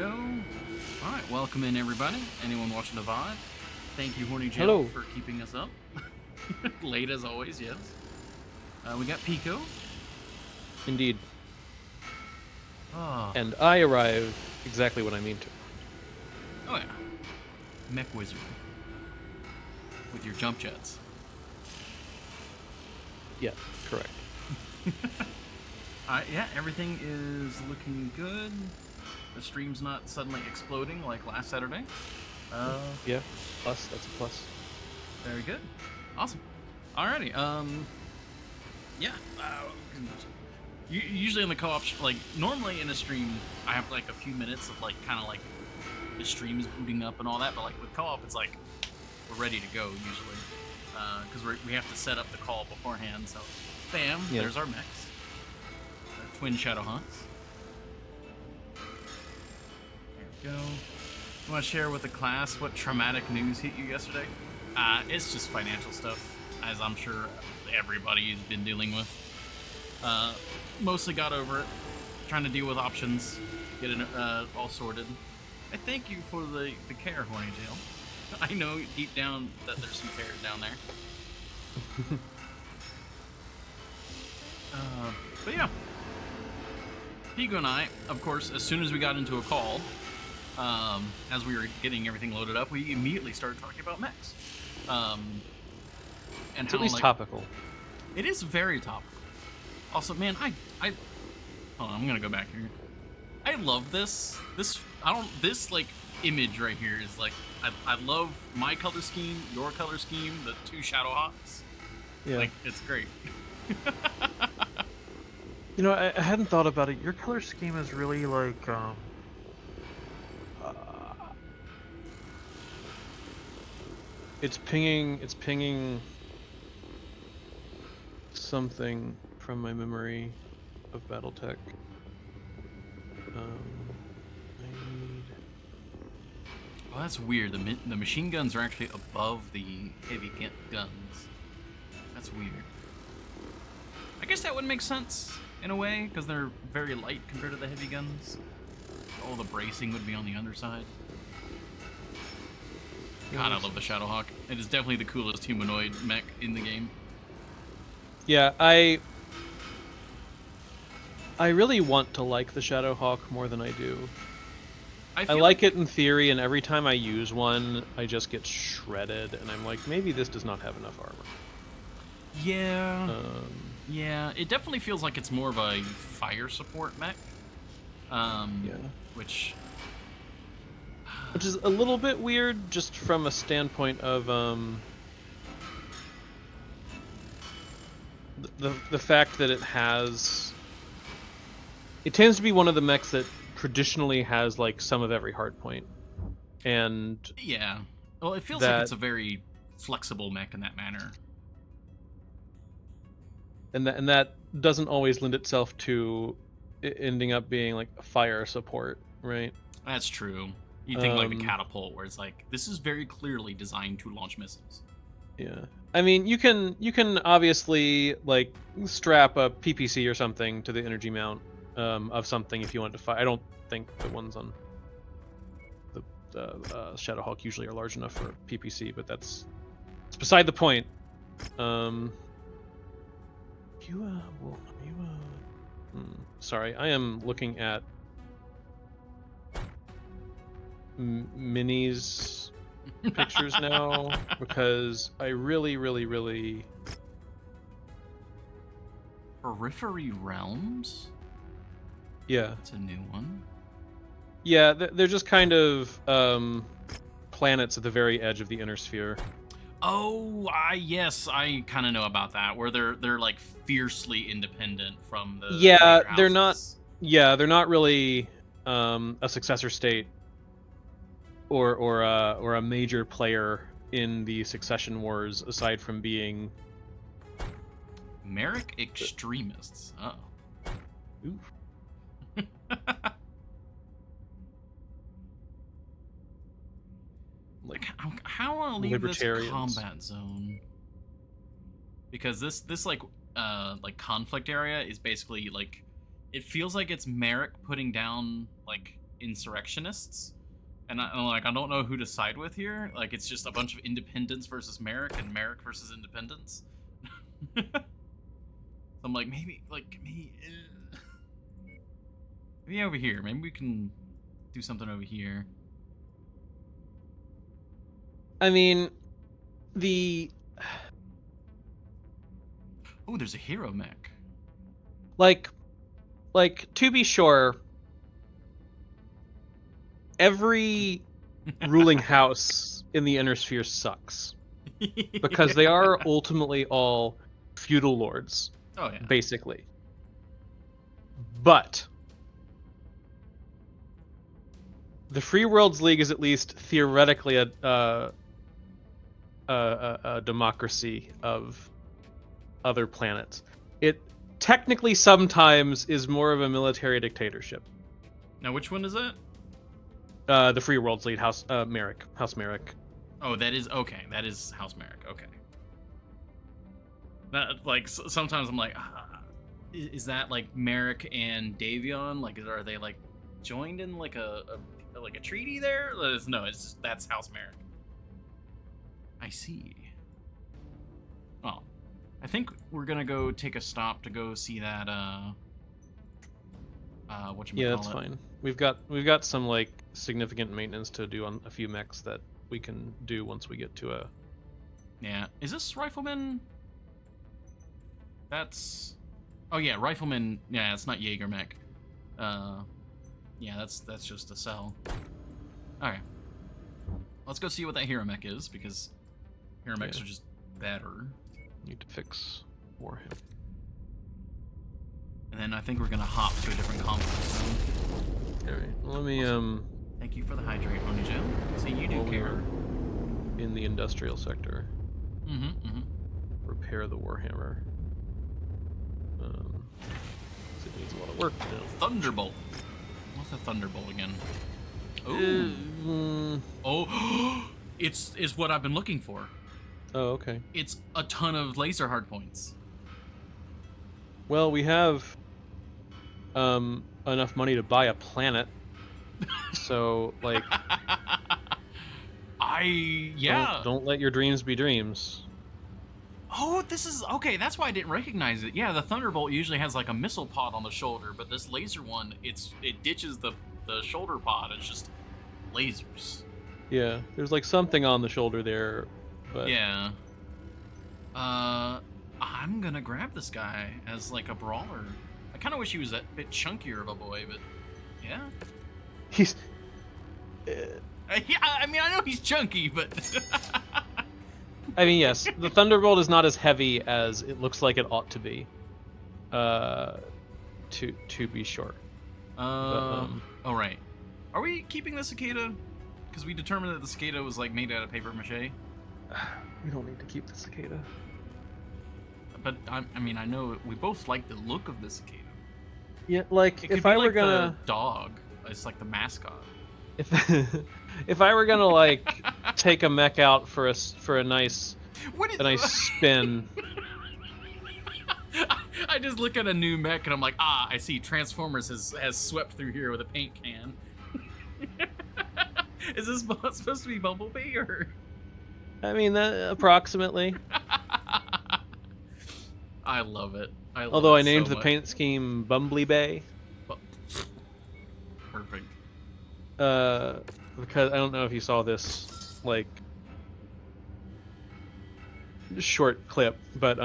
go. All right, welcome in everybody. Anyone watching the VOD? Thank you, Horny Jill, Hello. for keeping us up. Late as always, yes. We got Pico. Indeed. Oh, And I arrive exactly when I mean to. oh yeah. Mech Wizard. With your jump jets. Yeah, correct. Yeah, everything is looking good. The stream's not suddenly exploding like last Saturday. Yeah, plus, that's a plus. Very good. Awesome. Alrighty. Yeah. Usually in the co-op, like normally in a stream, I have like a few minutes of like kind of like the stream is booting up and all that. But like with co-op, it's like we're ready to go usually because we have to set up the call beforehand. So, bam, Yeah. there's our mechs, our twin Shadow Hunts. There we go. You want to share with the class what traumatic news hit you yesterday? It's just financial stuff, as I'm sure everybody's been dealing with. Mostly got over it, trying to deal with options, get it all sorted. I thank you for the care, Horny Jail. I know deep down that there's some care down there. But yeah. Pico and I, of course, as soon as we got into a call, as we were getting everything loaded up, we immediately started talking about mechs. And It's how, at least like, topical. it is very topical. Also, man, I hold on, I'm gonna go back here. I love this. This like image right here is like I love my color scheme, your color scheme, the two Shadow Hawks. Yeah. Like it's great. You know, I hadn't thought about it. Your color scheme is really like, It's pinging something from my memory of BattleTech. I need... Well, that's weird. The machine guns are actually above the heavy guns. That's weird. I guess that would make sense in a way because they're very light compared to the heavy guns. All the bracing would be on the underside. God, I love the Shadowhawk. It is definitely the coolest humanoid mech in the game. Yeah, I really want to like the Shadowhawk more than I do. I feel like it in theory, and every time I use one, I just get shredded, and I'm like, maybe this does not have enough armor. Yeah. Yeah, it definitely feels like it's more of a fire support mech. Yeah. Which is a little bit weird, just from a standpoint of the fact that it tends to be one of the mechs that traditionally has like some of every hardpoint, and yeah, well, it feels like it's a very flexible mech in that manner. And that doesn't always lend itself to it ending up being like a fire support, right? That's true. You think like the catapult, where it's like this is very clearly designed to launch missiles. Yeah, I mean you can obviously like strap a PPC or something to the energy mount of something if you want to fire. I don't think the ones on the Shadowhawk usually are large enough for PPC, but it's beside the point. Sorry, I am looking at Minnie's pictures now because I really Periphery Realms? yeah. That's a new one. Yeah, they're just kind of planets at the very edge of the inner sphere. Oh, yes, I kind of know about that, where they're like fiercely independent from the Yeah, major they're not. houses. Yeah, they're not really a successor state or a major player in the succession wars, aside from being Merrick extremists. Oh. Ooh. Like how I leave this libertarians. combat zone? Because this like conflict area is basically like it feels like it's Merrick putting down like insurrectionists, and I don't know who to side with here. Like, it's just a bunch of independents versus Merrick and Merrick versus independents. So I'm like, maybe over here. Maybe we can do something over here. I mean, Oh, there's a hero mech. like to be sure, every ruling house in the Inner Sphere sucks because they are ultimately all feudal lords, Oh yeah. basically. But the Free Worlds League is at least theoretically a democracy of other planets. It technically sometimes is more of a military dictatorship. Now, which one is that? The Free Worlds League, House Merrick. Oh, that is okay. That is House Merrick. Okay. That, like, sometimes I'm like, is that like Merrick and Davion? Like, are they like joined in like a treaty there? No, it's just, that's House Merrick. I see. Well, I think we're gonna go take a stop to go see that. Yeah, that's fine. We've got some like significant maintenance to do on a few mechs that we can do once we get to a. Yeah, is this Rifleman? That's. Oh yeah, Rifleman. Yeah, it's not Jaeger mech. Yeah, that's just a cell. All right, let's go see what that hero mech is because hero mechs are just better. Need to fix Warhammer. And then I think we're gonna hop to a different conflict zone. All right, well, let me Thank you for the hydrate, Honey Jim. See, you do care. In the industrial sector. Repair the Warhammer. It needs a lot of work now. Thunderbolt. What's a Thunderbolt again? Oh, it's what I've been looking for. Oh, okay. It's a ton of laser hardpoints. Well, we have enough money to buy a planet. So, like, don't let your dreams be dreams. Oh, this is okay. That's why I didn't recognize it. Yeah, the Thunderbolt usually has like a missile pod on the shoulder, but this laser one, it ditches the shoulder pod. It's just lasers. Yeah, there's like something on the shoulder there, but yeah. I'm gonna grab this guy as like a brawler. I kind of wish he was a bit chunkier of a boy, but yeah. He's. Yeah, I mean, I know he's chunky, but. I mean, yes, the Thunderbolt is not as heavy as it looks like it ought to be. To be sure. Oh right. Are we keeping the cicada? Because we determined that the cicada was like made out of paper mache. We don't need to keep the cicada. But I mean, I know we both like the look of the cicada. Yeah, like If I were gonna the dog, it's like the mascot. If I were gonna like take a mech out for a nice spin. I just look at a new mech and I'm like, I see Transformers has swept through here with a paint can. Is this supposed to be Bumblebee or? I mean, approximately. I love it. Although I named the paint scheme Bumblebee. Perfect. Because I don't know if you saw this like short clip, but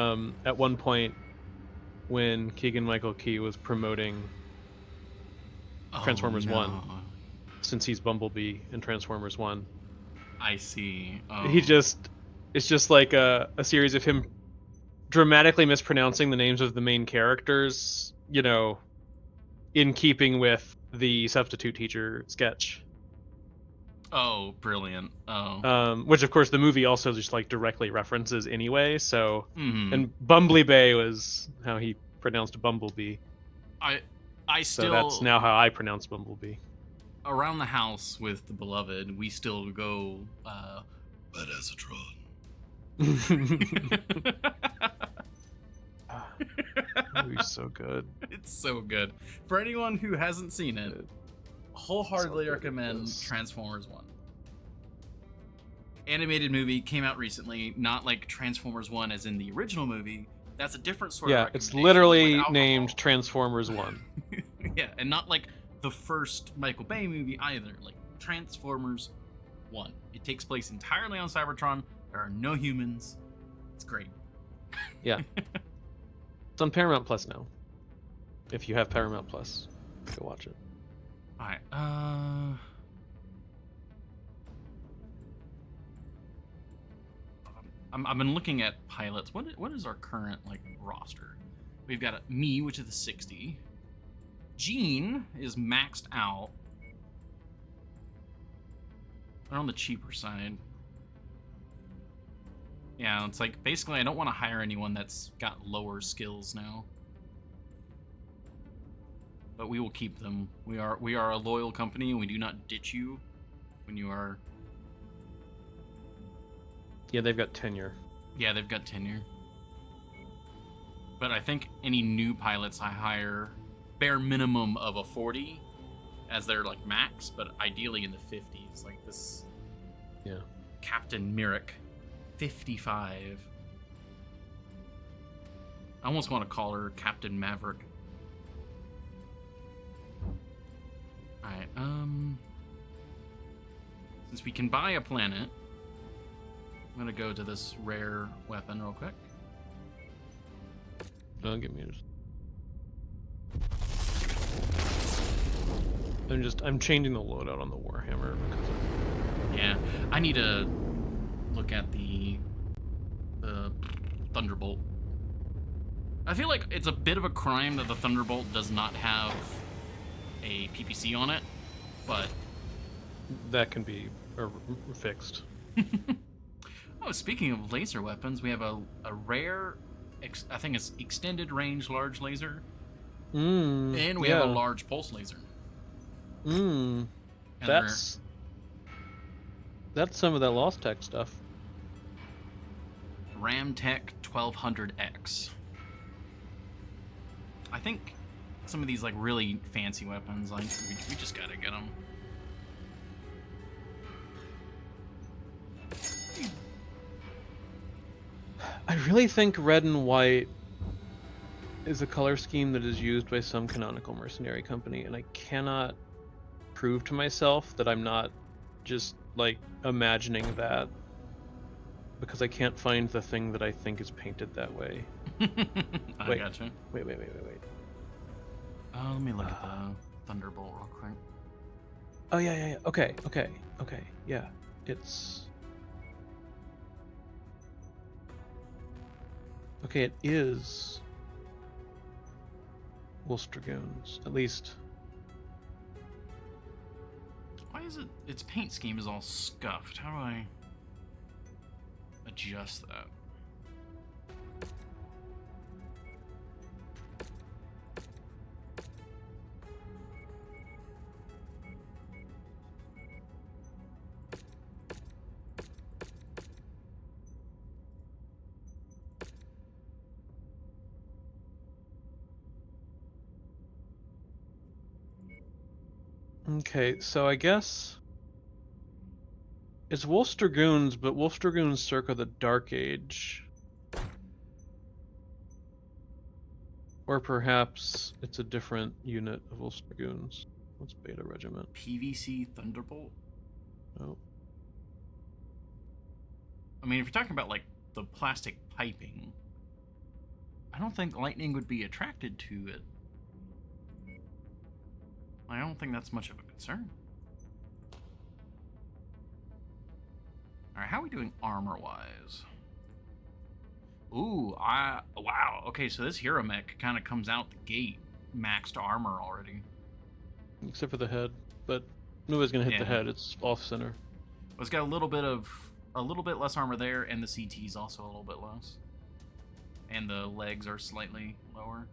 at one point when Keegan-Michael Key was promoting Transformers 1, since he's Bumblebee in Transformers 1. I see. It's just like a series of him dramatically mispronouncing the names of the main characters, you know, in keeping with the substitute teacher sketch. Oh, brilliant. Oh. Which of course the movie also just like directly references anyway, so and Bumblebee was how he pronounced Bumblebee. I still So that's now how I pronounce Bumblebee. Around the house with the beloved, we still go Badazatron. Movie's so good. It's so good. For anyone who hasn't seen it, wholeheartedly So good at recommend this. Transformers 1. Animated movie came out recently, not like Transformers 1 as in the original movie. That's a different sort of Yeah, it's recommendation. literally with alcohol. named Transformers 1. Yeah, and not like the first Michael Bay movie either. Like Transformers 1. It takes place entirely on Cybertron. There are no humans. It's great. Yeah. It's on Paramount Plus now. If you have Paramount Plus, go watch it. All right. I've been looking at pilots. What is our current like roster? We've got me, which is a 60. Gene is maxed out. They're on the cheaper side. Yeah, it's like basically I don't want to hire anyone that's got lower skills now. But we will keep them. We are a loyal company and we do not ditch you when you are. Yeah, they've got tenure. Yeah, they've got tenure. But I think any new pilots I hire, bare minimum of a 40 as their like max, but ideally in the 50s. Like this. Yeah. Captain Myrick, 55. I almost want to call her Captain Maverick. Alright, since we can buy a planet, I'm gonna go to this rare weapon real quick. Don't get me. I'm changing the loadout on the Warhammer because Yeah, I need to look at the Thunderbolt. I feel like it's a bit of a crime that the Thunderbolt does not have a PPC on it, but that can be fixed. oh, speaking of laser weapons, we have a rare, I think it's extended range large laser, and we have a large pulse laser. And That's some of that Lost Tech stuff. Ramtech 1200X. I think some of these like really fancy weapons, like we just gotta get them. I really think red and white is a color scheme that is used by some canonical mercenary company, and I cannot prove to myself that I'm not just like imagining that because I can't find the thing that I think is painted that way. I gotcha. Wait. Let me look at the Thunderbolt real quick. Oh yeah. Okay. Yeah, it's okay. It is Wolf's Dragoons, at least. Why is it? Its paint scheme is all scuffed. How do I adjust that? Okay, so I guess it's Wolf's Dragoons, but Wolf's Dragoons circa the Dark Age. Or perhaps it's a different unit of Wolf's Dragoons. What's Beta Regiment? PVC Thunderbolt? Oh. I mean, if you're talking about like the plastic piping, I don't think lightning would be attracted to it. I don't think that's much of a concern. Alright, how are we doing armor-wise? Ooh, wow. Okay, so this hero mech kind of comes out the gate maxed armor already. Except for the head, but nobody's gonna hit the head. It's off center. Well, it's got a little bit less armor there, and the CT is also a little bit less, and the legs are slightly lower.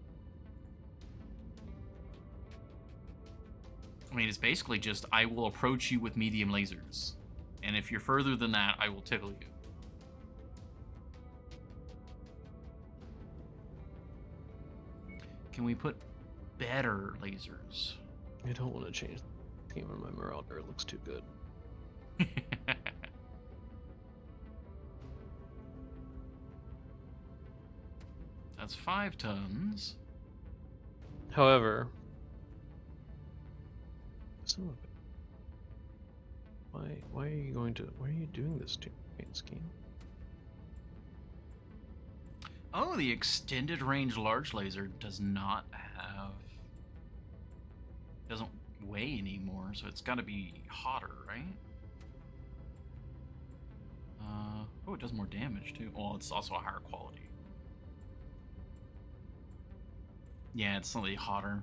I mean, it's basically just I will approach you with medium lasers, and if you're further than that, I will tickle you. Can we put better lasers? I don't want to change. scheme on my Marauder. It looks too good. That's 5 tons. However, why are you doing this to me, scheme? Oh, the extended range large laser does not have... doesn't weigh anymore, so it's got to be hotter, right? Oh, it does more damage too. Well, it's also a higher quality. Yeah, it's slightly hotter.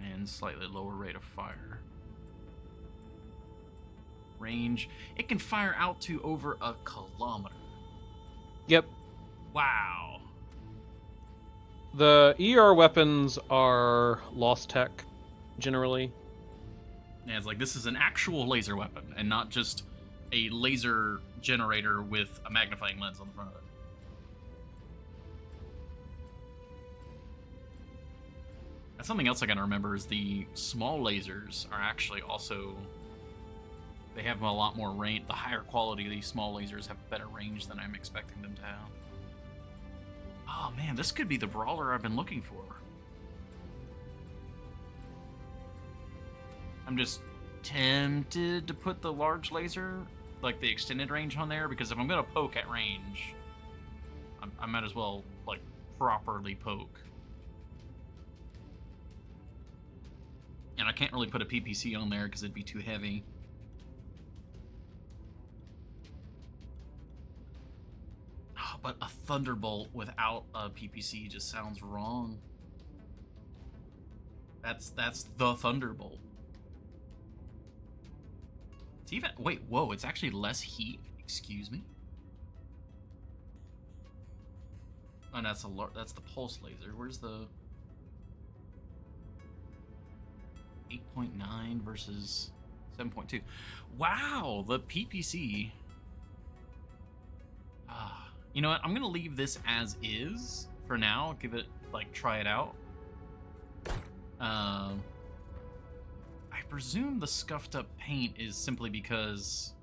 And slightly lower rate of fire. Range. It can fire out to over 1 kilometer. Yep. Wow. The ER weapons are lost tech, generally. Yeah, it's like this is an actual laser weapon and not just a laser generator with a magnifying lens on the front of it. That's something else I gotta remember is the small lasers are actually also... they have a lot more range. The higher quality of these small lasers have better range than I'm expecting them to have. Oh man, this could be the brawler I've been looking for. I'm just tempted to put the large laser, like the extended range on there, because if I'm gonna poke at range, I might as well, like, properly poke. And I can't really put a PPC on there because it'd be too heavy. Oh, but a Thunderbolt without a PPC just sounds wrong. That's the Thunderbolt. It's even... wait, whoa, it's actually less heat? Excuse me? Oh, that's the pulse laser. Where's the... 8.9 versus 7.2. Wow, the PPC. You know what? I'm gonna leave this as is for now. Give it, like, try it out. I presume the scuffed up paint is simply because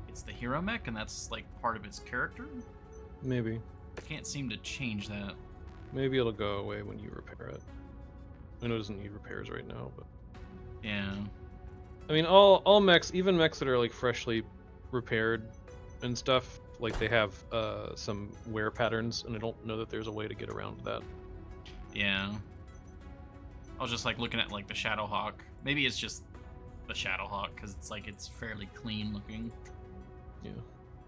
it's the hero mech and that's, like, part of its character. Maybe. I can't seem to change that. Maybe it'll go away when you repair it. I know it doesn't need repairs right now, but... yeah. I mean, all mechs, even mechs that are, like, freshly repaired and stuff, like, they have some wear patterns, and I don't know that there's a way to get around that. Yeah. I was just, like, looking at, like, the Shadowhawk. Maybe it's just the Shadowhawk, because it's, like, it's fairly clean looking. Yeah.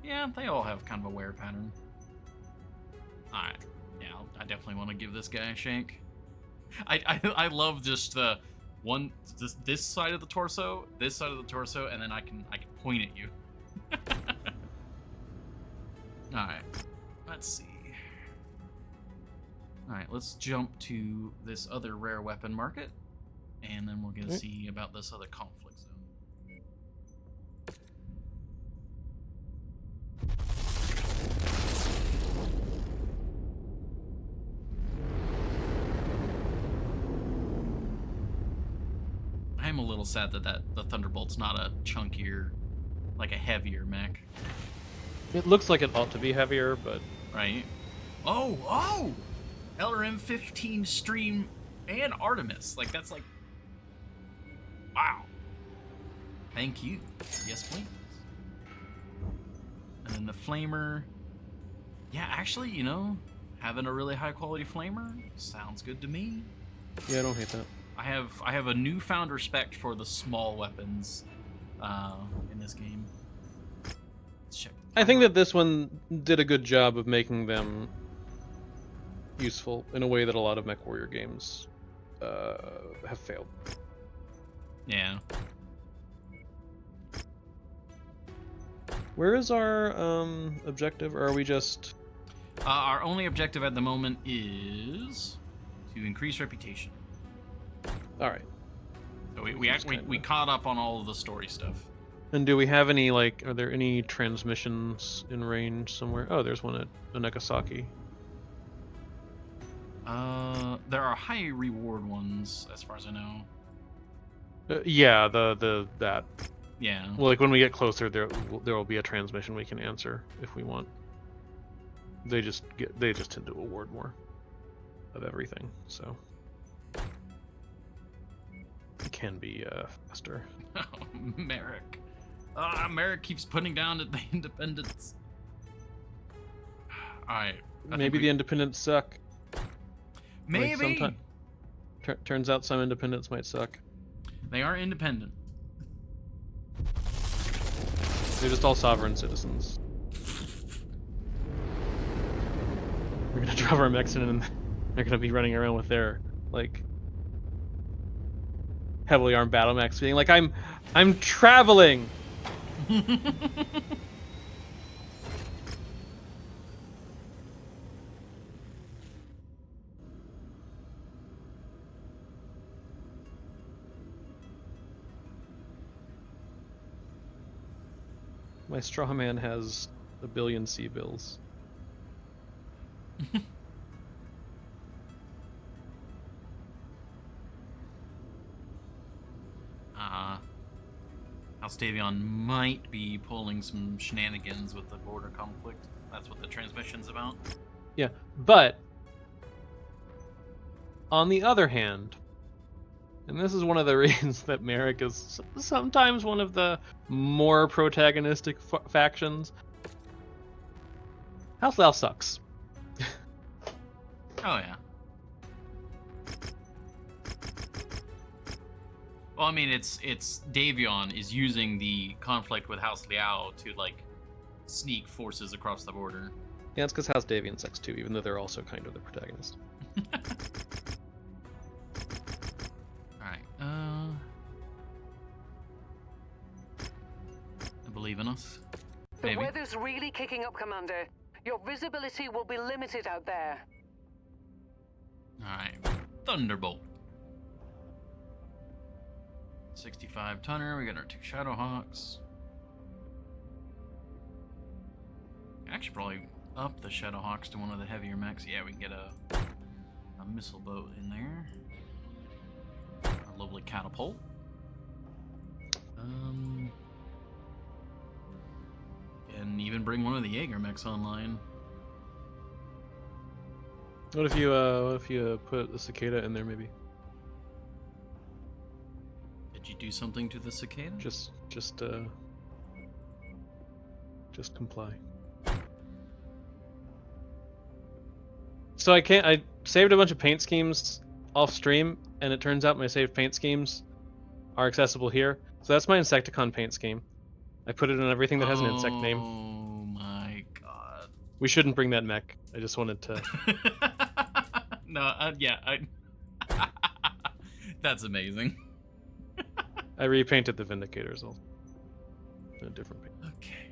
Yeah, they all have kind of a wear pattern. Alright. Yeah, I definitely want to give this guy a shake. I love just the one, this side of the torso, this side of the torso, and then I can point at you. Alright. Let's see. Alright, let's jump to this other rare weapon market, and then we're going to see about this other conflict zone. I'm a little sad that the Thunderbolt's not a chunkier, like a heavier mech. It looks like it ought to be heavier, but... Right? Oh! LRM-15 Stream and Artemis. Like, that's like... wow. Thank you. Yes, please. And then the Flamer. Yeah, actually, you know, having a really high-quality Flamer sounds good to me. Yeah, I don't hate that. I have a newfound respect for the small weapons in this game. Let's check. I think that this one did a good job of making them useful in a way that a lot of MechWarrior games have failed. Yeah. Where is our objective, or are we just... Our only objective at the moment is to increase reputation. Alright. So we caught up on all of the story stuff. And do we have any, like, are there any transmissions in range somewhere? Oh, there's one at Nagasaki. There are high reward ones, as far as I know. Yeah, that. Yeah. Well, like when we get closer, there will be a transmission we can answer if we want. They just tend to award more of everything, so it can be faster. Merrick. Merrick keeps putting down at the independents. Alright. Maybe the independents suck. Maybe. Like turns out some independents might suck. They are independent. They're just all sovereign citizens. We're gonna drop our mechs in and they're gonna be running around with their, like, heavily armed battle mechs being like, I'm traveling! My straw man has 1 billion C-bills. Alstavion might be pulling some shenanigans with the border conflict. That's what the transmission's about. Yeah, but on the other hand, and this is one of the reasons that Merrick is sometimes one of the more protagonistic factions, House Lao sucks. Oh yeah. Well, I mean, it's Davion is using the conflict with House Liao to, like, sneak forces across the border. Yeah, it's because House Davion sucks too, even though they're also kind of the protagonist. Alright, I believe in us. Maybe. The weather's really kicking up, Commander. Your visibility will be limited out there. Alright, Thunderbolt. 65 tonner, we got our 2 Shadowhawks. Actually, probably up the Shadowhawks to one of the heavier mechs. Yeah, we can get a missile boat in there. A lovely catapult. And even bring one of the Jaeger mechs online. What if you put the cicada in there, maybe? Did you do something to the cicada? Just comply. So I saved a bunch of paint schemes off stream, and it turns out my saved paint schemes are accessible here. So that's my Insecticon paint scheme. I put it on everything that has an insect name. Oh my god. We shouldn't bring that mech. I just wanted to. No, yeah, that's amazing. I repainted the Vindicators all in a different paint. Okay.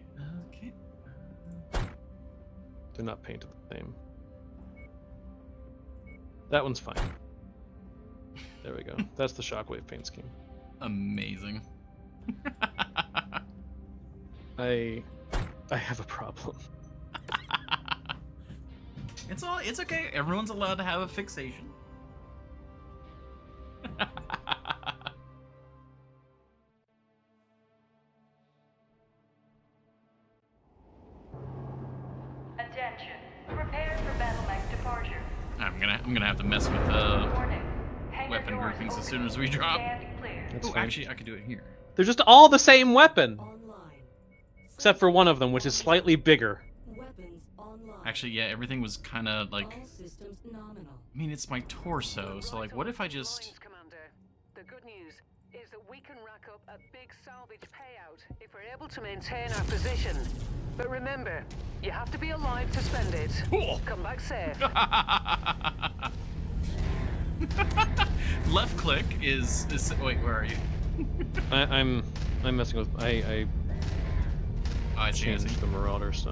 They're not painted the same. That one's fine. There we go. That's the Shockwave paint scheme. Amazing. I have a problem. It's okay. Everyone's allowed to have a fixation. Attention. Prepare for battle mech departure. I'm gonna have to mess with Warning. Hangar weapon doors groupings as open. soon as we drop. Stand clear. That's Oh, fine. actually, I could do it here. They're just all the same weapon, Online. except for one of them, which is slightly bigger. Weapons online. Actually, yeah, everything was kind of like. All systems nominal. I mean, it's my torso, so like, what if I just? Lines, Commander. The good news is that we can rack up a big salvage payout if we're able to maintain our position. But remember, you have to be alive to spend it. Cool. Come back safe. Left click is wait, where are you? I'm messing with. I Oh, I see. changed the Marauder, so.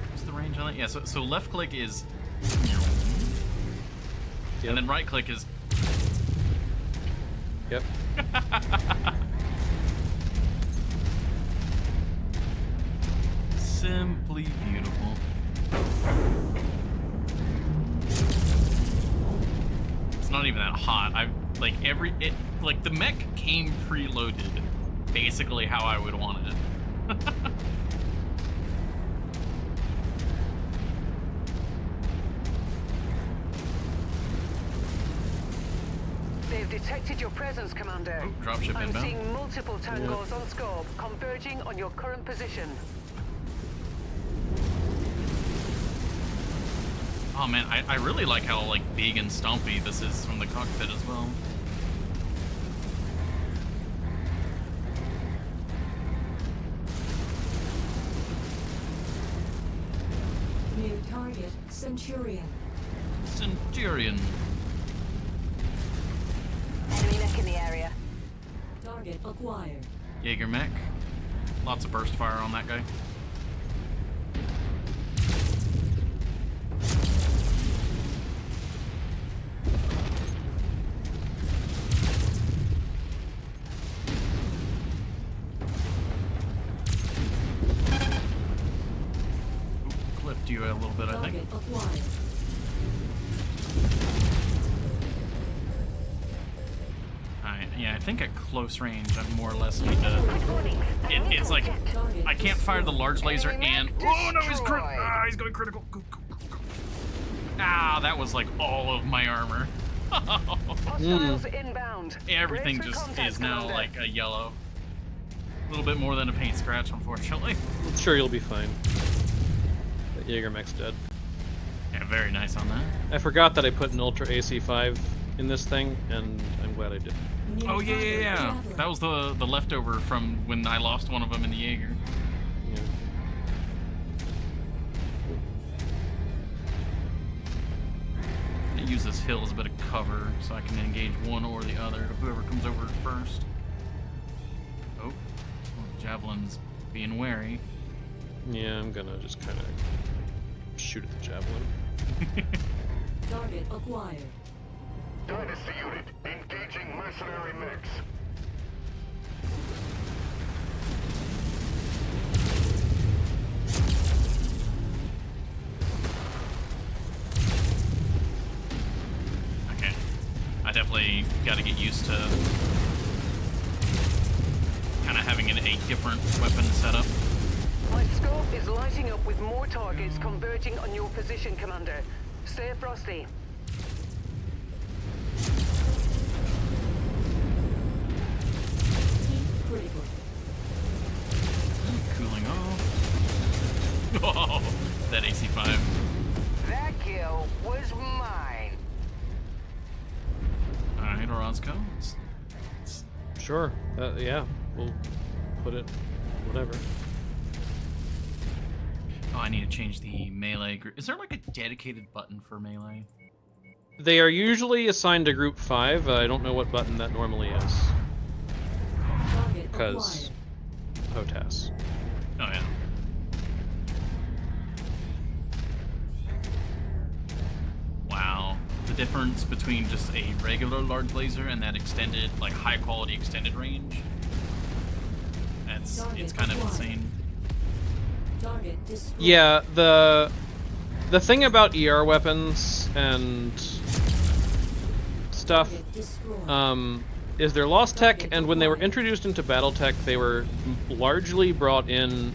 What's the range on it? Yeah, so left click is, Yep. and then right click is. Yep. even that hot. Like the mech came preloaded, basically how I would want it. They've detected your presence, Commander. Oh, dropship I'm inbound. seeing multiple tangos on scope, converging on your current position. Oh man, I really like how like big and stompy this is from the cockpit as well. New target, Centurion. Centurion. Enemy mech in the area. Target acquired. Jaeger mech. Lots of burst fire on that guy. Clipped you a little bit, I think. Target acquired. Yeah, I think at close range, I more or less need to. It's like I can't fire the large laser and. Oh no, he's he's going critical. Go, go, go, go. Ah, that was like all of my armor. Hostiles inbound. Everything Brace for just contact, is now Commander. like a yellow. A little bit more than a paint scratch, unfortunately. I'm sure you'll be fine. That Jaeger mech's dead. Yeah, very nice on that. I forgot that I put an Ultra AC5 in this thing, and I'm glad I did. New Oh yeah, yeah, target, yeah. Javelin. That was the leftover from when I lost one of them in the Jaeger. Yeah. I use this hill as a bit of cover so I can engage one or the other, whoever comes over first. Oh, well, Javelin's being wary. Yeah, I'm gonna just kind of shoot at the javelin. Target acquired. Dynasty unit, engaging mercenary mechs. Okay, I definitely got to get used to kind of having a different weapon setup. My scope is lighting up with more targets converging on your position, Commander. Stay frosty. Heat critical. Cooling off. Oh, that AC5. That kill was mine. All right, Orozco. Sure. Yeah, we'll put it. Whatever. Oh, I need to change the melee group. Is there like a dedicated button for melee? They are usually assigned to Group 5. I don't know what button that normally is. Target Because acquired. HOTAS. Oh yeah. Wow. The difference between just a regular large laser and that extended, like high quality extended range. It's kind of insane. Target destroyed. Yeah, the thing about ER weapons and stuff Target destroyed. is they're lost tech, and when they were introduced into BattleTech, they were largely brought in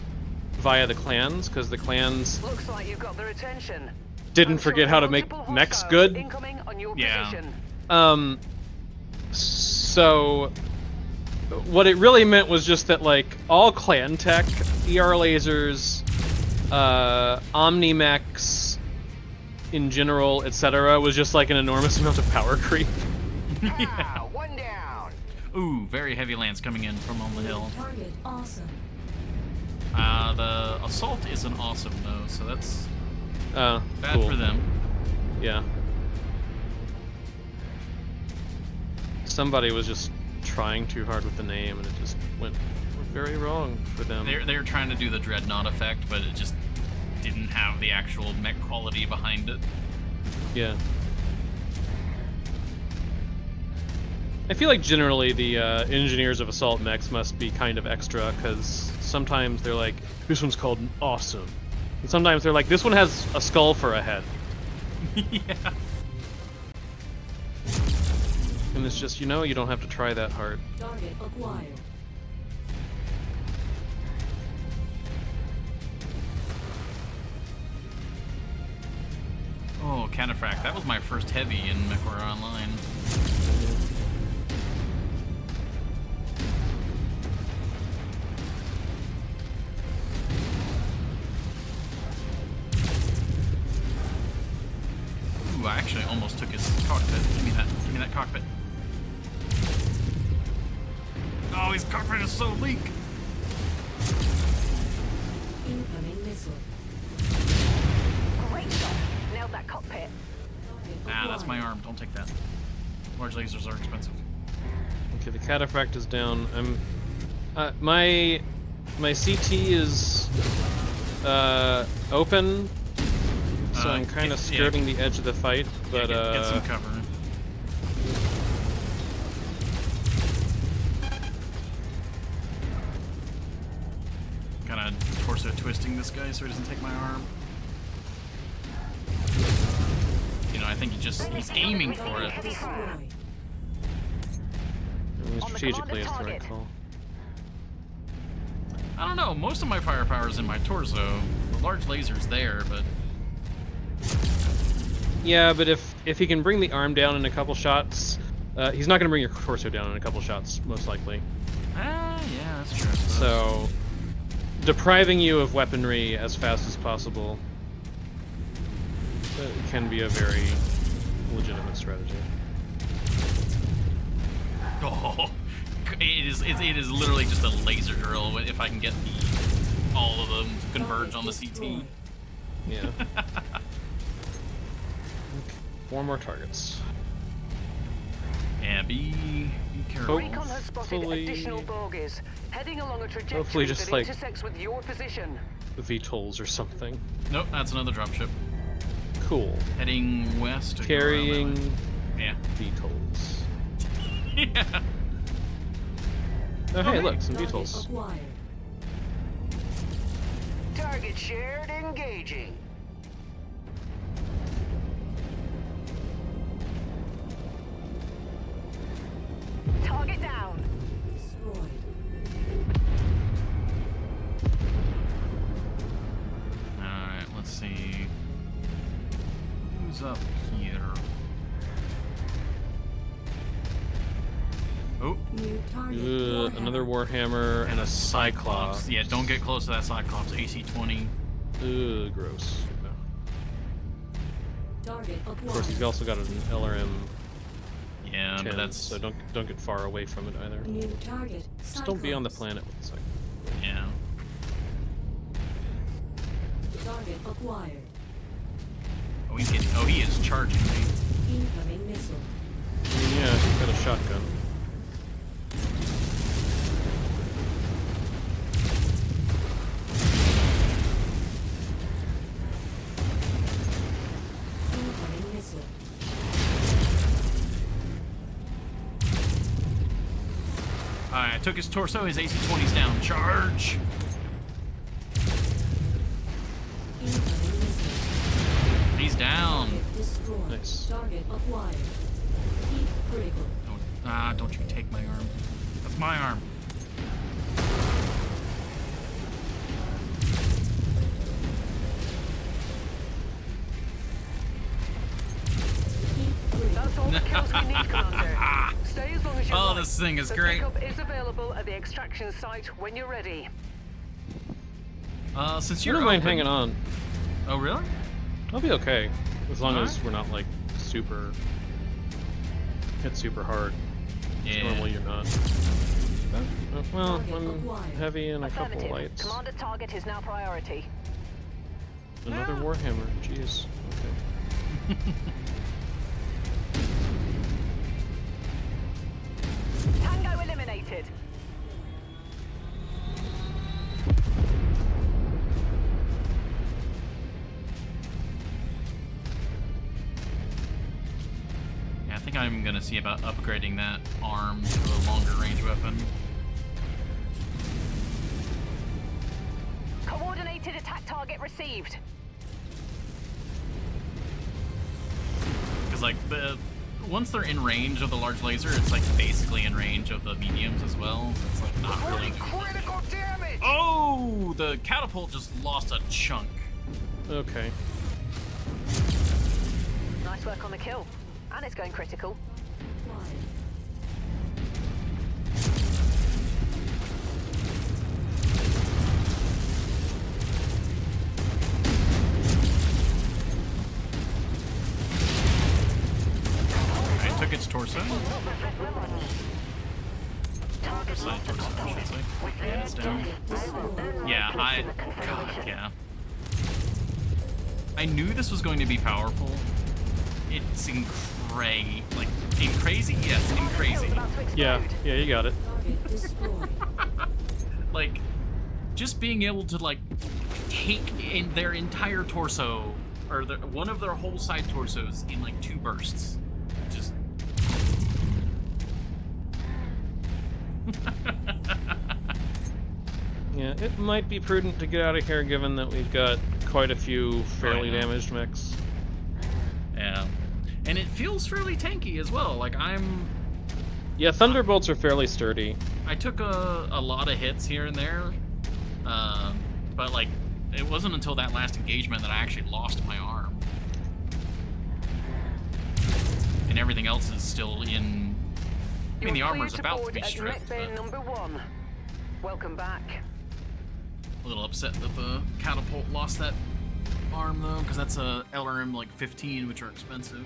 via the clans, because the clans Looks like you've got their attention. didn't I'm forget showing how to make multiple mechs hostiles good. Incoming on your Yeah. position. So what it really meant was just that like all clan tech, ER lasers, Omni-mechs in general, etc., was just like an enormous amount of power creep. Ah, one down. Ooh, very heavy lance coming in from on the hill. Target awesome. The assault isn't awesome though, so that's Bad bad for them. Yeah. Somebody was just trying too hard with the name, and it just went very wrong for them. They're trying to do the dreadnought effect, but it just didn't have the actual mech quality behind it. Yeah. I feel like generally the engineers of assault mechs must be kind of extra, because sometimes they're like, this one's called awesome. And sometimes they're like, this one has a skull for a head. Yeah. And it's just, you know, you don't have to try that hard. Target acquired. Oh, Cataphract. That was my first heavy in MechWarrior Online. Ooh, I actually almost took his cockpit. Give me that. Give me that cockpit. Oh, his cockpit is so weak. Incoming missile. Great shot. Nailed that cockpit. Ah, that's my arm. Don't take that. Large lasers are expensive. Okay, the Cataphract is down. My CT is open, so I'm kind of skirting the edge of the fight. But get some cover. Kind of torso twisting this guy so he doesn't take my arm. You know, I think he's aiming for it. Destroyed. I mean, strategically, it's the right call. I don't know. Most of my firepower is in my torso. The large laser's there, but Yeah, but if he can bring the arm down in a couple shots, he's not going to bring your torso down in a couple shots, most likely. yeah, that's true. I suppose. So, depriving you of weaponry as fast as possible can be a very legitimate strategy. Oh, it is literally just a laser drill. If I can get all of them to converge on the CT. Yeah. Okay. 4 more targets. Yeah, be careful. Recon has spotted Hopefully- additional bogies heading along a Hopefully trajectory just, that like- intersects with your position. VTOLs or something. Nope, that's another dropship. Cool. Heading west. To go around Carrying that way. Yeah. VTOLs. Yeah. Oh, hey, hey. look, some Target VTOLs. acquired. Target shared, engaging. Target down. Destroyed. Alright, let's see. Who's up here? Oh, New target. Ugh, another Warhammer and a Cyclops. yeah, don't get close to that Cyclops. AC-20. Ugh, gross. Target Of acquired. course, he's also got an LRM Yeah, 10, but that's... so don't get far away from it either. New target. Just don't be on the Cyclops. planet with the Cyclops. Yeah. Target acquired. Oh, he's getting... Oh, he is charging me. Incoming missile. I mean, yeah, he's got a shotgun. Incoming missile. Alright, I took his torso. His AC-20's down. Charge! Incoming missile. He's down. Target destroyed. Nice. Target acquired. Heat critical. Don't you take my arm. That's my arm. Heat critical. That's all the kills we need, Commander. Stay as long as you Oh, like. this thing is The great. pickup is available at the extraction site when you're ready. Since You you're don't mind open- hanging on. Oh, really? I'll be okay. As long as Alright. we're not, like, super... hit super hard. Yeah. Normally you're not. Well, Target I'm acquired. heavy and a couple Affirmative. lights. Commander's target is now priority. Another Warhammer. Jeez. Okay. Tango eliminated. Yeah, I think I'm gonna see about upgrading that arm to a longer range weapon. Coordinated attack target received. Because, like, the once they're in range of the large laser, it's like basically in range of the mediums as well. So it's like not really. Critical damage! Oh, the catapult just lost a chunk. Okay. Nice work on the kill. And it's going critical. Acquired. I took its torso. Side torso, I should say. And it's down. Yeah, God, yeah. I knew this was going to be powerful. It's crazy? Yes, in crazy. Yeah, you got it. Target destroyed. Like, just being able to, like, take in their entire torso, or one of their whole side torsos in, like, 2 bursts. Just... Yeah, it might be prudent to get out of here given that we've got quite a few fairly yeah. damaged mechs. Yeah. And it feels fairly tanky as well. Like, Yeah, Thunderbolts are fairly sturdy. I took a lot of hits here and there, but, like, it wasn't until that last engagement that I actually lost my arm. And everything else is still in... I mean, the armor's about to be stripped, but Number 1. Welcome back. a little upset that the catapult lost that arm, though, because that's a LRM, like, 15, which are expensive.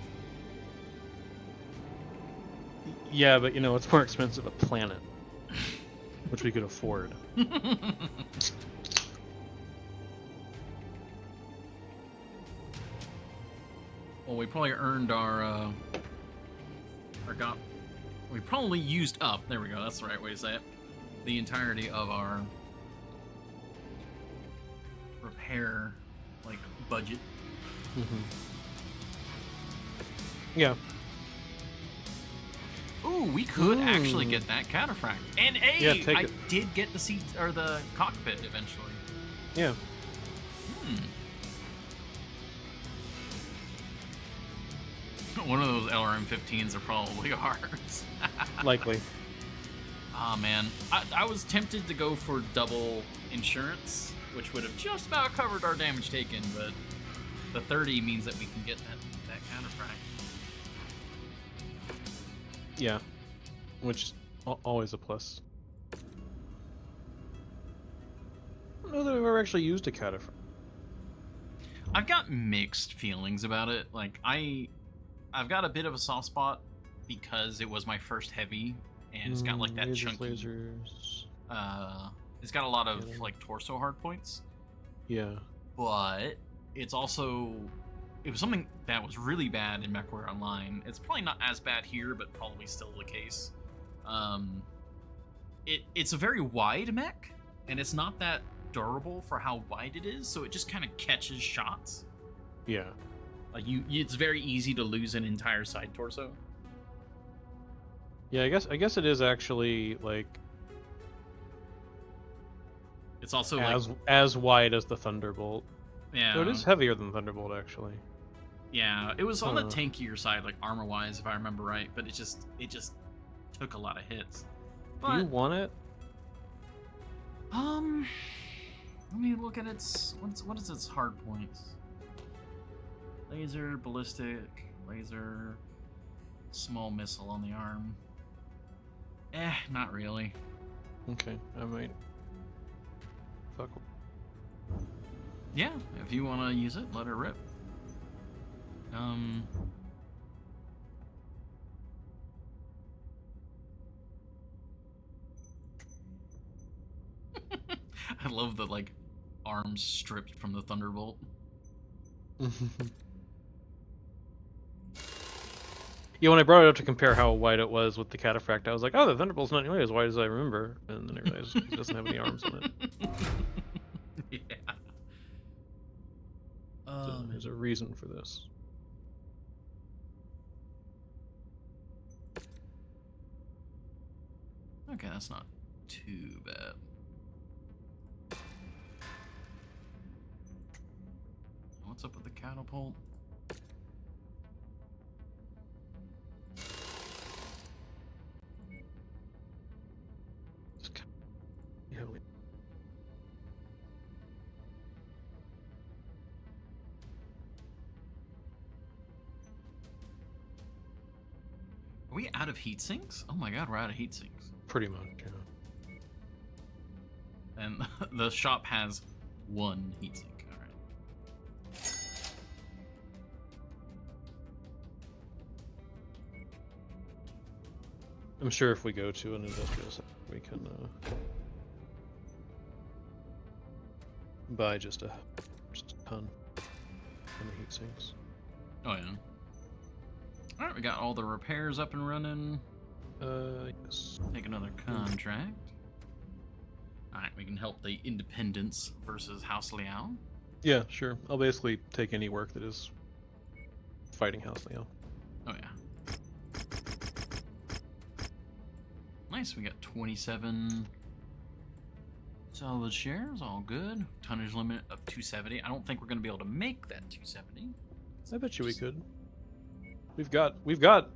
Yeah, but you know, it's more expensive a planet, which we could afford. Well, we probably earned we probably used up, there we go, that's the right way to say it, the entirety of our repair, like, budget. Yeah. Ooh, we could actually get that cataphract. And hey, Yeah, take I it. did get the seat, or the cockpit eventually. Yeah. One of those LRM-15s are probably ours. Likely. Ah, man. I was tempted to go for double insurance, which would have just about covered our damage taken, but the 30 means that we can get that cataphract. Yeah. Which is always a plus. I don't know that I've ever actually used a cataphract. I've got mixed feelings about it. Like, I've got a bit of a soft spot because it was my first heavy, and it's got like that Lasers, chunky. lasers. It's got a lot of Yeah. like torso hard points, Yeah. but it's also it was something that was really bad in MechWarrior Online. It's probably not as bad here, but probably still the case. It's a very wide mech, and it's not that durable for how wide it is, so it just kind of catches shots. Yeah. Like it's very easy to lose an entire side torso. Yeah, I guess it is actually like It's also as wide as the Thunderbolt. yeah, So it is heavier than Thunderbolt actually. yeah. It was on the Huh. tankier side, like armor wise, if I remember right. But it just took a lot of hits. Do you But want it? let me look at its what is its hard points? Laser, ballistic, laser, small missile on the arm. Not really. Okay, I might. Fuck. Yeah, if you want to use it, let her rip. I love the like arms stripped from the Thunderbolt. Yeah, when I brought it up to compare how wide it was with the Cataphract, I was like, oh, the Thunderbolt's not nearly as wide as I remember. And then I realized it doesn't have any arms on it. Yeah. So there's a reason for this. Okay, that's not too bad. What's up with the catapult? heavily. Are we out of heat sinks? Oh my god, we're out of heat sinks. Pretty much, yeah. And the shop has one heat sink. All right. I'm sure if we go to an industrial center, we can buy just a ton from the heat sinks. Oh yeah. All right, we got all the repairs up and running. Yes. Take another contract. All right, we can help the Independence versus House Liao. Yeah, sure. I'll basically take any work that is fighting House Liao. Oh yeah. Nice, we got 27 solid shares, all good. Tonnage limit of 270. I don't think we're gonna be able to make that 270. I bet you we could. We've got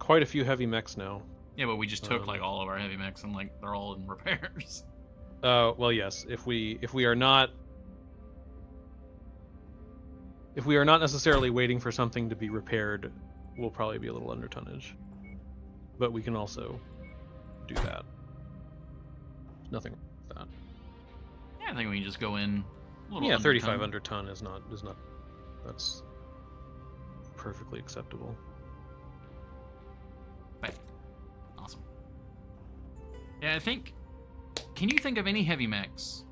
quite a few heavy mechs now. Yeah, but we just took like all of our heavy mechs and like they're all in repairs. Well, yes. If we are not necessarily waiting for something to be repaired, we'll probably be a little under tonnage. But we can also do that. There's nothing wrong with that. Yeah, I think we can just go in. A little Yeah, under 35 ton. under ton is not. That's perfectly acceptable. Right. Awesome. Yeah, I think. Can you think of any heavy mechs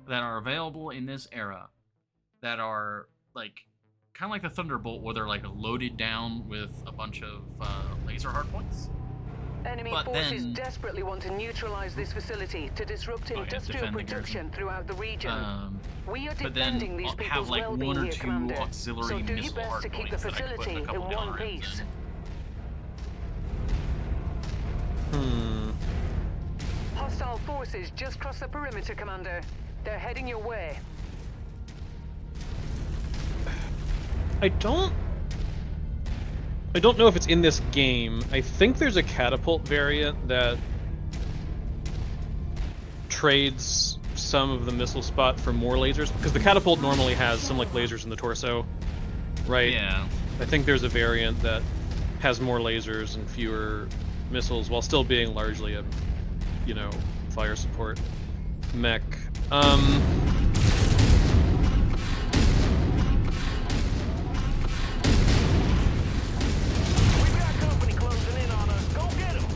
that are available in this era that are like kind of like the Thunderbolt, where they're like loaded down with a bunch of laser hardpoints? Enemy But forces then- desperately want to neutralize this facility to disrupt yeah, industrial defend the garrison. production throughout the region. We are But then defending these have people's like well-being one or here, two Commander. auxiliary So do your missile best to keep the hardpoints that I could put facility in a in couple one different piece. Hostile forces just crossed the perimeter, Commander. They're heading your way. I don't know if it's in this game. I think there's a catapult variant that trades some of the missile spot for more lasers, because the catapult normally has some like lasers in the torso, right? Yeah. I think there's a variant that has more lasers and fewer missiles while still being largely a, fire support mech.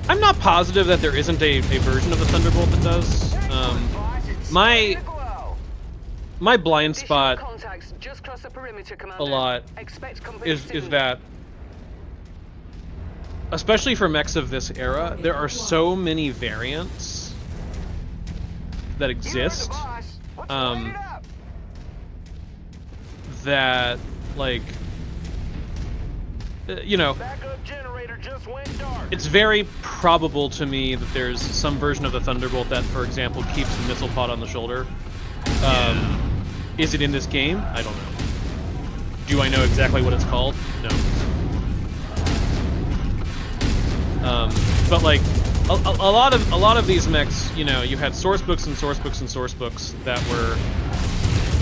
I'm not positive that there isn't a version of the Thunderbolt that does. My blind spot Contacts just crossed the perimeter, Commander. a lot Expect company is soon. that, especially for mechs of this era, there are so many variants that exist that, like, Backup generator just went dark. it's very probable to me that there's some version of the Thunderbolt that, for example, keeps the missile pod on the shoulder. Is it in this game? I don't know. Do I know exactly what it's called? No. But like a lot of these mechs, you had source books and source books and source books that were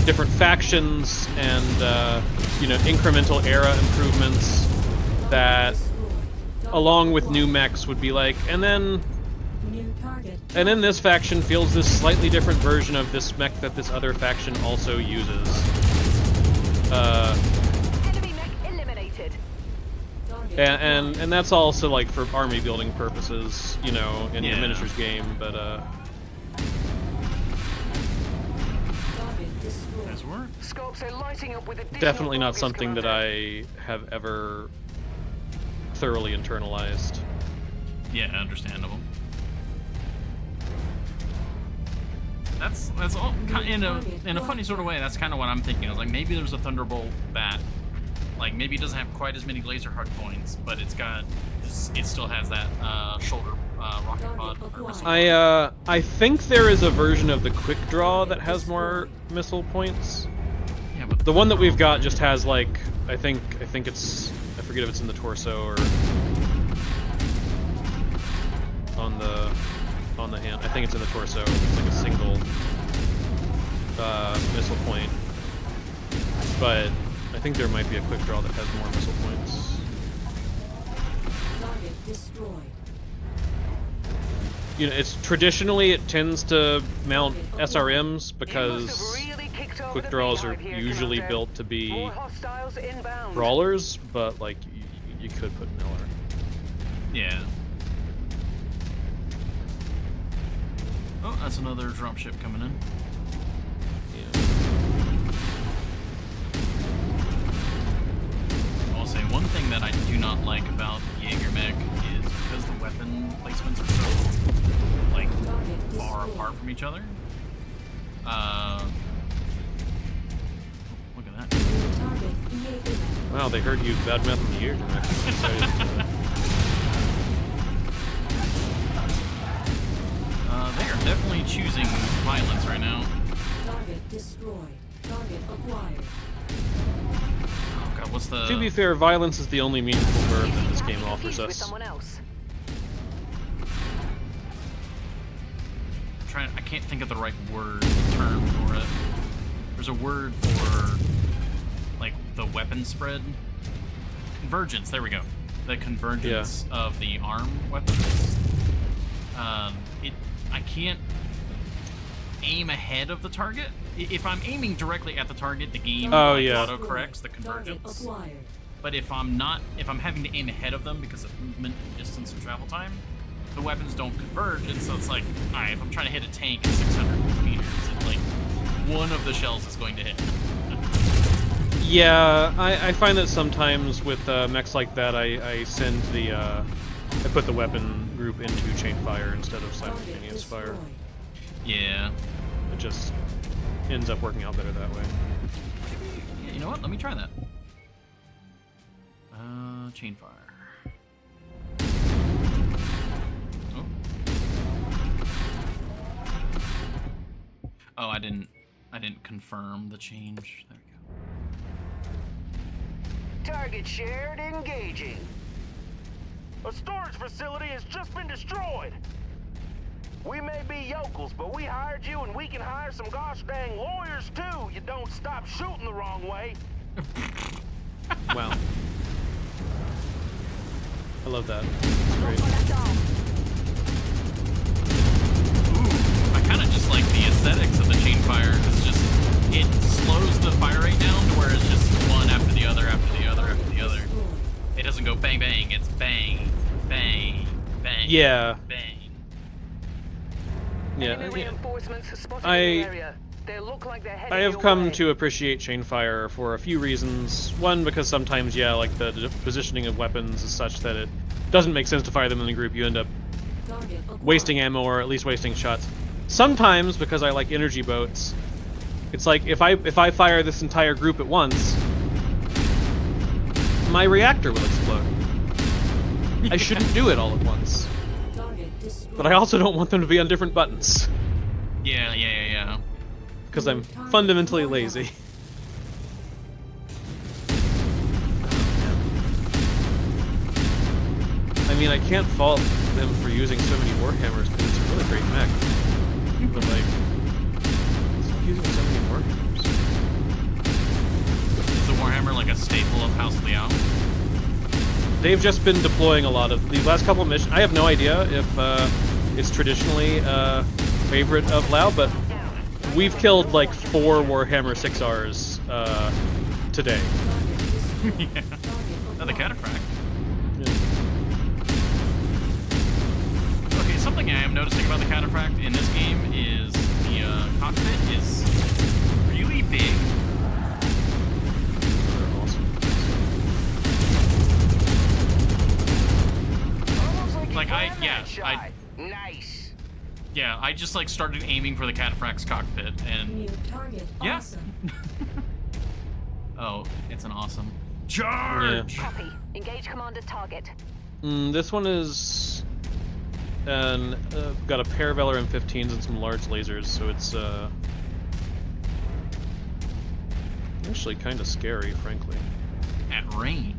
different factions and incremental era improvements that, along with new mechs, would be like, and then this faction feels this slightly different version of this mech that this other faction also uses. Enemy mech eliminated. And that's also like for army building purposes, in a miniatures game, but Nice work. Scopes are lighting up with additional definitely not targets, something that Commander. I have ever thoroughly internalized. Yeah, understandable. That's all in a funny sort of way. That's kind of what I'm thinking. I was like, maybe there's a Thunderbolt that, like, maybe it doesn't have quite as many laser hard points, but it still has that shoulder rocket pod. Or missile pod. I think there is a version of the quick draw that has more missile points. Yeah, but The one that we've got just has like I think it's, I forget if it's in the torso or on the on the hand. I think it's in the torso. It's like a single missile point. But I think there might be a quick draw that has more missile points. Target destroyed. You know, it's traditionally it tends to mount SRMs You must because have really kicked over quick the draws are beehive here, usually Commander. built to be More hostiles inbound. brawlers, but like you could put Miller. Yeah. Oh, that's another dropship coming in. Yeah. I'll say one thing that I do not like about Jaeger mech is because the weapon placements are so like far apart from each other. Look at that. Target Jaeger. Wow, they heard you badmouthing the year. They are definitely choosing violence right now. Target destroyed. Target acquired. Oh god, what's the... To be fair, violence is the only meaningful verb that this game offers With us. someone else. I can't think of the right term for it. There's a word for like the weapon spread. Convergence, there we go. The convergence of the arm weapons. I can't aim ahead of the target. If I'm aiming directly at the target, the game auto corrects the convergence. Acquired. But if I'm having to aim ahead of them because of movement, distance, and travel time, the weapons don't converge, and so it's like, alright, if I'm trying to hit a tank at 600 meters, it's like one of the shells is going to hit. Yeah, I find that sometimes with mechs like that, I send the I put the weapon group into chain fire instead of simultaneous fire. Yeah. It just ends up working out better that way. Yeah, you know what? Let me try that. Chain fire. Oh. Oh, I didn't confirm the change. There we go. Target shared, engaging. A storage facility has just been destroyed. We may be yokels, but we hired you and we can hire some gosh dang lawyers too. You don't stop shooting the wrong way. Wow. I love that. Great. Ooh, I kind of just like the aesthetics of the chain fire. It's just, it slows the fire rate down to where it's just one after the other, after the other, after the other. It doesn't go bang bang, it's bang, bang, bang, Yeah. bang. Enemy Yeah. reinforcements spotted in the area. They look like they're heading I have your come way. to appreciate chainfire for a few reasons. One, because sometimes, yeah, like the positioning of weapons is such that it doesn't make sense to fire them in a group. You end up Target acquired. wasting ammo or at least wasting shots. Sometimes, because I like energy boats, it's like if I fire this entire group at once, my reactor will explode. I shouldn't do it all at once. Target destroyed. But I also don't want them to be on different buttons, Yeah. because I'm fundamentally lazy. I mean, I can't fault them for using so many Warhammers, because it's a really great mech. But like, stop using so many Warhammers. Is the Warhammer like a staple of House Liao? They've just been deploying a lot of these last couple of missions. I have no idea if it's traditionally a favorite of Lao, but we've killed like 4 Warhammer 6Rs today. Yeah. Oh, the cataphract. Okay, something I am noticing about the cataphract in this game is the cockpit is really big. They're awesome. Almost like you Like, planned that shot. Nice. Yeah, I just like started aiming for the cataphract's cockpit, and New target. yeah. Awesome. Oh, it's an awesome charge. Copy. Engage commander's target. This one is got a pair of LRM-15s and some large lasers, so it's actually kind of scary, frankly. At range.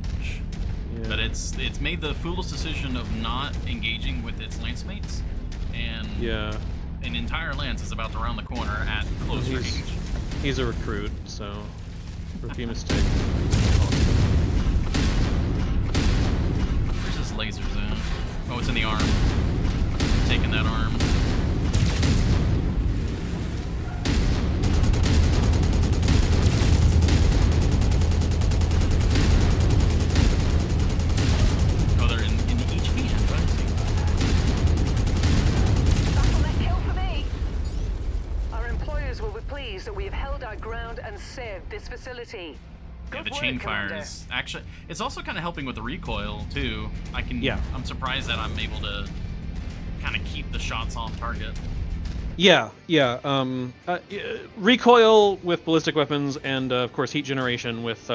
Yeah. But it's made the foolish decision of not engaging with its knights mates. and Yeah. an entire lance is about to round the corner at close range. He's a recruit, so rookie mistake. Where's his lasers at? Oh, it's in the arm. Taking that arm. Oh, they're in each hand. I see. Battle.mech kill for me. Our employers will be pleased that we have held our ground and saved this facility. Yeah, Good the work, chain fire Commander. is actually. It's also kind of helping with the recoil too. Yeah. I'm surprised that I'm able to kind of keep the shots on target. Yeah. Recoil with ballistic weapons, and of course heat generation with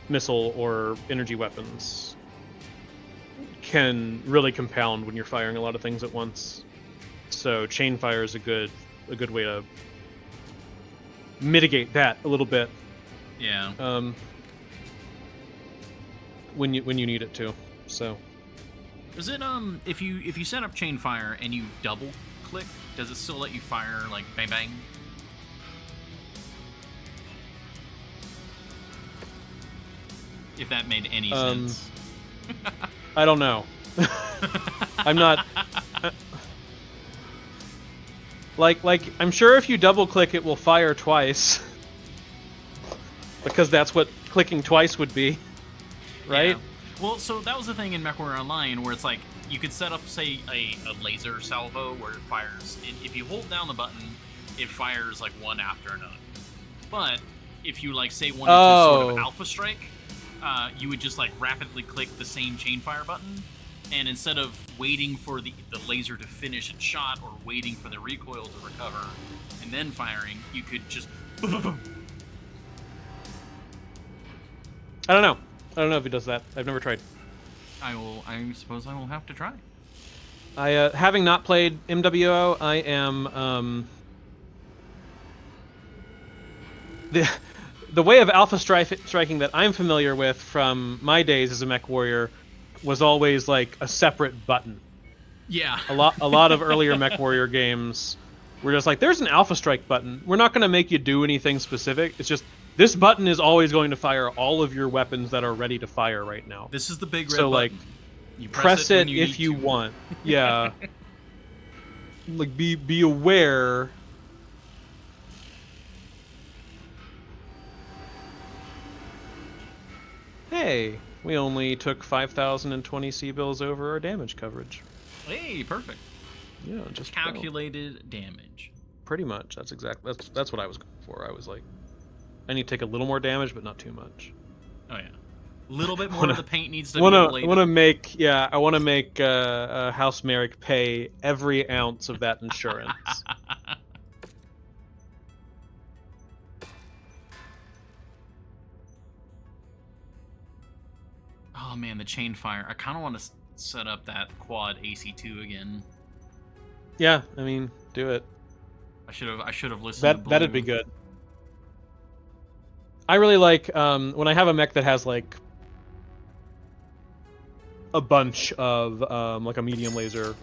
missile or energy weapons can really compound when you're firing a lot of things at once. So chain fire is a good way to mitigate that a little bit. Yeah. When you need it to. So Is it if you set up chain fire and you double click, does it still let you fire like bang bang? If that made any sense. I don't know. I'm not. Like I'm sure if you double click it will fire twice. Because that's what clicking twice would be. Right? Yeah. Well, so that was the thing in MechWarrior Online where it's like you could set up, say, a laser salvo where it fires. If you hold down the button, it fires like one after another. But if you like say wanted to sort of alpha strike, you would just like rapidly click the same chain fire button, and instead of waiting for the laser to finish its shot or waiting for the recoil to recover and then firing, you could just I don't know if he does that. I've never tried. I suppose I will have to try. I having not played MWO, I am the way of alpha striking that I'm familiar with from my days as a mech warrior was always like a separate button. Yeah. A lot of earlier mech warrior games were just like, there's an alpha strike button. We're not going to make you do anything specific. It's just this button is always going to fire all of your weapons that are ready to fire right now. This is the big red So like, button. You press it when you if need you to. want. Yeah. Like be aware. Hey, we only took 5,020 C-bills over our damage coverage. Hey, perfect. Yeah, just about. Calculated damage. Pretty much. That's what I was going for. I was like, I need to take a little more damage, but not too much. Oh yeah. A little bit more of the paint needs to be I ablated. want to make House Merrick pay every ounce of that insurance. Oh man, the chain fire. I kind of want to set up that quad AC2 again. Yeah, I mean, do it. I should have listened. That'd be good. I really like when I have a mech that has like a bunch of like a medium laser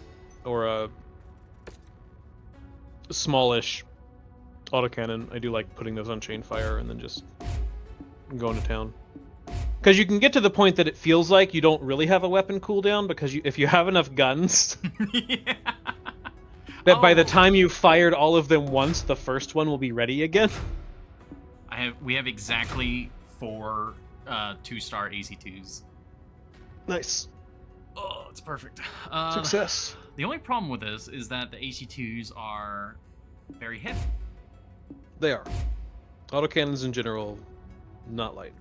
or a smallish autocannon. I do like putting those on chain fire and then just going to town. Because you can get to the point that it feels like you don't really have a weapon cooldown because if you have enough guns, Yeah. that by the time you fired all of them once, the first one will be ready again. We have exactly 4 2-star AC2s. Nice. Oh, it's perfect. Success. The only problem with this is that the AC2s are very heavy. They are. Autocannons in general, not light.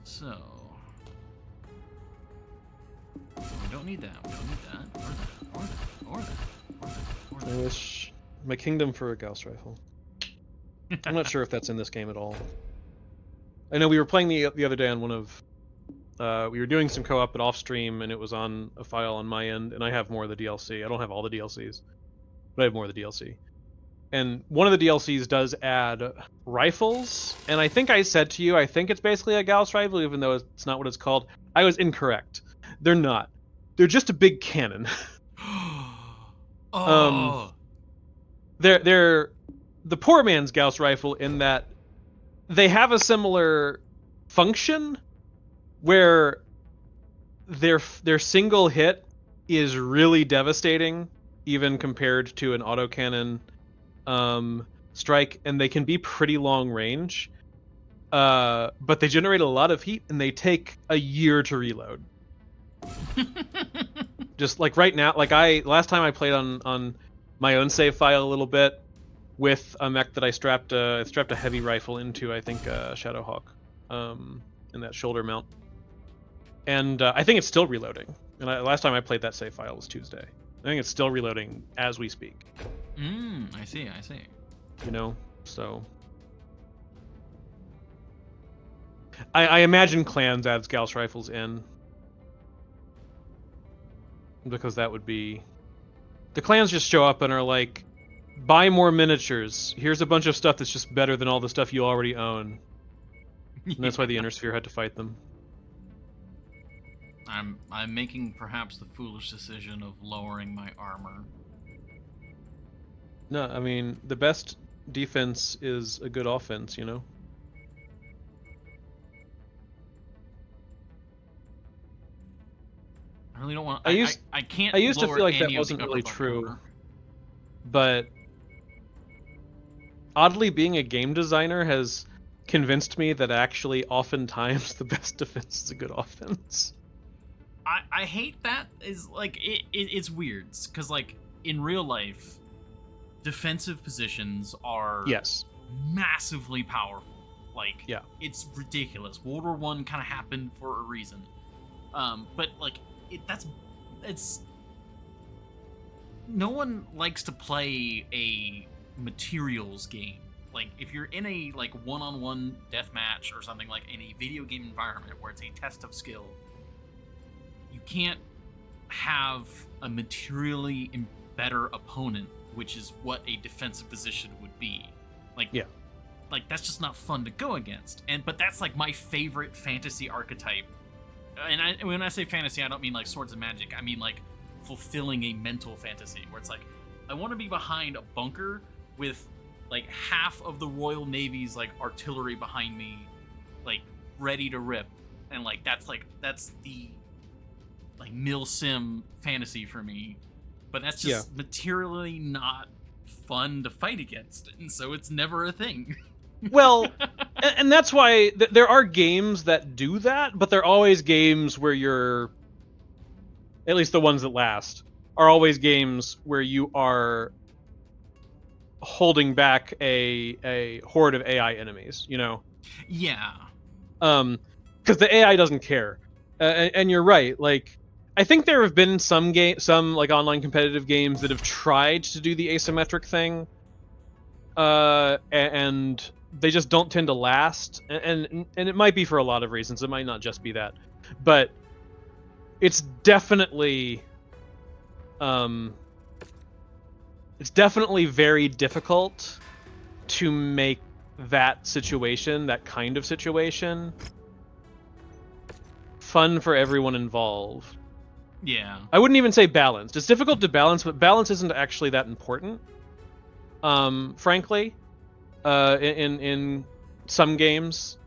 So we don't need that. We don't need that. Or that. I wish my kingdom for a Gauss rifle. I'm not sure if that's in this game at all. I know we were playing the other day on one of... we were doing some co-op, but off-stream, and it was on a file on my end, and I have more of the DLC. I don't have all the DLCs, but I have more of the DLC. And one of the DLCs does add rifles, and I think I said to you, I think it's basically a Gauss rifle, even though it's not what it's called. I was incorrect. They're not. they're just a big cannon. Oh, They're the poor man's Gauss rifle in that they have a similar function where their single hit is really devastating, even compared to an autocannon strike, and they can be pretty long range. But they generate a lot of heat, and they take a year to reload. Just like right now, like last time I played on my own save file a little bit with a mech that I strapped a heavy rifle into, I think Shadowhawk, in that shoulder mount, and I think it's still reloading. And last time I played that save file was Tuesday. I think it's still reloading as we speak. I see. You know, so I imagine Clans adds Gauss rifles in, because that would be, the Clans just show up and are like, buy more miniatures. Here's a bunch of stuff that's just better than all the stuff you already own. And that's why the Inner Sphere had to fight them. I'm making perhaps the foolish decision of lowering my armor. No, I mean, the best defense is a good offense, you know? I really don't want. I can't. I used to lower feel like that any of the wasn't really upper true. armor. But oddly, being a game designer has convinced me that actually oftentimes the best defense is a good offense. I hate that. Is like it's weird because like in real life, defensive positions are Yes. massively powerful. Like Yeah. it's ridiculous. World War I kind of happened for a reason. But like it's no one likes to play a materials game. Like if you're in a like one-on-one deathmatch or something, like in a video game environment where it's a test of skill, you can't have a materially better opponent, which is what a defensive position would be. Like Yeah. Like that's just not fun to go against. But that's like my favorite fantasy archetype. And when I say fantasy, I don't mean like swords and magic. I mean like fulfilling a mental fantasy where it's like I want to be behind a bunker with like half of the Royal Navy's like artillery behind me, like ready to rip, and like that's the like milsim fantasy for me. But that's just materially not fun to fight against, and so it's never a thing. Well, and that's why there are games that do that, but they're always games where you're, at least the ones that last, are always games where you are holding back a horde of AI enemies, you know? Yeah. Because the AI doesn't care. And you're right, like, I think there have been some like online competitive games that have tried to do the asymmetric thing, and they just don't tend to last, and it might be for a lot of reasons. It might not just be that, but it's definitely very difficult to make that situation, that kind of situation, fun for everyone involved. Yeah. I wouldn't even say balanced. It's difficult to balance, but balance isn't actually that important. Frankly, in some games,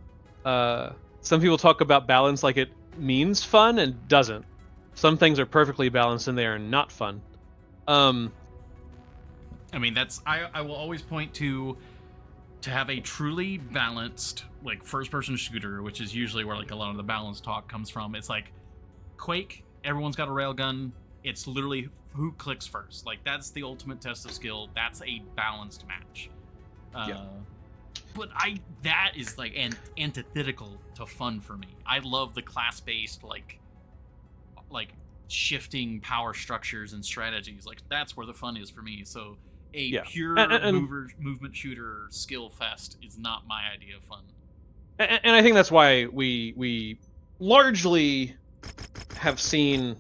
some people talk about balance like it means fun and doesn't. Some things are perfectly balanced and they are not fun. I mean, that's I will always point to have a truly balanced like first-person shooter, which is usually where like a lot of the balance talk comes from. It's like Quake. Everyone's got a railgun. It's literally who clicks first. Like that's the ultimate test of skill. That's a balanced match. But that is like antithetical to fun for me. I love the class-based like shifting power structures and strategies. Like that's where the fun is for me. So a pure movement shooter skill fest is not my idea of fun. And I think that's why we largely have seen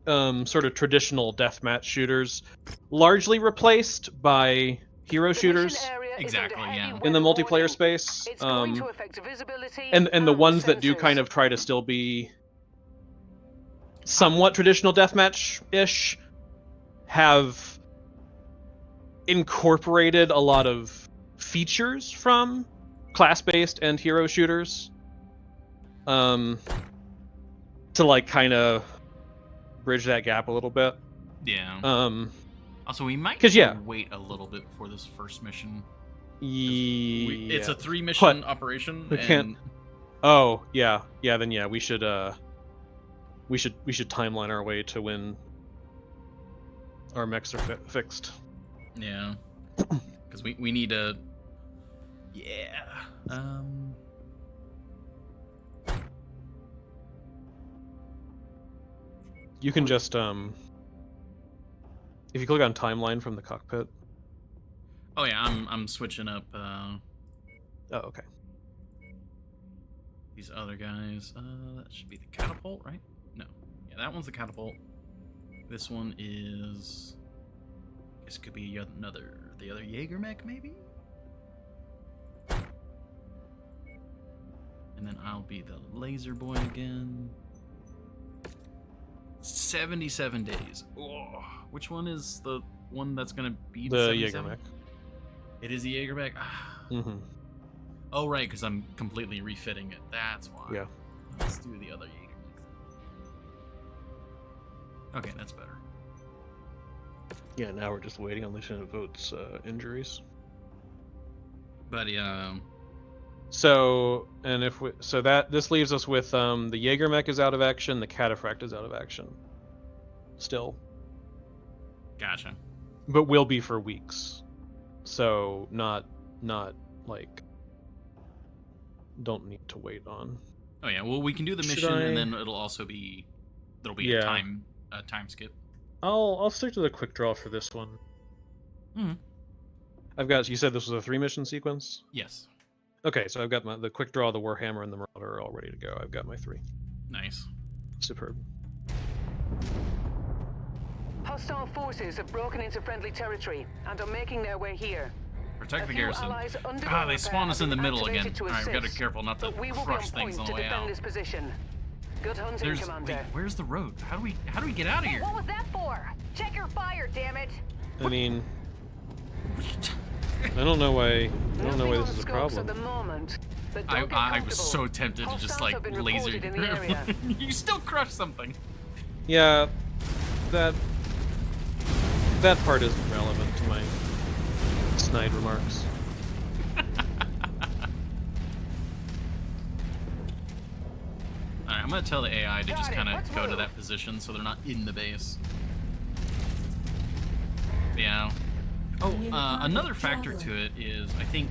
sort of traditional deathmatch shooters largely replaced by hero shooters. Exactly, yeah. In the multiplayer space, and the ones that do kind of try to still be somewhat traditional deathmatch-ish have incorporated a lot of features from class-based and hero shooters to like kind of bridge that gap a little bit. Yeah. Also, we might 'cause, need yeah. to wait a little bit for this first mission. Yeah. It's a 3-mission operation. We can't. And Oh yeah, yeah. Then yeah, we should timeline our way to when our mechs are fixed. yeah, because we need to. Yeah. You can just if you click on timeline from the cockpit. Oh yeah, I'm switching up Oh, okay. these other guys. That should be the catapult, right? No. Yeah, that one's the catapult. This one is. I guess it could be the other Jaeger mech, maybe. And then I'll be the laser boy again. 77 days. Oh, which one is the one that's gonna be The Jaeger mech. It is the Jaeger mech. Mm-hmm. Oh right, because I'm completely refitting it. That's why. Yeah. Let's do the other Jaeger mech. Okay, that's better. Yeah. Now we're just waiting on Lieutenant Vote's injuries. But yeah. So this leaves us with the Jaeger mech is out of action, the Cataphract is out of action. Still. Gotcha. But will be for weeks. So not like don't need to wait on. Oh yeah, well we can do the Should mission and I- then it'll be Yeah. a time skip. I'll stick to the quick draw for this one. Mhm. I've got. You said this was a 3-mission sequence. Yes. Okay, so I've got the quick draw, the Warhammer, and the Marauder are all ready to go. I've got my 3. Nice. Superb. Hostile forces have broken into friendly territory and are making their way here. Protect A the few garrison. allies under Ah, our they repair spawn us have in the been middle again. activated to Alright, we gotta be assist, careful not to but we will be on crush things point on to the way defend out. this position. Good hunting, Wait, Commander. where's the road? How do we get out of Hey, here? what was that for? Check your fire, damn it! I mean, I don't know why. I don't know why Nothing this on is a scopes problem. at the moment, but I don't get was comfortable. so tempted to just Hostiles like have been laser. reported in the area. You still crush something. Yeah, that part isn't relevant to my snide remarks. Alright, I'm gonna tell the AI to Got just it, kind of let's go to move. that position so they're not in the base. Yeah. Oh, another factor to it is I think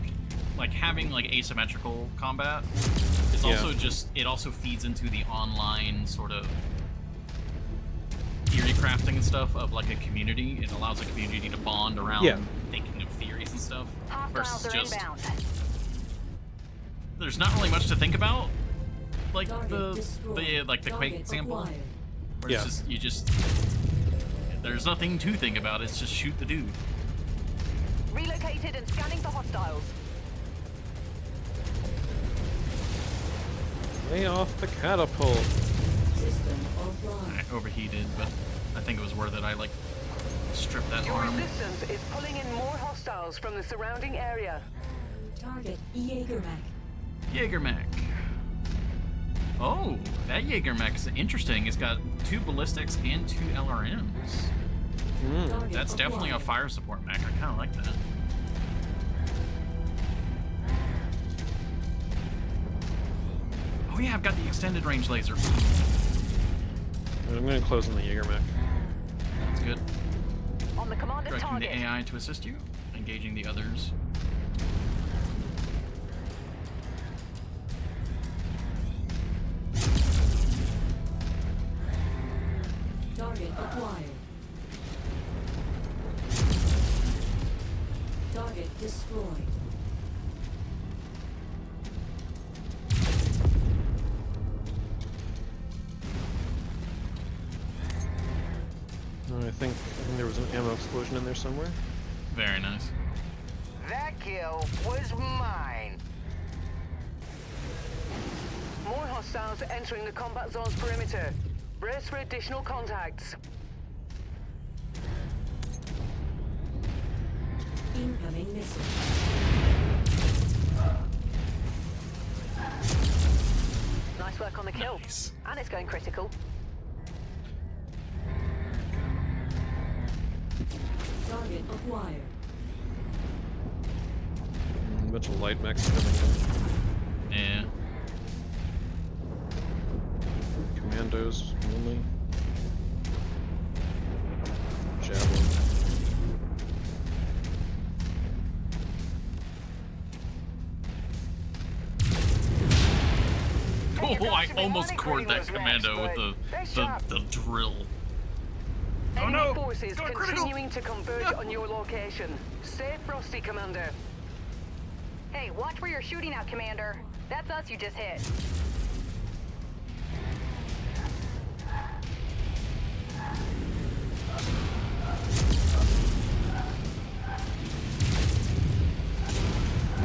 like having like asymmetrical combat is Yeah. also just it also feeds into the online sort of theory crafting and stuff of like a community. It allows a community to bond around Yeah. thinking of theories and stuff Hostiles versus are just inbound. there's not really much to think about. Like Target destroyed. the Quake Target example. acquired. Where Yeah. it's just there's nothing to think about, it's just shoot the dude. Relocated and scanning for hostiles. Lay off the catapult. System offline. I overheated, but I think it was worth it. I like stripped that Your arm. resistance is pulling in more hostiles from the surrounding area. Target Jaegermech. Jaeger mech. Oh, that Jaeger mech's interesting. It's got 2 ballistics and 2 LRMs. Target That's definitely a acquired. fire support mech. I kind of like that. Oh yeah, I've got the extended range laser. I'm going to close on the Jaeger mech. That's good. On the commander's Directing target. the AI to assist you. Engaging the others. Target acquired. Target destroyed. I think there was an ammo explosion in there somewhere. Very nice. That kill was mine. More hostiles are entering the combat zone's perimeter. Brace for additional contacts. Incoming missile. Nice work on the kill. Nice. And it's going critical. Target acquired. A bunch of light mechs coming Yeah. in. Commandos only. Javelin. Oh, I almost cored that commando with the drill. Oh Enemy no! forces Going critical! continuing to converge on your location. Stay frosty, Commander. Hey, watch where you're shooting at, Commander. That's us you just hit.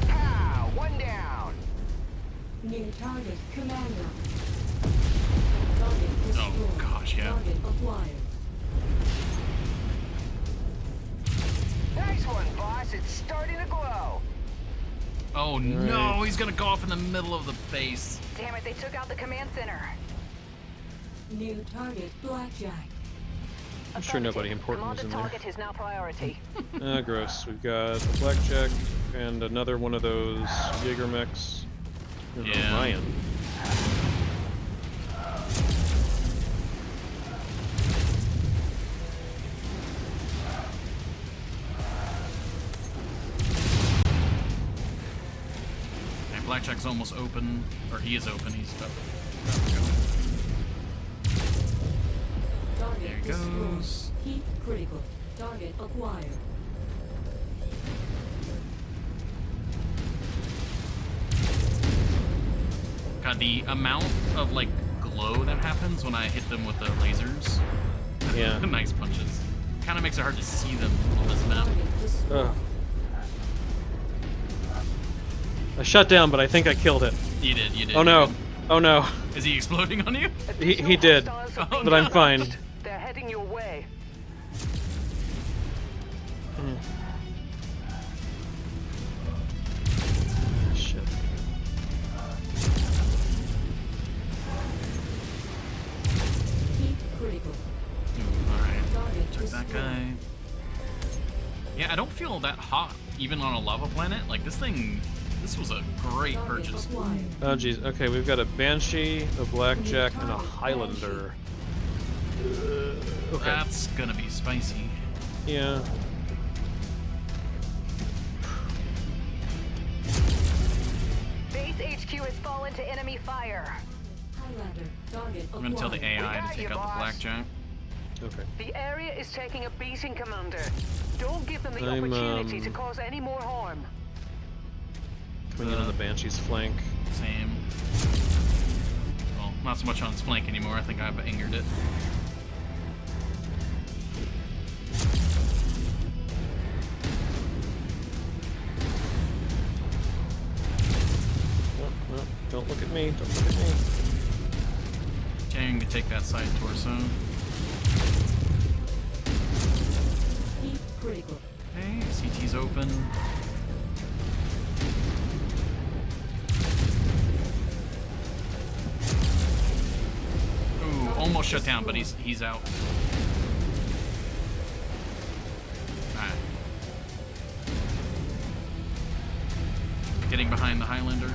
Pow! One down. New target commando. Target destroyed. Oh gosh, yeah. Target acquired. Nice one, boss. It's starting to glow. Oh no, he's gonna go off in the middle of the base. Damn it, they took out the command center. New target blackjack. I'm sure nobody important was Commander in there. target is now priority. Gross. We've got a blackjack and another one of those Jaeger mechs. And Yeah. Orion. Okay, Blackjack's almost open, or he is open. He's about to go. Target There he destroyed. goes. Heat critical. Target acquired. God, the amount of like glow that happens when I hit them with the lasers. Yeah. Nice punches. Kind of makes it hard to see them on this map. Target destroyed. Ugh. I shut down, but I think I killed it. You did, you did. Oh no. Oh no. Is he exploding on you? He did. Hostiles have Oh, been But I'm fine. detected. They're heading your way. Shit. Heat critical. Ooh, alright. Target Took that destroyed. guy. Yeah, I don't feel that hot, even on a lava planet. Like, this was a great Target purchase. acquired. Oh jeez. Okay, we've got a Banshee, a Blackjack, and a Highlander. Okay. That's gonna be spicy. Yeah. Base HQ has fallen to enemy fire. Highlander. Target I'm gonna tell the acquired. AI got to take you, out the boss. Blackjack. Okay. The area is taking a beating, Commander. Don't give them the I'm, opportunity to cause any more harm. Coming in on the Banshee's flank. Same. Well, not so much on its flank anymore. I think I've angered it. No, no, don't look at me. Don't look at me. Trying to take that side torso. Heat critical. Okay, CT's open. Ooh, almost shut down, but he's out. Alright. Getting behind the Highlander.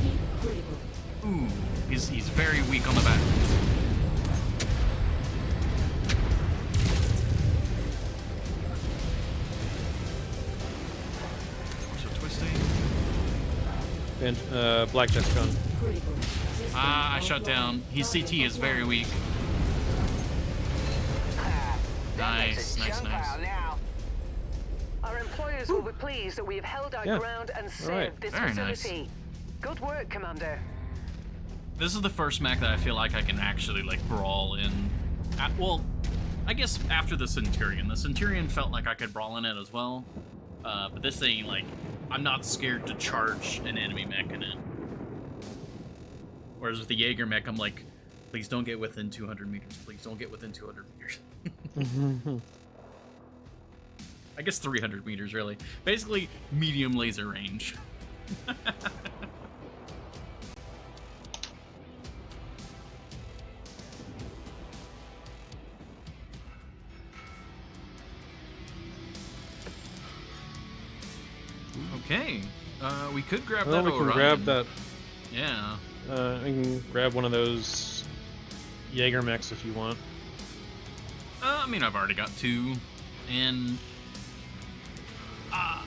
Heat critical. Ooh, he's very weak on the back. So twisting. Blackjack's gone. Critical. Ah, I shut down. His CT is very weak. That makes Nice, a nice, chunk nice. pile now. Our employers will be pleased that we have held our Yeah. ground and saved Alright. this Very nice. facility. Good work, Commander. This is the first mech that I feel like I can actually like brawl in. Well, I guess after the Centurion. The Centurion felt like I could brawl in it as well. But this thing, like, I'm not scared to charge an enemy mech in it. Whereas with the Jaeger mech, I'm like, Please don't get within 200 meters. Please don't get within 200 meters. I guess 300 meters, really. Basically, medium laser range. Okay. We could grab Well, that we can Orion. grab that. Yeah. We can grab one of those Jaeger mechs if you want. I mean, I've already got 2, and I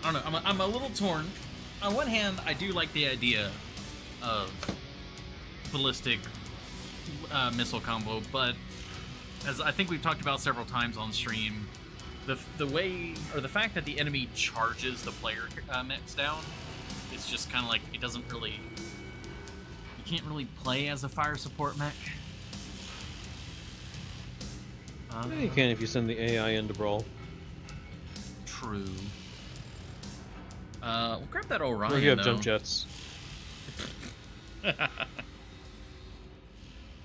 don't know. I'm a little torn. On one hand, I do like the idea of ballistic missile combo, but as I think we've talked about several times on stream, the way or the fact that the enemy charges the player mechs down, it's just kind of like it doesn't really. You can't really play as a fire support mech. Yeah, you can if you send the AI into brawl. True. We'll grab that Orion. Or if you have though. jump jets.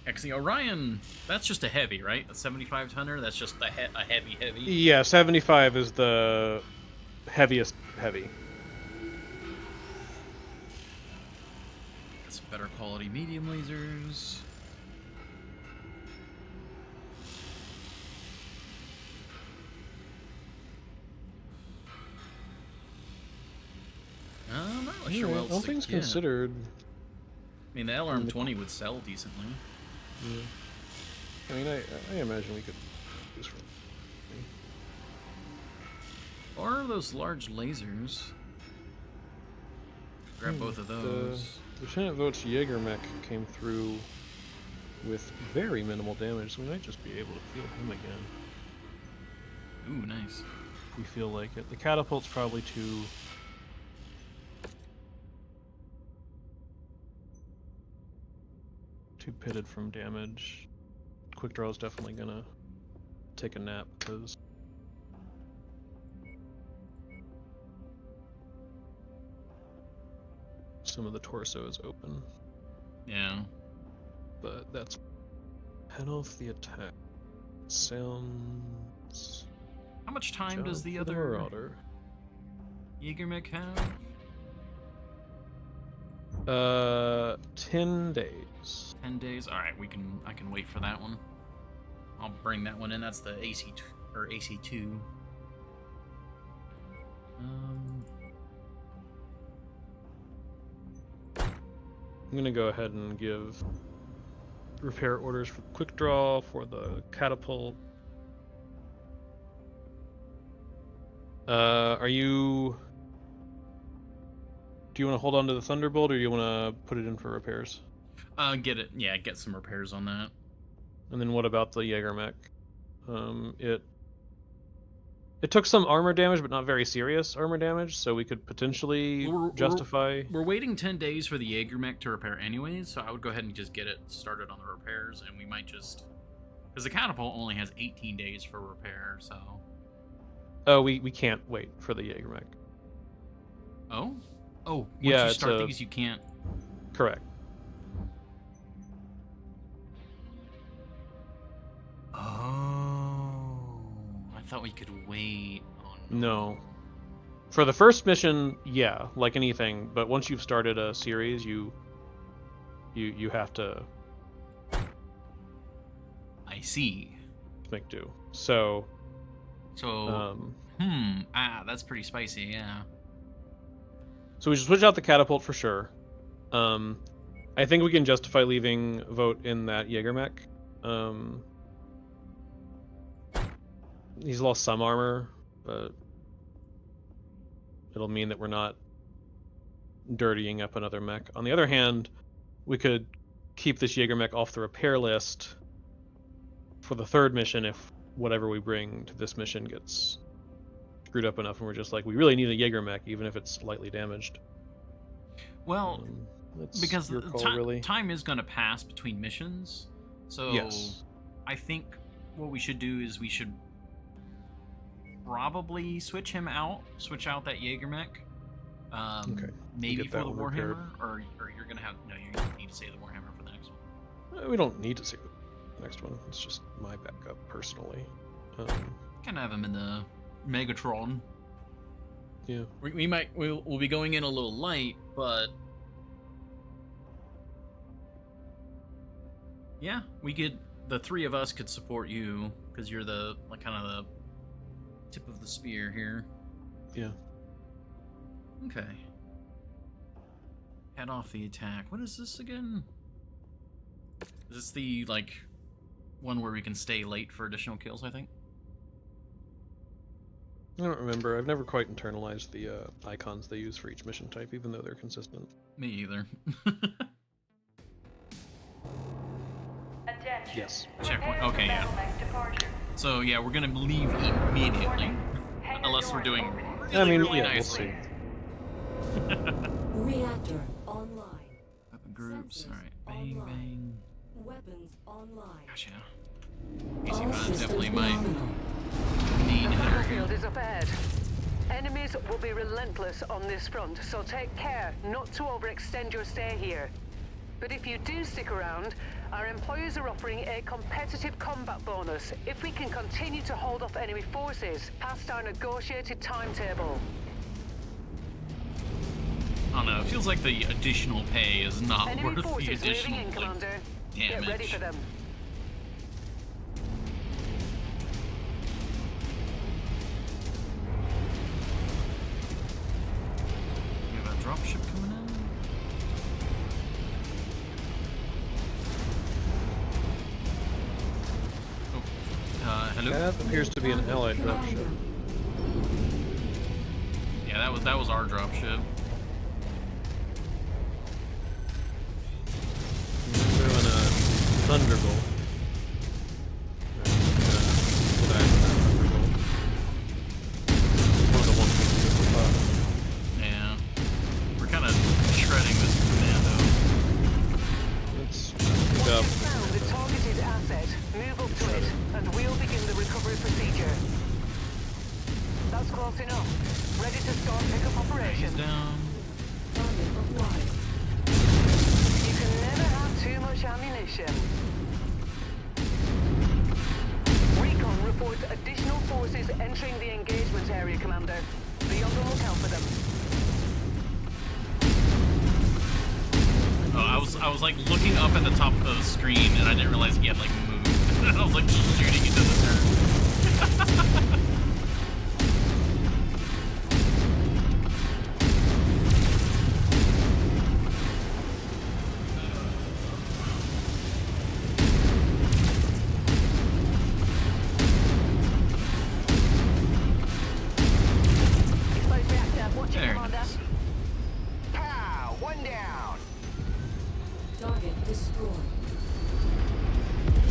Actually, Orion, that's just a heavy, right? A 75 tonner. That's just a heavy. Yeah, 75 is the heaviest heavy. Got some better quality medium lasers. I don't know. Sure, Yeah, well, all things considered. I mean, the LRM-20 would sell decently. Yeah. I mean, I imagine we could use for. Or those large lasers. Grab both of those. Lieutenant Voigt's Jaeger mech came through with very minimal damage, so we might just be able to feel him again. Ooh, nice. If we feel like it. The catapult's probably too pitted from damage. Quick draw is definitely gonna take a nap because some of the torso is open. Yeah. But that's head off the attack. Sounds. How much time job does the for other Marauder. Jaeger mech have? 10 days. 10 days. All right, I can wait for that one. I'll bring that one in. That's the AC2. I'm gonna go ahead and give repair orders for quick draw for the catapult. Do you want to hold on to the Thunderbolt, or do you want to put it in for repairs? Get it. Yeah, get some repairs on that. And then what about the Jaeger mech? It took some armor damage, but not very serious armor damage, so we could potentially justify. We're waiting 10 days for the Jaeger mech to repair anyways, so I would go ahead and just get it started on the repairs, and we might just... Because the catapult only has 18 days for repair, so... Oh, we can't wait for the Jaeger mech. Oh? Oh, once yeah, you start these, you can't... Correct. Oh... I thought we could wait. Oh, No. For the first mission, yeah, like anything, but once you've started a series, you have to I see. make do. So that's pretty spicy, yeah. So we should switch out the catapult for sure. I think we can justify leaving Vogt in that Jaeger mech. He's lost some armor, but it'll mean that we're not dirtying up another mech. On the other hand, we could keep this Jaeger mech off the repair list for the third mission if whatever we bring to this mission gets screwed up enough and we're just like, we really need a Jaeger mech even if it's slightly damaged. Well, That's because your call, really. time is going to pass between missions, so Yes. I think what we should do is we should probably switch out that Jaeger mech, Okay. Maybe Get for that the one repaired. Warhammer, or you're gonna have no. You need to save the Warhammer for the next one. We don't need to see the next one. It's just my backup personally. Can have him in the Megatron. Yeah. We'll be going in a little light, but yeah, the three of us could support you because you're the kind of the tip of the spear here. Yeah. Okay. Head off the attack. What is this again? Is this the one where we can stay late for additional kills? I think. I don't remember. I've never quite internalized the icons they use for each mission type, even though they're consistent. Me either. Attention. Yes. Checkpoint. Okay, yeah. So yeah, we're gonna leave immediately, unless we're doing really we'll nicely. see. Reactor online. Weapon groups. Sensors All right. Bang online. bang. Weapons online. Gosh, yeah. Easy All fun. systems Definitely might nominal. need The hitter here. battlefield is up ahead. Enemies will be relentless on this front, so take care not to overextend your stay here. But if you do stick around, our employers are offering a competitive combat bonus if we can continue to hold off enemy forces past our negotiated timetable. I don't know. It feels like the additional pay is not Enemy worth the forces moving additional in, Commander. Get damage. ready for them. We have a dropship coming in. Oh, hello. That appears to be an allied dropship. Yeah, that was our dropship. We're doing a Thunderbolt. One of the ones with the top. Yeah, we're kind of shredding this commando. Let's Once pick up. you've found the targeted asset, move up to it, and we'll begin the recovery procedure. That's close enough. Ready to start pickup He's operation. down. Target acquired. You can never have too much ammunition. Recon reports additional forces entering the engagement area, Commander. Be on the lookout for them. Oh, I was like looking up at the top of the screen and I didn't realize he had like moved. I was like shooting into the dirt. Exposed reactor, watch it, There it Commander. is. Pow! One down. Target destroyed.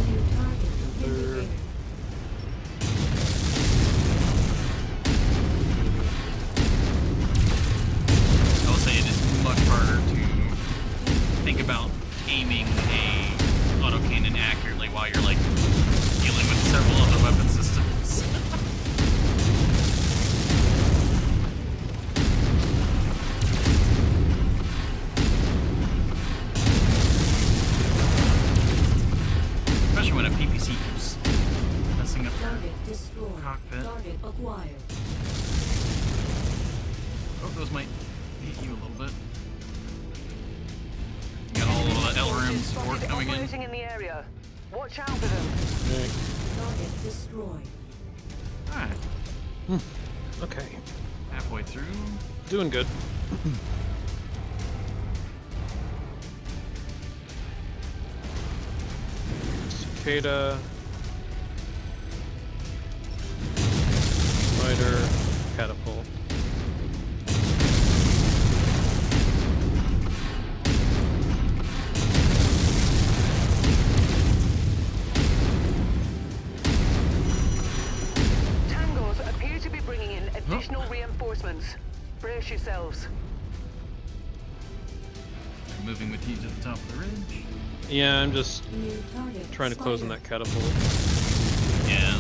New target indicated. I will say it is much harder to think about aiming a autocannon accurately while you're like dealing with several other weapon systems. Especially when a PPC keeps messing up their Target destroyed. cockpit. Target acquired. Oh, those might hit you a little bit. You got all of the LRM support Spotted coming in. operating in the area. Watch out for them. Target destroyed. Alright, Okay. halfway through. Doing good. Cicada. Spider. Catapult. Tangos appear to be bringing in additional reinforcements. Brace yourselves. I'm moving with you to the top of the ridge. Yeah, I'm just New target. trying to close on that spotted. catapult. Yeah.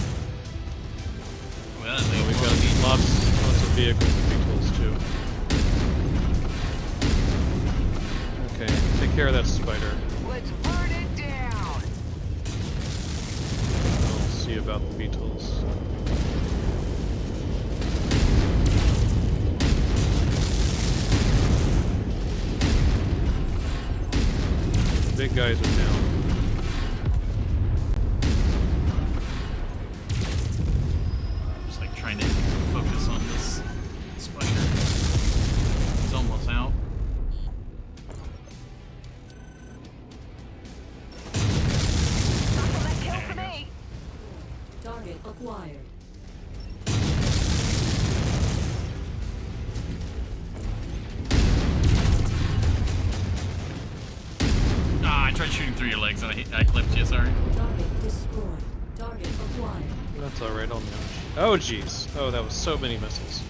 Well, that So thing we've will got be lots of vehicles and vehicles too. Beetles. Big guys are down. Just like trying to focus on this spider. He's almost out. Muscle that kill for me. Target acquired. Ah, I tried shooting through your legs and I clipped you, sorry. Target destroyed. Target acquired. That's alright, I'll manage. Oh jeez. Oh, that was so many missiles.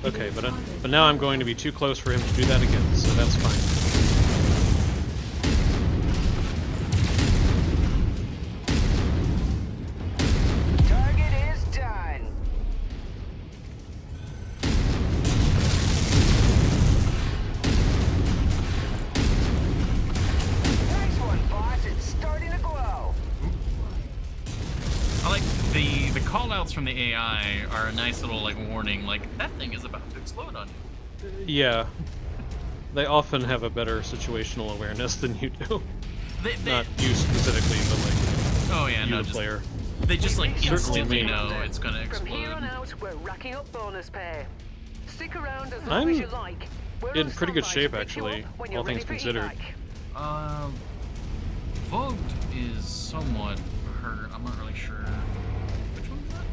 Okay, but now I'm going to be too close for him to do that again, so that's fine. Target is done. Nice one, boss. It's starting to glow. I like the call-outs from the AI are a nice little like warning, like that thing is about to explode on you. Yeah. They often have a better situational awareness than you do. They, Not you specifically, but like oh yeah, you no, the just, player. they just like Certainly instantly me. know it's gonna From here on explode. out, we're racking up bonus pay. Stick around as long I'm as you like. We're in on pretty good standby to shape, pick you actually, up when you're all ready things for considered. evac. Vogt is somewhat hurt. I'm not really sure. Which one is that?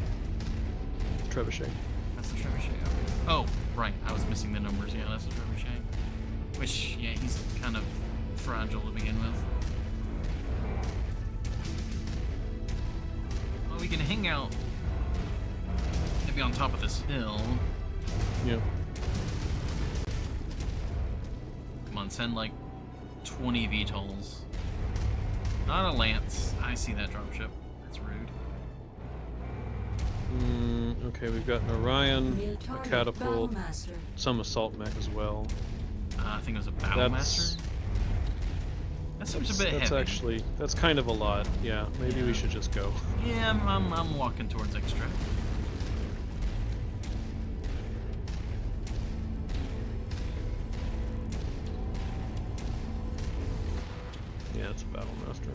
Trebuchet. That's the trebuchet. Okay. Oh, right. I was missing the numbers. Yeah, that's the trebuchet. Which, yeah, he's kind of fragile to begin with. Well, we can hang out maybe on top of this hill. Yeah. Come on, send like 20 VTOLs. Not a Lance. I see that dropship. That's rude. Okay, we've got an Orion, Real a target catapult, Battlemaster. some assault mech as well. I think it was a Battlemaster. That seems a bit That's heavy. actually, that's kind of a lot. Yeah, maybe we should just go. Yeah, I'm walking towards extra. Yeah, it's a Battlemaster.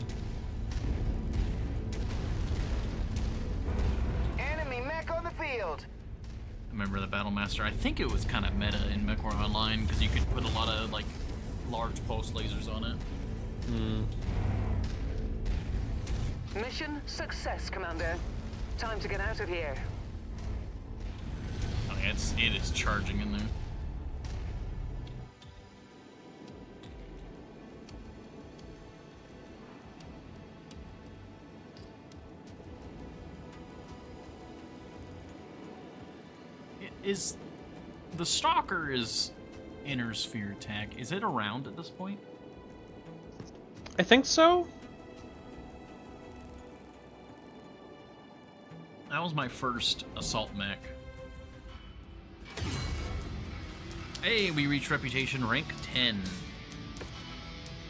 Enemy mech on the field. I remember the Battlemaster. I think it was kind of meta in MechWar Online because you could put a lot of like large pulse lasers on it. Mission success, Commander. Time to get out of here. Oh, yeah, it is charging in there. Is the Stalker is inner sphere tech? Is it around at this point? I think so. That was my first assault mech. Hey, we reached reputation rank 10.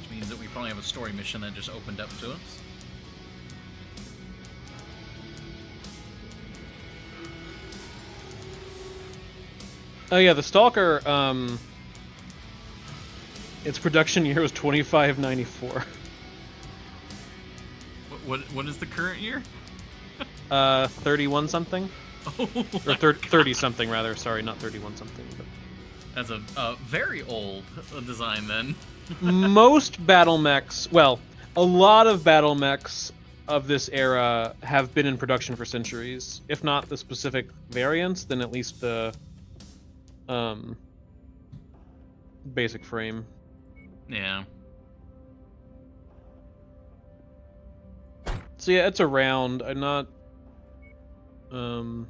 Which means that we probably have a story mission that just opened up to us. Oh yeah, the Stalker, its production year was 2594. What is the current year? 31 something? Oh, Or 30 something rather, sorry, not 31 something. But that's a very old design then. most battle mechs, well, a lot of battle mechs of this era have been in production for centuries. If not the specific variants, then at least the basic frame. Yeah. So yeah, it's around. I'm not I'm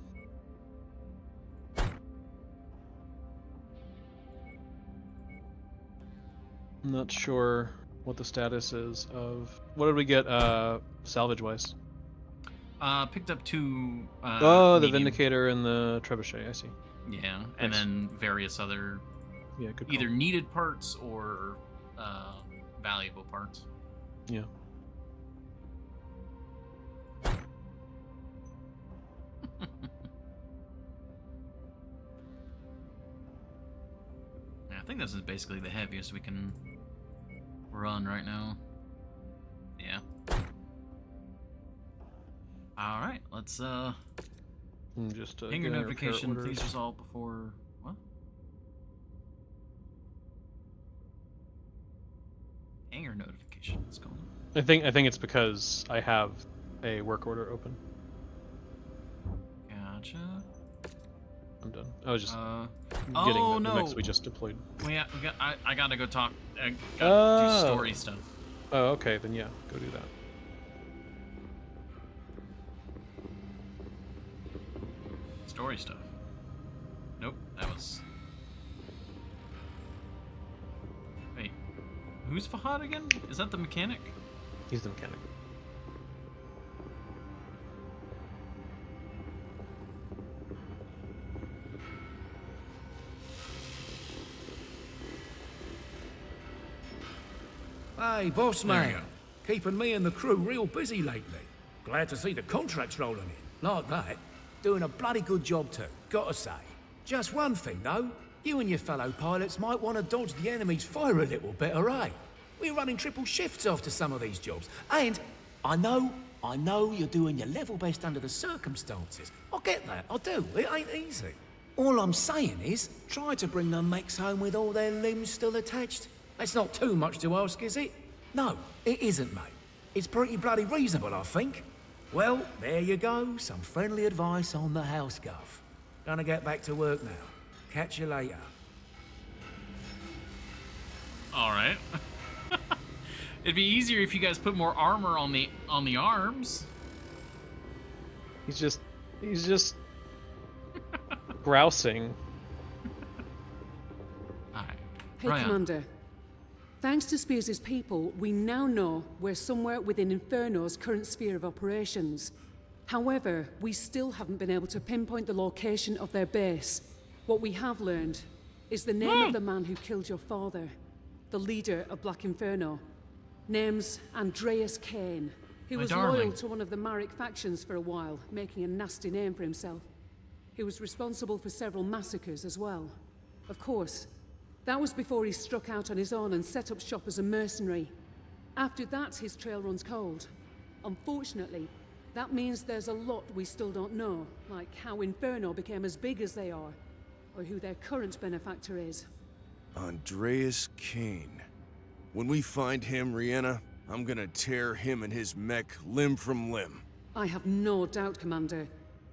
not sure what the status is of what did we get salvage wise? Picked up two. Oh, the medium. Vindicator and the Trebuchet, I see. Yeah, and Nice. then various other Yeah, good call. either needed parts or valuable parts. Yeah. think this is basically the heaviest we can run right now. Yeah. Alright, let's Just hangar get our notification, repair please orders. resolve before what? Hangar notification, what's going on? I think it's because I have a work order open. Gotcha. I'm done. I was just Oh getting the mix no! we just deployed. I gotta go talk. I gotta do story stuff. Oh, okay, then yeah, go do that. Story stuff. Nope, that was. Wait, who's Fahad again? Is that the mechanic? He's the mechanic. Hey, boss There you man. Keeping me and the crew real busy lately. Glad to see the contracts rolling in. Like that. Doing a bloody good job too, gotta say. Just one thing though. You and your fellow pilots might want to dodge the enemy's fire a little better, eh? We're running triple shifts after some of these jobs. And I know you're doing your level best under the circumstances. I get that, I do. It ain't easy. All I'm saying is, try to bring the mechs home with all their limbs still attached. That's not too much to ask, is it? No, it isn't, mate. It's pretty bloody reasonable, I think. Well, there you go. Some friendly advice on the house, Gov. Gonna get back to work now. Catch you later. All right. It'd be easier if you guys put more armor on the arms. He's just grousing. All right. Hey, Ryan. Commander. Thanks to Spears' people, we now know we're somewhere within Inferno's current sphere of operations. However, we still haven't been able to pinpoint the location of their base. What we have learned is the name of the man who killed your father, the leader of Black Inferno. Name's Andreas Kane. He My was darling. loyal to one of the Marek factions for a while, making a nasty name for himself. He was responsible for several massacres as well. Of course, that was before he struck out on his own and set up shop as a mercenary. After that, his trail runs cold. Unfortunately, that means there's a lot we still don't know, like how Inferno became as big as they are, or who their current benefactor is. Andreas Kane. When we find him, Rihanna, I'm gonna tear him and his mech limb from limb. I have no doubt, Commander.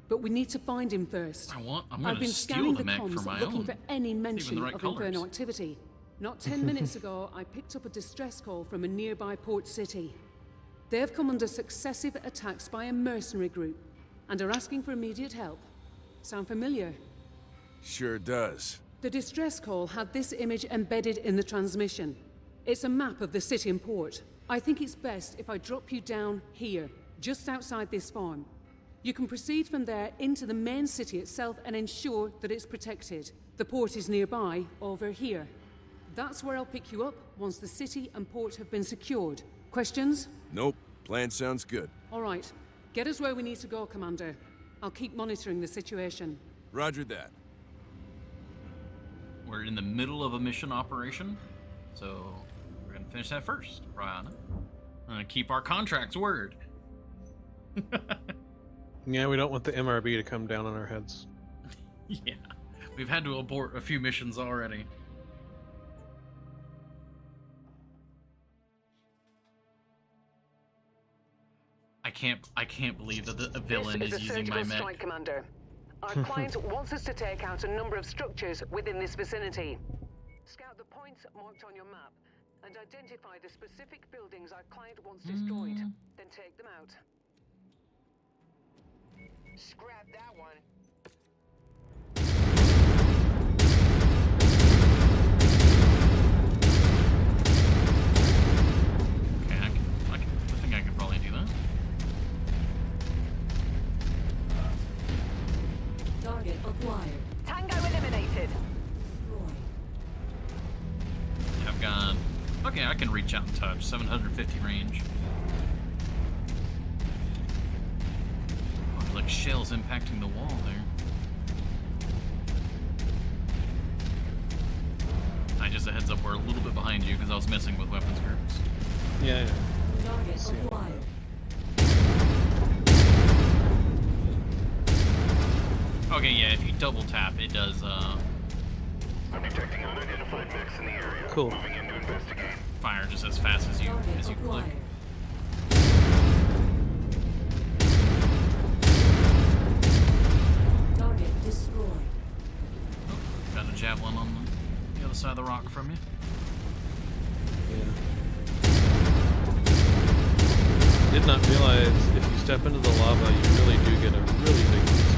But we need to find him first. I'm I've gonna been steal scanning the the mech for comms, my looking own. for any mention the right of colors. Inferno activity. Not 10 minutes ago, I picked up a distress call from a nearby port city. They have come under successive attacks by a mercenary group and are asking for immediate help. Sound familiar? Sure does. The distress call had this image embedded in the transmission. It's a map of the city and port. I think it's best if I drop you down here, just outside this farm. You can proceed from there into the main city itself and ensure that it's protected. The port is nearby, over here. That's where I'll pick you up once the city and port have been secured. Questions? Nope. Plan sounds good. All right. Get us where we need to go, Commander. I'll keep monitoring the situation. Roger that. We're in the middle of a mission operation, so we're gonna finish that first, Rihanna. I'm gonna keep our contract's word. Yeah, we don't want the MRB to come down on our heads. Yeah, we've had to abort a few missions already. I can't believe that the villain This is is a using my surgical mech. strike, Commander. Our client wants us to take out a number of structures within this vicinity. Scout the points marked on your map and identify the specific buildings our client wants destroyed. Then take them out. Scrap that one. Okay, I think I can probably do that. Target acquired. Tango eliminated. Destroyed. I've got. Okay, I can reach out and touch. 750 range. Oh, like shells impacting the wall there. just a heads up, we're a little bit behind you because I was messing with weapons groups. Yeah. Target See. acquired. Okay, yeah, if you double tap, it does, I'm detecting unidentified mechs in the area. Cool. Moving in to investigate. fire just as fast as you Target click. acquired. Target destroyed. Oh, got a javelin on the other side of the rock from you. Did not realize if you step into the lava, you really do get a really big boost.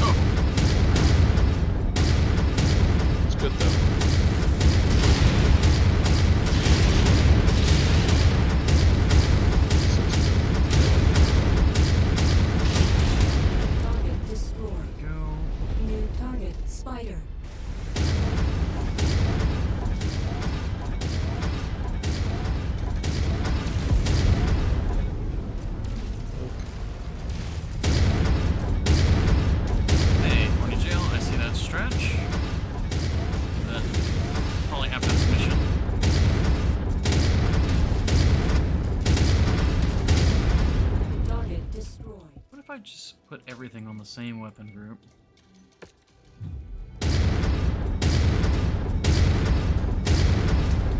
Oh, It's good though. Target destroyed. go. New target spider. Hey, Horny Jail, I see that stretch. That probably after this mission. Target destroyed. What if I just put everything on the same weapon group?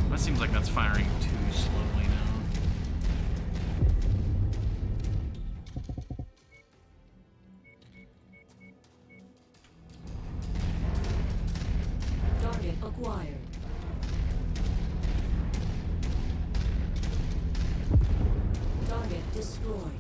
That seems like that's firing too slowly now. Target acquired. Target destroyed.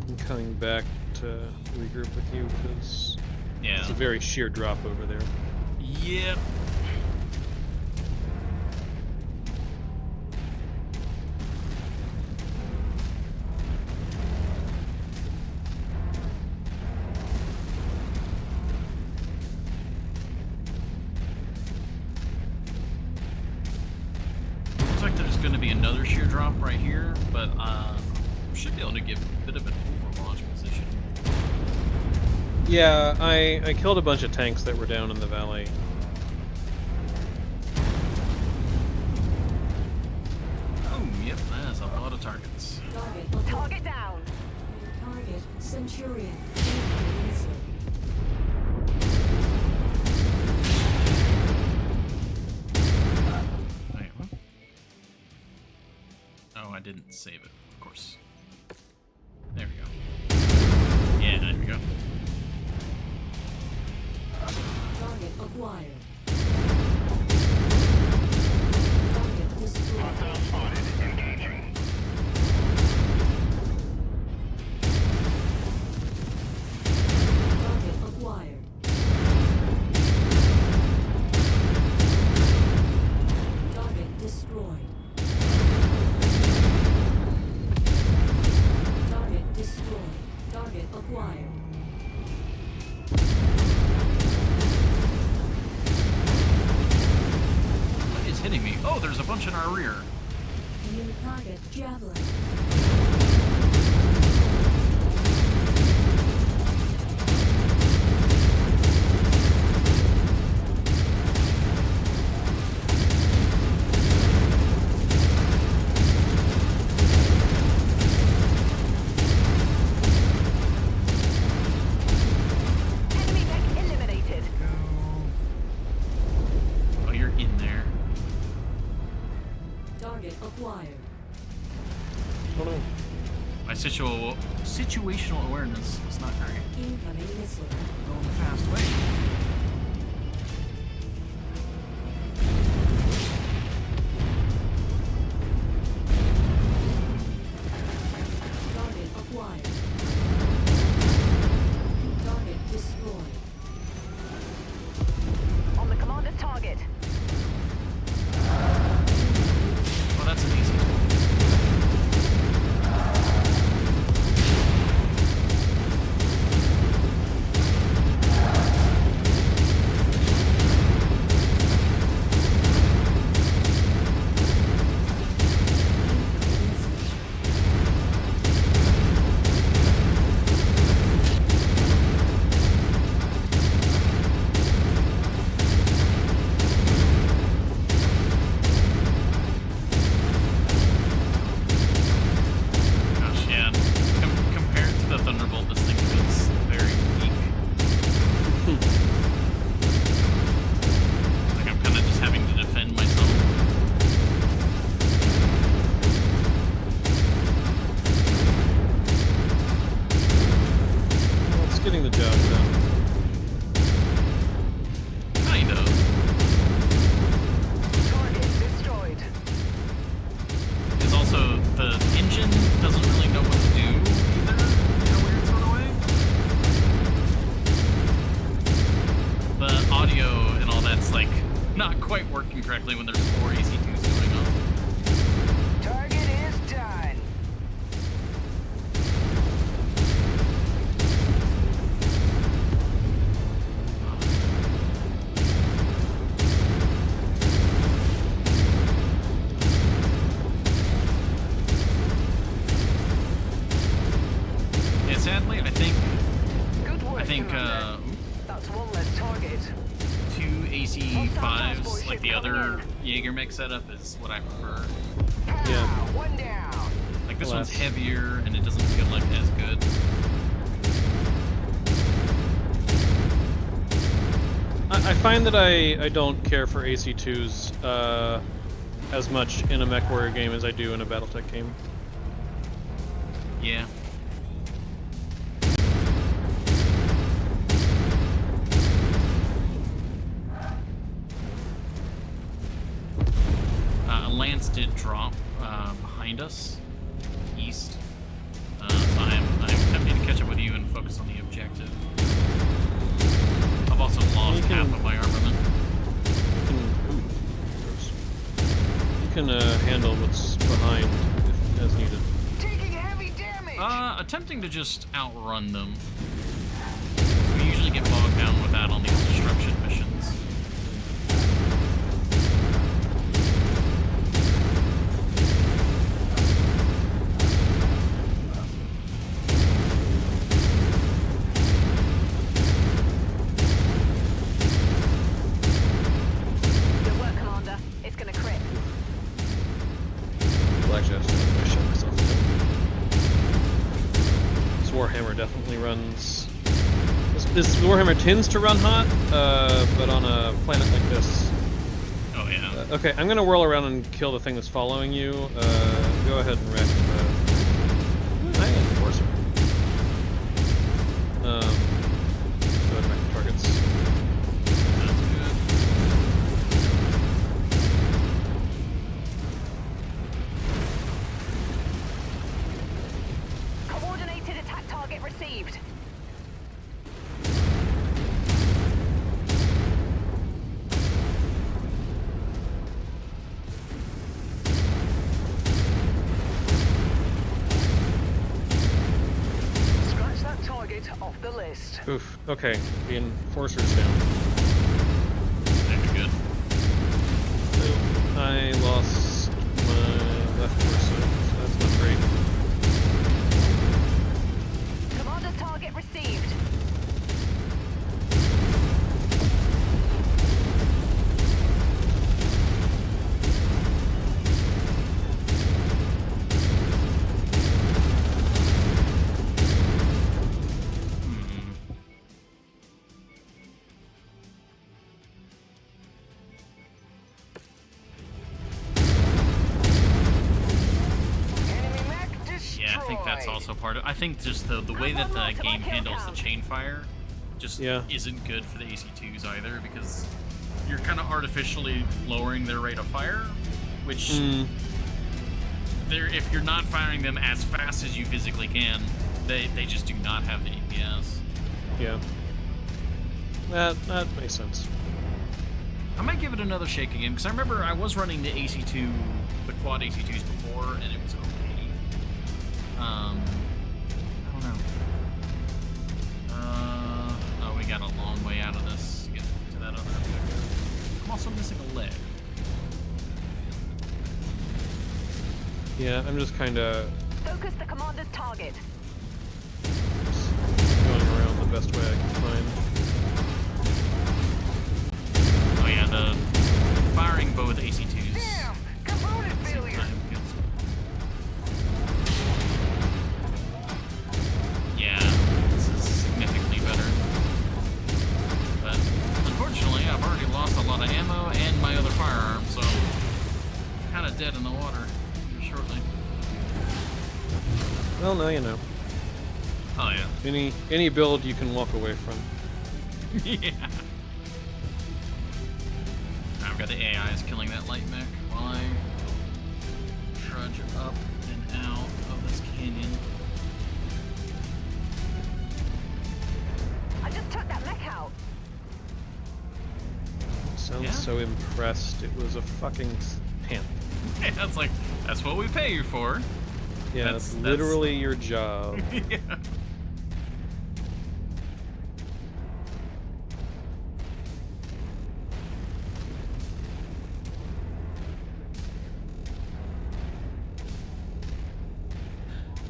I'm coming back to regroup with you because Yeah. it's a very sheer drop over there. Yep. Looks like there's going to be another sheer drop right here, but should be able to give a bit of an overwatch position. Yeah, I killed a bunch of tanks that were down in the valley. Oh, yep, that is a lot of targets. Target acquired. Target down. New target Centurion. Incoming missile. Wait, what? Oh, I didn't save it, of course. There we go. Yeah, there we go. Target acquired. Target destroyed. Hostile spotted. Engaging. Target acquired. Target destroyed. Target destroyed. Target acquired. What is hitting me? Oh, there's a bunch in our rear. New target javelin. Enemy mech eliminated. Oh, you're in there. Target acquired. Oh no. My situational awareness was not great. Incoming missile. Going the fast way. Target acquired. Target destroyed. On the commander's target. Oh, that's an easy tool. not quite working correctly when there's 4 AC2s going on. Target is done. Yeah, sadly, I think Good work, Commander. oops, That's one less target. 2 AC5s, like the other Jaeger mech setup, is what I prefer. Yeah. One down. Like this Alas. one's heavier and it doesn't feel like as good. I find that I don't care for AC2s as much in a mech warrior game as I do in a BattleTech game. Yeah. A lance did drop behind us, east. So I'm attempting to catch up with you and focus on the objective. I've also lost half of my armament. You can handle what's behind if, as needed. Taking heavy damage. Attempting to just outrun them. We usually get bogged down with that on these destruction missions. Good work, Commander. It's gonna crit. Blackjack, I shut myself down. This Warhammer definitely runs. This Warhammer tends to run hot, but on a planet like this. Oh yeah. Okay, I'm gonna whirl around and kill the thing that's following you. Go ahead and wreck the. I am Enforcer. Go ahead and wreck the targets. Sounds good. Coordinated attack target received. Scratch that target off the list. Oof. Okay, the Enforcer's down. Very good. I lost my left torso, so that's not great. Commander's target received. Hmm. Enemy mech destroyed. Yeah, I think that's also part of. I think just the way that the game handles the chain fire just Yeah. isn't good for the AC2s either, because you're kind of artificially lowering their rate of fire, which if you're not firing them as fast as you physically can, they just do not have the DPS. Yeah. That makes sense. I might give it another shake again, because I remember I was running the AC2, the quad AC2s before, and it was okay. I don't know. Oh, we got a long way out of this to get to that other objective. I'm also missing a leg. Yeah, I'm just kind of Focus the commander's target. going around the best way I can find. Oh yeah, the firing bow with AC2s. Damn! Component failure. Time feels... Yeah, this is significantly better. But unfortunately, I've already lost a lot of ammo and my other firearm, so kind of dead in the water here shortly. Well, now you know. Oh yeah. Any build you can walk away from. Yeah. I've got the AIs killing that light mech while I trudge up and out of this canyon. I just took that mech out. Sounds I was Yeah. so impressed. It was a fucking panther. Yeah, it's like, that's what we pay you for. Yeah, That's- that's literally your job. Yeah.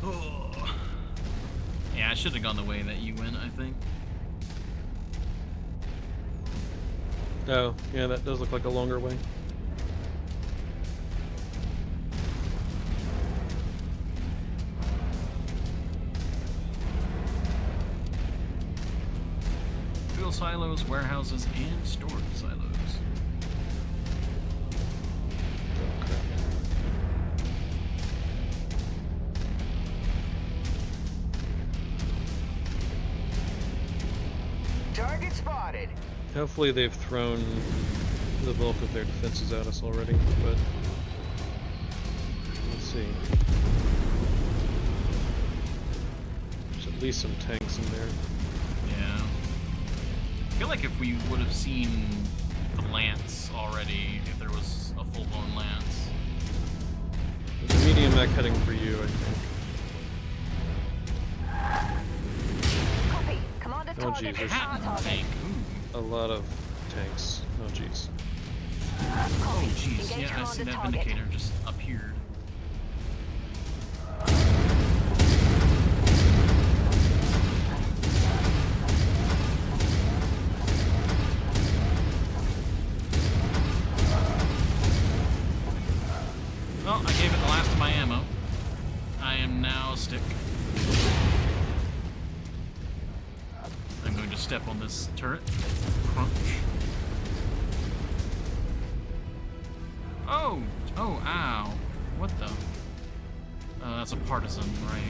Oh. Yeah, I should have gone the way that you went, I think. Oh, yeah, that does look like a longer way. Fuel silos, warehouses, and storage silos. Target spotted. Hopefully they've thrown the bulk of their defenses at us already, but we'll see. There's at least some tanks in there. Yeah. I feel like if we would have seen the lance already, if there was a full-blown lance. There's a medium mech heading for you, I think. Copy. Commander's Oh, target jeez, is there's our target. Tank. Ooh. a lot of tanks. Oh, jeez. Oh, Copy. jeez. Engage Yeah, I see commander's that target. Vindicator just appeared. Well, I gave it the last of my ammo. I am now stick. I'm going to step on this turret. Crunch. Oh! Oh, ow. What the? That's a partisan, right?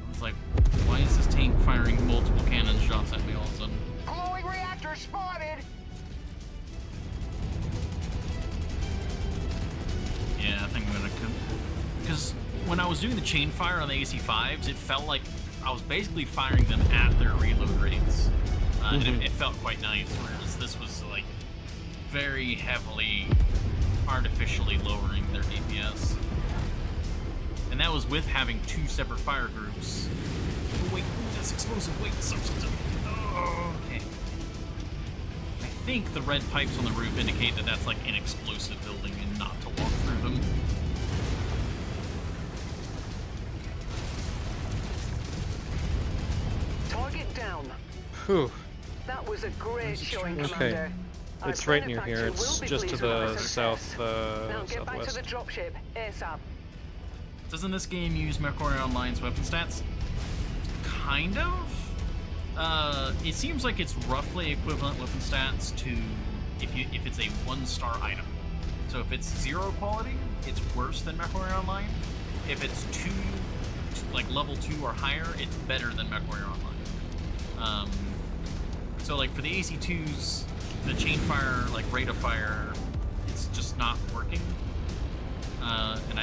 I was like, why is this tank firing multiple cannon shots at me all of a sudden? Glowing reactor spotted. Yeah, I think I'm gonna come. Because when I was doing the chain fire on the AC-5s, it felt like I was basically firing them at their reload rates. And it felt quite nice, whereas this was like very heavily, artificially lowering their DPS. And that was with having two separate fire groups. Oh, wait, that's explosive. Wait, something. Oh, okay. I think the red pipes on the roof indicate that that's like an explosive building and not to walk through them. Target down. Whew. That was a great showing, Okay. Commander. Our It's right near here. benefactor It's will be just to pleased with our the success. south, Now get back to southwest. the dropship ASAP. Doesn't this game use MechWarrior Online's weapon stats? Kind of. It seems like it's roughly equivalent weapon stats to if it's a 1-star item. So if it's 0 quality, it's worse than MechWarrior Online. If it's 2, like level 2 or higher, it's better than MechWarrior Online. So like for the AC2s, the chain fire, like rate of fire, it's just not working. And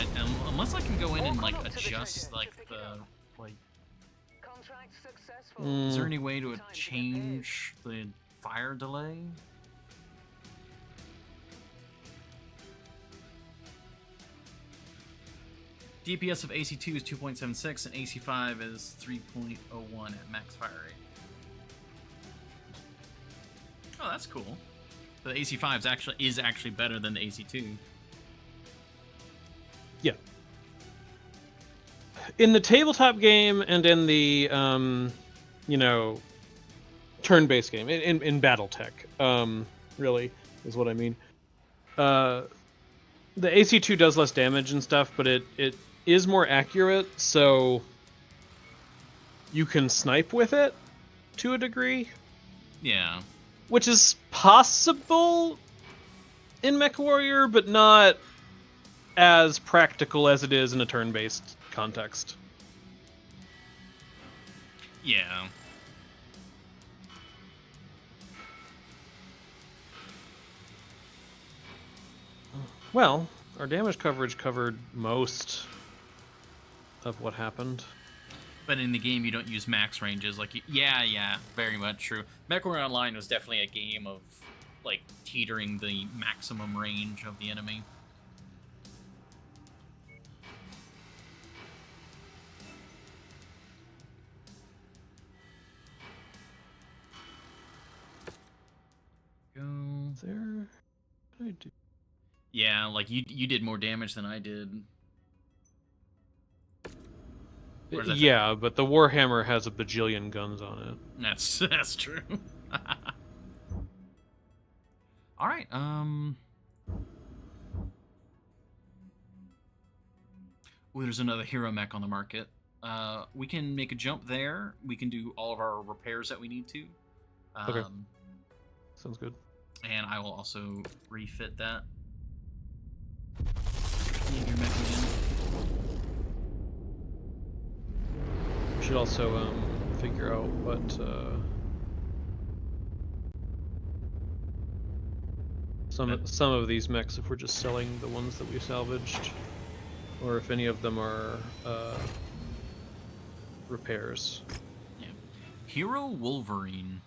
unless I can go in and like adjust like the like. Contract successful. Is there any way to change the fire delay? DPS of AC2 is 2.76 and AC5 is 3.01 at max fire rate. Oh, that's cool. The AC5 is actually better than the AC2. Yeah. In the tabletop game and in the, you know, turn-based game, in BattleTech, really, is what I mean. The AC2 does less damage and stuff, but it is more accurate, so you can snipe with it to a degree. Yeah. Which is possible in MechWarrior, but not as practical as it is in a turn-based context. Yeah. Well, our damage coverage covered most of what happened. But in the game, you don't use max ranges. Like, yeah, very much true. MechWarrior Online was definitely a game of, like, teetering the maximum range of the enemy. Go. There. What did I do? Yeah, like, you did more damage than I did. Or is that Yeah, but the Warhammer has a bajillion guns on it. That's true. All right. Ooh, there's another hero mech on the market. We can make a jump there. We can do all of our repairs that we need to. Okay. Sounds good. And I will also refit that. Need your mech again. We should also figure out what some of these mechs, if we're just selling the ones that we salvaged, or if any of them are repairs. Yeah. Hero Wolverine.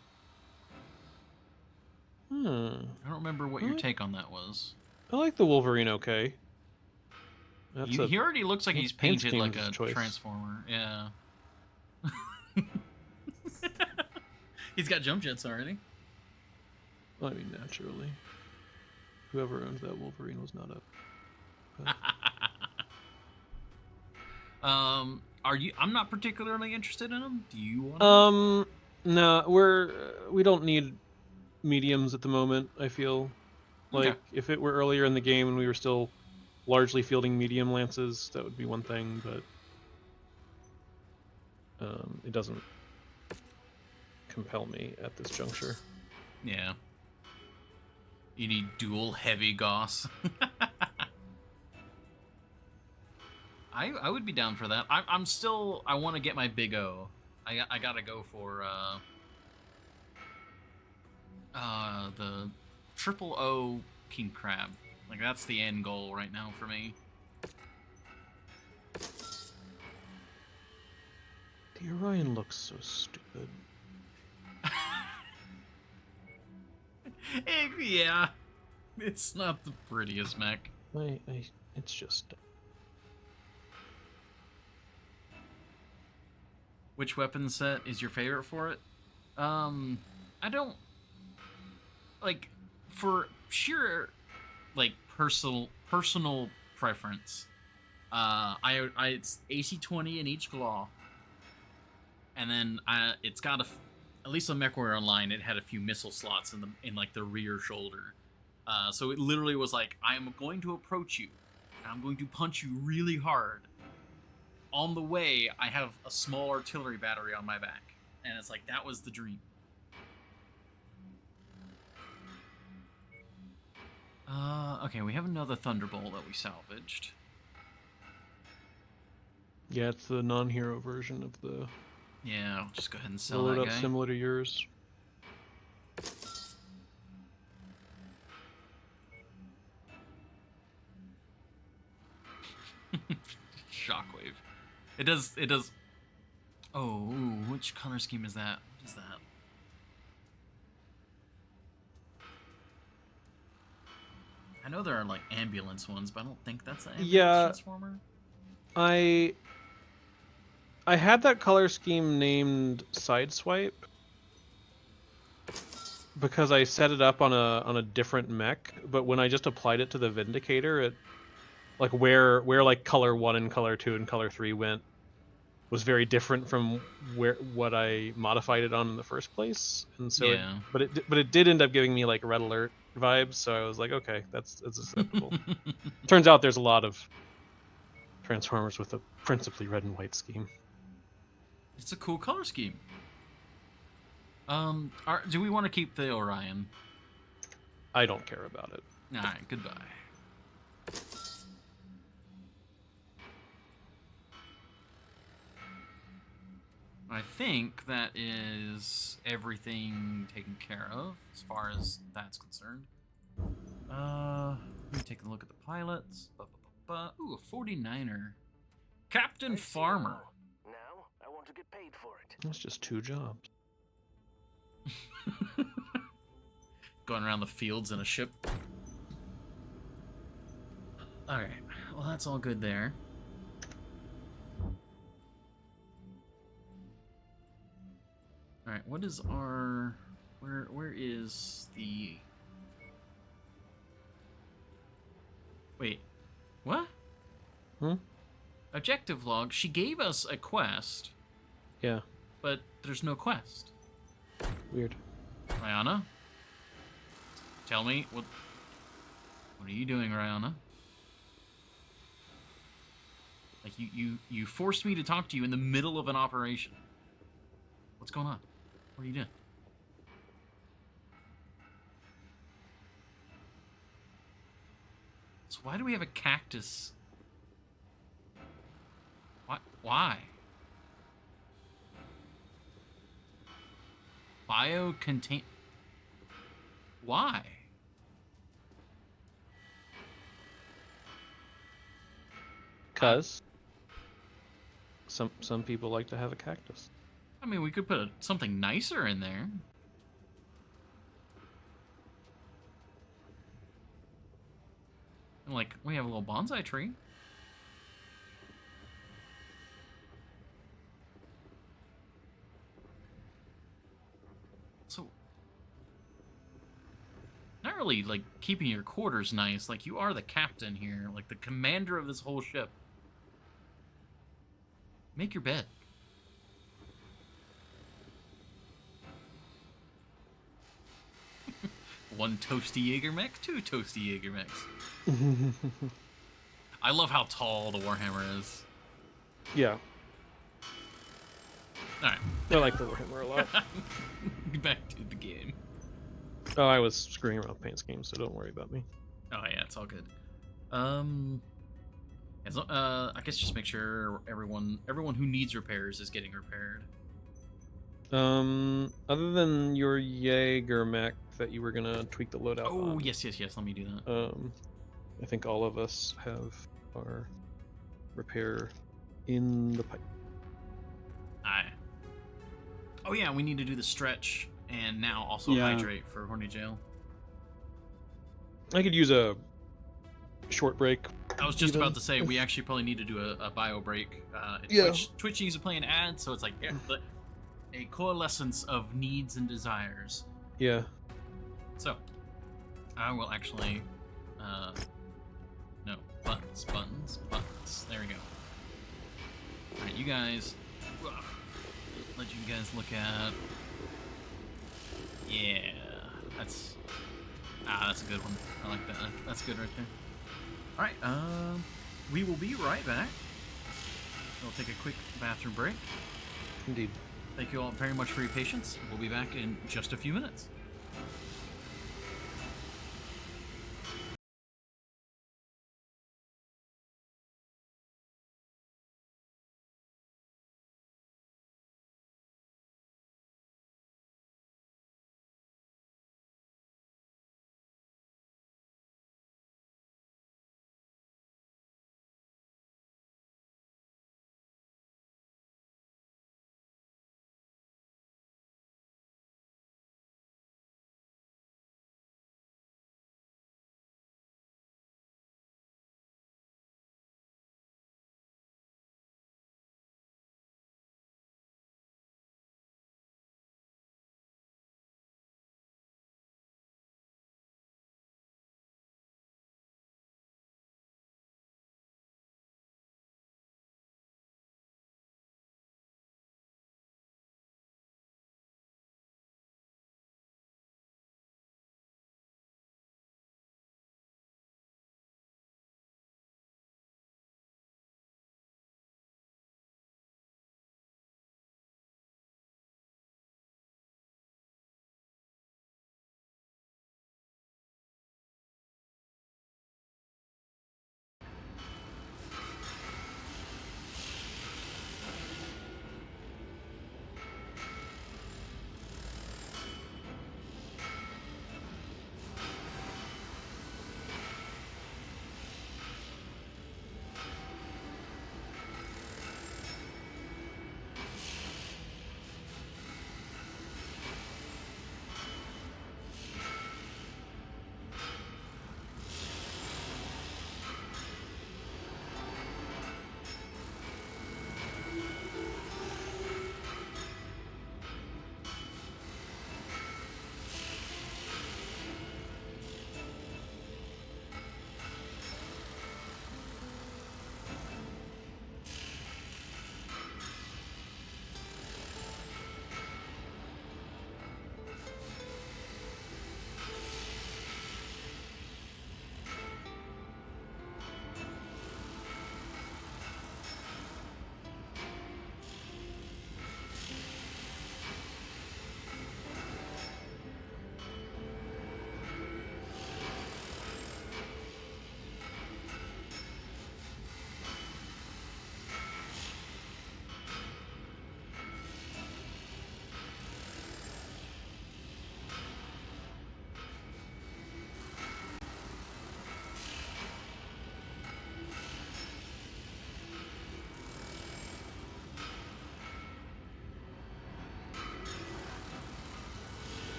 I don't remember what your take on that was. I like the Wolverine. Okay. He already looks like he's painted like a choice. Transformer. Yeah. He's got jump jets already. I mean, naturally. Whoever owned that Wolverine was not up. Are you? I'm not particularly interested in them. Do you want? No, we don't need mediums at the moment. I feel like if it were earlier in the game and we were still largely fielding medium lances, that would be one thing, but it doesn't compel me at this juncture. Yeah. You need dual heavy Goss. I would be down for that. I'm still. I want to get my big O. I gotta go for the triple O King Crab. Like, that's the end goal right now for me. The Orion looks so stupid. Yeah, it's not the prettiest mech. It's just. Which weapon set is your favorite for it? I don't like, for sheer like personal preference. It's AC-20 in each claw, and then it's got at least on MechWarrior Online, it had a few missile slots in like the rear shoulder. So it literally was like, I'm going to approach you, and I'm going to punch you really hard. On the way, I have a small artillery battery on my back, and it's like, that was the dream. Okay, we have another Thunderbolt that we salvaged. Yeah, it's the non-hero version of the. Yeah, I'll just go ahead and sell load that up guy. Similar to yours. Shockwave. It does. Oh, which color scheme is that? What is that? I know there are like ambulance ones, but I don't think that's an ambulance transformer. I had that color scheme named Sideswipe because I set it up on a different mech, but when I just applied it to the Vindicator, it like where like color 1 and color 2 and color 3 went was very different from what I modified it on in the first place, and so but it did end up giving me like Red Alert vibes, so I was like, okay, that's acceptable. Turns out there's a lot of Transformers with a principally red and white scheme. It's a cool color scheme. Do we want to keep the Orion? I don't care about it. All right, goodbye. I think that is everything taken care of as far as that's concerned. Let me take a look at the pilots. Ooh, a 49er. Captain Farmer. Now, I want to get paid for it. That's just 2 jobs. Going around the fields in a ship. Alright, well that's all good there. Alright, what is our... Where is the... Wait, what? Objective log, she gave us a quest, Yeah, but there's no quest. weird. Rihanna? Tell me, what are you doing, Rihanna? Like, you forced me to talk to you in the middle of an operation. What's going on? What are you doing? So why do we have a cactus? What? Why? Bio-contain... Why? Cause some people like to have a cactus. I mean, we could put something nicer in there. And, like, we have a little bonsai tree. So, not really, like, keeping your quarters nice. Like, you are the captain here, like, the commander of this whole ship. Make your bed. One toasty Jaeger mech, 2 toasty Jaeger mechs. I love how tall the Warhammer is. Yeah, Alright, I like the Warhammer a lot. back to the game. Oh, I was screwing around with paint schemes, so don't worry about me. Oh yeah, it's all good. I guess just make sure everyone who needs repairs is getting repaired. Other than your Jaeger mech that you were gonna tweak the loadout Oh on, yes, let me do that. I think all of us have our repair in the pipe. Aye. Oh yeah, we need to do the stretch and now also Yeah. hydrate for Horny Jail. I could use a short break. I was just even. about to say we actually probably need to do a bio break. Yeah. Twitch needs to play an ad, so it's like a coalescence of needs and desires. Yeah. So, I will actually, no, buttons. There we go. Alright, you guys, let you guys look at, yeah, that's a good one. I like that. That's good right there. Alright, we will be right back. We'll take a quick bathroom break. Indeed. Thank you all very much for your patience. We'll be back in just a few minutes.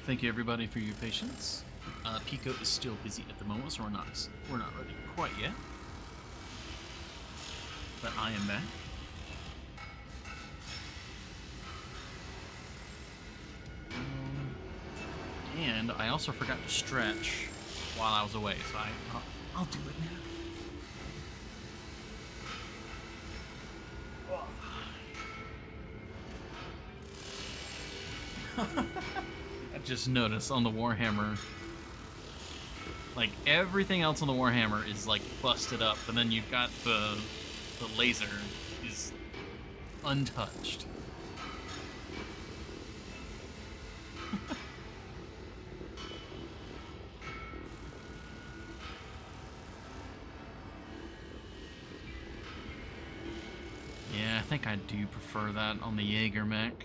thank you everybody for your patience. Pico is still busy at the moment, so we're not ready quite yet. But I am back. And I also forgot to stretch while I was away, so I'll do it now. I just noticed on the Warhammer, like everything else on the Warhammer is like busted up, and then you've got the laser is untouched. Yeah, I think I do prefer that on the Jaeger mech.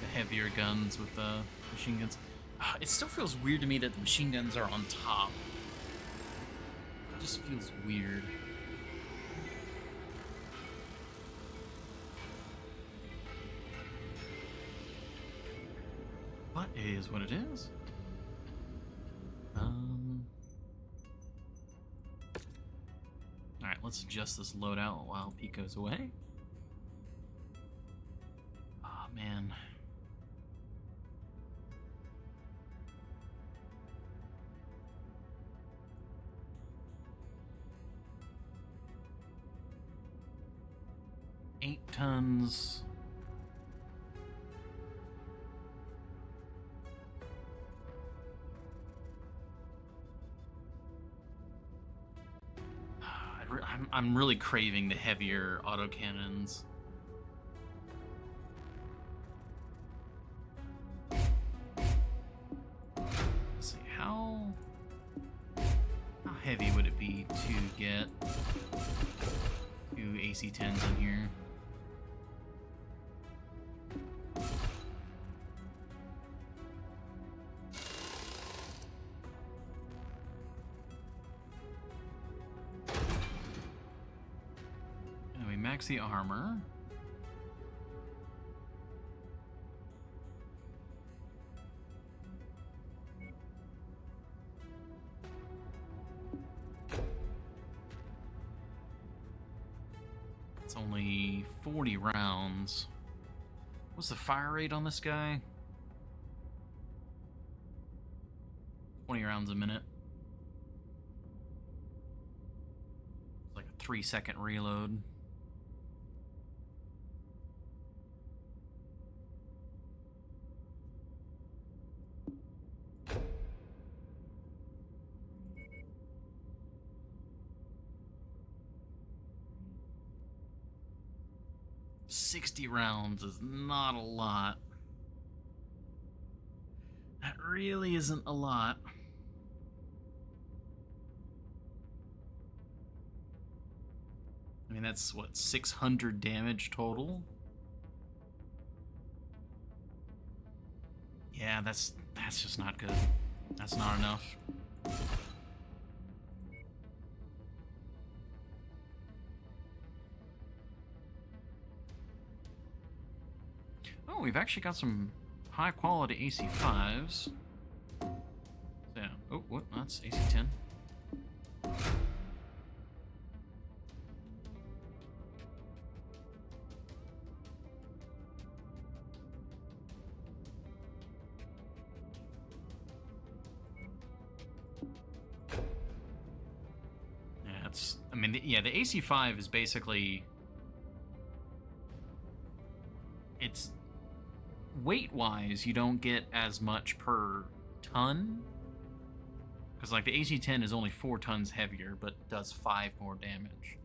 The heavier guns with the machine guns. It still feels weird to me that the machine guns are on top. It just feels weird. But it is what it is. Alright, let's adjust this loadout while Pico's away. Oh man. Eight tons. I'm really craving the heavier autocannons. Let's see, how heavy would it be to get two AC-10s in here? Max the armor. It's only 40 rounds. What's the fire rate on this guy? 20 rounds a minute. It's like a 3-second reload. $60 rounds is not a lot. That really isn't a lot. I mean, that's what, 600 damage total? Yeah, that's just not good. That's not enough. Oh, we've actually got some high quality AC5s. Yeah. Oh, what? That's AC10. Yeah, it's. I mean, the AC5 is basically. It's. Weight-wise, you don't get as much per ton. Because, like, the AC-10 is only 4 tons heavier, but does 5 more damage.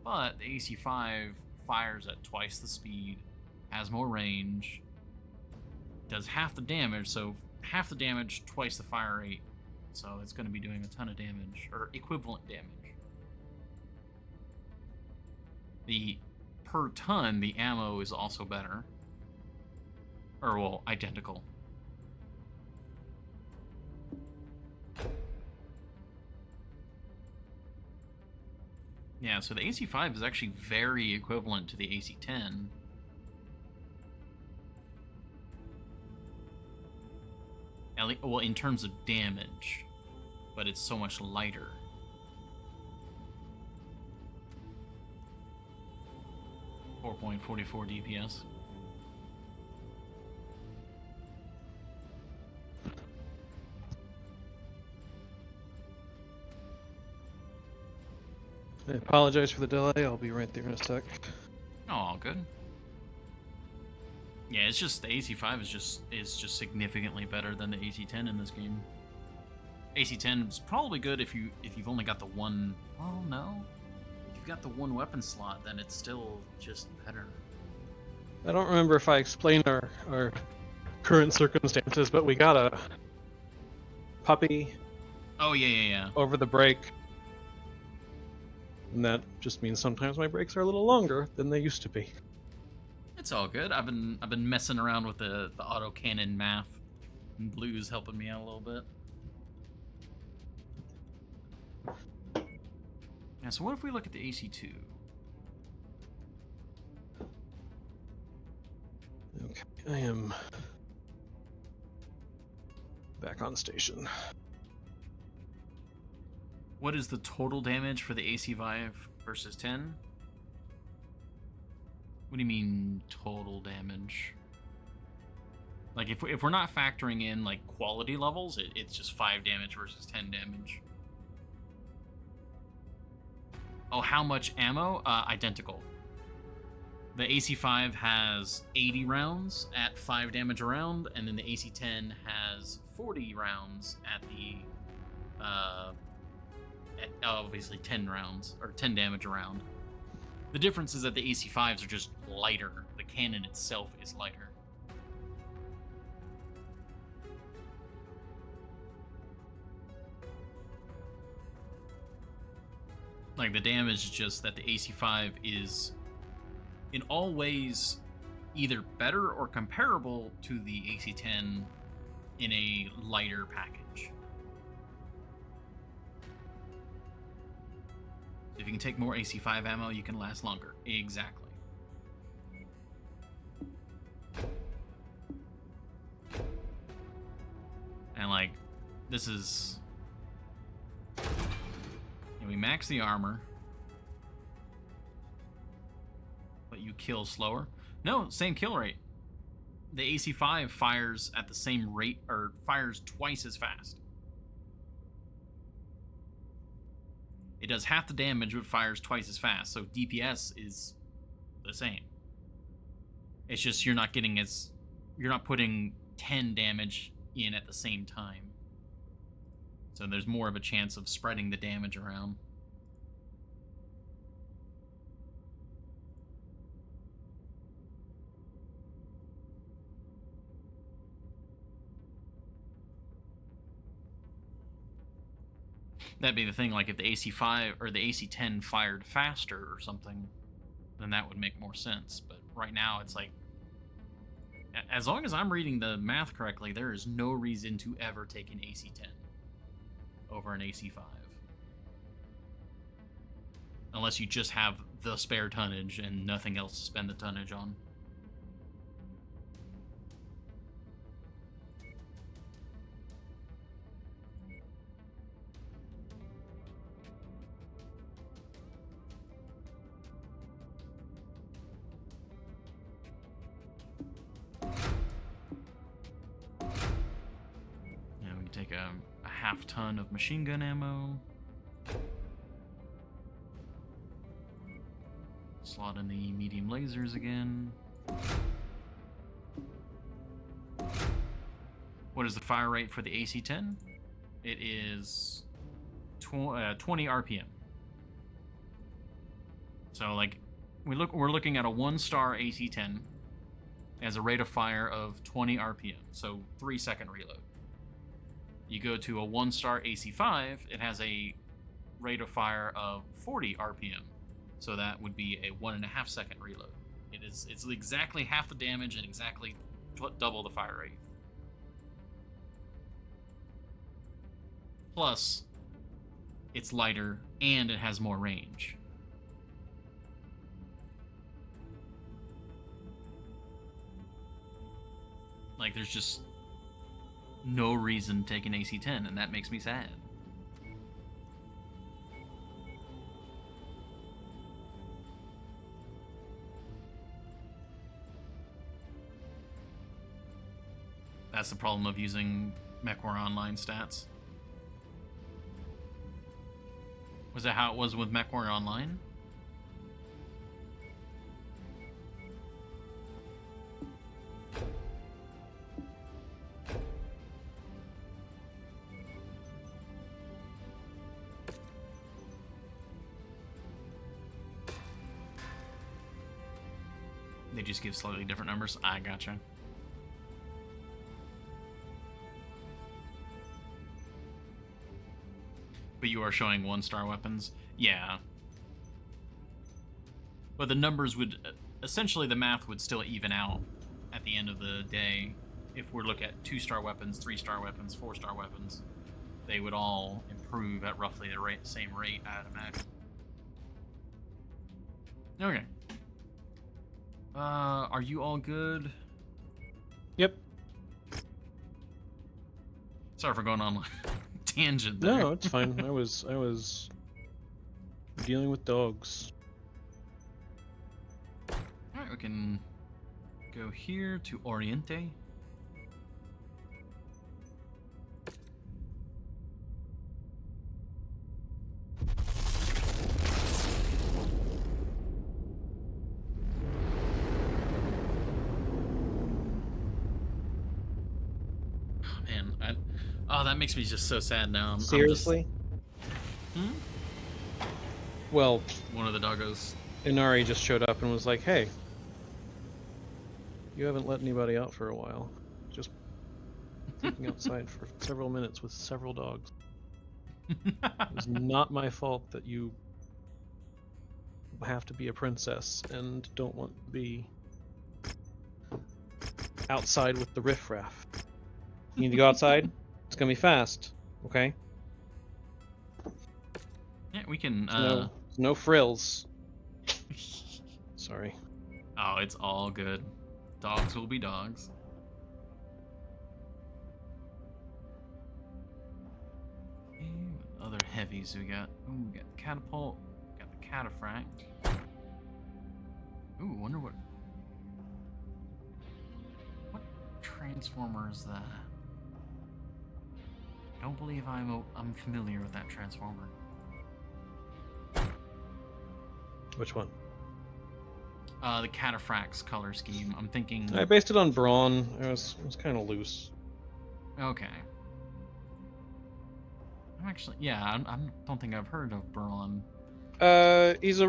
But the AC-5 fires at twice the speed, has more range, does half the damage, so half the damage, twice the fire rate. So it's going to be doing a ton of damage, or equivalent damage. The per ton, the ammo is also better. Or, well, identical. Yeah, so the AC-5 is actually very equivalent to the AC-10. well, in terms of damage, but it's so much lighter. .44 DPS. I apologize for the delay. I'll be right there in a sec. Oh, good. Yeah, it's just the AC5 is just significantly better than the AC10 in this game. AC10 is probably good if you've only got the one. Well, no. If you've got the one weapon slot, then it's still just better. I don't remember if I explained our current circumstances, but we got a puppy Oh yeah. over the break. And that just means sometimes my breaks are a little longer than they used to be. It's all good. I've been messing around with the autocannon math, and Blue's helping me out a little bit. Yeah, so what if we look at the AC2? Okay, I am back on station. What is the total damage for the AC5 versus 10? What do you mean total damage? Like if we're not factoring in like quality levels, it's just 5 damage versus 10 damage. Oh, how much ammo? Identical. The AC5 has 80 rounds at 5 damage a round, and then the AC10 has 40 rounds at the obviously 10 rounds, or 10 damage a round. The difference is that the AC5s are just lighter. The cannon itself is lighter. Like, the damage is just that the AC5 is, in all ways, either better or comparable to the AC10 in a lighter package. If you can take more AC5 ammo, you can last longer. Exactly. And like, this is... And we max the armor, but you kill slower. No, same kill rate. The AC5 fires at the same rate, or fires twice as fast. It does half the damage, but fires twice as fast, so DPS is the same. It's just you're not putting 10 damage in at the same time. So there's more of a chance of spreading the damage around. That'd be the thing, like if the AC5 or the AC10 fired faster or something, then that would make more sense. But right now it's like, as long as I'm reading the math correctly, there is no reason to ever take an AC10 over an AC5. Unless you just have the spare tonnage and nothing else to spend the tonnage on. Take a half ton of machine gun ammo. Slot in the medium lasers again. What is the fire rate for the AC-10? It is 20 RPM. So like we're looking at a 1-star AC-10 as a rate of fire of 20 RPM. So 3-second reload. You go to a 1-star AC5, it has a rate of fire of 40 RPM. So that would be a 1.5-second reload. It's exactly half the damage and exactly double the fire rate. Plus, it's lighter and it has more range. Like, there's just no reason to take an AC-10, and that makes me sad. That's the problem of using MechWar Online stats. Was that how it was with MechWar Online? They just give slightly different numbers. I gotcha. But you are showing 1-star weapons? Yeah. But the numbers would... essentially, the math would still even out at the end of the day. If we look at 2-star weapons, 3-star weapons, 4-star weapons, they would all improve at roughly the same rate, I'd imagine. Okay. Are you all good? Yep. Sorry for going on tangent there. No, it's fine. I was dealing with dogs. Alright, we can go here to Oriente. Man, oh, that makes me just so sad now. Seriously? Well, One of the doggos. Inari just showed up and was like, "Hey, you haven't let anybody out for a while. Just sleeping outside for several minutes with several dogs. It was not my fault that you have to be a princess and don't want to be outside with the riffraff. You need to go outside? It's gonna be fast, okay? Yeah, we can, No frills. Sorry. Oh, it's all good. Dogs will be dogs. Okay, what other heavies we got? Ooh, we got the catapult. Got the cataphract. Ooh, wonder what transformer is that? Don't believe I'm familiar with that transformer. Which one? The cataphract's color scheme. I'm thinking. I based it on brawn. It was kind of loose. Okay. I'm actually, yeah. I don't think I've heard of Braun. He's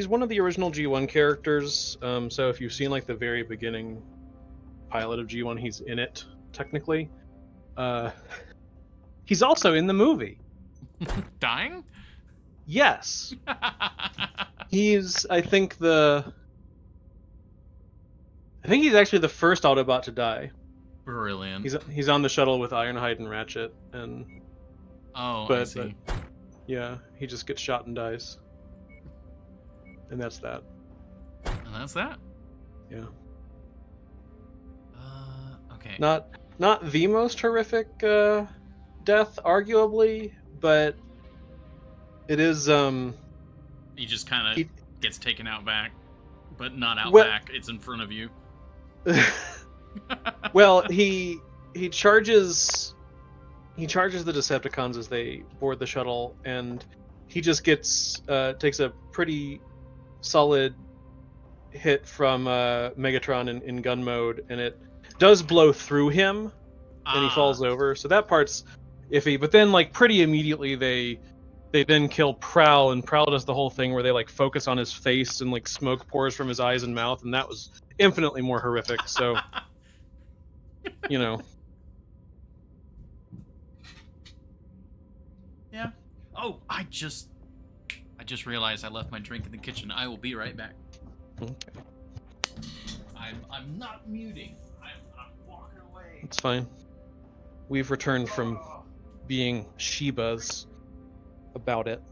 one of the original G1 characters. So if you've seen like the very beginning pilot of G1, he's in it technically. He's also in the movie. Dying? Yes. He's I think he's actually the first Autobot to die. Brilliant. He's on the shuttle with Ironhide and Ratchet, and I see. But yeah, he just gets shot and dies, and that's that. And that's that. Yeah. Okay. Not the most horrific death, arguably, but it is. He just kind of gets taken out back, but not out Well- back. It's in front of you. Well, he charges the Decepticons as they board the shuttle, and he just takes a pretty solid hit from Megatron in gun mode, and it does blow through him, and he falls over. So that part's iffy. But then, like, pretty immediately they then kill Prowl, and Prowl does the whole thing where they like focus on his face and like smoke pours from his eyes and mouth, and that was infinitely more horrific. So, you know. Yeah. Oh, I just realized I left my drink in the kitchen. I will be right back. Okay. I'm not muting. I'm walking away. It's fine. We've returned from being Shebas about it.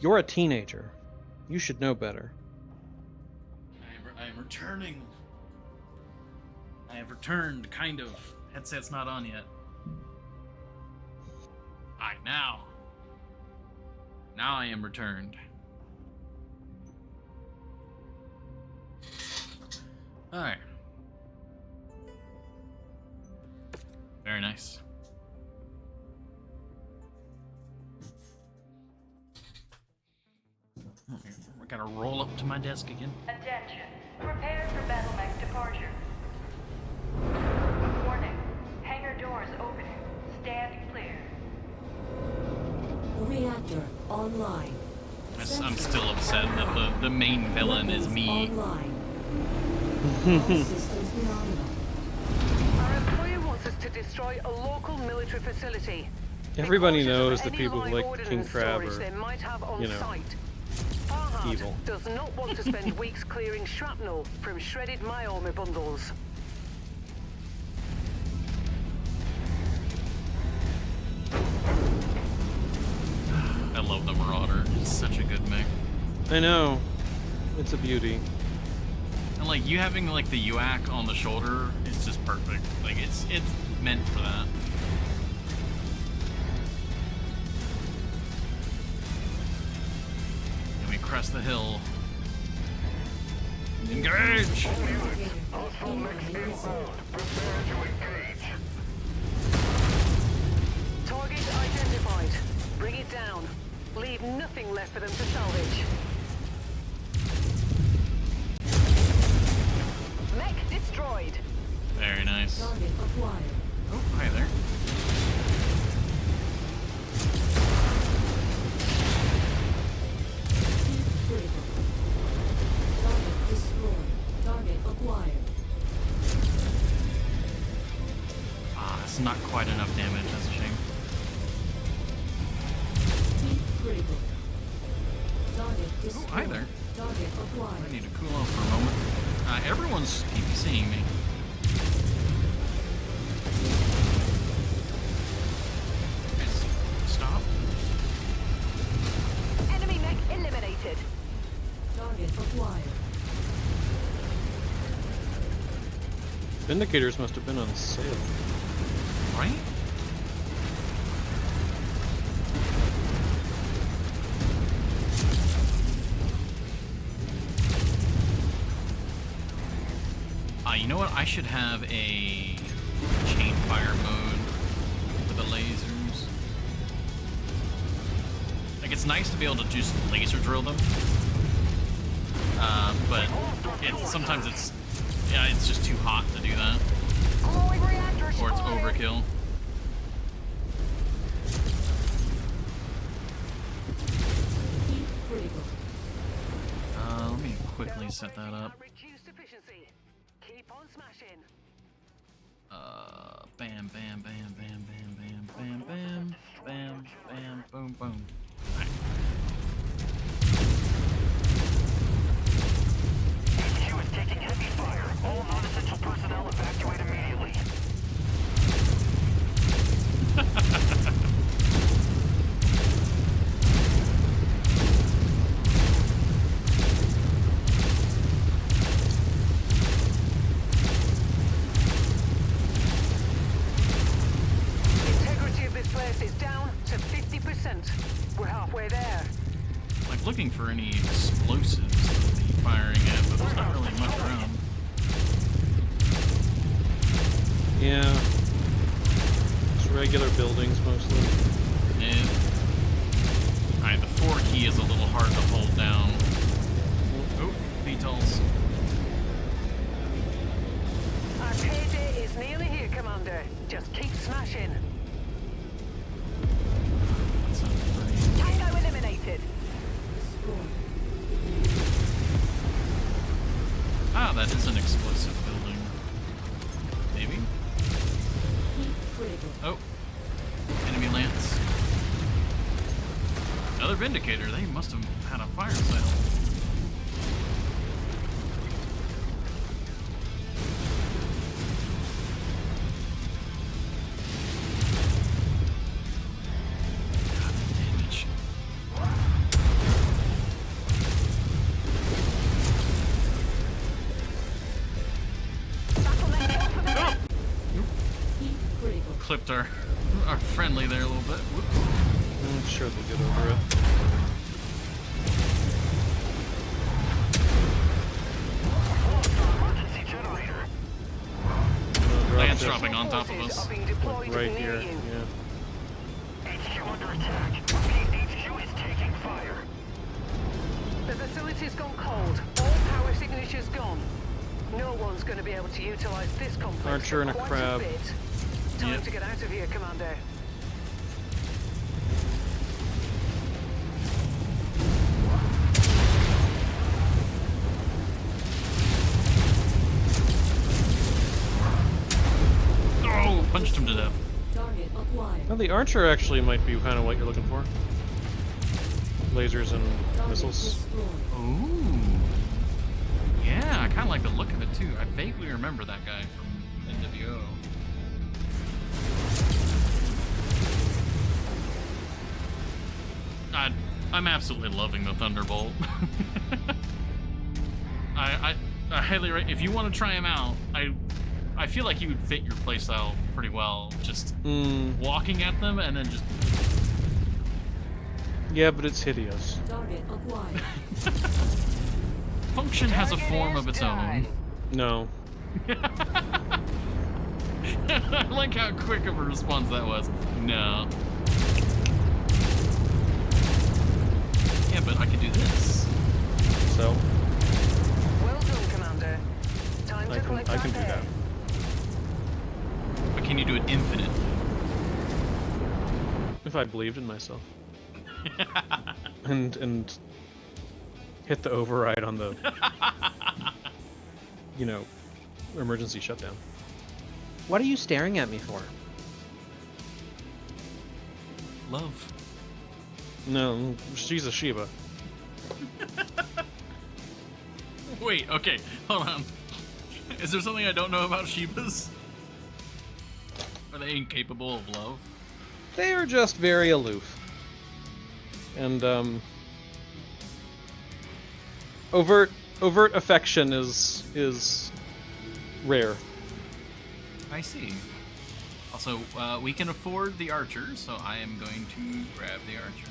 You're a teenager. You should know better. I am returning I have returned, kind of. Headset's not on yet. Alright, now. Now I am returned. Alright. Very nice. We gotta roll up to my desk again. Attention. Prepare for battle mech departure. Warning. Hangar doors opening. Stand clear. Reactor online. I'm still upset that the main villain is me. Online. All systems nominal. Our employer wants us to destroy a local military facility. Everybody Be cautious knows of that any people live like ordnance King Crab storage are, they might have on you know, site. Farhad evil. does not want to spend weeks clearing shrapnel from shredded myoma bundles. I love the Marauder. It's such a good mech. I know. It's a beauty. And like you having like the UAC on the shoulder is just perfect. Like it's meant for that. And we crest the hill. Engage! Target identified. Bring it down. Leave nothing left for them to salvage. Mech destroyed. Very nice. Target acquired. Oh, hi there. Critical. Target destroyed. Target acquired. Ah, it's not quite enough damage. That's a shame. Heat critical. Target destroyed. hi there. Target acquired. I need to cool off for a moment. Everyone's PPCing me. Guys, stop. Enemy mech eliminated. Target acquired. Vindicators must have been on sale. Right? You know what? I should have a chain fire mode for the lasers. Like, it's nice to be able to just laser drill them. But sometimes it's just too hot to do that. Glowing reactor Or it's spotted. overkill. Heat critical. Let me quickly set that up. Reduced efficiency. Keep on smashing. Bam, bam, bam, bam, bam, bam, bam, bam, bam, bam, boom, boom. Alright. HQ is taking heavy fire. All non-essential personnel evacuate immediately. Integrity of this place is down to 50%. We're halfway there. Like looking for any explosives to be firing at, but there's not really much around. Yeah. Just regular buildings mostly. Yeah. Alright, the 4 key is a little hard to hold down. Oh, VTOLs. Our payday is nearly here, Commander. Just keep smashing. That's not pretty. Tango eliminated. Destroyed. Ah, that is an explosive building. Maybe? Heat critical. Oh. Enemy lance. Another Vindicator. They must have had a fire sale. God, the damage. Battle mech for the clipped our friendly there a little bit. Whoops. I'm sure they'll get over it. Lance dropping on top of us. Right here. Yeah. HQ under attack. HQ is taking fire. The facility's gone cold. All power signatures gone. No one's going to be able to utilize this complex. Archer and a for quite crab. bit. Time Yep. to get out of here, Commander. Oh, punched him to death. Target acquired. Well, the archer actually might be kind of what you're looking for. Lasers and Target missiles. destroyed. Ooh. Yeah, I kind of like the look of it too. I vaguely remember that guy from NWO. I'm absolutely loving the Thunderbolt. I highly if you want to try him out, I feel like he would fit your playstyle pretty well. Just walking at them and then just. Yeah, but it's hideous. Target acquired. Function has a form of its own. No. I like how quick of a response that was. No. Yeah, but I could do this. So Well done, Commander. Time to collect I our can do pay. that. But can you do it infinite? If I believed in myself. and hit the override on the emergency shutdown. What are you staring at me for? Love. No, she's a Shiba. Wait, okay, hold on. Is there something I don't know about Shibas? Are they incapable of love? They are just very aloof. And overt affection is rare. I see. Also, we can afford the archer, so I am going to grab the archer.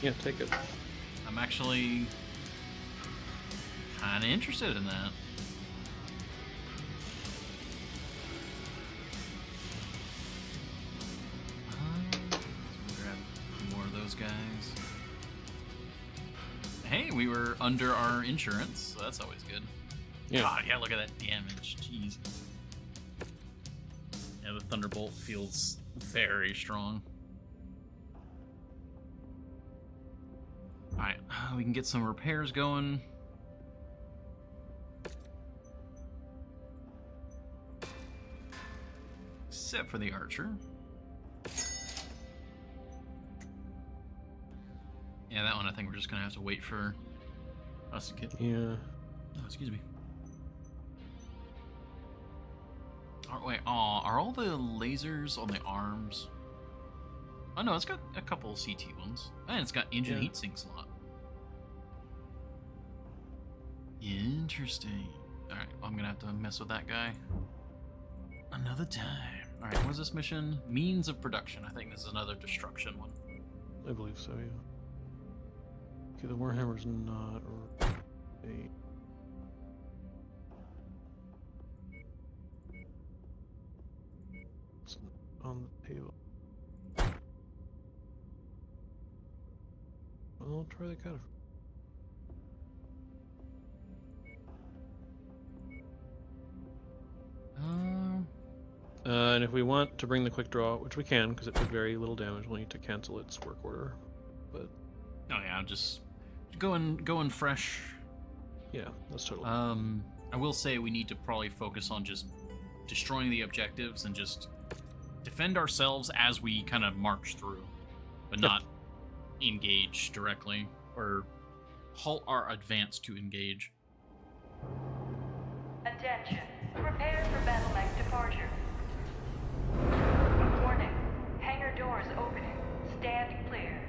Yeah, take it. I'm actually kind of interested in that. Let's grab more of those guys. Hey, we were under our insurance, so that's always good. Yeah. God, yeah, look at that damage. Jeez. Yeah, the Thunderbolt feels very strong. Alright, we can get some repairs going. Except for the archer. Yeah, that one I think we're just gonna have to wait for us to get. Yeah. Oh, excuse me. Wait, are all the lasers on the arms? Oh no, it's got a couple of CT ones. And it's got engine heatsink slot. Interesting. Alright, I'm gonna have to mess with that guy another time. Alright, what's this mission? Means of production. I think this is another destruction one. I believe so, yeah. Okay, the Warhammer's not a... It's on the table. I'll try the cutter. And if we want to bring the quick draw, which we can, because it did very little damage, we'll need to cancel its work order. But oh yeah, just going fresh. Yeah, that's totally. I will say we need to probably focus on just destroying the objectives and just defend ourselves as we kind of march through, but not engage directly or halt our advance to engage. Attention. Prepare for battle mech departure. Warning. Hangar doors opening. Stand clear.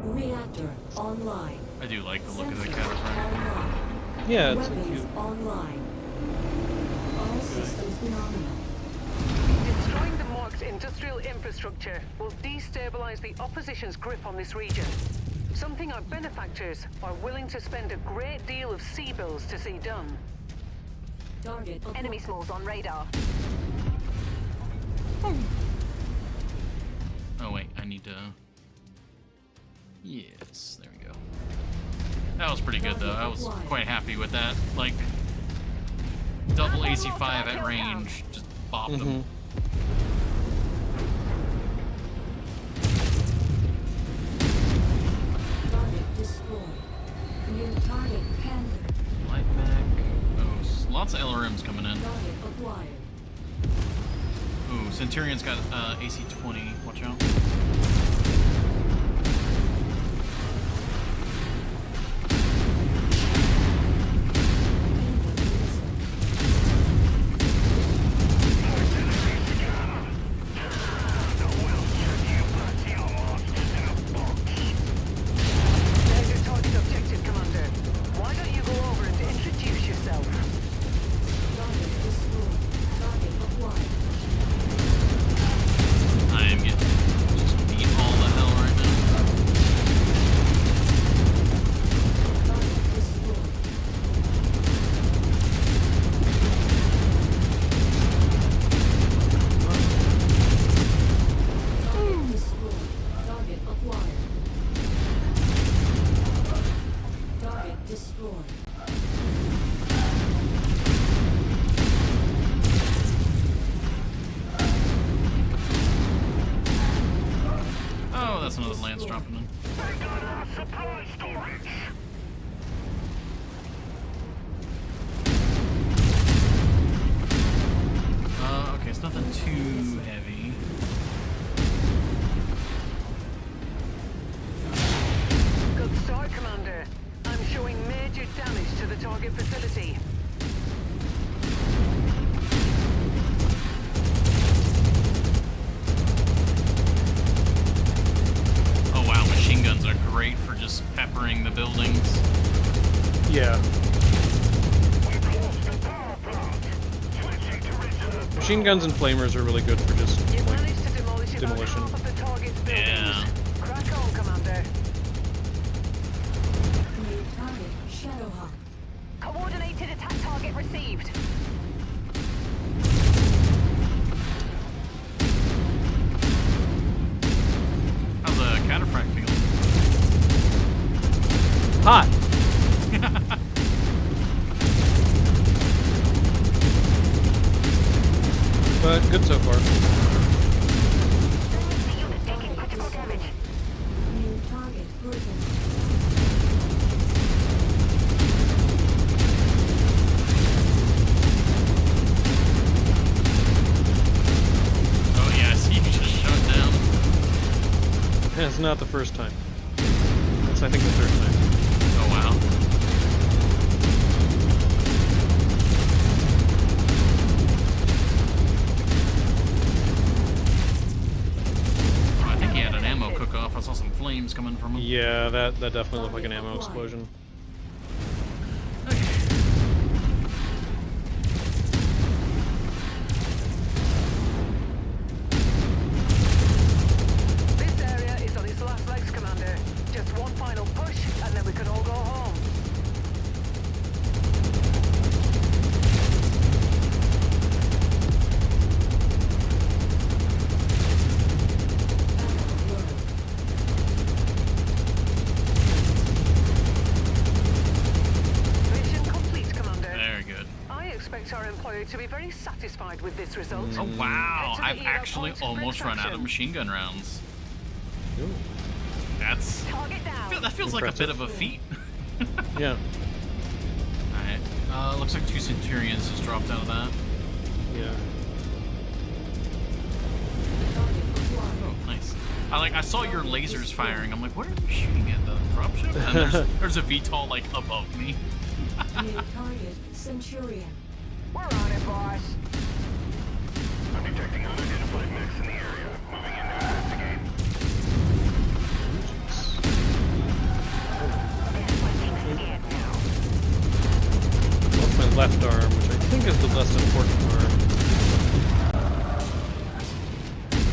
Reactor online. I do like the look of the Sensors catapult. online. Yeah, it's Weapons cute. online. All systems nominal. civil infrastructure will destabilize the opposition's grip on this region. Something our benefactors are willing to spend a great deal of sea bills to see done. Target Enemy smalls on radar. Oh wait, I need to... Yes, there we go. That was pretty good though. I was quite happy with that. Like, double AC5 at range, just bopped them. target destroyed. New target handler. Light back. Oh, lots of LRMs coming in. Target acquired. Ooh, Centurion's got AC20. Watch out. There's your target objective, Commander. Why don't you go over and introduce yourself? Target destroyed. Target acquired. I am getting just beat all the hell right now. Target destroyed. Target destroyed. Target acquired. Target destroyed. Oh, that's another lance dropping in. Okay, it's nothing too heavy. Good start, Commander. I'm showing major damage to the target facility. Oh wow, machine guns are great for just peppering the buildings. Yeah. Machine guns and flamers are really good for just You like managed to demolish about demolition. half of the target's buildings. Yeah. Crack on, Commander. New target Shadowhawk. Coordinated attack target received. How's the cataphract feeling? Hot. But good so far. Target destroyed. New target Griffin. Oh yeah, I see you just shut down. It's not the first time. That's I think the third time. Oh wow. Oh, I think he had an ammo cook-off. I saw some flames coming from him. Yeah, that definitely looked like an ammo explosion. This area is on its last legs, Commander. Just one final push, and then we can all go home. Mission complete, Commander. Very good. I expect our employer to be very satisfied with this result. Oh wow, Head to the I've eval actually point for almost run out of extraction. machine gun rounds. Ooh. That's... Target down. That feels like a bit Impressive. of a feat. Yeah. Alright. Looks like 2 Centurions just dropped out of that. Yeah. Target acquired. Oh, nice. I saw your lasers firing. I'm like, what are you shooting at? The dropship? And there's a VTOL like above me. New target Centurion. We're on it, boss. I'm detecting unidentified mechs in the area. Moving in to investigate. Off my left arm, which I think is the less important arm.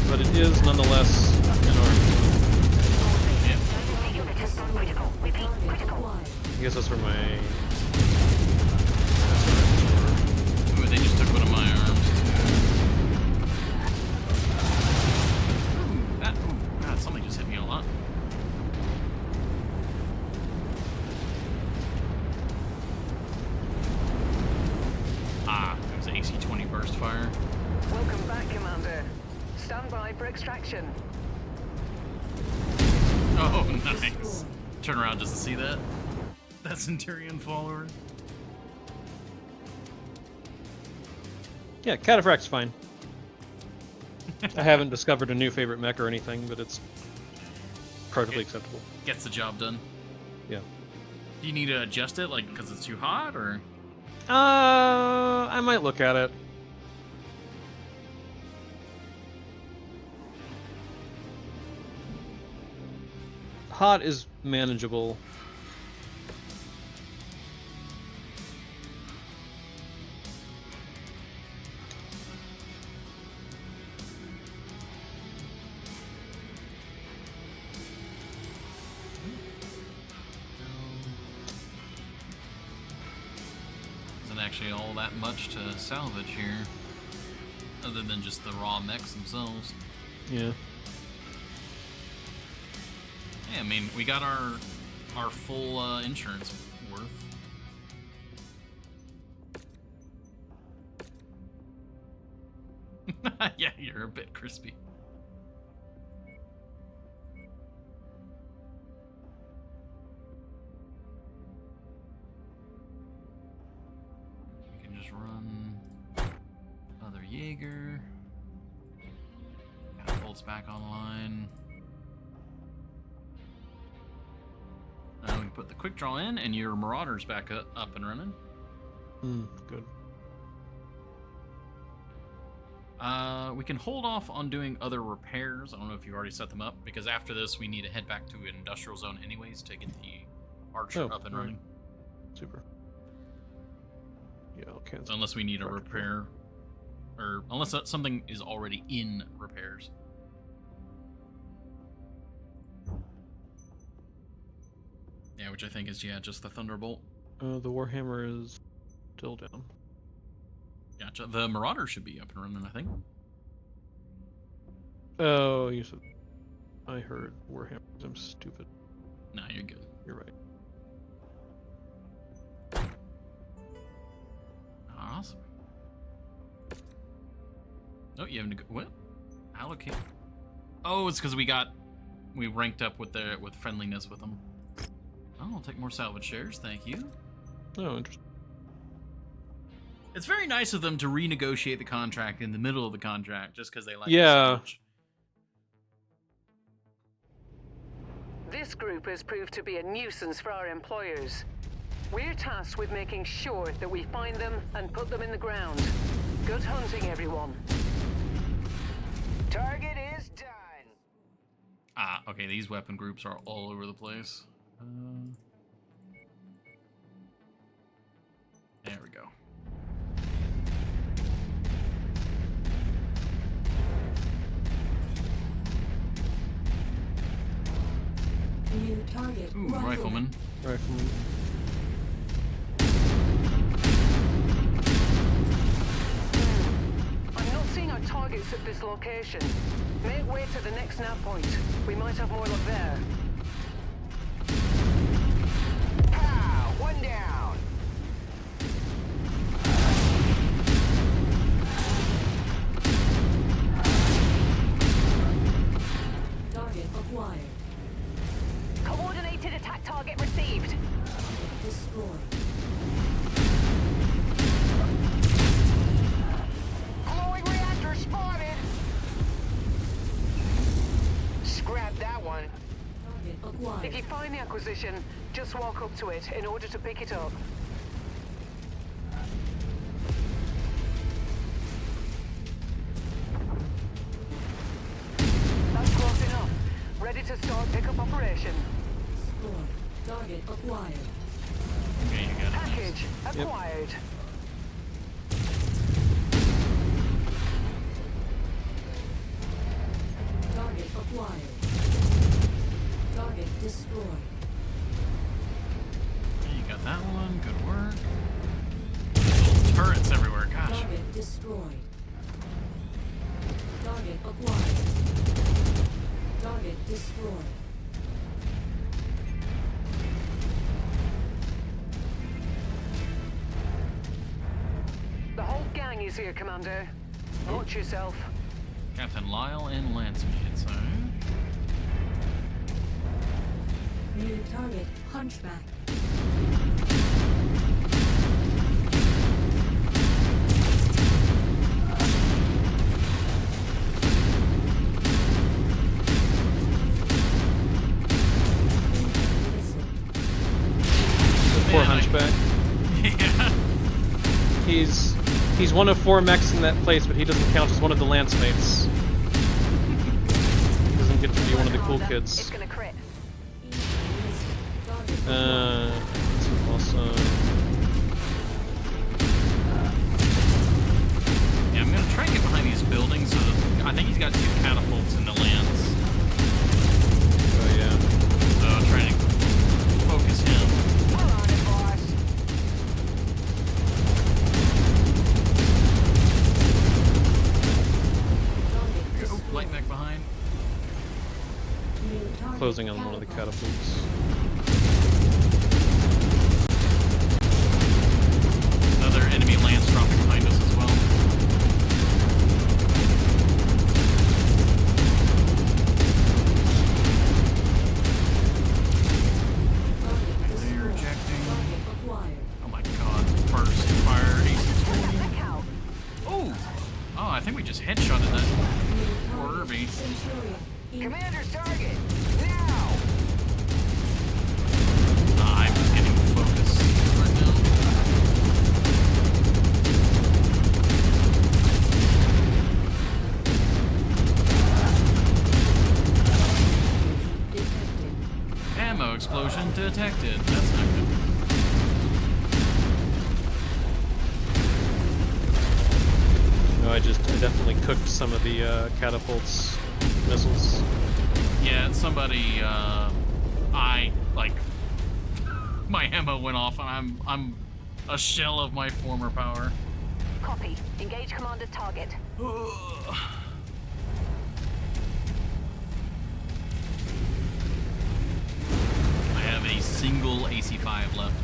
But it is nonetheless an arm. I guess that's where my... Ooh, they just took one of my arms. God, something just hit me a lot. Ah, it was AC-20 burst fire. Welcome back, Commander. Stand by for extraction. Oh, nice. Turn around just to see that. That Centurion follower. Yeah, Cataphract's fine. I haven't discovered a new favorite mech or anything, but it's perfectly acceptable. Gets the job done. Yeah. Do you need to adjust it, like, because it's too hot, or? I might look at it. Hot is manageable. Isn't actually all that much to salvage here, other than just the raw mechs themselves. Yeah. Yeah, I mean, we got our full insurance worth. Yeah, you're a bit crispy. We can just run other Jaeger. Catapults back online. We can put the quick draw in, and your Marauders back up and running. Good. We can hold off on doing other repairs. I don't know if you already set them up, because after this we need to head back to an industrial zone anyways to get the Archer up and running. Super. Yeah, I'll cancel. So unless we need a repair, or unless something is already in repairs. Yeah, which I think is, just the Thunderbolt. The Warhammer is still down. Gotcha. The Marauder should be up and running, I think. Oh, you said... I heard Warhammer. I'm stupid. Nah, you're good. You're right. Awesome. Oh, you haven't... What? Allocate? Oh, it's because we ranked up with friendliness with them. Oh, I'll take more salvage shares, thank you. Oh, interesting. It's very nice of them to renegotiate the contract in the middle of the contract, just because they like it Yeah. so much. This group has proved to be a nuisance for our employers. We're tasked with making sure that we find them and put them in the ground. Good hunting, everyone. Target is done. Ah, okay, these weapon groups are all over the place. There we go. New target. Ooh, rifleman. Rifleman. I'm not seeing our targets at this location. Make way to the next nav point. We might have more luck there. Pow! One down. Target acquired. Coordinated attack target received. Destroyed. Glowing reactor spotted. Scrap that one. Target acquired. If you find the acquisition, just walk up to it in order to pick it up. That's close enough. Ready to start pickup operation. Destroyed. Target acquired. Okay, you got it. Package acquired. acquired. Target destroyed. The whole gang is here, Commander. Watch yourself. Captain Lyle and Lance Mates, huh? New target, Hunchback. Poor Hunchback. Yeah. He's one of 4 mechs in that place, but he doesn't count as one of the Lance Mates. He doesn't get to be one of the cool It's kids. gonna crit. That's awesome. Yeah, I'm gonna try and get behind these buildings. So that, I think he's got 2 catapults in the Lance. Oh yeah. So I'm trying to focus him. We're on it, boss. Oh, light mech behind. Closing on one of the catapults. Another enemy Lance dropping behind us as well. They're ejecting. Oh my god. Burst fire AC-20. Oh! Oh, I think we just headshotted that poor Irby. Commander's target, now! I'm just getting focused right now. Ammo explosion detected. That's not good. No, I definitely cooked some of the catapults missiles. Yeah, somebody, my ammo went off, and I'm a shell of my former power. Copy. Engage Commander's target. I have a single AC-5 left.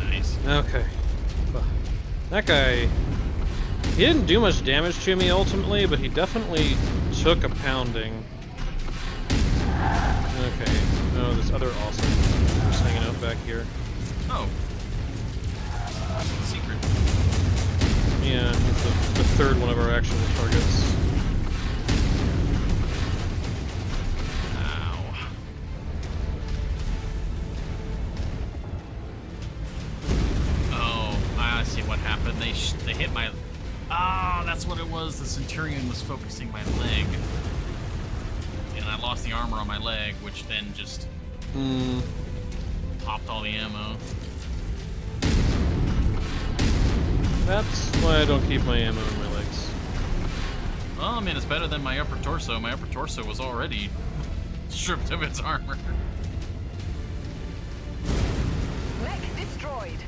Nice. Okay. That guy, he didn't do much damage to me ultimately, but he definitely took a pounding. Okay. Oh, this other awesome just hanging out back here. Oh. Secret. Yeah, he's the third one of our actual targets. Ow. Oh, I see what happened. They hit my... Ah, that's what it was. The Centurion was focusing my leg. And I lost the armor on my leg, which then just popped all the ammo. That's why I don't keep my ammo in my legs. Well, I mean, it's better than my upper torso. My upper torso was already stripped of its armor. Mech destroyed.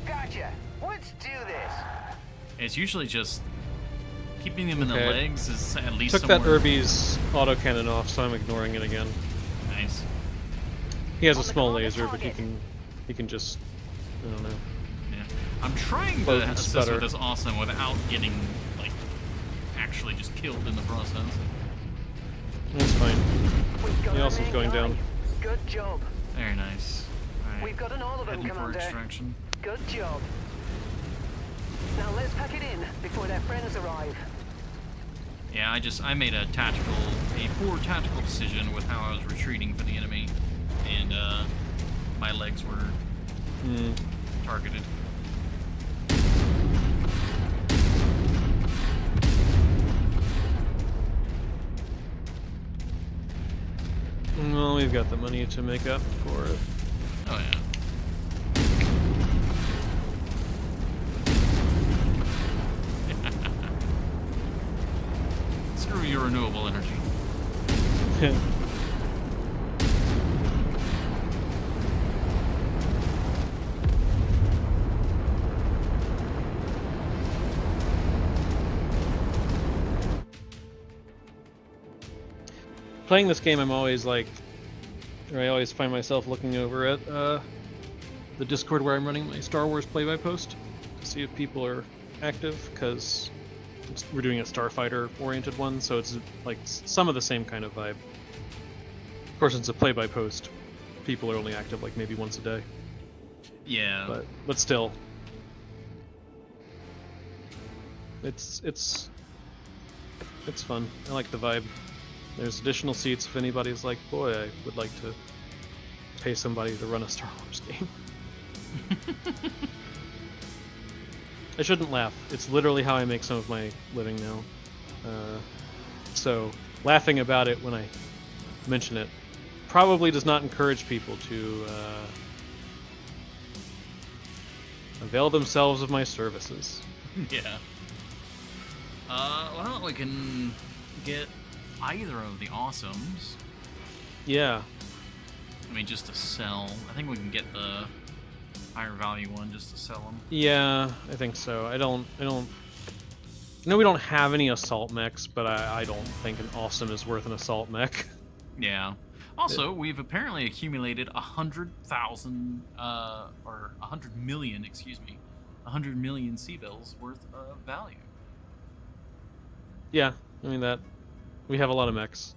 Gotcha. Let's do this. It's usually just keeping them in the Okay. legs is at least Took somewhere. that Irby's autocannon off, so I'm ignoring it again. Nice. He has a On the small commander's laser, but target. he can just, I don't know. Yeah. I'm trying Load to and assist stutter. with this awesome without getting, like, actually just killed in the process. That's fine. We've got The our awesome's main going guy. down. Good job. Very nice. Alright. We've gotten all of them, Heading for Commander. extraction. Good job. Now let's pack it in before their friends arrive. Yeah, I made a poor tactical decision with how I was retreating for the enemy, and my legs were targeted. Well, we've got the money to make up for it. Oh yeah. Screw your renewable energy. playing this game, I'm always like, or I always find myself looking over at the Discord where I'm running my Star Wars play-by-post to see if people are active, because we're doing a Starfighter-oriented one, so it's like some of the same kind of vibe. Of course, it's a play-by-post. People are only active like maybe once a day. Yeah. But still, it's fun. I like the vibe. There's additional seats if anybody's like, boy, I would like to pay somebody to run a Star Wars game. I shouldn't laugh. It's literally how I make some of my living now. So laughing about it when I mention it probably does not encourage people to avail themselves of my services. Yeah. Well, we can get either of the awesomes. Yeah. I mean, just to sell. I think we can get the higher value one just to sell them. Yeah, I think so. I know we don't have any assault mechs, but I don't think an awesome is worth an assault mech. Yeah. Also, we've apparently accumulated 100,000, or 100 million, excuse me, 100 million C-bills worth of value. Yeah, I mean that. We have a lot of mechs.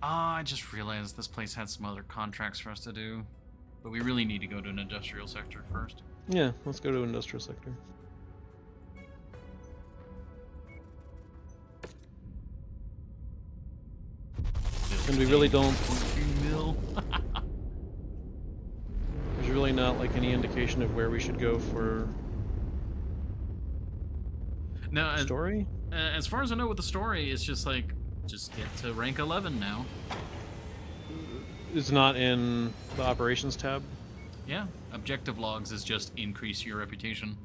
I just realized this place had some other contracts for us to do, but we really need to go to an industrial sector first. Yeah, let's go to industrial sector. And we really don't. There's really not like any indication of where we should go for. No, story? As far as I know with the story, it's just like, just get to rank 11 now. It's not in the operations tab? Yeah, objective logs is just increase your reputation.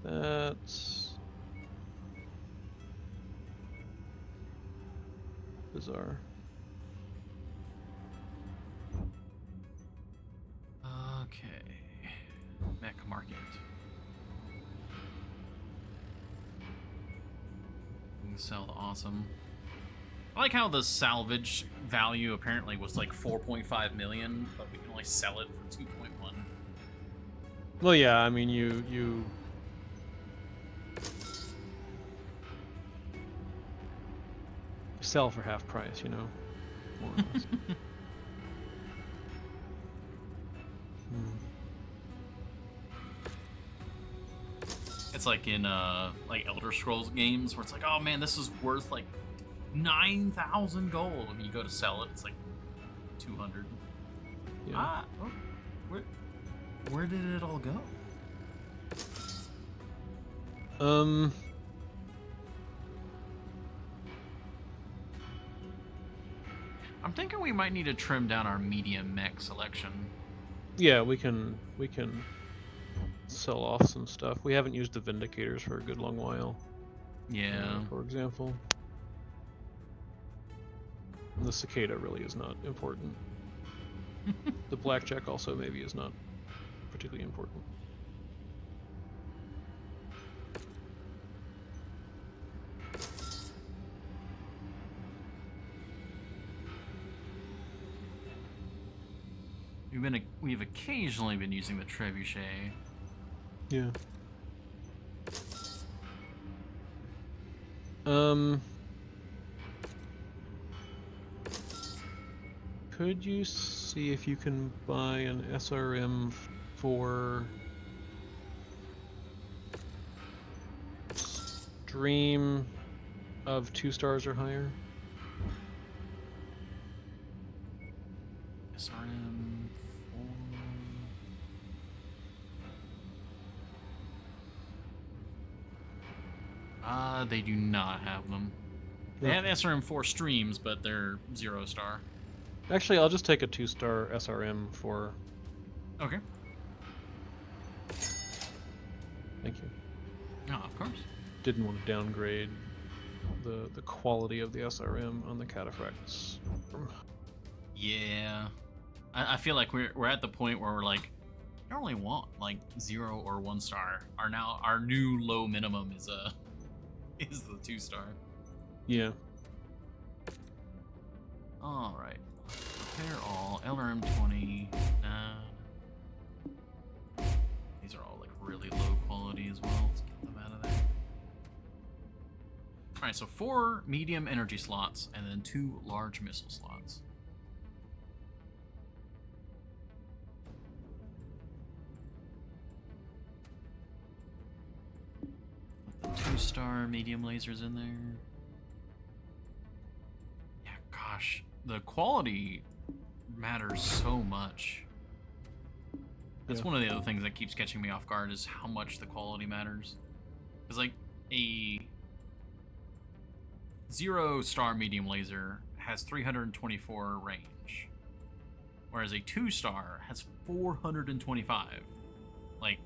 That's bizarre. Okay. Mech market. We can sell the awesome. I like how the salvage value apparently was like 4.5 million, but we can only sell it for 2.1. Well, yeah, I mean, you sell for half price, you know, more or less. It's like in like Elder Scrolls games where it's like, oh man, this is worth like 9,000 gold. When you go to sell it, it's like 200. Yeah. Where did it all go? I'm thinking we might need to trim down our medium mech selection. Yeah, we can sell off some stuff. We haven't used the Vindicators for a good long while. Yeah. For example. And the Cicada really is not important. The Blackjack also maybe is not particularly important. We've occasionally been using the Trebuchet. Yeah. Could you see if you can buy an SRM for stream of 2 stars or higher? SRM 4. They do not have them. They have SRM4 streams, but they're 0 star. Actually, I'll just take a 2-star SRM for. Okay. Thank you. Oh, of course. Didn't want to downgrade the quality of the SRM on the Cataphracts. Yeah. I feel like we're at the point where we're like, I only want like 0 or 1 star. Our new low minimum is is the 2-star. Yeah. All right. Repair all. LRM-20. These are all like really low quality as well. Let's get them out of there. All right, so 4 medium energy slots and then 2 large missile slots. Put the 2-star medium lasers in there. Yeah, gosh, the quality matters so much. That's one of the other things that keeps catching me off guard is how much the quality matters. Because like a 0-star medium laser has 324 range, whereas a 2-star has 425. Like,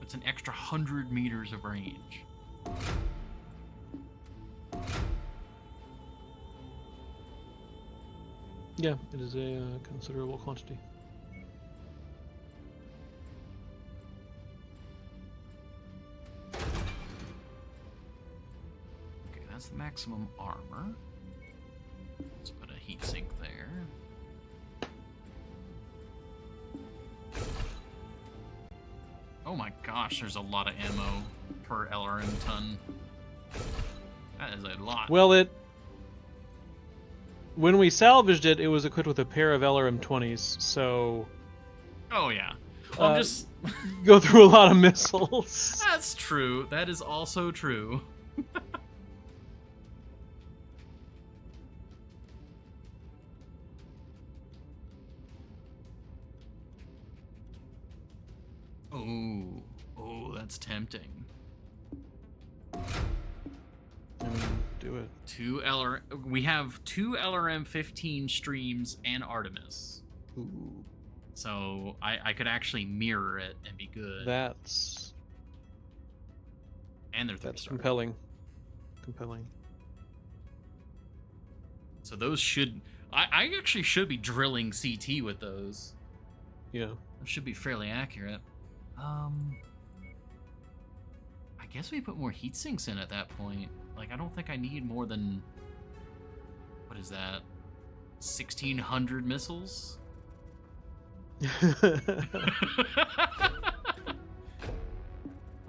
it's an extra 100 meters of range. Yeah, it is a considerable quantity. Okay, that's the maximum armor. Let's put a heatsink there. Oh my gosh, there's a lot of ammo per LRM ton. That is a lot. Well, when we salvaged it, it was equipped with a pair of LRM-20s, so... Oh yeah. Well, I'm just... go through a lot of missiles. That's true. That is also true. Oh, that's tempting. Do it. We have 2 LRM-15 streams and Artemis. Ooh. So I could actually mirror it and be good. That's And they're 3-star. compelling. Compelling. So those should... I actually should be drilling CT with those. Yeah. That should be fairly accurate. I guess we put more heat sinks in at that point. Like, I don't think I need more than... What is that? 1,600 missiles?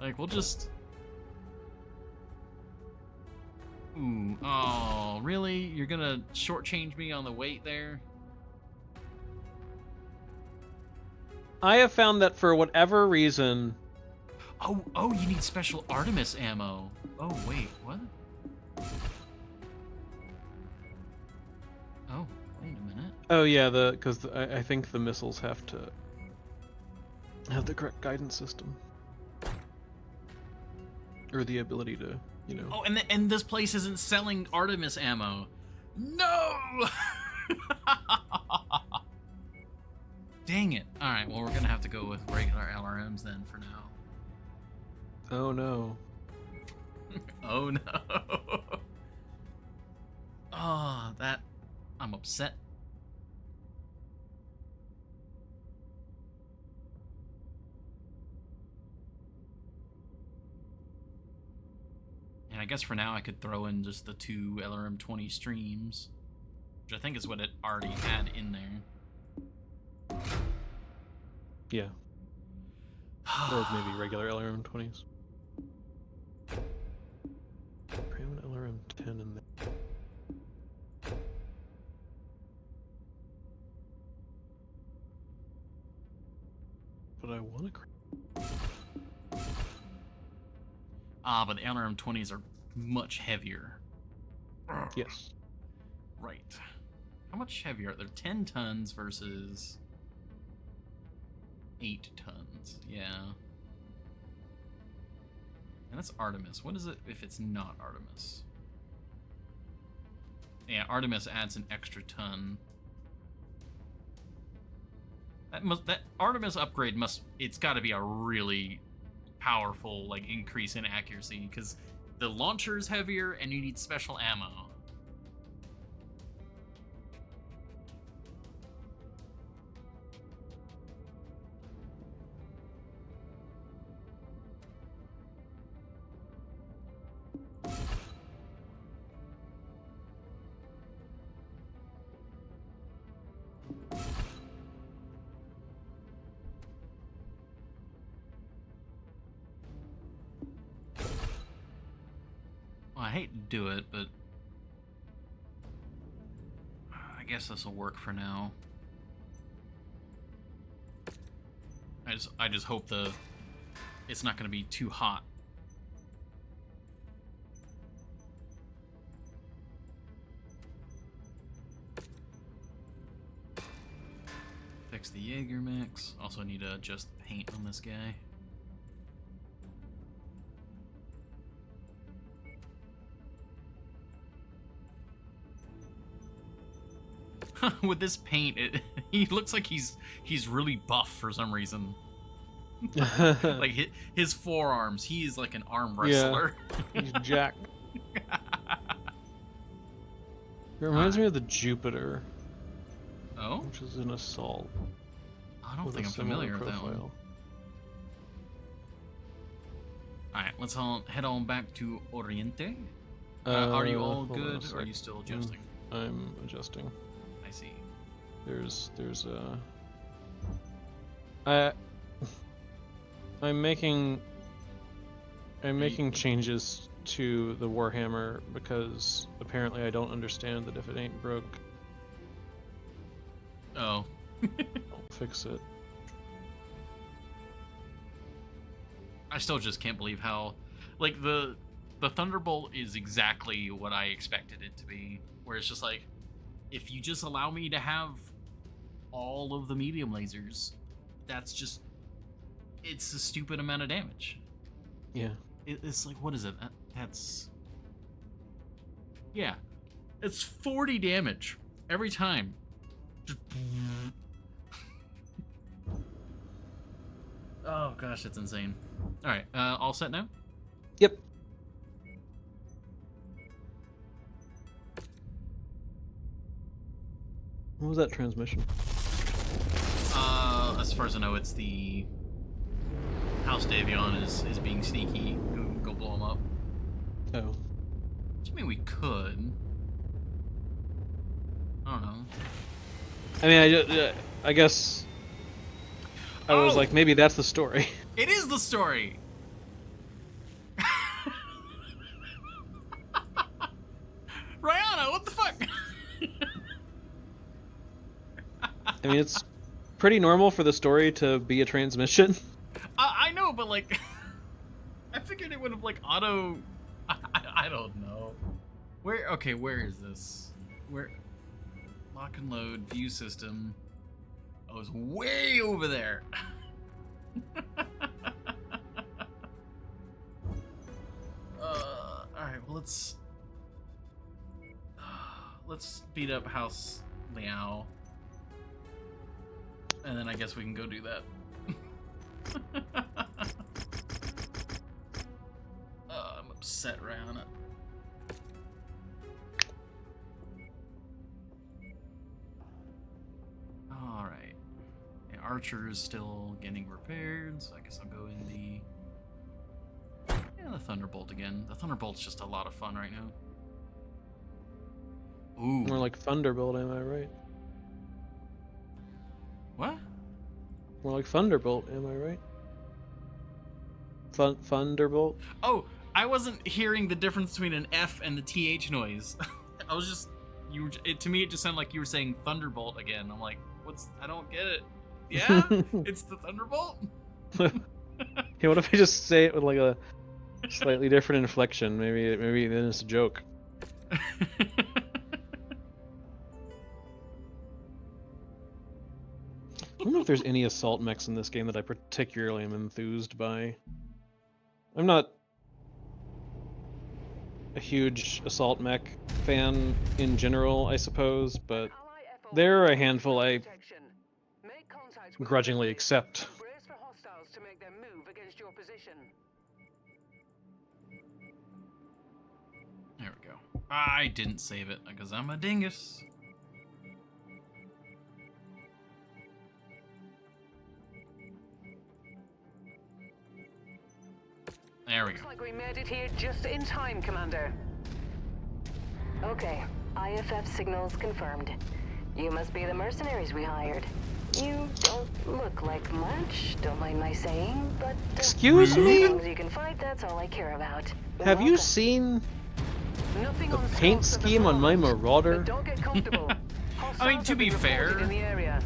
Like, we'll just... Ooh, oh, really? You're gonna shortchange me on the weight there? I have found that for whatever reason... Oh, you need special Artemis ammo. Oh, wait, what? Oh, wait a minute. Oh yeah, because I think the missiles have to have the correct guidance system. Or the ability to, you know... Oh, and this place isn't selling Artemis ammo. No! Dang it. Alright, well, we're gonna have to go with regular LRMs then for now. Oh no. Oh no. Oh, that... I'm upset. And I guess for now I could throw in just the 2 LRM-20 streams, which I think is what it already had in there. Yeah. Or maybe regular LRM-20s. Cram an LRM-10 in there. But I want to... But the LRM-20s are much heavier. Yes. Right. How much heavier are they? 10 tons versus 8 tons. Yeah. And that's Artemis. What is it if it's not Artemis? Yeah, Artemis adds an extra ton. That Artemis upgrade it's got to be a really powerful like increase in accuracy because the launcher is heavier and you need special ammo. I hate to do it, but I guess this will work for now. I just hope it's not going to be too hot. Fix the Jaeger mix. Also need to adjust the paint on this guy. With this paint, he looks like he's really buff for some reason. Like his forearms, he is like an arm wrestler. Yeah, he's jacked. It reminds me of the Jupiter. Oh? Which is an assault. I don't think I'm familiar with that one. Alright, let's all head on back to Oriente. Are you all good, or are you still adjusting? I'm adjusting. I see. There's I'm making changes to the Warhammer because apparently I don't understand that if it ain't broke, oh, don't fix it. I still just can't believe how, like, the Thunderbolt is exactly what I expected it to be, where it's just like, if you just allow me to have all of the medium lasers, that's just, it's a stupid amount of damage. Yeah. It's like, what is it? That's, yeah, it's 40 damage every time. Just, oh gosh, it's insane. All right, all set now? Yep. What was that transmission? As far as I know, it's the House Davion is being sneaky. Go blow him up. Oh. Which, I mean, we could. I don't know. I mean, I guess I was like, maybe that's the story. It is the story. Rihanna, what the fuck? I mean, it's pretty normal for the story to be a transmission. I know, but like, I figured it would have like auto. I don't know. Where? Okay, where is this? Where? Lock and load view system. Oh, it's way over there. All right. Well, let's beat up House Liao, and then I guess we can go do that. I'm upset, Rihanna. All right. Yeah, Archer is still getting repaired, so I guess I'll go in the Thunderbolt again. The Thunderbolt's just a lot of fun right now. Ooh. More like Thunderbolt, am I right? What? More like Thunderbolt, am I right? Thunderbolt? Oh, I wasn't hearing the difference between an F and the TH noise. I was just, to me it just sounded like you were saying Thunderbolt again. I'm like, I don't get it. Yeah? It's the Thunderbolt? Hey, what if I just say it with like a slightly different inflection? Maybe then it's a joke. I don't know if there's any assault mechs in this game that I particularly am enthused by. I'm not a huge assault mech fan in general, I suppose, but there are a handful I grudgingly accept. Brace for hostiles to make their move against your position. There we go. I didn't save it because I'm a dingus. There we go. Looks like we made it here just in time, Commander. Okay, IFF signals confirmed. You must be the mercenaries we hired. You don't look like much, don't mind my saying, but... Excuse me? As long as you can fight, that's all I care about. Have you seen Nothing The on paint Stomps of the scheme on my front, Marauder? but don't get comfortable. I mean, Hostiles to have be been reported fair, in the area.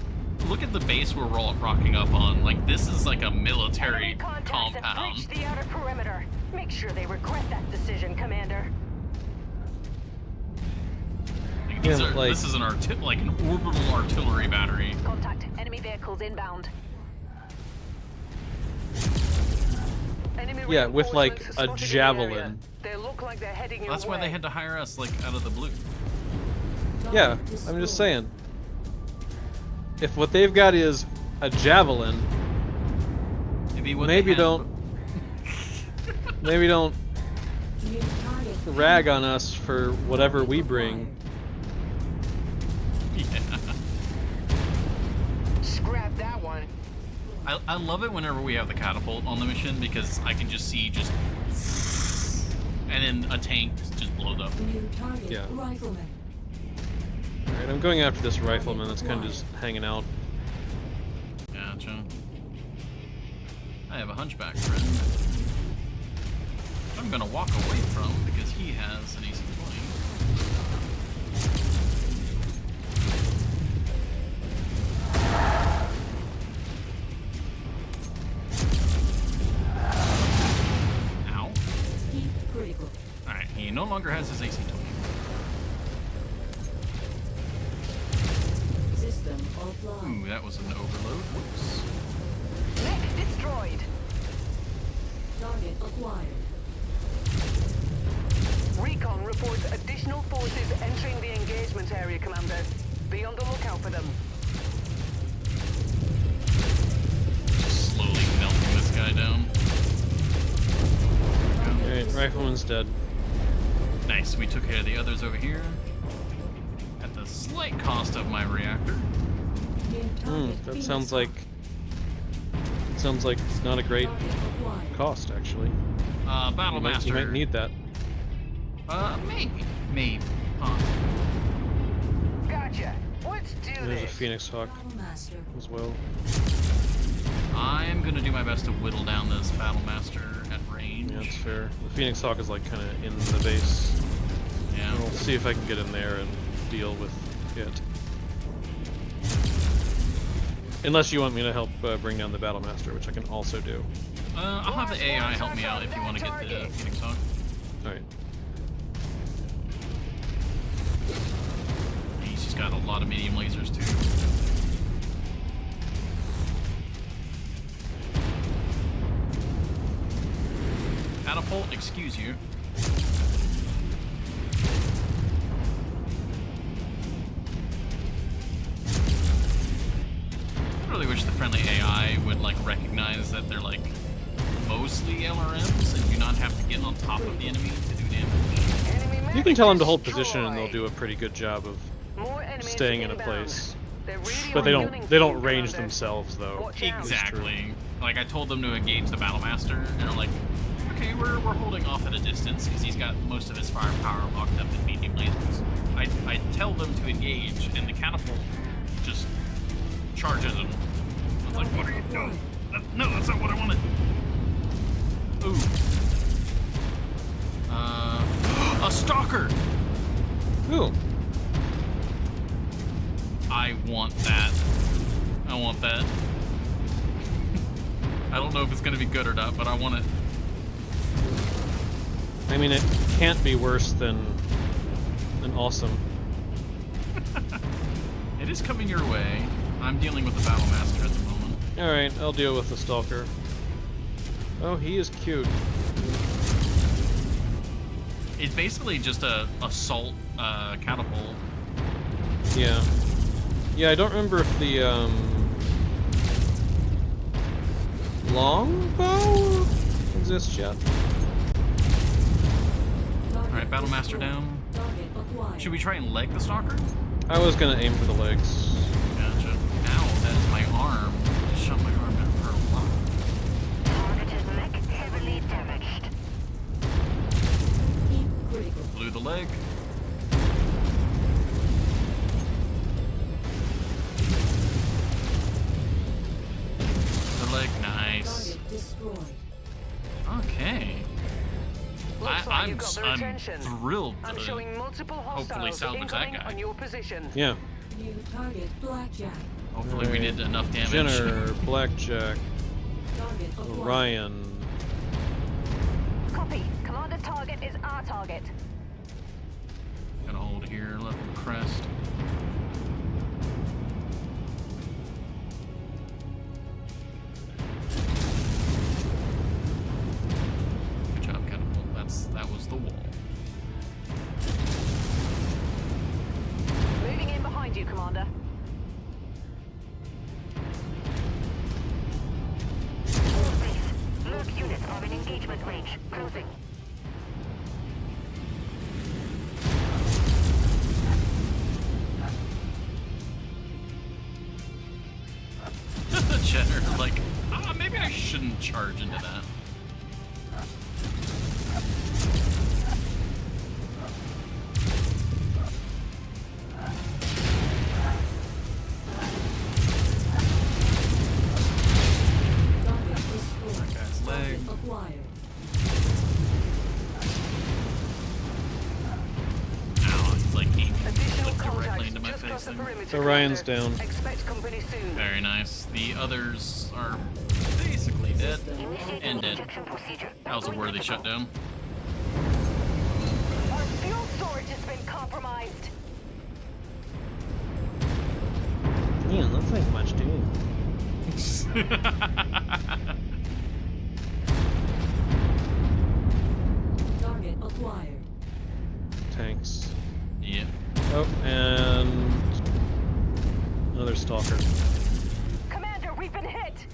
look at the base we're rocking up on. Like, this is like a military Enemy contacts have compound. breached the outer perimeter. Make sure they regret that decision, Commander. Like, these Yeah, are, like- this is an orbital artillery battery. Contact. Enemy vehicles inbound. Enemy Yeah, with like reinforcements a spotted in the area. javelin. They look like they're heading your That's why way. they had to hire us, like, out of the blue. Yeah, I'm just saying. If what they've got is a javelin, Maybe what maybe they had, don't maybe don't New target. rag on us for whatever we bring. Yeah. Scrap that one. I love it whenever we have the catapult on the mission because I can just see and then a tank just blows up. New target. Yeah. Rifleman. Alright, I'm going after this rifleman that's kind of just hanging out. Gotcha. I have a hunchback friend. I'm gonna walk away from because he has an AC-20. Ow. Keep critical. Alright, he no longer has his AC-20. System offline. Ooh, that was an overload. Whoops. Mech destroyed. Target acquired. Recon reports additional forces entering the engagement area, Commander. Be on the lookout for them. Just slowly melting this guy down. Alright, rifleman's dead. Nice, we took care of the others over here. At the slight cost of my reactor. New target. That Phoenix sounds like not a great Target acquired. cost actually. Battle Master. You might need that. Maybe. Huh. Gotcha. Let's do There's a this. Phoenix Hawk Battle Master. as well. I am gonna do my best to whittle down this Battle Master at range. Yeah, that's fair. The Phoenix Hawk is like kind of in the base. Yeah. I'll see if I can get in there and deal with it. Unless you want me to help bring down the Battle Master, which I can also do. I'll have the AI help me out if you want to get the Phoenix Hawk. Alright. He's just got a lot of medium lasers too. Catapult, excuse you. I really wish the friendly AI would like recognize that they're like mostly LRMs and do not have to get on top of the enemy to do damage. Enemy mech You can tell them to hold position and they'll destroyed. do a pretty good job of More enemies staying in a inbound. place. They're really But they on gunning don't speed, range Commander. themselves though. Watch out. Exactly. Like I told them to engage the Battle Master, and I'm like, okay, we're holding off at a distance because he's got most of his firepower locked up in medium lasers. I tell them to engage, and the catapult just charges him. I was like, what are you doing? No, that's not what I wanted. Ooh. A stalker. Ooh. I want that. I want that. I don't know if it's gonna be good or not, but I want it. I mean, it can't be worse than awesome. It is coming your way. I'm dealing with the Battle Master at the moment. Alright, I'll deal with the Stalker. Oh, he is cute. It's basically just a assault catapult. Yeah. Yeah, I don't remember if the, longbow exists yet. Alright, Battle Master down. Target acquired. Should we try and leg the Stalker? I was gonna aim for the legs. Gotcha. Ow, that is my arm. Just shot my arm out for a lot. Targeted mech heavily damaged. Keep critical. Blew the leg. The leg, nice. Target destroyed. Okay. Looks like I'm you've I'm thrilled I'm to showing multiple hopefully hostiles salvage that incoming guy. on your position. Yeah. New target Blackjack. Hopefully we did enough damage. Jenner, Blackjack, Target acquired. Orion. Copy. Commander target is our target. Gotta hold here, let them crest. Good job, Catapult. That was the wall. Moving in behind you, Commander. Merc units are in engagement range. Closing. Jenner, like, maybe I shouldn't charge into that. Target destroyed. That guy's leg. Target acquired. Ow, it's like aiming Additional like directly contacts into my just cross face. the perimeter, Orion's Commander. down. Expect company soon. Very nice. The others are basically dead and dead. That was a worthy shutdown. Our fuel storage has been compromised. Yeah, that's like much, dude. Target acquired. Tanks. Yeah. Oh, and another stalker. Commander, we've been hit.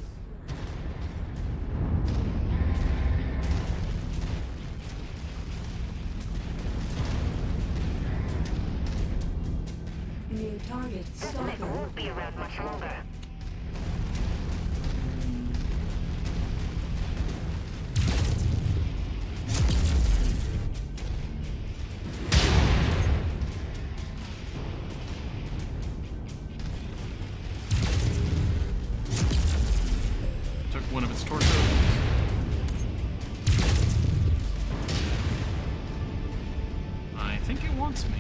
New target Stalker. Be around much longer. Took one of its torsos. I think it wants me.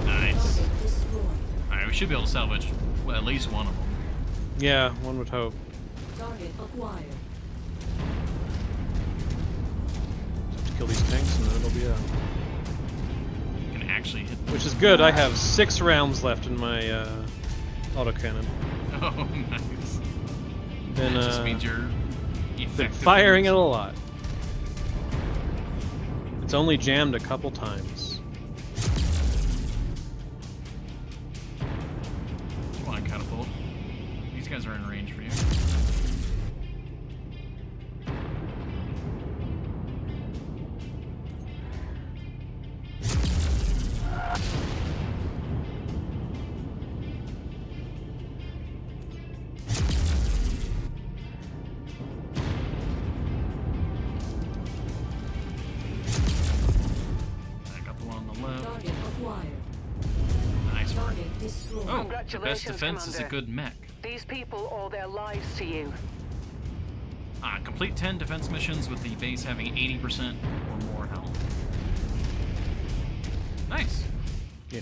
Nice. Target destroyed. Alright, we should be able to salvage at least one of them. Yeah, one would hope. Target acquired. Just have to kill these tanks and then it'll be out. You can actually hit them. Which is good. I have 6 rounds left in my autocannon. Oh, nice. Been, That just means you're been effective. firing it a lot. It's only jammed a couple times. Come on, Catapult. These guys are in range for you. I got the one on the left. Target acquired. Nice work. Target destroyed. Oh, the Congratulations, best defense is a Commander. good mech. These people owe their lives to you. Complete 10 defense missions with the base having 80% or more health. Nice. Yeah.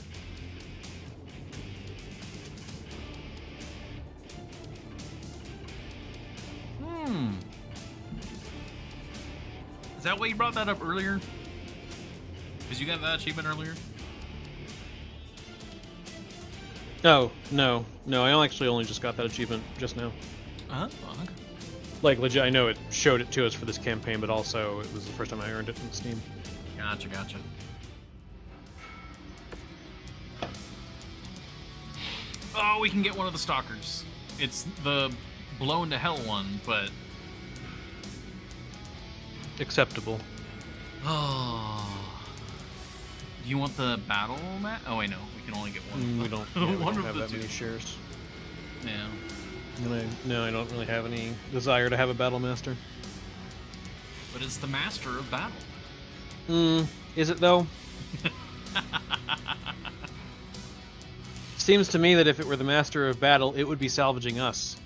Is that why you brought that up earlier? Because you got that achievement earlier? No, no, no. I actually only just got that achievement just now. Uh-huh. Okay. Like legit, I know it showed it to us for this campaign, but also it was the first time I earned it in Steam. Gotcha, gotcha. Oh, we can get one of the stalkers. It's the blown to hell one, but Acceptable. oh. Do you want the battle mat? Oh wait, no. We can only get one. We don't, yeah, we one don't of have the that two. many shares. Yeah. No, I don't really have any desire to have a battle master. But it's the master of battle. Is it though? seems to me that if it were the master of battle, it would be salvaging us.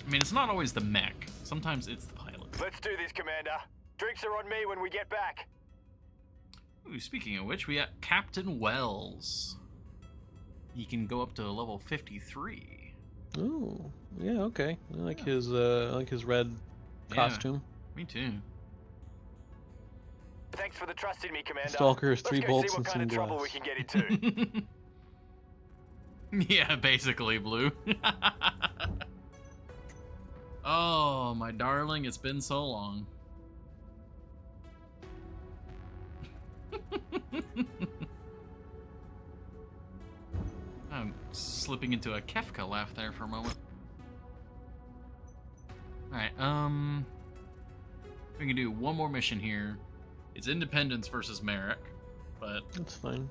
I mean, it's not always the mech. Sometimes it's the pilot. Let's do this, Commander. Drinks are on me when we get back. Ooh, speaking of which, we got Captain Wells. He can go up to level 53. Ooh, yeah, okay. I like his red costume. Me too. Thanks for the trust in me, Commander. Stalker's 3 Let's go bolts see and what some kind of trouble glass. we can get into. Yeah, basically, Blue. Oh, my darling, it's been so long. I'm slipping into a Kefka laugh there for a moment. Alright, we can do one more mission here. It's Independence versus Merrick, but That's fine.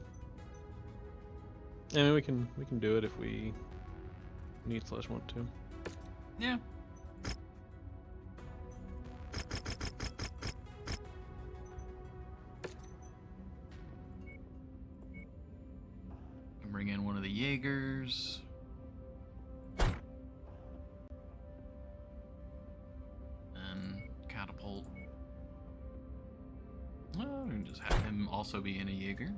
I mean, we can do it if we need/want to. yeah. Can bring in one of the Jaegers. And catapult. Well, we can just have him also be in a Jaeger.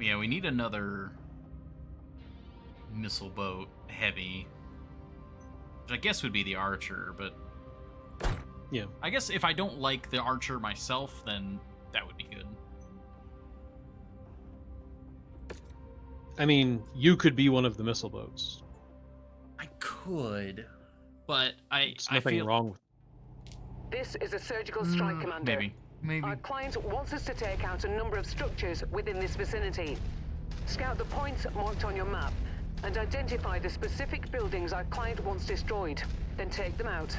Yeah, we need another missile boat, heavy. Which I guess would be the Archer, but... Yeah. I guess if I don't like the Archer myself, then that would be good. I mean, you could be one of the missile boats. I could, but There's I nothing feel... wrong with This is a surgical strike, Commander. Maybe. Our client wants us to take out a number of structures within this vicinity. Scout the points marked on your map and identify the specific buildings our client wants destroyed. Then take them out.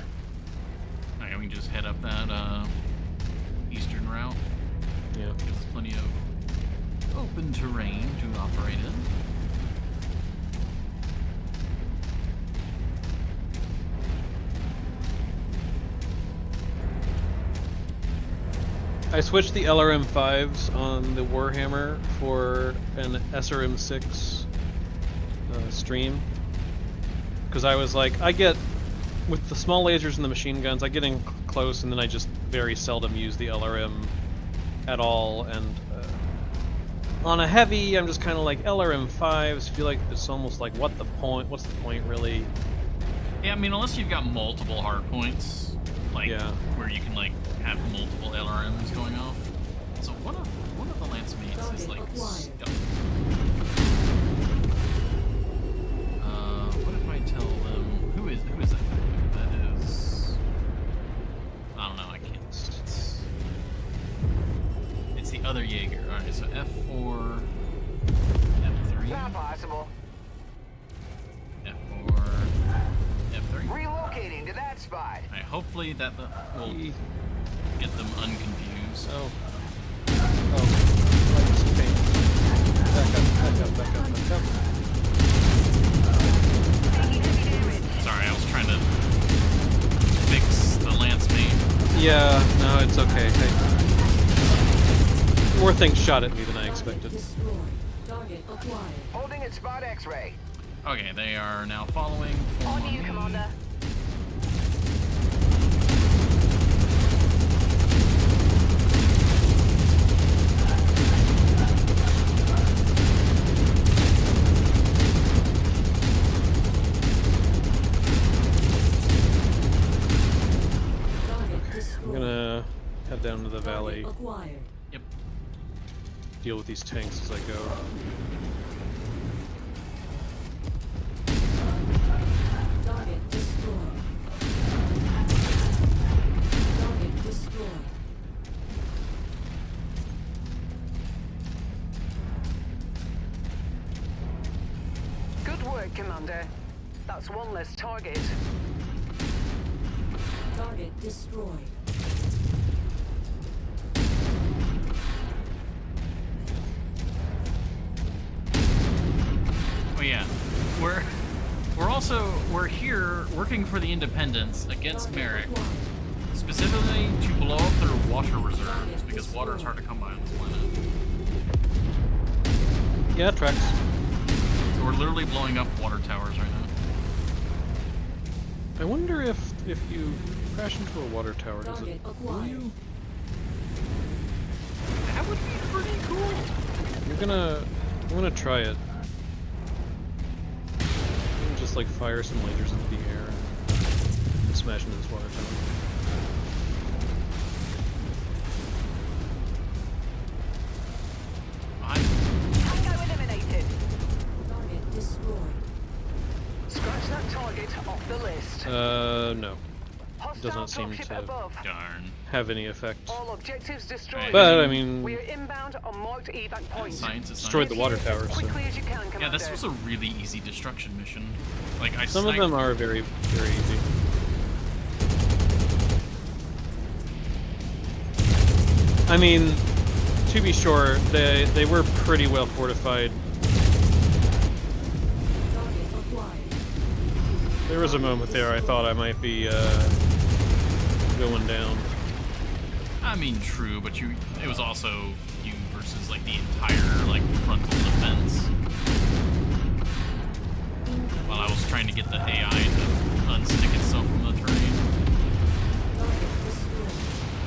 Alright, we can just head up that eastern route. Yeah. Gives us plenty of open terrain to operate in. I switched the LRM-5s on the Warhammer for an SRM-6 stream. Because I was like, with the small lasers and the machine guns, I get in close and then I just very seldom use the LRM at all. And on a heavy, I'm just kind of like, LRM-5s feel like it's almost like, what's the point really? Yeah, I mean, unless you've got multiple hard points, like, Yeah. where you can, like, have multiple LRMs going off. So one of the lance mates is, like, stuck. What if I tell them... Who is that? That is... I don't know, I can't... It's the other Jaeger. Alright, so F4... F3... Not possible. F4... F3... Relocating to that spot. Alright, hopefully that will get them unconfused. Oh. Okay. Back up. Sorry, I was trying to fix the lance mate. Yeah, no, it's okay. More things shot at me than I expected. Destroyed. Target acquired. Holding at spot X-ray. Okay, they are now following. On you, Commander. I'm gonna head down to the valley, Acquired. Yep. deal with these tanks as I go. Target destroyed. Target destroyed. Good work, Commander. That's one less target. Target destroyed. Oh yeah, we're here working for the Independence against Target Merrick. acquired. Specifically to blow up their water reserves, because water is hard to come by on this planet. Yeah, it tracks. So we're literally blowing up water towers right now. I wonder if you crash into a water tower, does it blow you? That would be pretty cool. I'm gonna try it. I'm gonna just like fire some lasers into the air and smash into this water tower. Tango eliminated. Target destroyed. Scratch that target off the list. No. Hostile Doesn't seem dropship to above. Darn. have any effect. All objectives destroyed. But I mean, We're inbound on marked evac point. Science is destroyed the science. water tower, so Quickly as you can, Yeah, Commander. this was a really easy destruction mission. Like I some of them are very, very easy. I mean, to be sure, they were pretty well fortified. Target acquired. There was a moment there I thought I might be going down. I mean, true, but it was also you versus like the entire like frontal defense. While I was trying to get the AI to unstick itself from the terrain.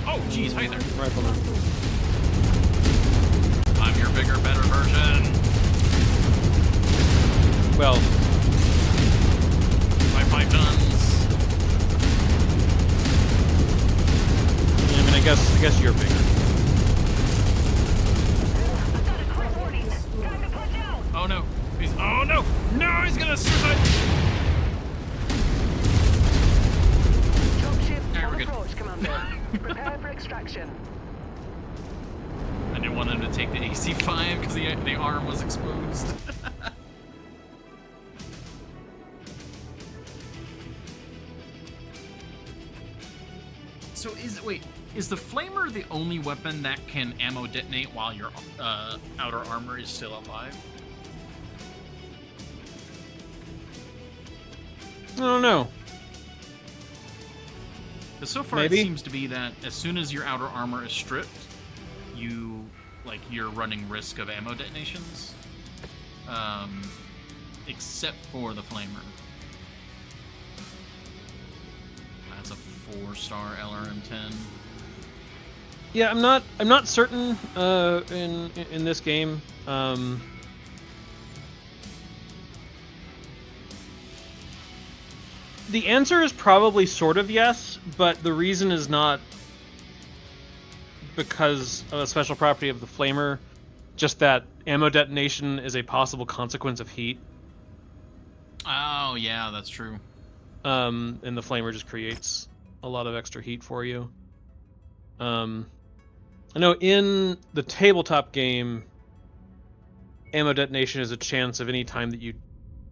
Oh, geez, hi there. Rifleman. I'm your bigger, better version. Well, my 5 guns. I mean, I guess you're bigger. Oh no. Oh no! No, he's gonna suicide! Dropship Alright, on we're good. approach, Commander. Prepare for extraction. I didn't want him to take the AC-5 because the arm was exposed. So is the flamer the only weapon that can ammo detonate while your outer armor is still alive? I don't know. Because so far Maybe. it seems to be that as soon as your outer armor is stripped, you're running risk of ammo detonations. Except for the flamer. That's a 4-star LRM-10. Yeah, I'm not certain in this game. The answer is probably sort of yes, but the reason is not because of a special property of the flamer, just that ammo detonation is a possible consequence of heat. Oh, yeah, that's true. And the flamer just creates a lot of extra heat for you. I know in the tabletop game, ammo detonation is a chance of any time that you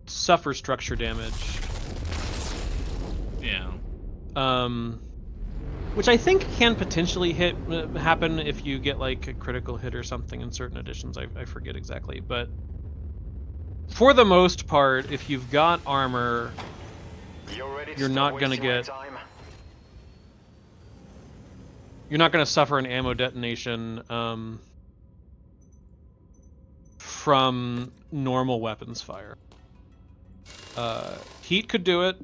suffer structure damage. Yeah. Which I think can potentially happen if you get like a critical hit or something in certain editions. I forget exactly, but for the most part, if you've got armor, you're not gonna suffer an ammo detonation from normal weapons fire. Heat could do it.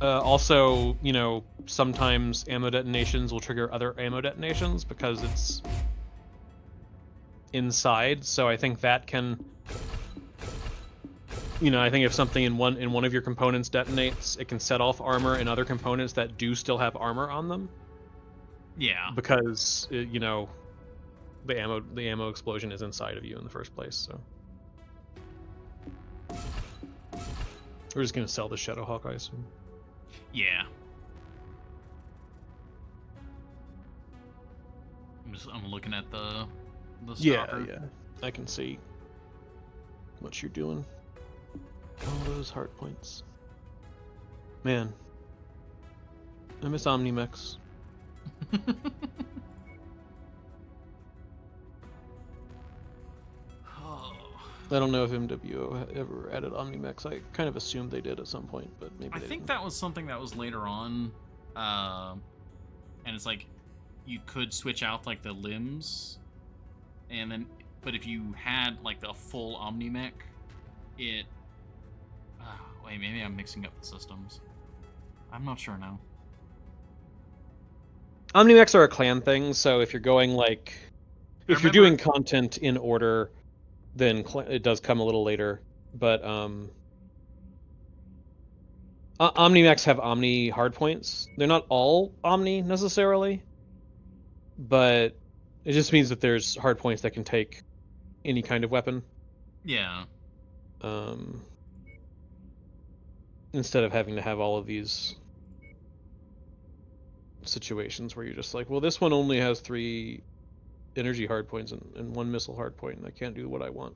Also, you know, sometimes ammo detonations will trigger other ammo detonations because it's inside. So I think that can, you know, I think if something in one of your components detonates, it can set off armor in other components that do still have armor on them. Yeah. Because you know, the ammo explosion is inside of you in the first place. So we're just gonna sell the Shadowhawk, I assume. Yeah. I'm looking at the stalker. Yeah. I can see what you're doing. All those heart points. Man. I miss Omnimex. I don't know if MWO ever added Omnimex. I kind of assumed they did at some point, but maybe I they think didn't. that was something that was later on. And it's like you could switch out like the limbs, and then but if you had like the full Omni-Mech, it wait, maybe I'm mixing up the systems. I'm not sure now. Omni-Mechs are a clan thing, so if you're going like if you're doing remember- content in order, then it does come a little later. But Omni-Mechs have Omni hardpoints. They're not all Omni necessarily, but it just means that there's hardpoints that can take any kind of weapon. Yeah. Instead of having to have all of these situations where you're just like, well, this one only has 3 energy hardpoints and 1 missile hardpoint, and I can't do what I want.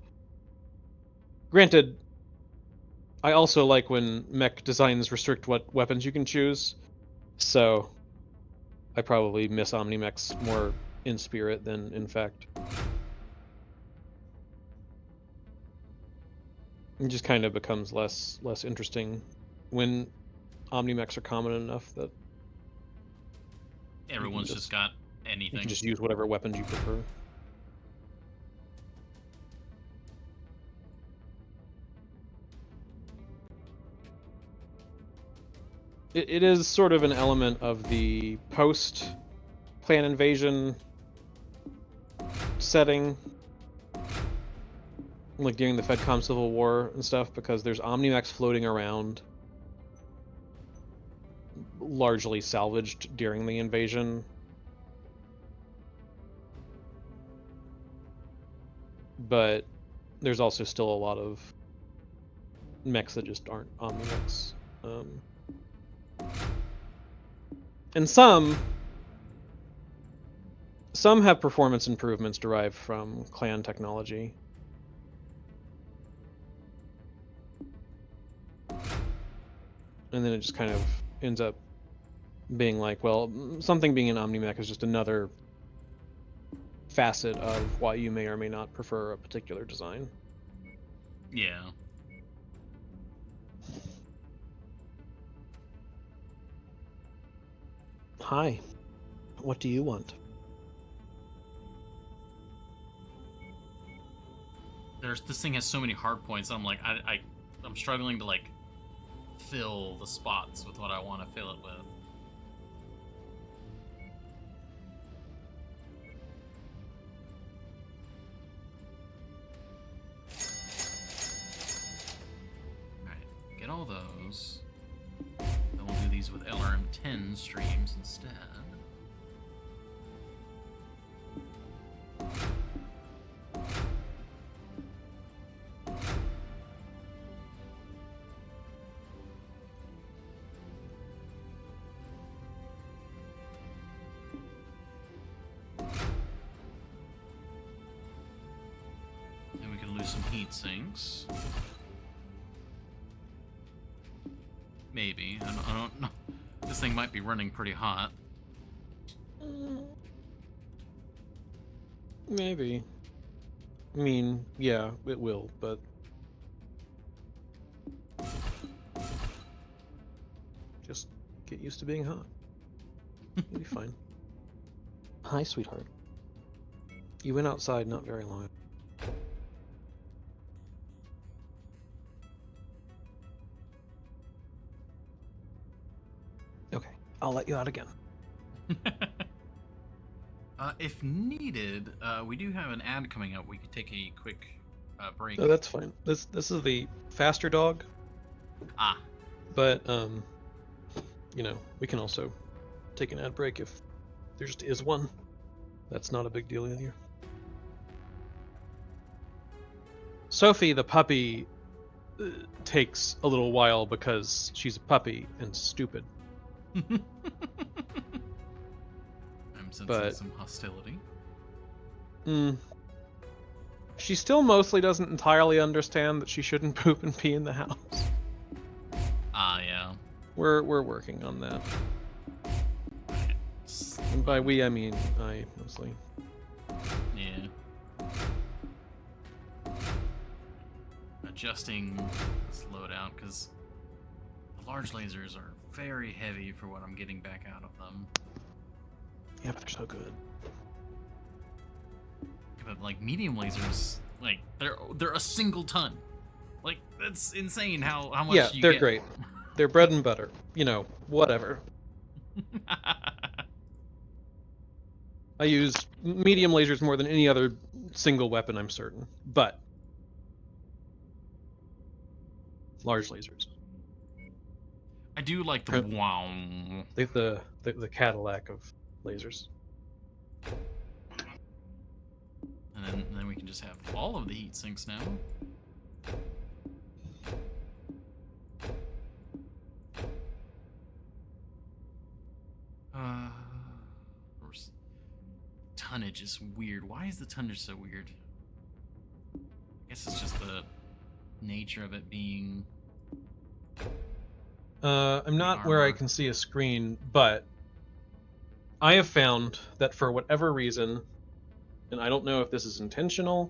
Granted, I also like when mech designs restrict what weapons you can choose, so I probably miss Omni-Mechs more in spirit than in fact. It just kind of becomes less interesting when Omni-Mechs are common enough that Everyone's just got you anything. can just use whatever weapons you prefer. It is sort of an element of the post-clan invasion setting, like during the FedCom Civil War and stuff, because there's Omni-Mechs floating around, largely salvaged during the invasion. But there's also still a lot of mechs that just aren't Omni-Mechs. And some have performance improvements derived from clan technology. And then it just kind of ends up being like, well, something being an Omni-Mech is just another facet of why you may or may not prefer a particular design. Yeah. Hi. What do you want? This thing has so many hard points. I'm like, I'm struggling to like fill the spots with what I want to fill it with. Alright, get all those. Then we'll do these with LRM-10 streams instead. Then we can lose some heat sinks. Maybe. I don't know. This thing might be running pretty hot. Maybe. I mean, yeah, it will, but just get used to being hot. You'll be fine. Hi, sweetheart. You went outside not very long. Okay, I'll let you out again. If needed, we do have an ad coming up. We could take a quick break. No, that's fine. This is the faster dog. Ah. But you know, we can also take an ad break if there just is one. That's not a big deal either. Sophie, the puppy, takes a little while because she's a puppy and stupid. I'm sensing some hostility. She still mostly doesn't entirely understand that she shouldn't poop and pee in the house. Ah, yeah. We're working on that. And by we, I mean I, mostly. Yeah. Adjusting this loadout, because the large lasers are very heavy for what I'm getting back out of them. Yeah, but they're so good. But like medium lasers, like they're a single ton. Like that's insane how much Yeah, you they're get. great. They're bread and butter. You know, whatever. I use medium lasers more than any other single weapon, I'm certain. But large lasers. I do like the Print- wow. The Cadillac of lasers. And then we can just have all of the heat sinks now. Tonnage is weird. Why is the tonnage so weird? I guess it's just the nature of it being. I'm not where I armor. can see a screen, but I have found that for whatever reason, and I don't know if this is intentional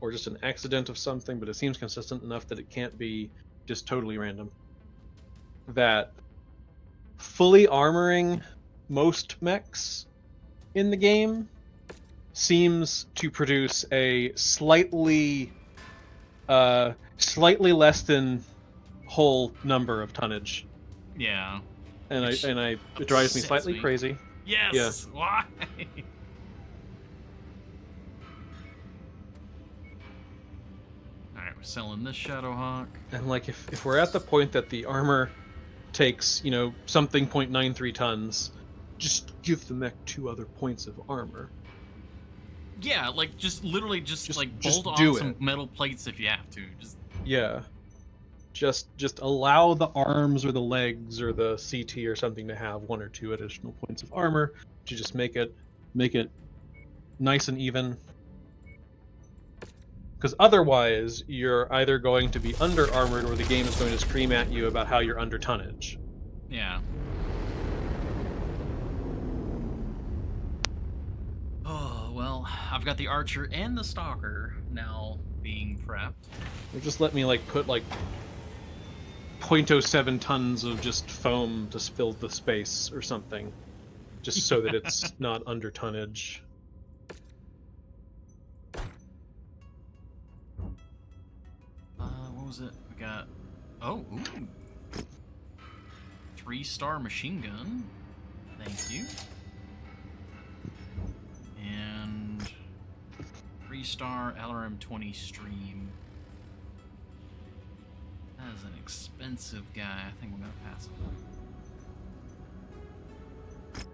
or just an accident of something, but it seems consistent enough that it can't be just totally random, that fully armoring most mechs in the game seems to produce a slightly less than whole number of tonnage. Yeah. And Which it drives me upsets slightly me. crazy. Yes. Yeah. Why? All right, we're selling this Shadowhawk. And like if we're at the point that the armor takes, something 0.93 tons, just give the mech 2 other points of armor. Yeah, like just literally just just bolt do on some it. metal plates if you have to. Just Yeah. Just allow the arms or the legs or the CT or something to have 1 or 2 additional points of armor to just make it nice and even. Because otherwise, you're either going to be under armored or the game is going to scream at you about how you're under tonnage. yeah. Oh, well, I've got the Archer and the Stalker now being prepped. Or just let me put 0.07 tons of just foam to fill the space or something. Just so that it's not under tonnage. What was it? We got... Oh, ooh. 3-star machine gun. Thank you. And 3-star LRM-20 stream. That is an expensive guy. I think we're gonna pass on that.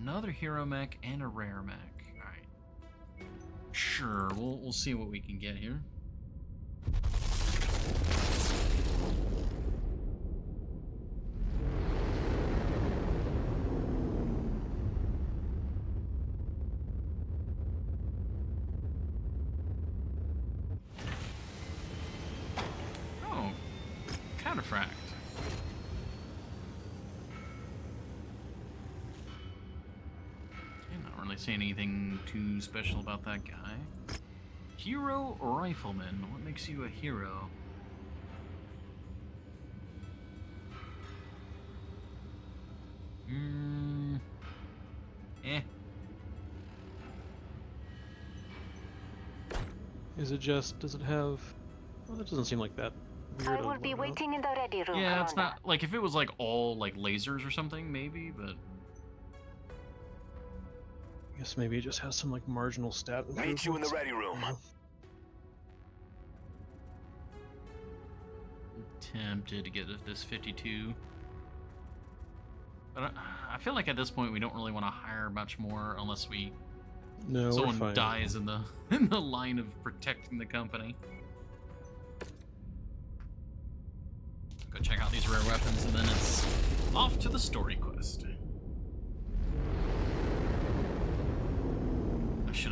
Another hero mech and a rare mech. Alright. Sure, we'll see what we can get here. Oh, Counterfract. Not really seeing anything too special about that guy. Hero Rifleman. What makes you a hero? Eh. Does it have... Well, that doesn't seem like that weird. I will be waiting in the ready room. Yeah, it's Commander. not like if it was like all like lasers or something, maybe, but I guess maybe it just has some marginal stat. Meet you in the ready room. tempted to get this 52. But I feel like at this point we don't really want to hire much more unless someone we're fine. dies in the line of protecting the company. Go check out these rare weapons, and then it's off to the story quest.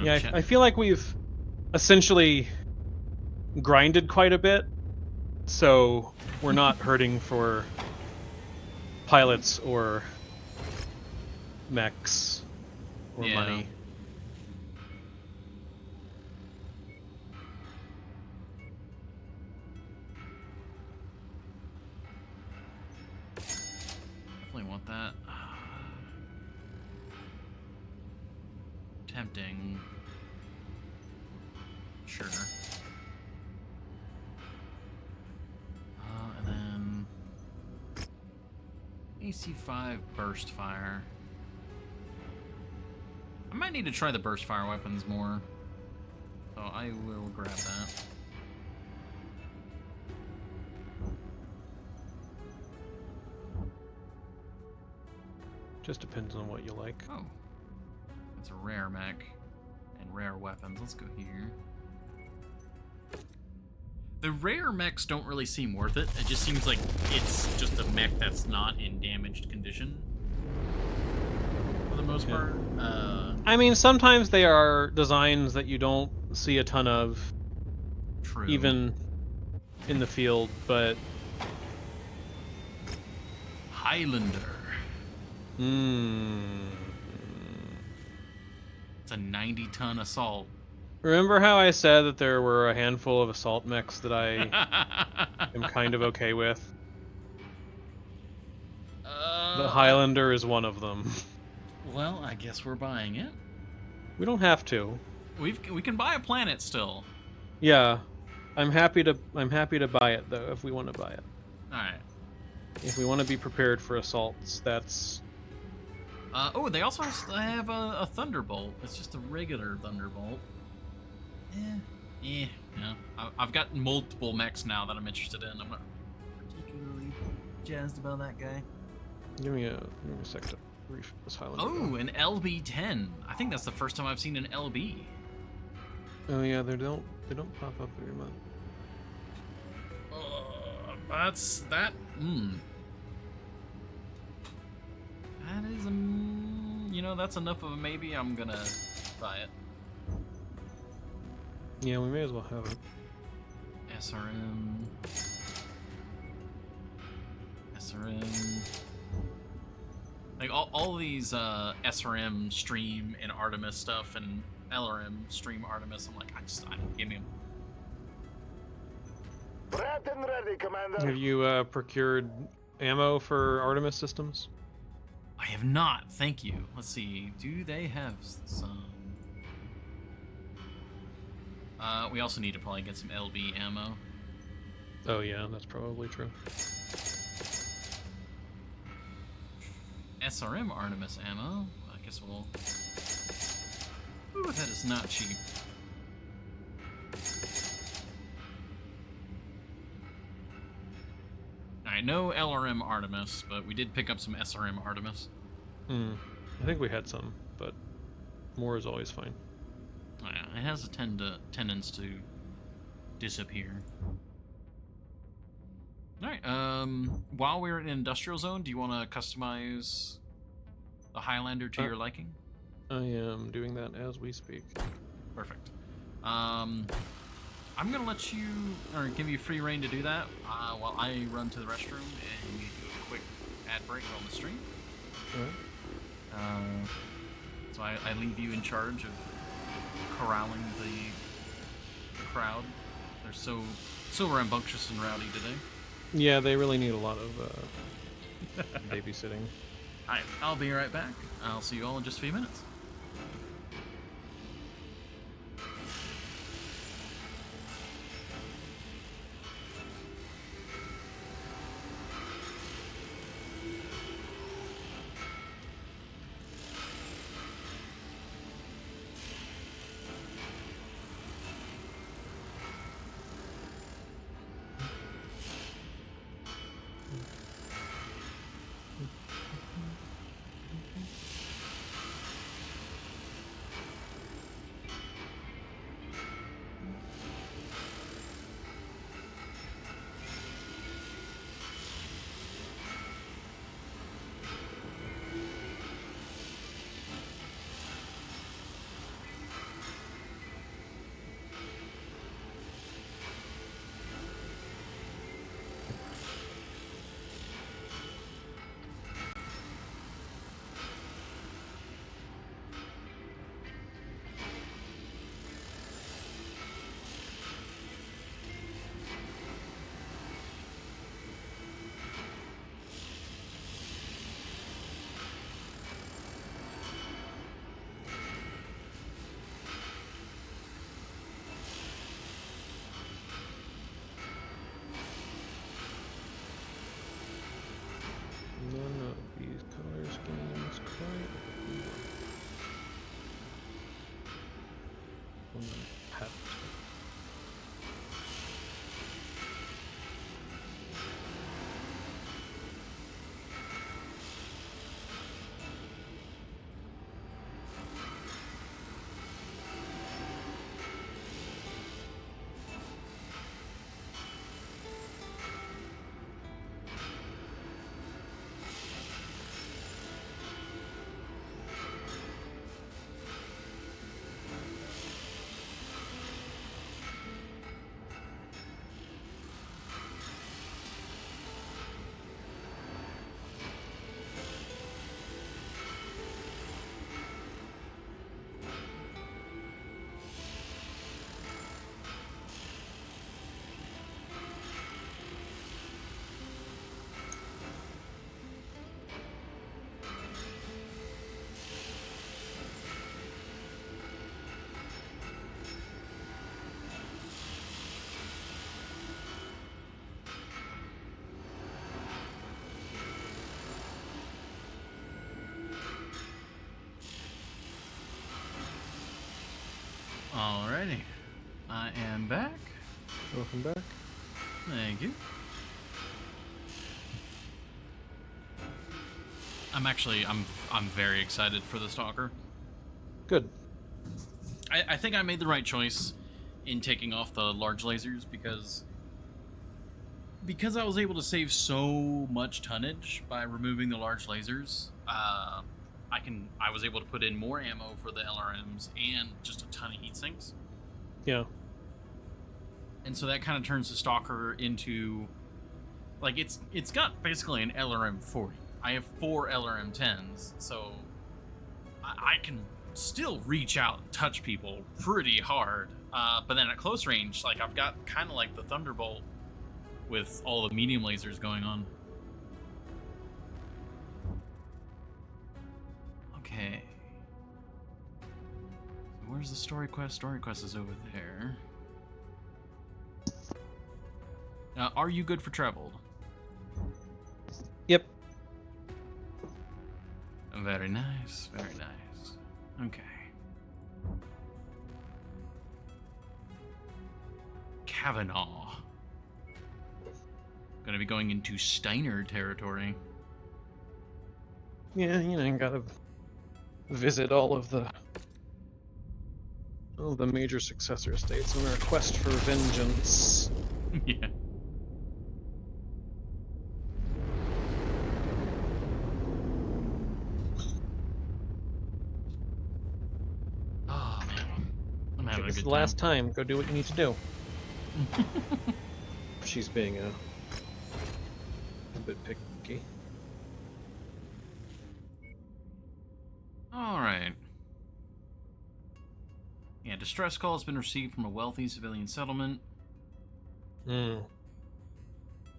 I feel like we've essentially grinded quite a bit, so we're not hurting for pilots or mechs or money. want that. Tempting. Sure. And then AC5 burst fire. I might need to try the burst fire weapons more. So I will grab that. Just depends on what you like. Oh. That's a rare mech. And rare weapons. Let's go here. The rare mechs don't really seem worth it. It just seems like it's just a mech that's not in damaged condition. For the most part. I mean, sometimes they are designs that you don't see a ton of. True. Even in the field, but... Highlander. It's a 90-ton assault. Remember how I said that there were a handful of assault mechs that I am kind of okay with? The Highlander is one of them. Well, I guess we're buying it. We don't have to. We can buy a planet still. Yeah, I'm happy to buy it though if we want to buy it. All right. If we want to be prepared for assaults, that's. Oh, they also have a Thunderbolt. It's just a regular Thunderbolt. No. I've got multiple mechs now that I'm interested in. I'm not particularly jazzed about that guy. Give me a sec to refill this Highlander. Oh, an LB-10. I think that's the first time I've seen an LB. Oh yeah, they don't pop up very much. That's that. That is that's enough of a maybe. I'm gonna buy it. Yeah, we may as well have it. SRM. Like all these SRM stream and Artemis stuff and LRM stream Artemis. I'm like, I don't give me them. Prepped and ready, Commander. Have you procured ammo for Artemis systems? I have not, thank you. Let's see, do they have some? We also need to probably get some LB ammo. Oh yeah, that's probably true. SRM Artemis ammo. I guess we'll... Ooh, that is not cheap. Alright, no LRM Artemis, but we did pick up some SRM Artemis. I think we had some, but more is always fine. Oh, yeah, it has a tendence to disappear. Alright, while we're in Industrial Zone, do you want to customize the Highlander to your liking? I am doing that as we speak. Perfect. I'm gonna let you, or give you free reign to do that while I run to the restroom and do a quick ad break on the stream. Alright. So I leave you in charge of corralling the crowd. They're so rambunctious and rowdy today. Yeah, they really need a lot of babysitting. Alright, I'll be right back. I'll see you all in just a few minutes. I am back. Welcome back. Thank you. I'm very excited for the Stalker. Good. I think I made the right choice in taking off the large lasers because I was able to save so much tonnage by removing the large lasers. I was able to put in more ammo for the LRMs and just a ton of heat sinks. Yeah. And so that kind of turns the Stalker into, like, it's got basically an LRM 40. I have 4 LRM 10s, so I can still reach out and touch people pretty hard. But then at close range, like, I've got kind of like the Thunderbolt with all the medium lasers going on. Okay. Where's the story quest? Story quest is over there. Are you good for traveled? Yep. Very nice, very nice. Okay. Kavanaugh. Gonna be going into Steiner territory. Yeah, gotta visit all of the major successor states on our quest for vengeance. Yeah. Oh man, I'm having a It's good the time. last time. Go do what you need to do. She's being a bit picky. All right. Yeah, distress call has been received from a wealthy civilian settlement. Hmm.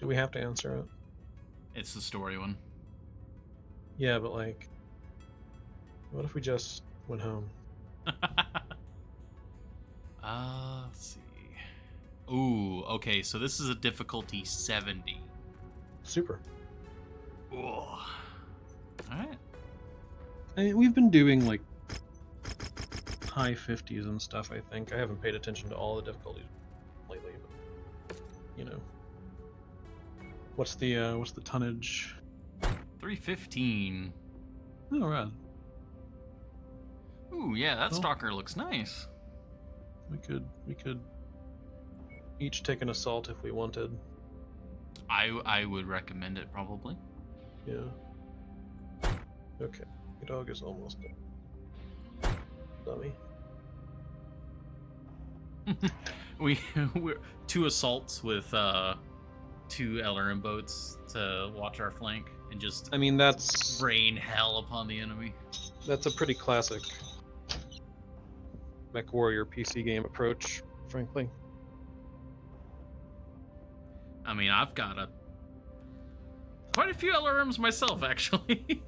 Do we have to answer it? It's the story one. Yeah, but like, what if we just went home? Let's see. Ooh, okay, so this is a difficulty 70. Super. Ooh. All right. I mean, we've been doing like high 50s and stuff. I think I haven't paid attention to all the difficulties lately, but what's the tonnage? 315. Oh, right. Ooh, yeah, that Well, Stalker looks nice. We could each take an assault if we wanted. I would recommend it probably. Yeah. Okay. Your dog is almost dead. Dummy. We're 2 assaults with 2 LRM boats to watch our flank and just I mean, that's rain hell upon the enemy. a pretty classic Mech Warrior PC game approach, frankly. I mean, I've got quite a few LRMs myself, actually.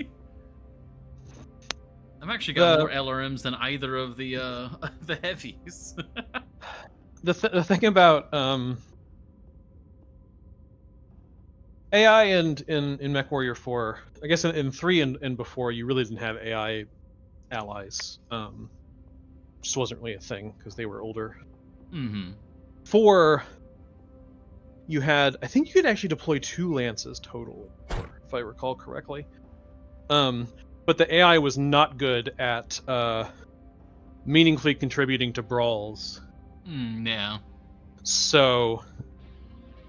I've actually got more LRMs than either of the the heavies. The thing about AI and in Mech Warrior 4, I guess in 3 and before, you really didn't have AI allies. Just wasn't really a thing because they were older. Mm-hmm. 4, you had, I think you could actually deploy 2 lances total, if I recall correctly. But the AI was not good at meaningfully contributing to brawls. Yeah. So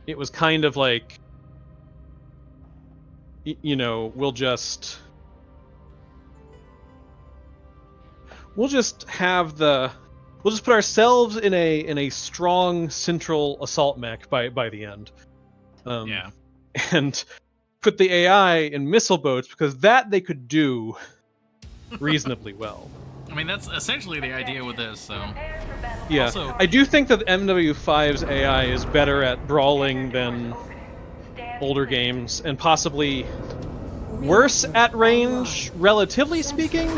it was kind of like, we'll just put ourselves in a strong central assault mech by the end. Yeah. And put the AI in missile boats because that they could do reasonably well. I mean, that's essentially the idea with this, so. Yeah. Also, I do think that MW5's AI is better at brawling than older games, and possibly worse at range, relatively speaking.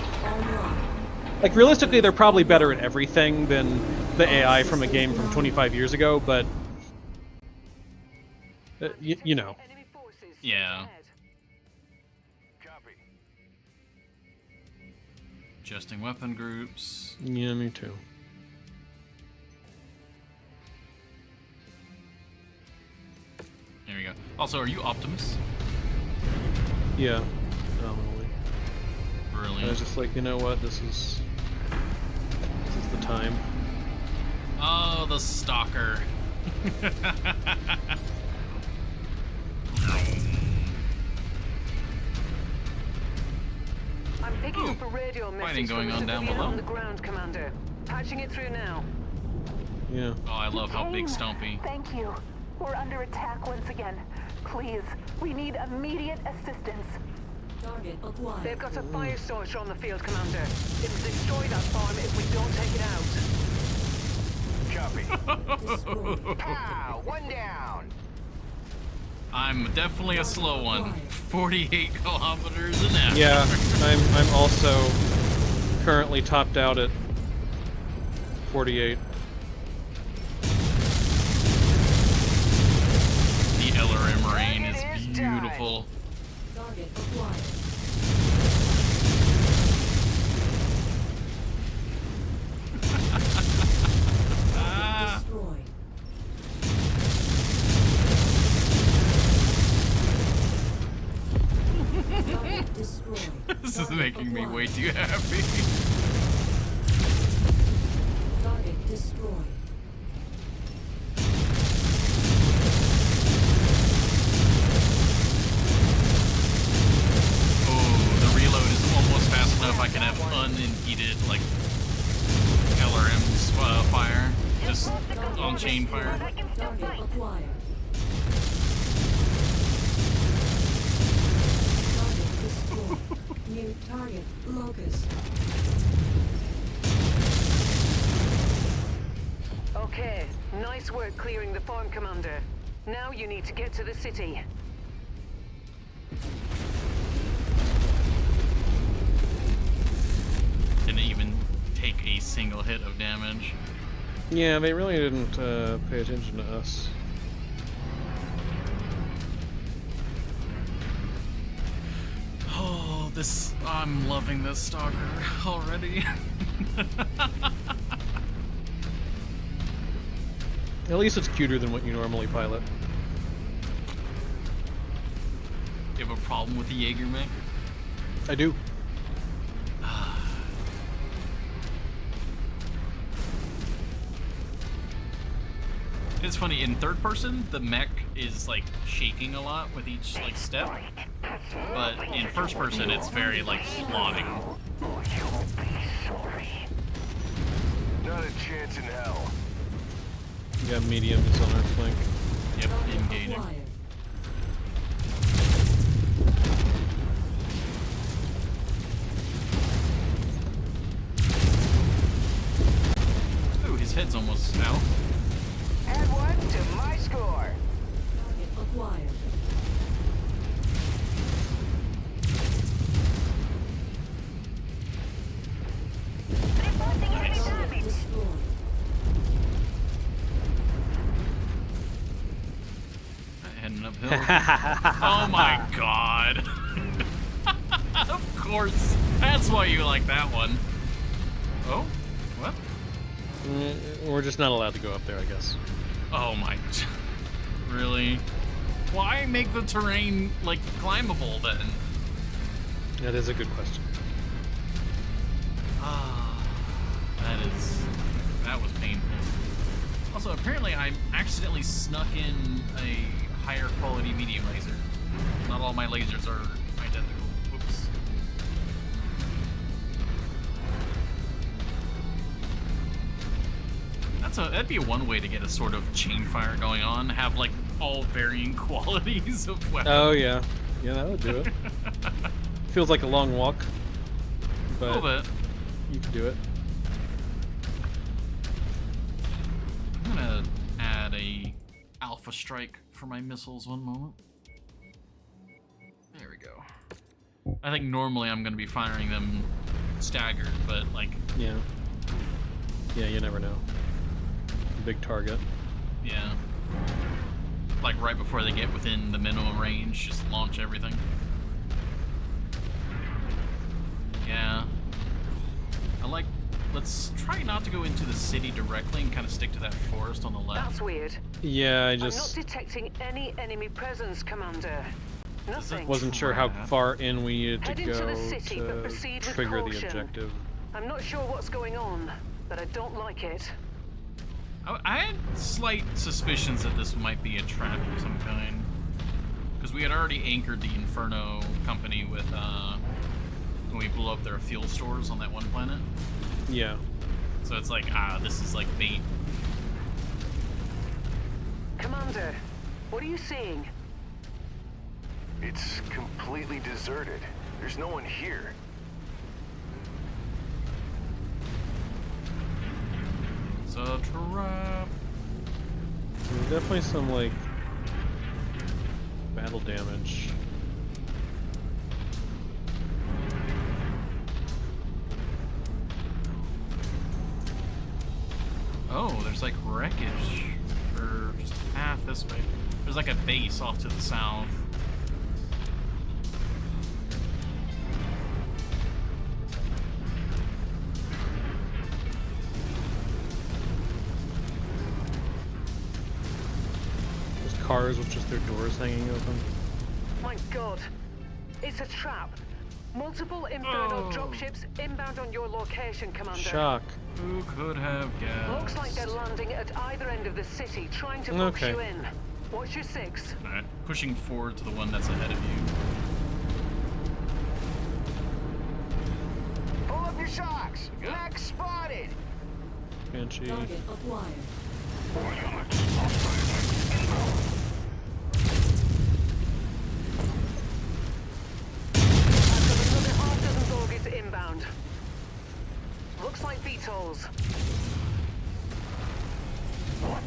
Like, realistically, they're probably better at everything than the AI from a game from 25 years ago, but you know. Yeah. Adjusting weapon groups. Yeah, me too. There we go. Also, are you Optimus? Yeah, nominally. I Brilliant. was just like, you know what? This is the time. Oh, the stalker. I'm picking up a radio message Fighting going from on down civilian below. on the ground, Commander. Patching it through now. Yeah. Oh, I love how big Kane, Stompy. Thank you. We're under attack once again. Please, we need immediate assistance. Target acquired. They've got a fire starter on the field, Commander. It'll destroy that farm if we don't take it out. Destroyed. Pow! One down. I'm definitely a slow one. 48 kilometers an hour. Yeah, I'm also currently topped out at 48. The LRM rain is beautiful. Target acquired. Ah. Destroyed. Target destroyed. This is Target making me acquired. way too happy. Target destroyed. Oh, the reload is almost fast enough. I can have unimpeded, like, LRM fire. Just on chain fire. Target acquired. Target destroyed. New target locus. Okay, nice work clearing the farm, Commander. Now you need to get to the city. Didn't even take a single hit of damage. Yeah, they really didn't pay attention to us. Oh, this... I'm loving this stalker already. At least it's cuter than what you normally pilot. You have a problem with the Jaeger mech? I do. It's funny, in third person, the mech is like shaking a lot with each like step. But in first person, it's very like plodding. Not a chance in hell. We got mediums on our flank. Yep, Target engaging. acquired. Ooh, his head's almost out. Add one to my score. Target acquired. Target destroyed. Heading uphill. Oh my god. Of course. That's why you like that one. Oh? What? We're just not allowed to go up there, I guess. Oh my... Really? Why make the terrain, like, climbable then? That is a good question. Ah, that was painful. Also, apparently I accidentally snuck in a higher quality medium laser. Not all my lasers are identical. Whoops. That'd be one way to get a sort of chain fire going on. Have like all varying qualities of weapons. Oh yeah, yeah, that would do it. Feels like a long walk, A but little bit. you can do it. I'm gonna add a alpha strike for my missiles. One moment. There we go. I think normally I'm gonna be firing them staggered, but like, Yeah. Yeah, you never know. Big target. yeah. Like right before they get within the minimum range, just launch everything. Yeah. I like let's try not to go into the city directly and kind of stick to that forest on the left. That's weird. Yeah, I I'm not just detecting any enemy presence, Commander. Nothing. wasn't sure how Trap. far in we needed to Head into go the city, but to proceed with trigger the caution. objective. I'm not sure what's going on, but I don't like it. I had slight suspicions that this might be a trap of some kind. Because we had already anchored the Inferno company with, when we blew up their fuel stores on that one planet. Yeah. So it's like, this is like bait. Commander, what are you seeing? It's completely deserted. There's no one here. It's a trap. There's definitely some, like, battle damage. Oh, there's like wreckage. Or just half this way. There's like a base off to the south. There's cars with just their doors hanging open. My God, it's a trap. Multiple Inferno dropships inbound on your location, Commander. Shock. Who could have guessed? Looks like they're landing at either end of the city, trying to box Okay. you in. What's your 6? Alright, pushing forward to the one that's ahead of you. Pull up your shocks. Max spotted. Banshee. Target acquired. I've got another half-dozen bogies inbound. Looks like VTOLs. What?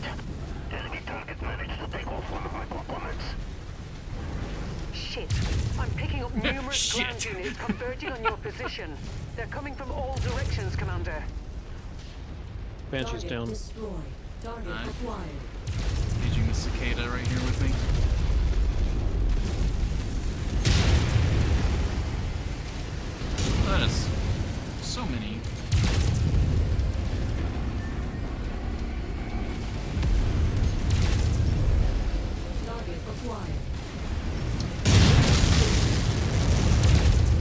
Enemy target managed to take off one of my components. Shit. I'm picking up numerous Shit. ground units converging on your position. They're coming from all directions, Commander. Banshee's Target down. destroyed. Target Alright. acquired. Engaging the cicada right here with me. That is so many. Target acquired.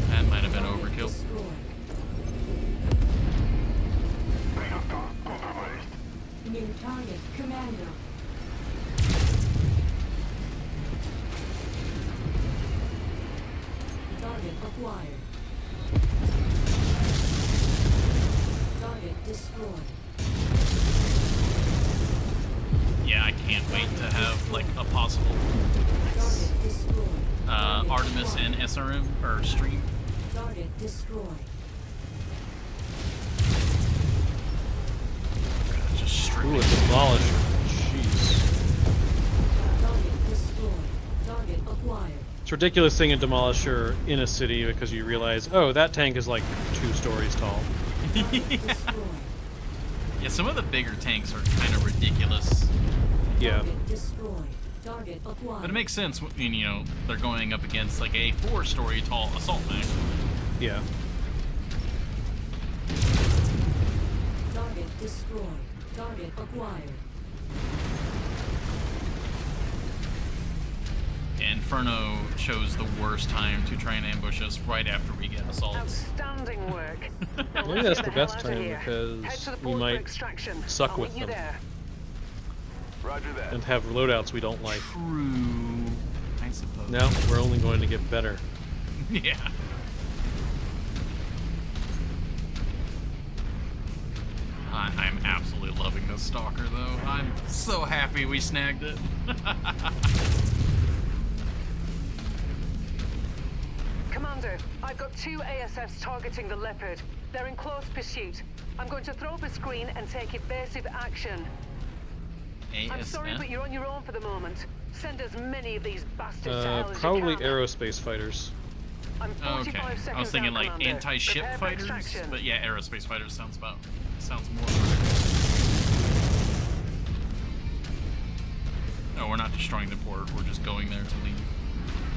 That might have been Target overkill. destroyed. New target, Commander. Target acquired. Target destroyed. Yeah, I can't wait to have like a possible Target destroyed. Target Artemis acquired. and SRM or stream. Target destroyed. Just Ooh, streaming. a demolisher. Jeez. Target destroyed. Target acquired. It's ridiculous seeing a demolisher in a city because you realize, oh, that tank is like 2 stories tall. Target destroyed. Yeah, some of the bigger tanks are kind of ridiculous. Yeah. Target destroyed. Target acquired. But it makes sense when, you know, they're going up against like a 4-story tall assault tank. Yeah. Target destroyed. Target acquired. Inferno chose the worst time to try and ambush us right after we get assaults. Outstanding work. Now Maybe let's that's get the hell best out of time here. because Head to the we port for might extraction. suck I'll with meet you them. there. Roger that. and have loadouts we don't like. True, I suppose. No, we're only going to get better. Yeah. I'm absolutely loving this stalker, though. I'm so happy we snagged it. Commander, I've got 2 ASFs targeting the Leopard. They're in close pursuit. I'm going to throw up a screen and take evasive action. I'm sorry, but you're on your own for the moment. Send as many of these bastards to hell as Probably you can. aerospace fighters. I'm 45 Okay, seconds I was thinking out, like Commander. anti-ship Prepare for fighters, extraction. but yeah, aerospace fighters sounds more. No, we're not destroying the port. We're just going there to leave.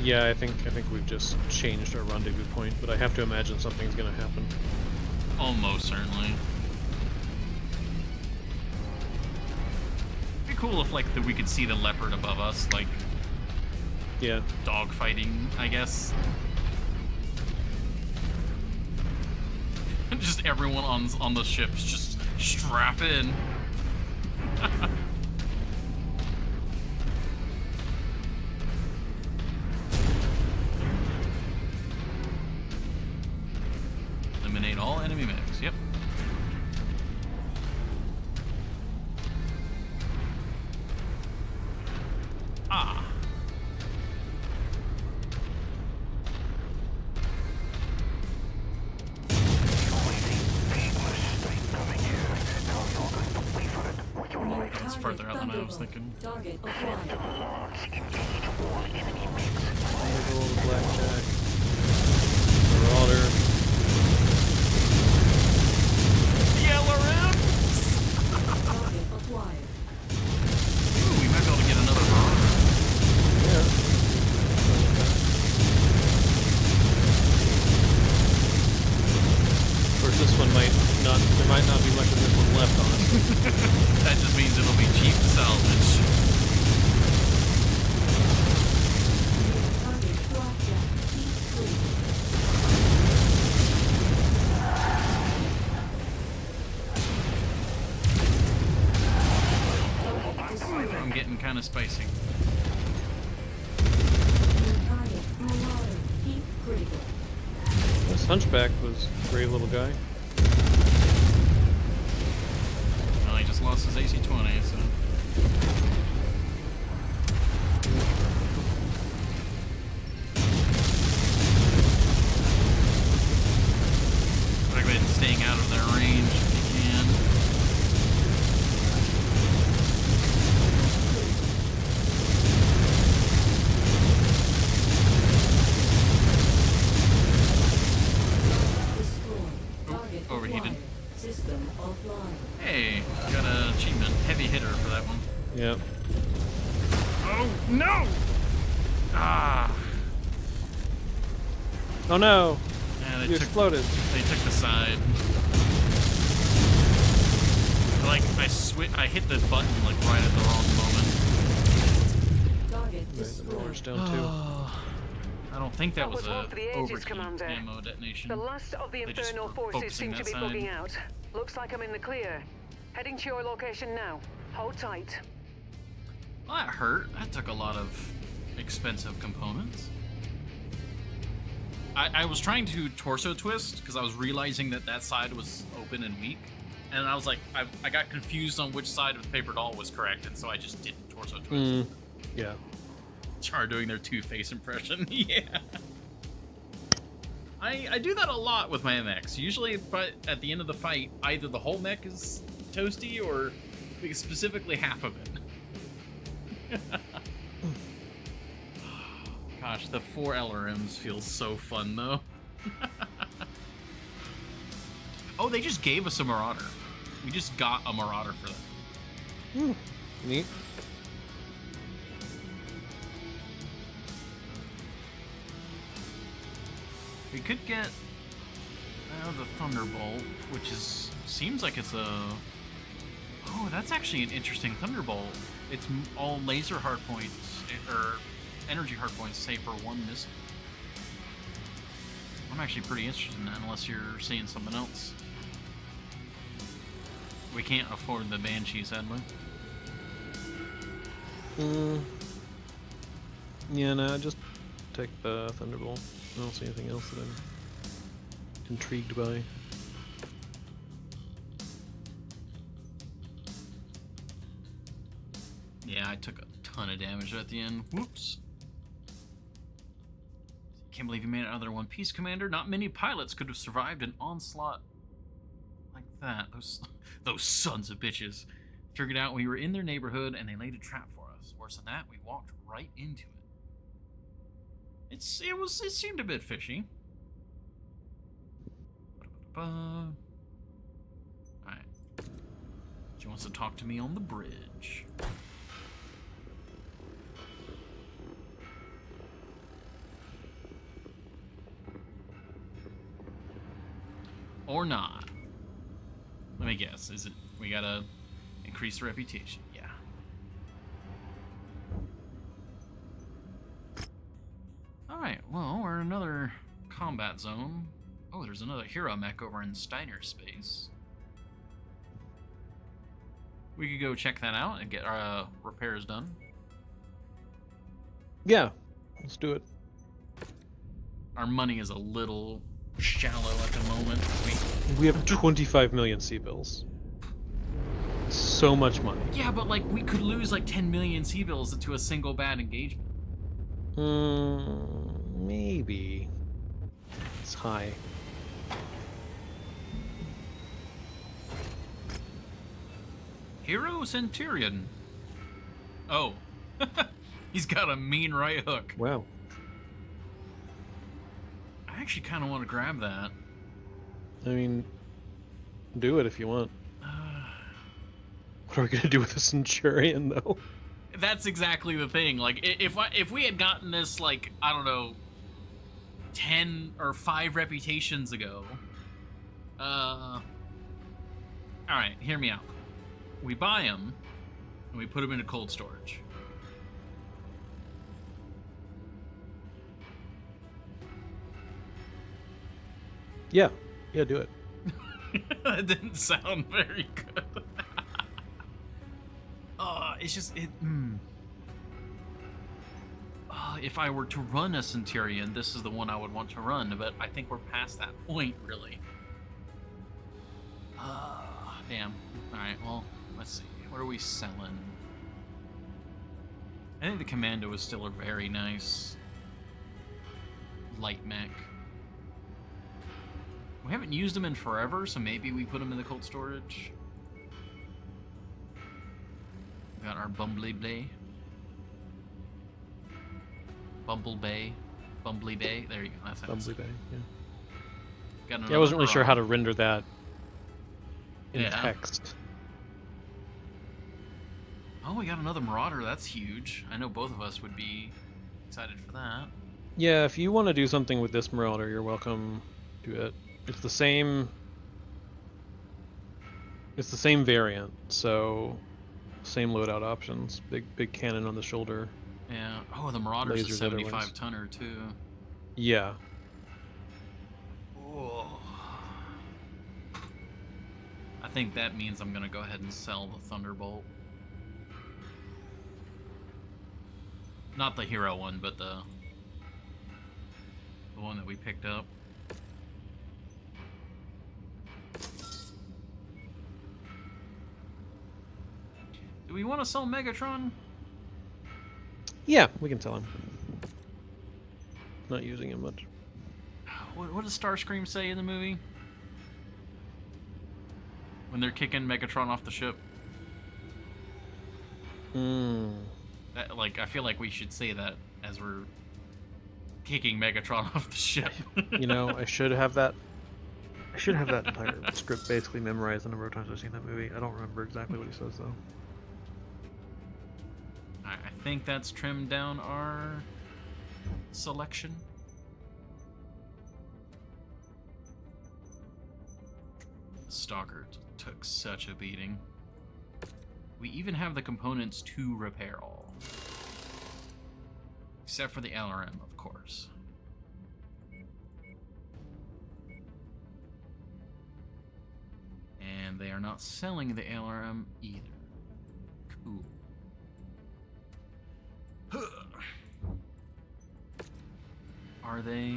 Yeah, I think we've just changed our rendezvous point, but I have to imagine something's gonna happen. Almost certainly. cool if like we could see the leopard above us, like Yeah. dog fighting, I guess. Just everyone on the ships just strap in. Eliminate all enemy medics. Yep. Ah. It's further out than I was thinking. Target acquired. The blackjack. Marauder. Target acquired. Ooh, we might be able to get another marauder. Yeah. Of course, this one might not. There might not be much of this one left, honestly. That just means it'll be cheap to salvage. Target blackjack. Heat free. Target destroyed. I'm getting kind of spicy. Target marauder. Heat critical. This hunchback was a great little guy. Well, he just lost his AC-20, so... Recommend staying out of their range if you can. Destroyed. Target Overheated. acquired. System offline. Hey, got an achievement. Heavy hitter for that one. Yep. Oh, no! Ah. Oh no! Yeah, You exploded. They took the side. Like, I hit the button, like, right at the wrong moment. Target The destroyed. roar's down too. I don't think that was was a one for the ages, overheat Commander. ammo detonation. The last of the They just Infernal were forces focusing seem to that be side. bugging out. Looks like I'm in the clear. Heading to your location now. Hold tight. Well, that hurt. That took a lot of expensive components. I was trying to torso twist because I was realizing that that side was open and weak. And I was like, I got confused on which side of the paper doll was correct, and so I just didn't torso twist. Yeah. Char doing their Two-Face impression. Yeah. I do that a lot with my MX. Usually, but at the end of the fight, either the whole mech is toasty or specifically half of it. Gosh, the 4 LRMs feels so fun, though. Oh, they just gave us a Marauder. We just got a Marauder for that. Neat. We could get the Thunderbolt, which seems like it's a... Oh, that's actually an interesting Thunderbolt. It's all laser hardpoints, or energy hardpoints, save for one missile. I'm actually pretty interested in that, unless you're seeing something else. We can't afford the Banshee, sadly. Yeah, no, just take the Thunderbolt. I don't see anything else that I'm intrigued by. Yeah, I took a ton of damage at the end. Whoops. Can't believe you made it out of there in one piece, Commander. Not many pilots could have survived an onslaught like that. Those sons of bitches. Figured out we were in their neighborhood and they laid a trap for us. Worse than that, we walked right into it. It seemed a bit fishy. Alright. She wants to talk to me on the bridge. Or not. Let me guess. Is it we gotta increase the reputation? Yeah. combat zone. Oh, there's another hero mech over in Steiner space. We could go check that out and get our repairs done. Yeah, let's do it. Our money is a little shallow at the moment. We have 25 million C-bills. So much money. Yeah, but like we could lose like 10 million C-bills to a single bad engagement. Maybe. It's high. Hero Centurion. Oh. He's got a mean right hook. Wow. I actually kind of want to grab that. I mean, do it if you want. What are we gonna do with the Centurion, though? That's exactly the thing. Like, if we had gotten this, like, I don't know, 10 or 5 reputations ago. All right, hear me out. We buy them, and we put them into cold storage. Yeah, do it. That didn't sound very good. It's just if I were to run a Centurion, this is the one I would want to run, but I think we're past that point, really. Damn. Alright, well, let's see. What are we selling? I think the Commando is still a very nice light mech. We haven't used them in forever, so maybe we put them in the cold storage. We got our Bumblebee. Bumblebee. There you go. That's Bumblebee, yeah. Got I wasn't really sure how to render that in Yeah. text. Oh, we got another Marauder. That's huge. I know both of us would be excited for that. Yeah, if you want to do something with this Marauder, you're welcome to it. It's the same variant, so same loadout options. Big cannon on the shoulder. Yeah. Oh, the Marauder's a Lasers 75 otherwise. tonner too. Yeah. Oh. I think that means I'm gonna go ahead and sell the Thunderbolt. Not the hero one, but the one that we picked up. Do we want to sell Megatron? Yeah, we can sell him. Not using him much. What does Starscream say in the movie? When they're kicking Megatron off the ship? That, like, I feel like we should say that as we're kicking Megatron off the ship. You know, I should have that. I should have that entire script basically memorized the number of times I've seen that movie. I don't remember exactly what he says though. I think that's trimmed down our selection. Stalker took such a beating. We even have the components to repair all. Except for the LRM, of course. And they are not selling the LRM either. Cool. Are they...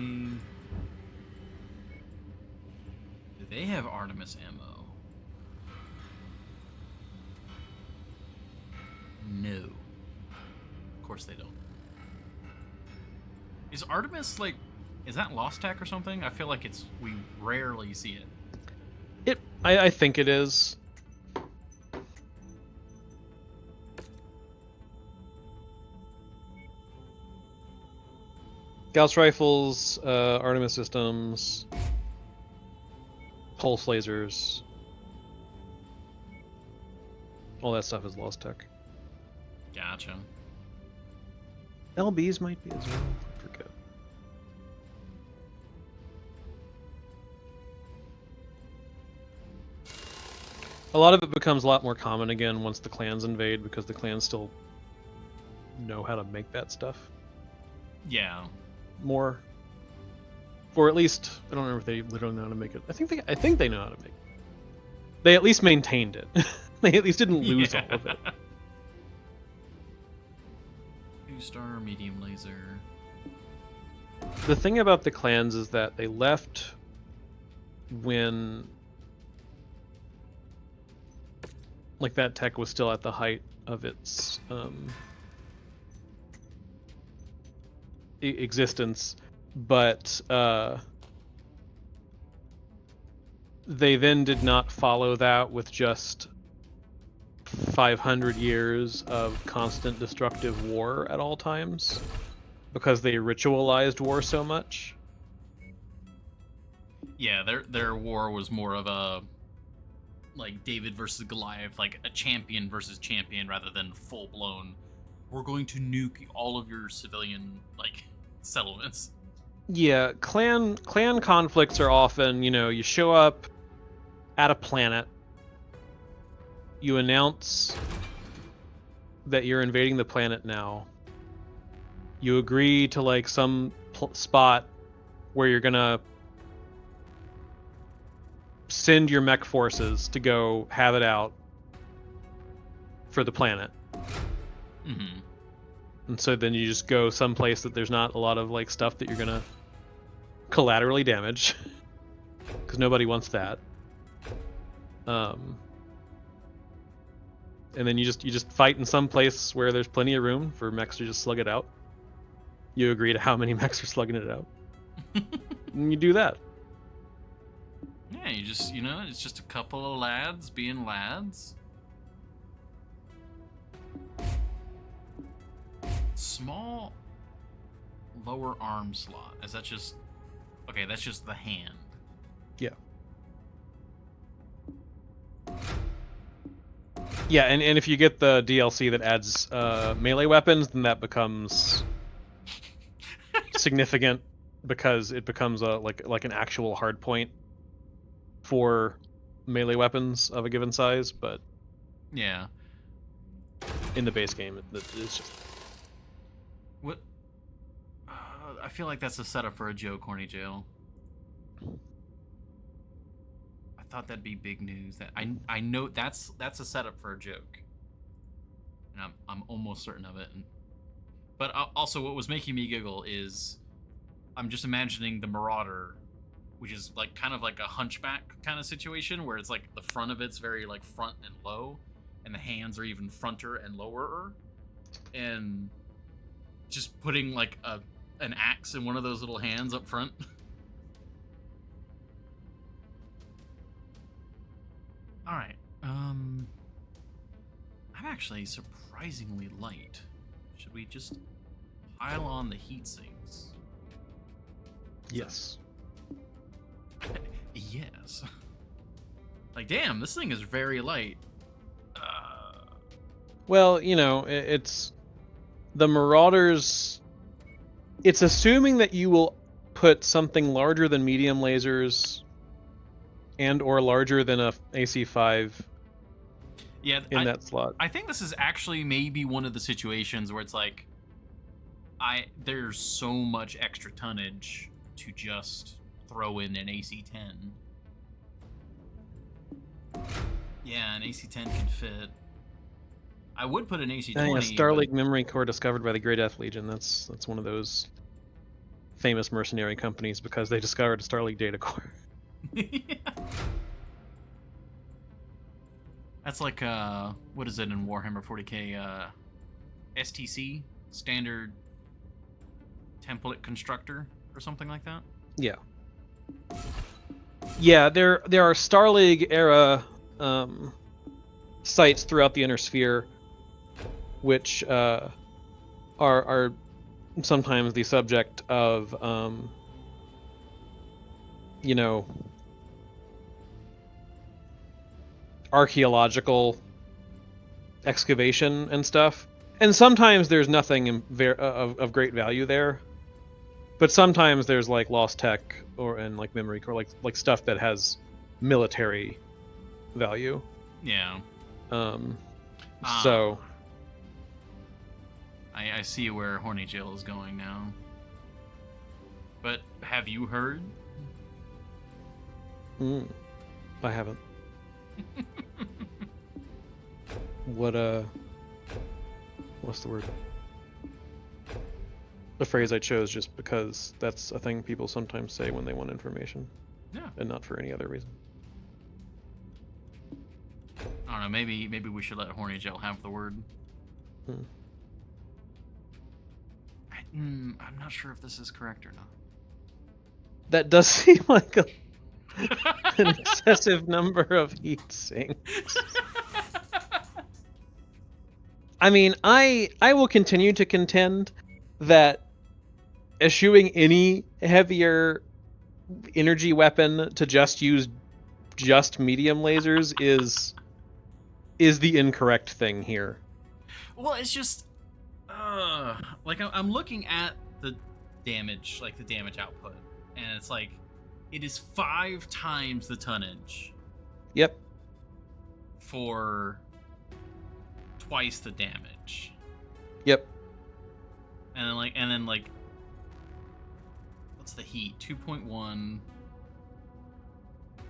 Do they have Artemis ammo? No. Of course they don't. Is Artemis, like... Is that Lost Tech or something? I feel like it's... We rarely see it. I think it is. Gauss rifles, Artemis systems, pulse lasers, all that stuff is Lost Tech. Gotcha. LBs might be as well. I forget. A lot of it becomes a lot more common again once the clans invade, because the clans still know how to make that stuff Yeah. more. or at least I don't remember if they literally know how to make it. I think they know how to make it. They at least maintained it. They at least didn't lose all of it. 2-star medium laser. The thing about the clans is that they left when like that tech was still at the height of its existence, but they then did not follow that with just 500 years of constant destructive war at all times, because they ritualized war so much. Yeah, their war was more of a like David versus Goliath, like a champion versus champion, rather than full blown. We're going to nuke all of your civilian like settlements. Yeah, clan conflicts are often, you show up at a planet, you announce that you're invading the planet now. You agree to like some spot where you're gonna send your mech forces to go have it out for the planet. Mm-hmm. And so then you just go someplace that there's not a lot of like stuff that you're gonna collaterally damage, because nobody wants that. And then you just fight in some place where there's plenty of room for mechs to just slug it out. You agree to how many mechs are slugging it out, and you do that. Yeah, you just, it's just a couple of lads being lads. Small lower arm slot. Is that just... Okay, that's just the hand. Yeah. Yeah, and if you get the DLC that adds melee weapons, then that becomes significant, because it becomes a like an actual hard point for melee weapons of a given size. But yeah, in the base game, it's just what. I feel like that's a setup for a joke, Horny Jail. I thought that'd be big news. That I know that's a setup for a joke, and I'm almost certain of it. But also, what was making me giggle is I'm just imagining the Marauder, which is like kind of like a hunchback kind of situation, where it's like the front of it's very like front and low, and the hands are even fronter and lower, and just putting like an axe in one of those little hands up front. All right. I'm actually surprisingly light. Should we just pile on the heat sinks? yes. Yes. Like, damn, this thing is very light. Well, it's the Marauders. It's assuming that you will put something larger than medium lasers and or larger than a AC5 in that slot. I think this is actually maybe one of the situations where it's like there's so much extra tonnage to just throw in an AC-10. Yeah, an AC-10 can fit. I would put an AC-20. Yeah, Starlink memory core discovered by the Great Death Legion. That's one of those famous mercenary companies, because they discovered a Starlink data core. Yeah. That's like what is it in Warhammer 40k? STC, standard template constructor, or something like that. Yeah. Yeah, there are Starlink era sites throughout the Inner Sphere, which are sometimes the subject of archaeological excavation and stuff. And sometimes there's nothing of great value there, but sometimes there's like lost tech and like memory core, like stuff that has military value. Yeah. So I see where Horny Jail is going now. But have you heard? I haven't. What's the word? The phrase I chose just because that's a thing people sometimes say when they want information. Yeah. And not for any other reason. I don't know. Maybe we should let Horny Gel have the word. I'm not sure if this is correct or not. That does seem like an excessive number of heat sinks. I mean, I will continue to contend that eschewing any heavier energy weapon to just use just medium lasers is the incorrect thing here. Well, it's just like I'm looking at the damage, like the damage output, and it's like it is 5 times the tonnage. Yep. For twice the damage. Yep. And then like what's the heat? 2.1.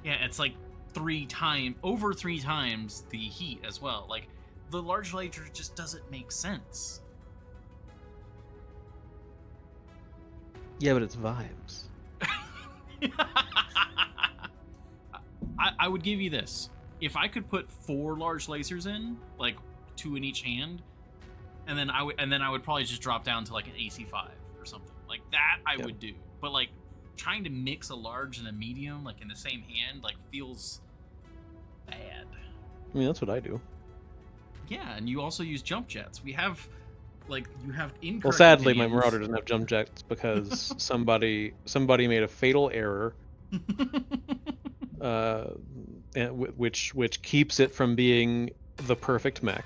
Yeah, it's like 3 times the heat as well. Like the large laser just doesn't make sense. Yeah, but it's vibes. I would give you this. If I could put 4 large lasers in, like 2 in each hand, and then I would probably just drop down to like an AC5 or something. Like that I would do. But like trying to mix a large and a medium like in the same hand like feels bad. I mean, that's what I do. Yeah, and you also use jump jets. You have incorrect Well, sadly, opinions. my Marauder doesn't have jump jets because somebody made a fatal error, which keeps it from being the perfect mech.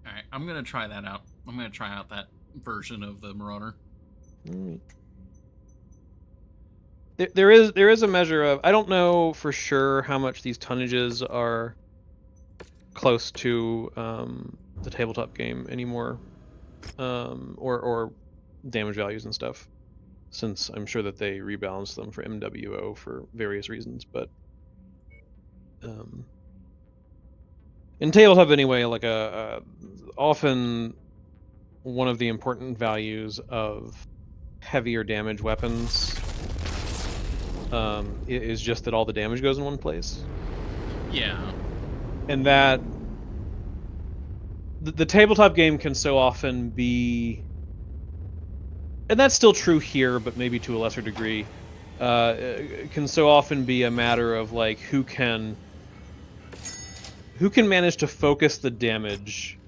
All right, I'm gonna try that out. I'm gonna try out that version of the Marauder. There is a measure of, I don't know for sure how much these tonnages are close to the tabletop game anymore, or damage values and stuff, since I'm sure that they rebalance them for MWO for various reasons, but in tabletop anyway, like often one of the important values of heavier damage weapons is just that all the damage goes in one place. Yeah. And that the tabletop game can so often be, and that's still true here, but maybe to a lesser degree, can so often be a matter of like who can manage to focus the damage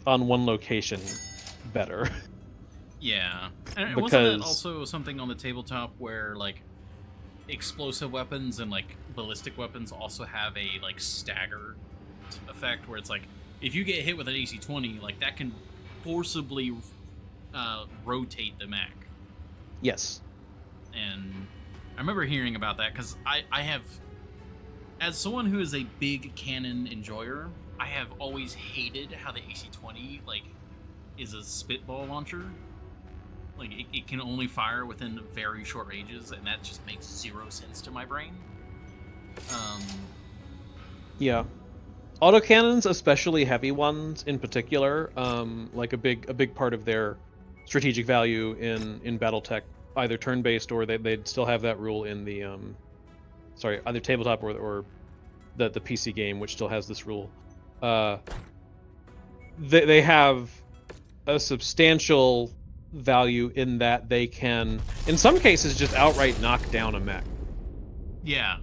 on one location better. Yeah. And Because wasn't that also something on the tabletop where like explosive weapons and like ballistic weapons also have a like stagger effect where it's like if you get hit with an AC-20, like that can forcibly rotate the mech. Yes. And I remember hearing about that because I have, as someone who is a big cannon enjoyer, I have always hated how the AC-20 like is a spitball launcher. Like it can only fire within very short ranges, and that just makes 0 sense to my brain. Yeah. Autocannons, especially heavy ones in particular, like a big part of their strategic value in BattleTech, either turn-based or they'd still have that rule in the either tabletop or the PC game, which still has this rule. They have a substantial value in that they can, in some cases, just outright knock down a mech. Yeah.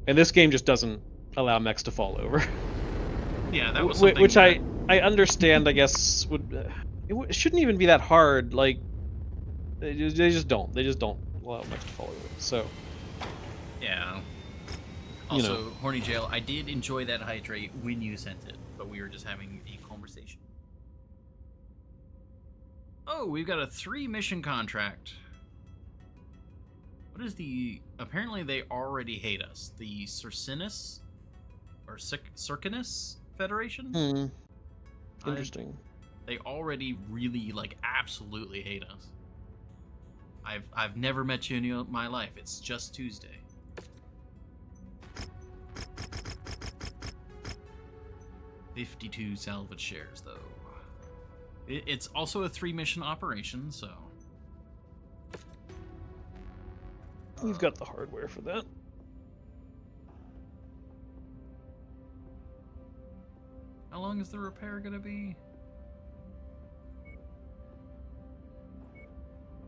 And this game just doesn't allow mechs to fall over. Yeah, that was something which that... I understand. I guess it shouldn't even be that hard. Like they just don't allow mechs to fall over. So yeah. Also, Horny Jail, I did enjoy that hydrate when you sent it, but we were just having a conversation. Oh, we've got a 3-mission contract. What is the... Apparently they already hate us. The Circinus? Or Circinus Federation? Interesting. They already really, like, absolutely hate us. I've never met you in my life. It's just Tuesday. $52 salvage shares, though. It's also a 3-mission operation, so... We've got the hardware for that. How long is the repair gonna be?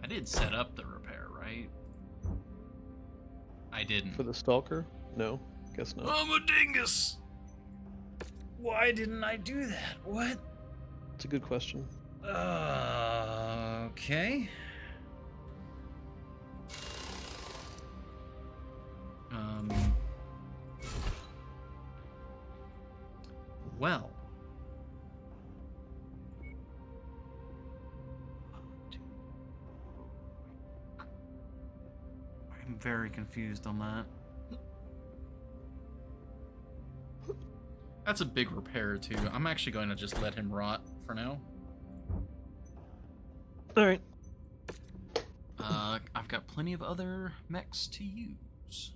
I did set up the repair, right? I didn't. For the Stalker? No, guess not. I'm a dingus! Why didn't I do that? What? It's a good question. Okay. Well. I'm very confused on that. That's a big repair, too. I'm actually going to just let him rot for now. Alright. I've got plenty of other mechs to use.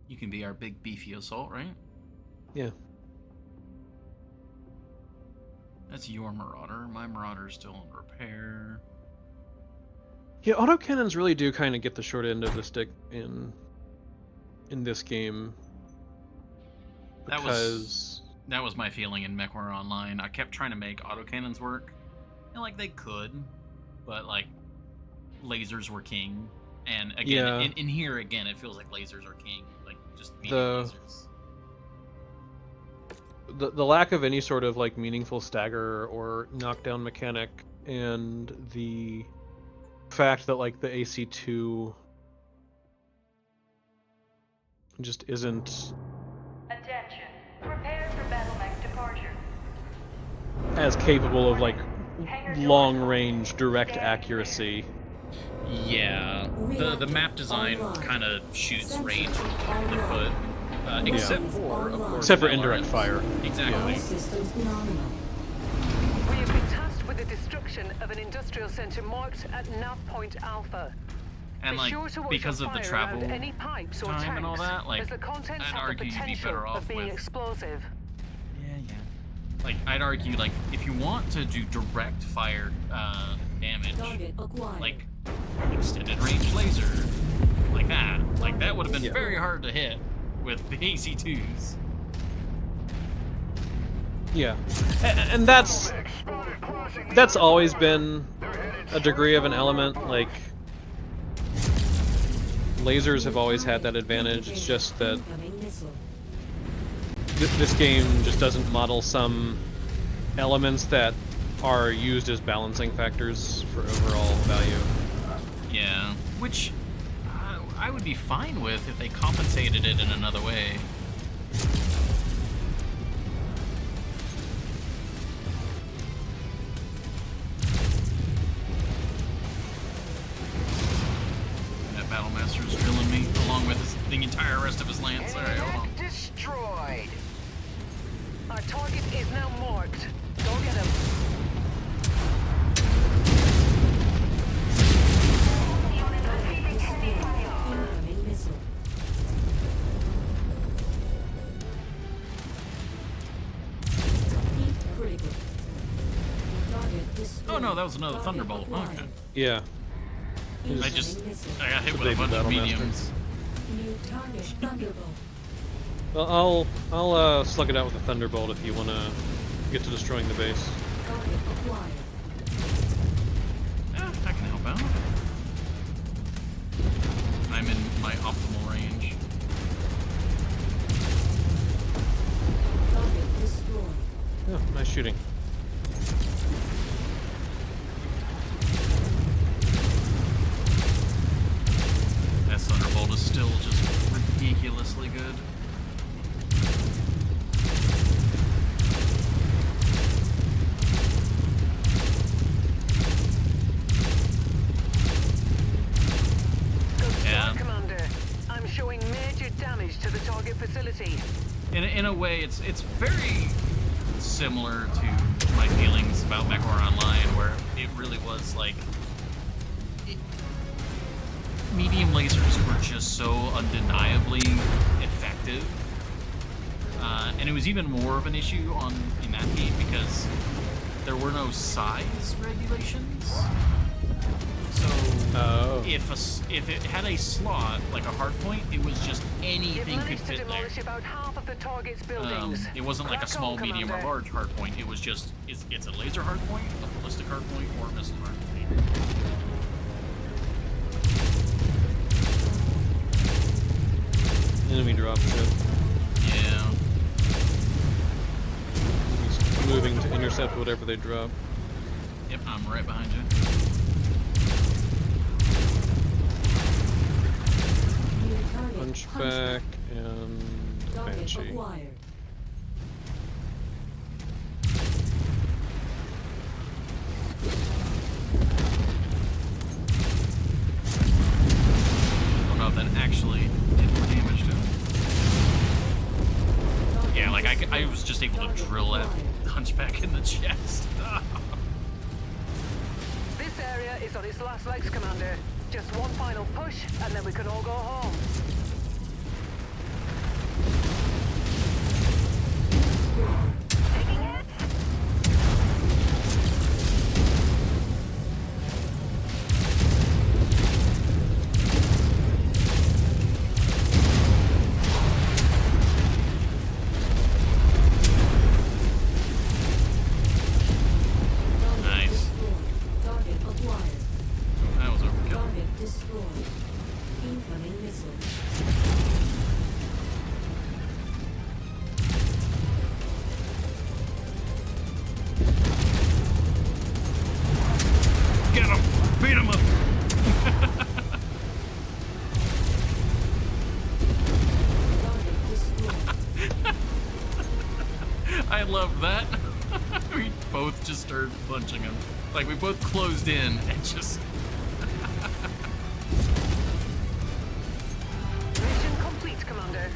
You can be our big beefy assault, right? Yeah. That's your Marauder. My Marauder's still in repair. Yeah, autocannons really do kind of get the short end of the stick in this game. That was my feeling in MechWarrior Online. I kept trying to make autocannons work, and like they could, but like lasers were king. And again, in here again, it feels like lasers are king. Like just lasers. The lack of any sort of like meaningful stagger or knockdown mechanic, and the fact that like the AC2 just isn't Attention. Prepare for battle mech departure. as capable of like long range direct accuracy. Yeah, the map design kind of shoots range from the foot, except for, of course, except for indirect fire. Exactly. We have been tasked with the destruction of an industrial center marked at nav point Alpha. And Be like sure to watch because your of the fire travel around any pipes or time tanks, and all that, like as the contents I'd have argue the you'd be potential better off of being with explosive. Yeah. Like I'd argue like if you want to do direct fire damage, like extended range laser, like that would have been very hard to hit with the AC2s. Yeah, and that's always been a degree of an element. Like lasers have always had that advantage. It's just that this game just doesn't model some elements that are used as balancing factors for overall value. Yeah, which I would be fine with if they compensated it in another way. That Battlemaster's drilling me, along with the entire rest of his lance. Alright, hold on. Destroyed. Our target is now marked. Go get him. Oh no, that was another Thunderbolt. Okay. Yeah. I got hit with a bunch of mediums. Well, I'll slug it out with a Thunderbolt if you want to get to destroying the base. Yeah, I can help out. I'm in my optimal range. Oh, nice shooting. That Thunderbolt is still just ridiculously good. Yeah. Commander, I'm showing major damage to the target facility. In a way, it's very similar to my feelings about MechWarrior Online, where it really was like medium lasers were just so undeniably effective, and it was even more of an issue in that game because there were no size regulations. So if it had a slot like a hard point, it was just anything could fit there. About half of the target's buildings. It wasn't like a small, medium, or large hard point. It was just it's a laser hard point, a ballistic hard point, or a missile hard point. Enemy drop ship. Yeah. He's moving to intercept whatever they drop. Yep, I'm right behind you. Hunchback and Banshee. I don't know if that actually did more damage to him. Yeah, like I was just able to drill that Hunchback in the chest. This area is on its last legs, Commander. Just one final push, and then we can all go home. Taking it? Nice. Target acquired. That was overkill. Target destroyed. Incoming missile. Get him! Beat him up! Target destroyed. I love that. We both just started punching him. Like, we both closed in and just... Mission complete, Commander.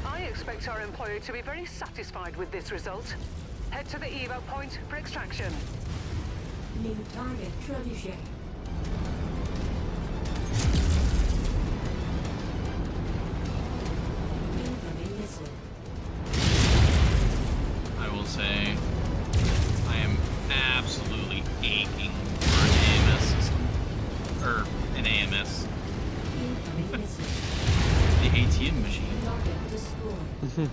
I expect our employer to be very satisfied with this result. Head to the evo point for extraction. New target trebuchet. Incoming missile. I will say, I am absolutely aching for an AMS system. Or, an AMS. Incoming missile. The ATM machine. Target destroyed.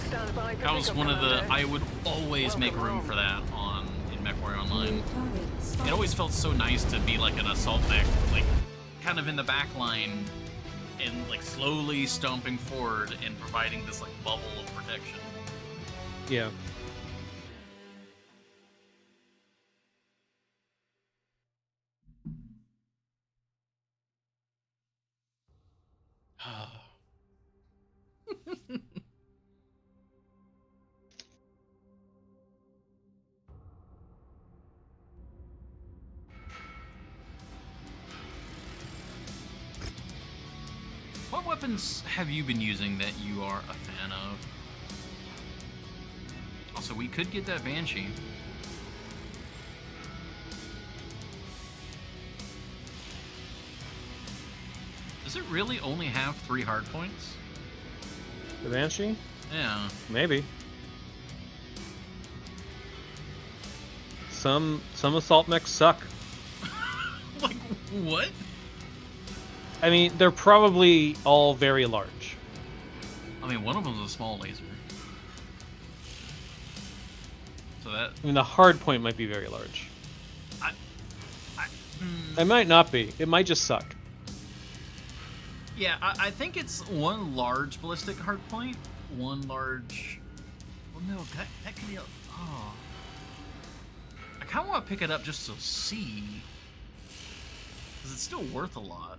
Stand by for That was pickup, one of the... Commander. I would always make room for that in MechWarrior Online. It always felt so nice to be like an assault mech, like kind of in the back line and like slowly stomping forward and providing this like bubble of protection. Yeah. What weapons have you been using that you are a fan of? Also, we could get that Banshee. Does it really only have 3 hard points? The Banshee? Yeah. Maybe. Some assault mechs suck. Like, what? I mean, they're probably all very large. I mean, one of them's a small laser. So that... I mean, the hard point might be very large. It might not be. It might just suck. Yeah, I think it's one large ballistic hard point, one large... Well, no, that could be... Oh. I kind of want to pick it up just to see. Because it's still worth a lot.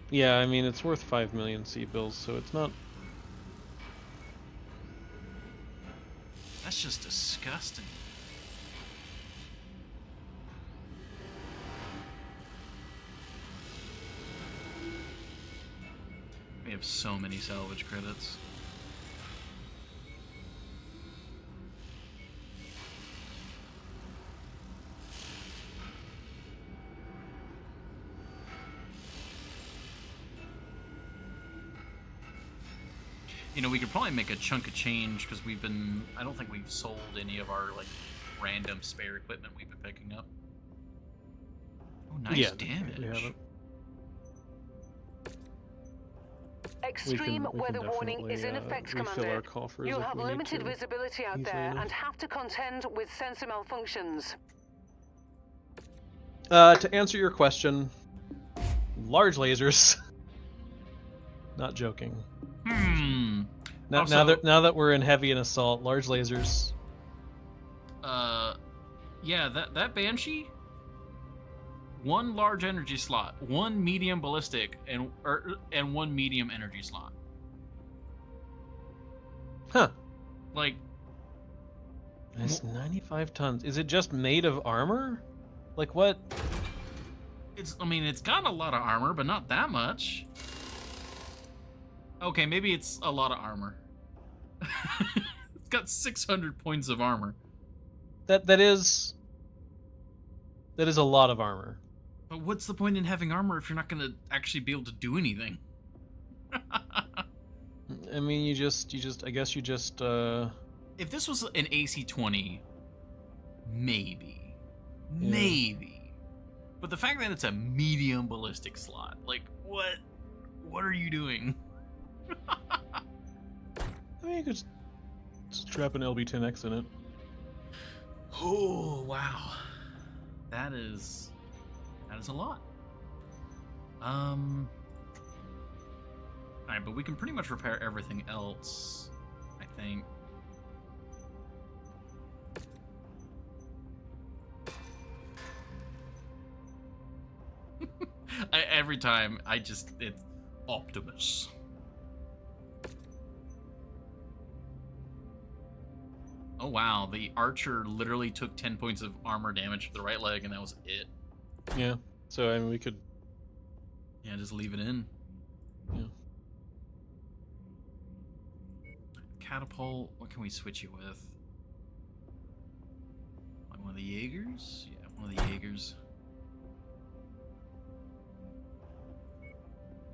Yeah, I mean, it's worth 5 million C-bills, so it's not... That's just disgusting. We have so many salvage credits. You know, we could probably make a chunk of change because I don't think we've sold any of our, like, random spare equipment we've been picking up. Oh, nice damage. We haven't. Extreme we can weather warning is in definitely, effect, refill Commander. our coffers You'll if have we need limited to visibility out easily there enough. and have to contend with sensor malfunctions. To answer your question, large lasers. Not joking. Now that we're in heavy and assault, large lasers. Yeah, that Banshee, one large energy slot, one medium ballistic, and one medium energy slot. Huh. Like, it's 95 tons. Is it just made of armor? Like what? I mean, it's got a lot of armor, but not that much. Okay, maybe it's a lot of armor. It's got 600 points of armor. That is a lot of armor. But what's the point in having armor if you're not gonna actually be able to do anything? I mean, you just I guess you just If this was an AC-20, maybe. Yeah. Maybe. But the fact that it's a medium ballistic slot, like, what are you doing? I mean, you could strap an LB-10X in it. Oh, wow. That is a lot. Alright, but we can pretty much repair everything else, I think. Every time, it's Optimus. Oh wow, the archer literally took 10 points of armor damage to the right leg, and that was it. Yeah, so I mean, we could... Yeah, just leave it in. Yeah. Catapult, what can we switch you with? Like one of the Jaegers? Yeah, one of the Jaegers.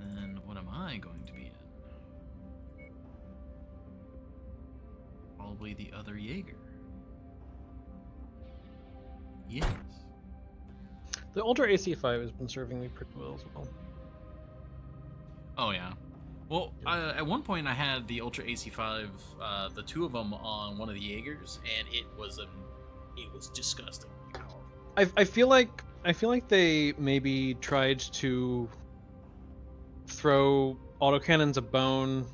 And what am I going to be in? Probably the other Jaeger. Yes. The Ultra AC-5 has been serving me pretty well as well. Oh yeah. Well, at one point I had the Ultra AC-5, the two of them on one of the Jaegers, and it was disgusting. I feel like they maybe tried to throw autocannons a bone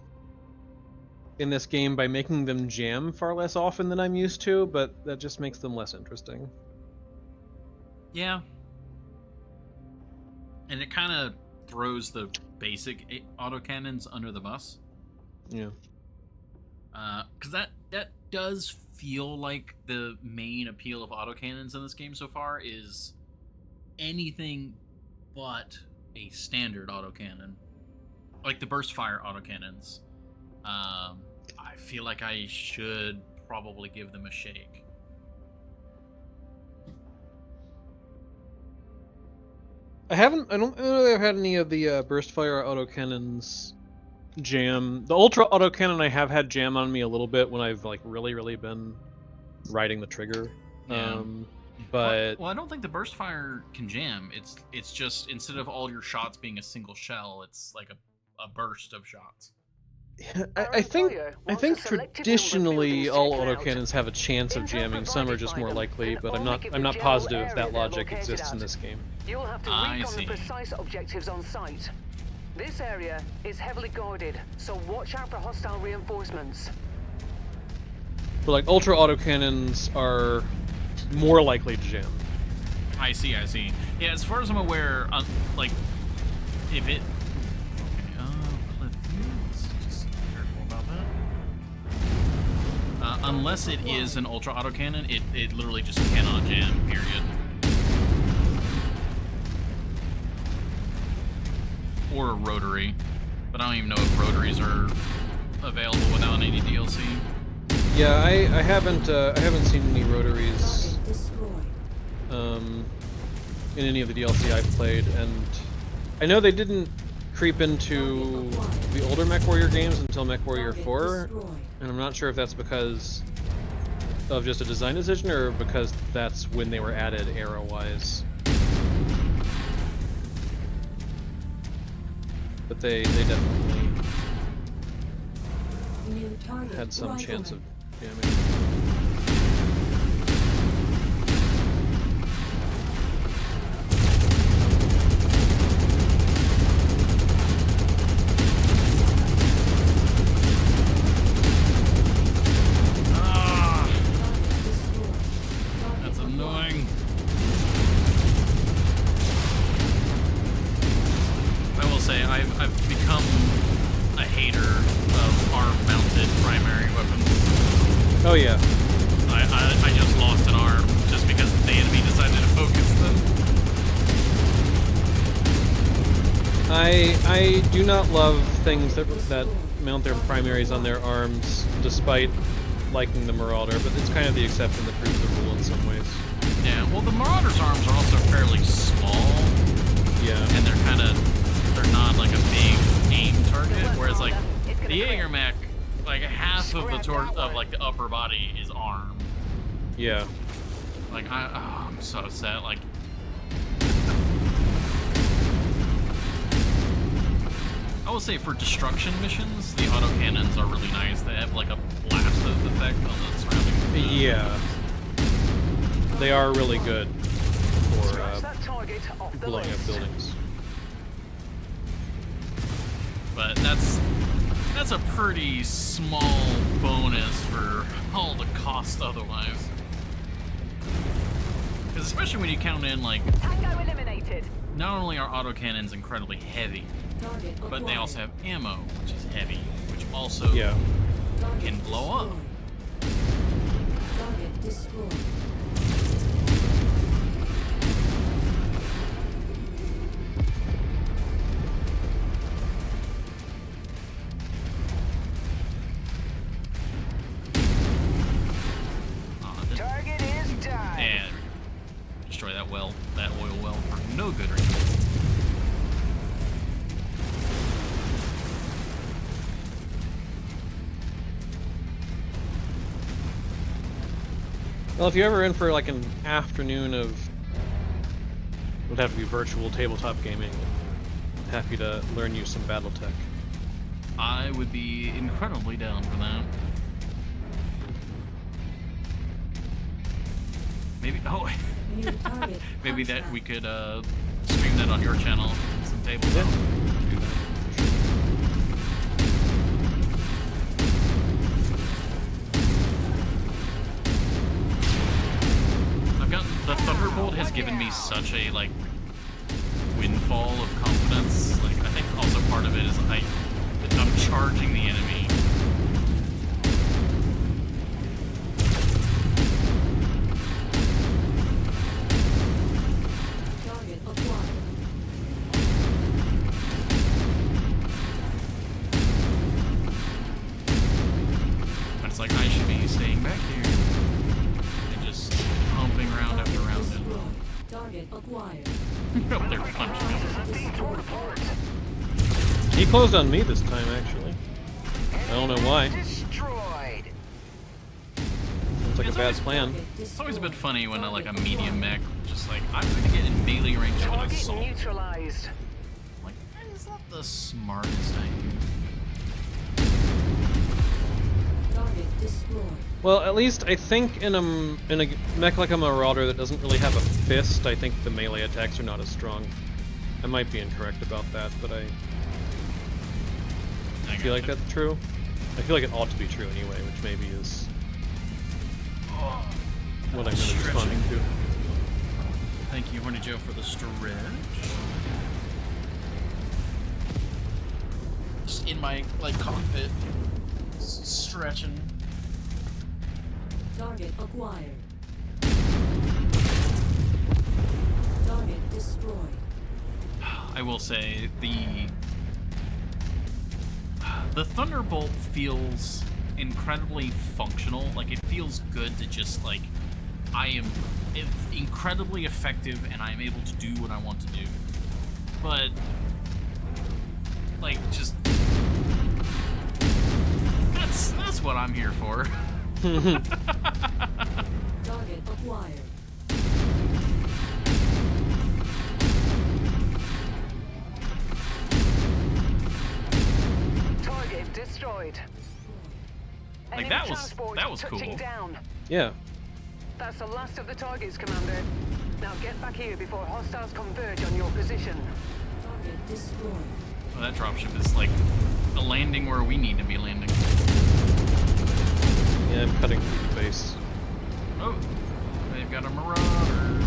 in this game by making them jam far less often than I'm used to, but that just makes them less interesting. Yeah. And it kind of throws the basic autocannons under the bus. Yeah. Because that does feel like the main appeal of autocannons in this game so far is anything but a standard autocannon. Like the burst fire autocannons. I feel like I should probably give them a shake. I don't know if I've had any of the burst fire autocannons jam. The ultra autocannon I have had jam on me a little bit when I've like really been riding the trigger. Yeah. But well, I don't think the burst fire can jam. It's just instead of all your shots being a single shell, it's like a burst of shots. I think traditionally all autocannons have a chance of jamming. Some are just more likely, but I'm not positive if that logic exists in this game. You'll have to recon the precise objectives on site. This area is heavily guarded, so watch out for hostile reinforcements. But like ultra autocannons are more likely to jam. I see. Yeah, as far as I'm aware, like if it. Unless it is an ultra autocannon, it literally just cannot jam, period. Or a rotary. But I don't even know if rotaries are available without any DLC. Yeah, I haven't seen any rotaries in any of the DLC I've played, and I know they didn't creep into the older MechWarrior games until MechWarrior Target 4, destroyed. and I'm not sure if that's because of just a design decision or because that's when they were added era-wise. But they definitely New target had some chance of rifleman. damage. Ah, Destroyed. Target that's acquired. annoying. I will say I've become a hater of arm-mounted primary weapons. Oh yeah. I just lost an arm just because the enemy decided to focus them. I do not love things that mount their primaries on their arms, despite liking the Marauder, but it's kind of the exception that proves the rule in some ways. Yeah, well, the Marauder's arms are also fairly small, Yeah. and they're not like a big aim target. Whereas like the Jaeger mech, like half of the upper body is arm. Yeah. Like I'm so sad. Like I will say for destruction missions, the autocannons are really nice. They have like a blast effect on the surrounding. Yeah. They are really good for Scratch that target off the blowing up list. buildings. But that's a pretty small bonus for all the cost otherwise. Because especially when you count in like Tango eliminated. not only are autocannons incredibly heavy, Target but they also acquired. have ammo, which is heavy, which also Yeah. Target can blow up. destroyed. Target destroyed. Target is down. And destroy that oil well for no good reason. Well, if you're ever in for like an afternoon of, it would have to be virtual tabletop gaming, happy to learn you some battle tech. I would be incredibly down for that. Maybe New target. maybe that Huntsman. we could stream that on your channel, some tabletop. Do that, for sure. I've gotten the Thunderbolt has given me such a like windfall of confidence. Like I think also part of it is I'm charging the enemy. Target acquired. And it's like I should be staying back here and just humping round after round and Destroyed. Target acquired. up there punching me. Destroyed. He closed on me this time, actually. I don't know why. Destroyed. Sounds like a bad plan. It's always a bit funny when like a medium mech just like I'm going to get in melee range with an Target assault. neutralized. Like is that the smartest idea? Target destroyed. Well, at least I think in a mech like a Marauder that doesn't really have a fist, I think the melee attacks are not as strong. I might be incorrect about that, but I feel like that's true. I feel like it ought to be true anyway, which maybe is what I'm really responding to. Thank you, Horny Joe, for the stretch. Just in my like cockpit, stretching. Target acquired. Target destroyed. I will say the Thunderbolt feels incredibly functional. Like it feels good to just like it's incredibly effective and I'm able to do what I want to do. But like just what I'm here for. Target acquired. Target destroyed. Like, Enemy that was transport touching cool. down. Yeah. That's the last of the targets, Commander. Now get back here before hostiles converge on your position. Target destroyed. Oh, that dropship is like a landing where we need to be landing. Yeah, I'm cutting through the base. Oh, they've got a Marauder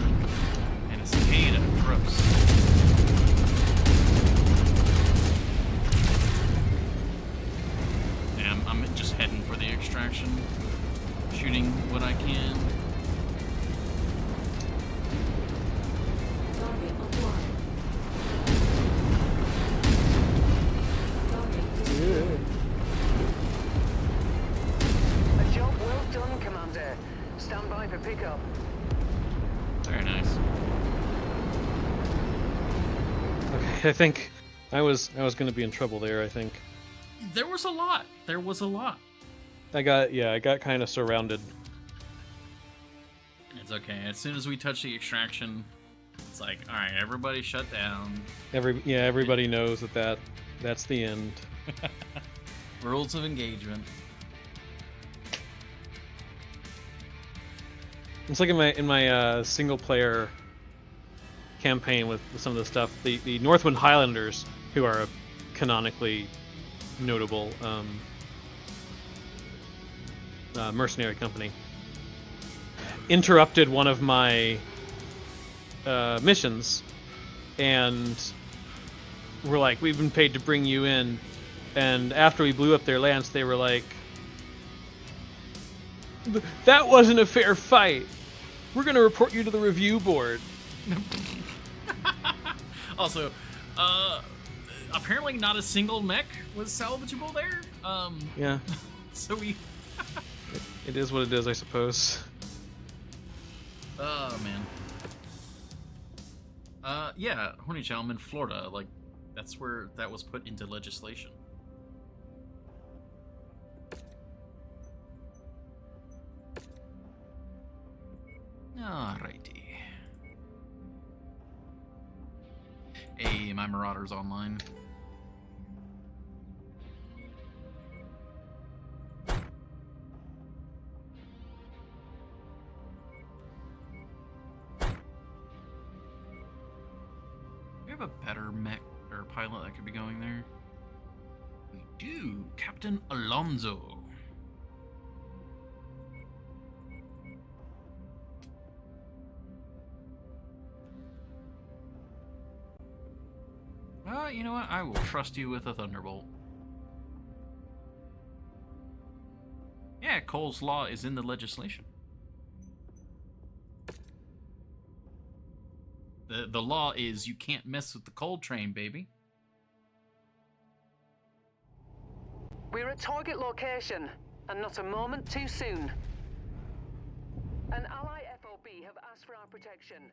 and a Cicada. Gross. Yeah, I'm just heading for the extraction, shooting what I can. Target acquired. Target destroyed. A job well done, Commander. Stand by for pickup. Very nice. Okay, I think I was going to be in trouble there. I think There was a lot. There was a lot. I got kind of surrounded. It's okay. As soon as we touch the extraction, it's like, all right, everybody shut down. Everybody knows that's the end. Rules of engagement. It's like in my single player campaign with some of the stuff. The Northwind Highlanders, who are a canonically notable mercenary company, interrupted one of my missions, and were like, "We've been paid to bring you in." And after we blew up their lance, they were like, "That wasn't a fair fight. We're gonna report you to the review board." Also, apparently not a single mech was salvageable there. Yeah. So we. It is what it is, I suppose. Oh man. Yeah, Horny Chow, I'm in Florida. Like, that's where that was put into legislation. Alrighty. Hey, my Marauder's online. We have a better mech or pilot that could be going there. We do. Captain Alonso. You know what? I will trust you with a Thunderbolt. Yeah, Cole's Law is in the legislation. The law is you can't mess with the coal train, baby. We're at target location, and not a moment too soon. An ally FOB have asked for our protection.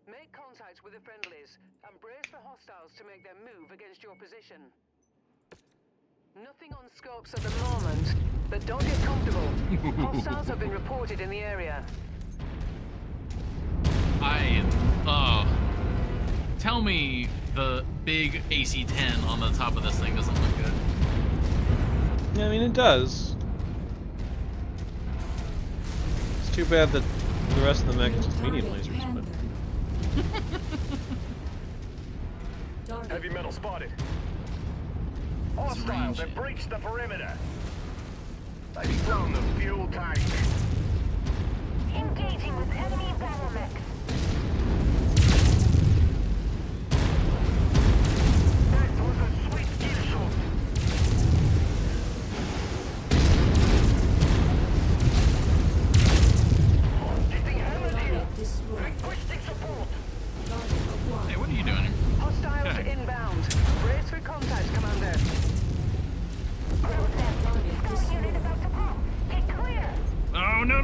Make contact with the friendlies, and brace for hostiles to make their move against your position. Nothing on scopes at the moment, but don't get comfortable. Hostiles have been reported in the area. Tell me the big AC-10 on the top of this thing doesn't look good. Yeah, I mean, it does. It's too bad that the rest of the mech is just medium lasers, but... Heavy metal spotted. Hostiles have breached the perimeter. They've flown the fuel tank. Engaging with enemy battle mechs. That was a sweet kill shot. Getting hammered here. Requesting support. Hey, what are you doing here? Hostiles inbound. Brace for contact, Commander. Scout unit about to pop. Get clear. Oh, no.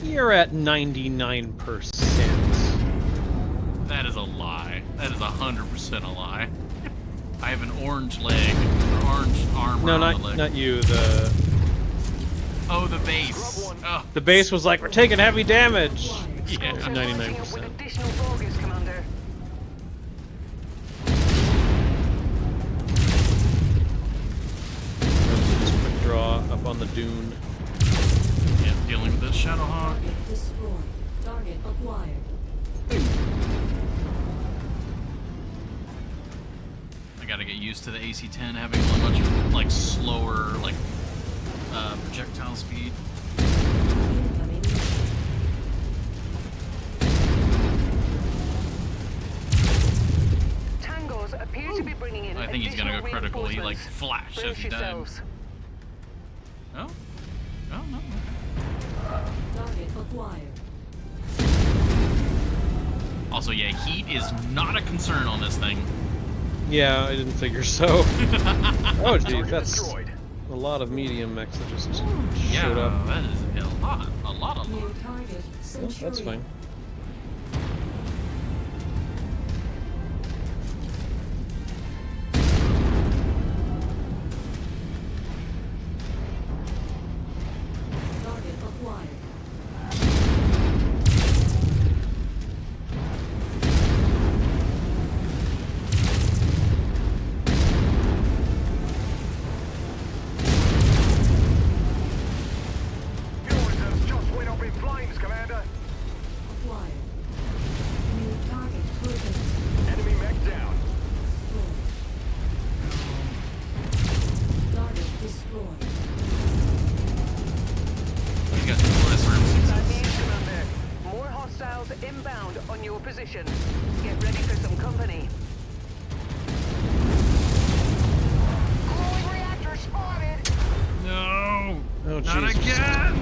You're at 99%. That is a lie. That is 100% a lie. I have an orange leg, or orange arm No, on the leg. not you. The the base. Oh. The base was like, we're taking heavy damage. Yeah, 99%. Additional bogies, Commander. Just quick draw up on the dune. Yeah, dealing with this Shadowhawk. Target destroyed. Target acquired. I gotta get used to the AC-10 having a much like slower like projectile speed. Incoming. Tangos appear to be bringing in. I think he's gonna go additional critical. He like reinforcements. flashed as Brace he died. yourselves. Oh? Oh no. Target acquired. Also, yeah, heat is not a concern on this thing. Yeah, I didn't figure so. Oh geez, that's a lot of medium mechs that just showed up. That is a lot. New target. Oh, Centurion. that's fine. Target acquired. Fuel reserves just went up in flames, Commander. Acquired. New target proven. Enemy mech down. Destroyed. Target destroyed. He's got two less room Bad 6s. news, Commander. More hostiles inbound on your position. Get ready for some company. Glowing reactor spotted. No! Oh Not jeez. again!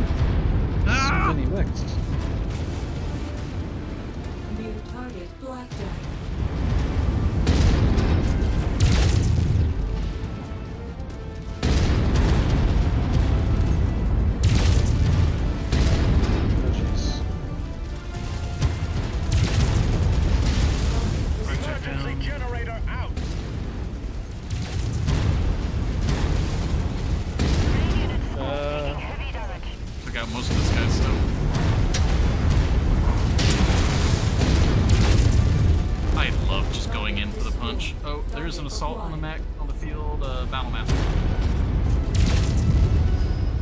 So No! many mechs. New target blackjack. Oh jeez. Emergency generator out. Took out most of this guy's stuff. I love just going in for the punch. Oh, there's an assault on the mech on the field. Battle master.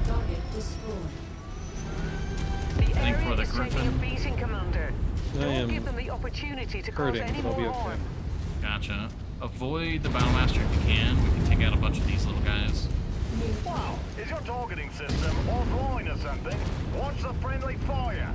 Target destroyed. The Think area for the is taking a Griffin. beating, Commander. I Don't am give them the opportunity to cause hurting, any but I'll be more okay. harm. Gotcha. Avoid the battle master if you can. We can take out a bunch of these little guys. Wow, is your targeting system offline or something? Watch the friendly fire.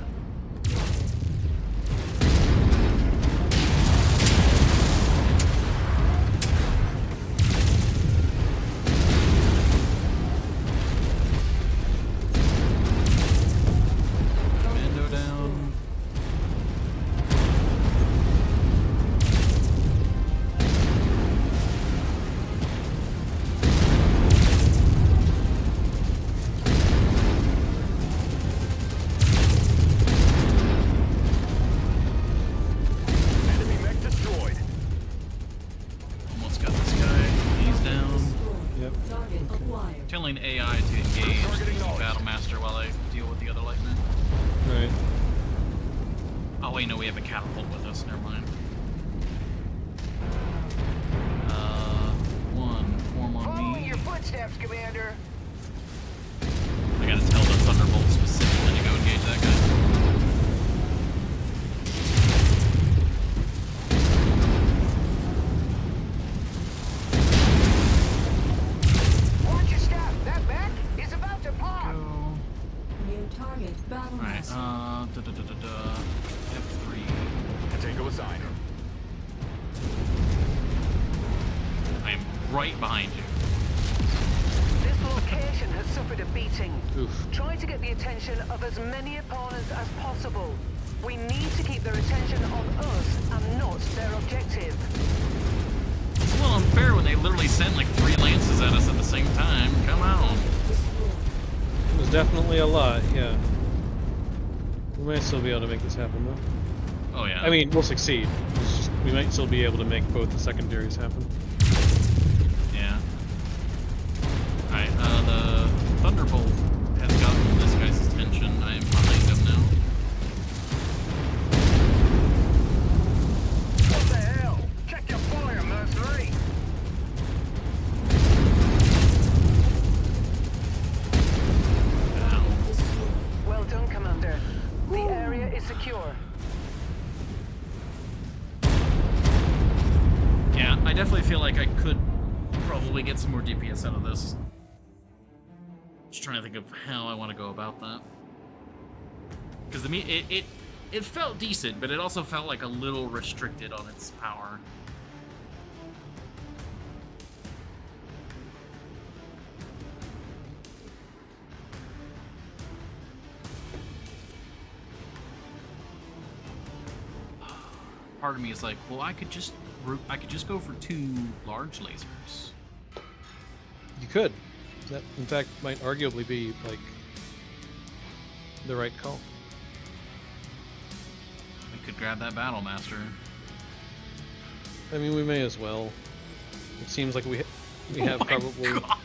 Commando down. Enemy mech destroyed. Almost got this guy. He's down. Yep. Target acquired. Telling AI to engage the battle master while I deal with the other lightning. Right. Oh wait, no, we have a catapult with us. Never mind. Form on Following me. your footsteps, Commander. I gotta tell the Thunderbolt specifically to go engage that guy. Watch your step. That mech is about to pop. Go. New target battle Alright, master. F3. Tango assigned. I am right behind you. This location has suffered a beating. Oof. Try to get the attention of as many opponents as possible. We need to keep their attention on us and not their objective. It's a little unfair when they literally sent like 3 lances at us at the same time. Come on. Destroyed. It was definitely a lot, yeah. We might still be able to make this happen, though. Oh yeah. I mean, we'll succeed. It's just, we might still be able to make both the secondaries happen. Yeah. Alright, the Thunderbolt has gotten this guy's attention. I am behind him now. What the hell? Check your fire, mercenary! Well done, Commander. The area is secure. Yeah, I definitely feel like I could probably get some more DPS out of this. Just trying to think of how I want to go about that. Because it felt decent, but it also felt like a little restricted on its power. Part of me is like, well, I could just go for 2 large lasers. You could. That, in fact, might arguably be, like, the right call. We could grab that Battle Master. I mean, we may as well. It seems like we have probably... God,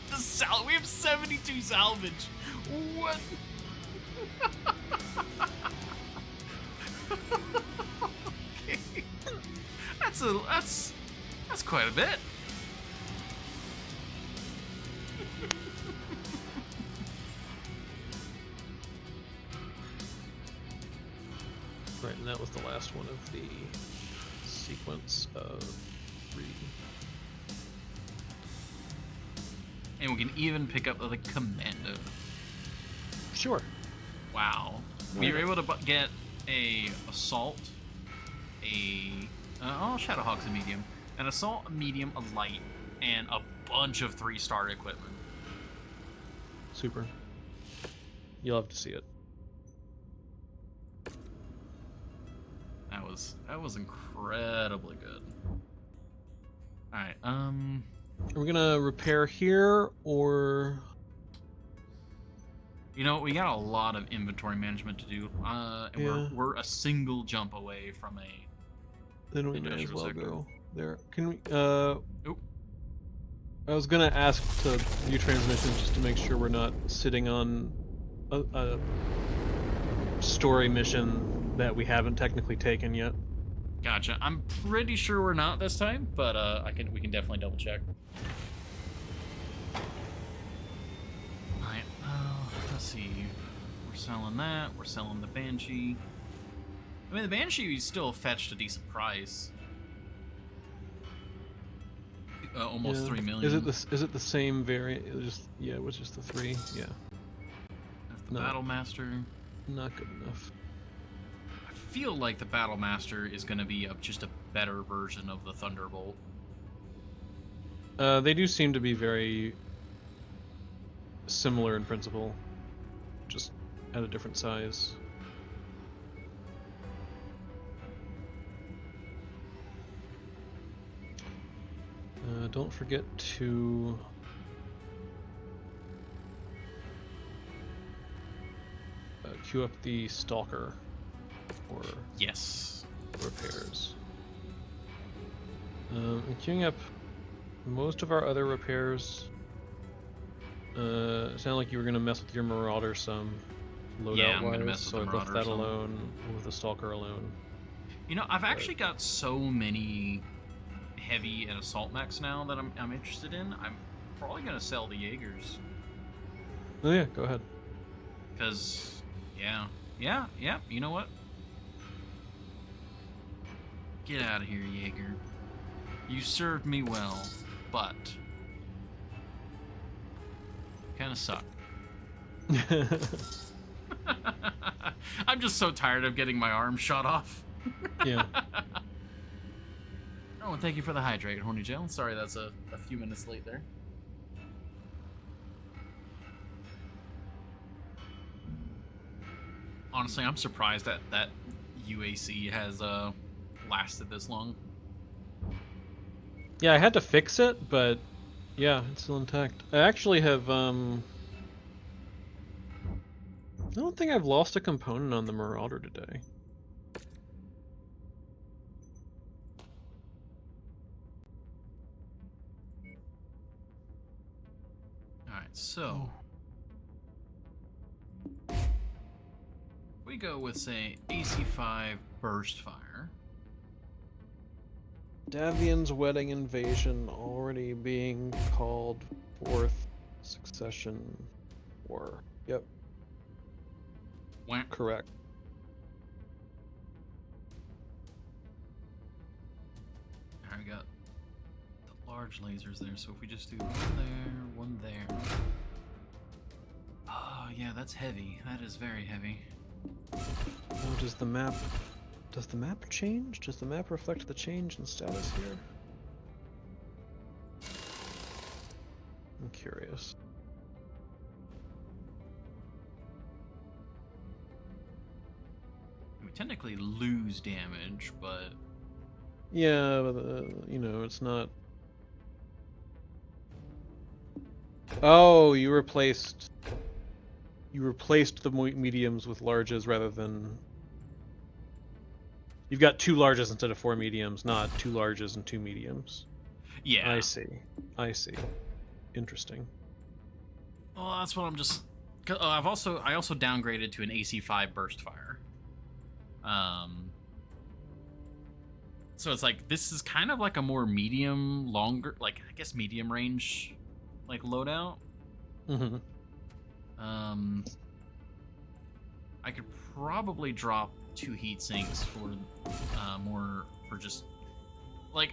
we have 72 salvage. What? Okay. That's quite a bit. Right, and that was the last one of the sequence of 3. And we can even pick up the Commando. Sure. Wow. We were able to get a Assault, Shadowhawk's a medium, an Assault, a medium, a light, and a bunch of 3-star equipment. Super. You'll have to see it. That was incredibly good. Alright, Are we gonna repair here, or... You know, we got a lot of inventory management to do, and Yeah. we're a single jump away from a... Then we may as industrial well sector. go there. Can we, Oop. I was gonna ask to view transmissions just to make sure we're not sitting on a story mission that we haven't technically taken yet. Gotcha. I'm pretty sure we're not this time, but we can definitely double check. Alright, let's see. We're selling that. We're selling the Banshee. I mean, the Banshee still fetched a decent price. Almost Yeah. 3 million. Is it the same variant? It was just the 3. Yeah. That's the No. Battle Master. Not good enough. I feel like the Battle Master is going to be just a better version of the Thunderbolt. They do seem to be very similar in principle, just at a different size. Don't forget to queue up the Stalker for Yes. repairs. And queuing up most of our other repairs. It sounded like you were gonna mess with your Marauder some loadout Yeah, I'm wise, gonna mess with so the I left Marauder that some. alone with the Stalker alone. You know, I've actually got so many heavy and assault mechs now that I'm interested in. I'm probably gonna sell the Jaegers. Oh yeah, go ahead. Cause yeah, you know what? Get out of here, Jaeger. You served me well, but kinda suck. I'm just so tired of getting my arm shot off. Yeah. Oh, and thank you for the hydrate, Horny Jail. Sorry that's a few minutes late there. Honestly, I'm surprised that UAC has lasted this long. Yeah, I had to fix it, but yeah, it's still intact. I actually have I don't think I've lost a component on the Marauder today. Alright, so we go with, say, AC5 Burst Fire. Davian's Wedding Invasion already being called Fourth Succession War. Yep. Wah. Correct. Alright, we got the large lasers there, so if we just do one there. Oh, yeah, that's heavy. That is very heavy. Oh, does the map change? Does the map reflect the change in status here? I'm curious. We technically lose damage, but Yeah, but you know, it's not. Oh, you replaced the mediums with larges rather than. You've got 2 larges instead of 4 mediums, not 2 larges and 2 mediums. yeah. I see. Interesting. Well, that's what I'm just. I also downgraded to an AC5 Burst Fire. So it's like this is kind of like a more medium, longer, like I guess medium range, like loadout. Mm-hmm. I could probably drop 2 heat sinks for more for just like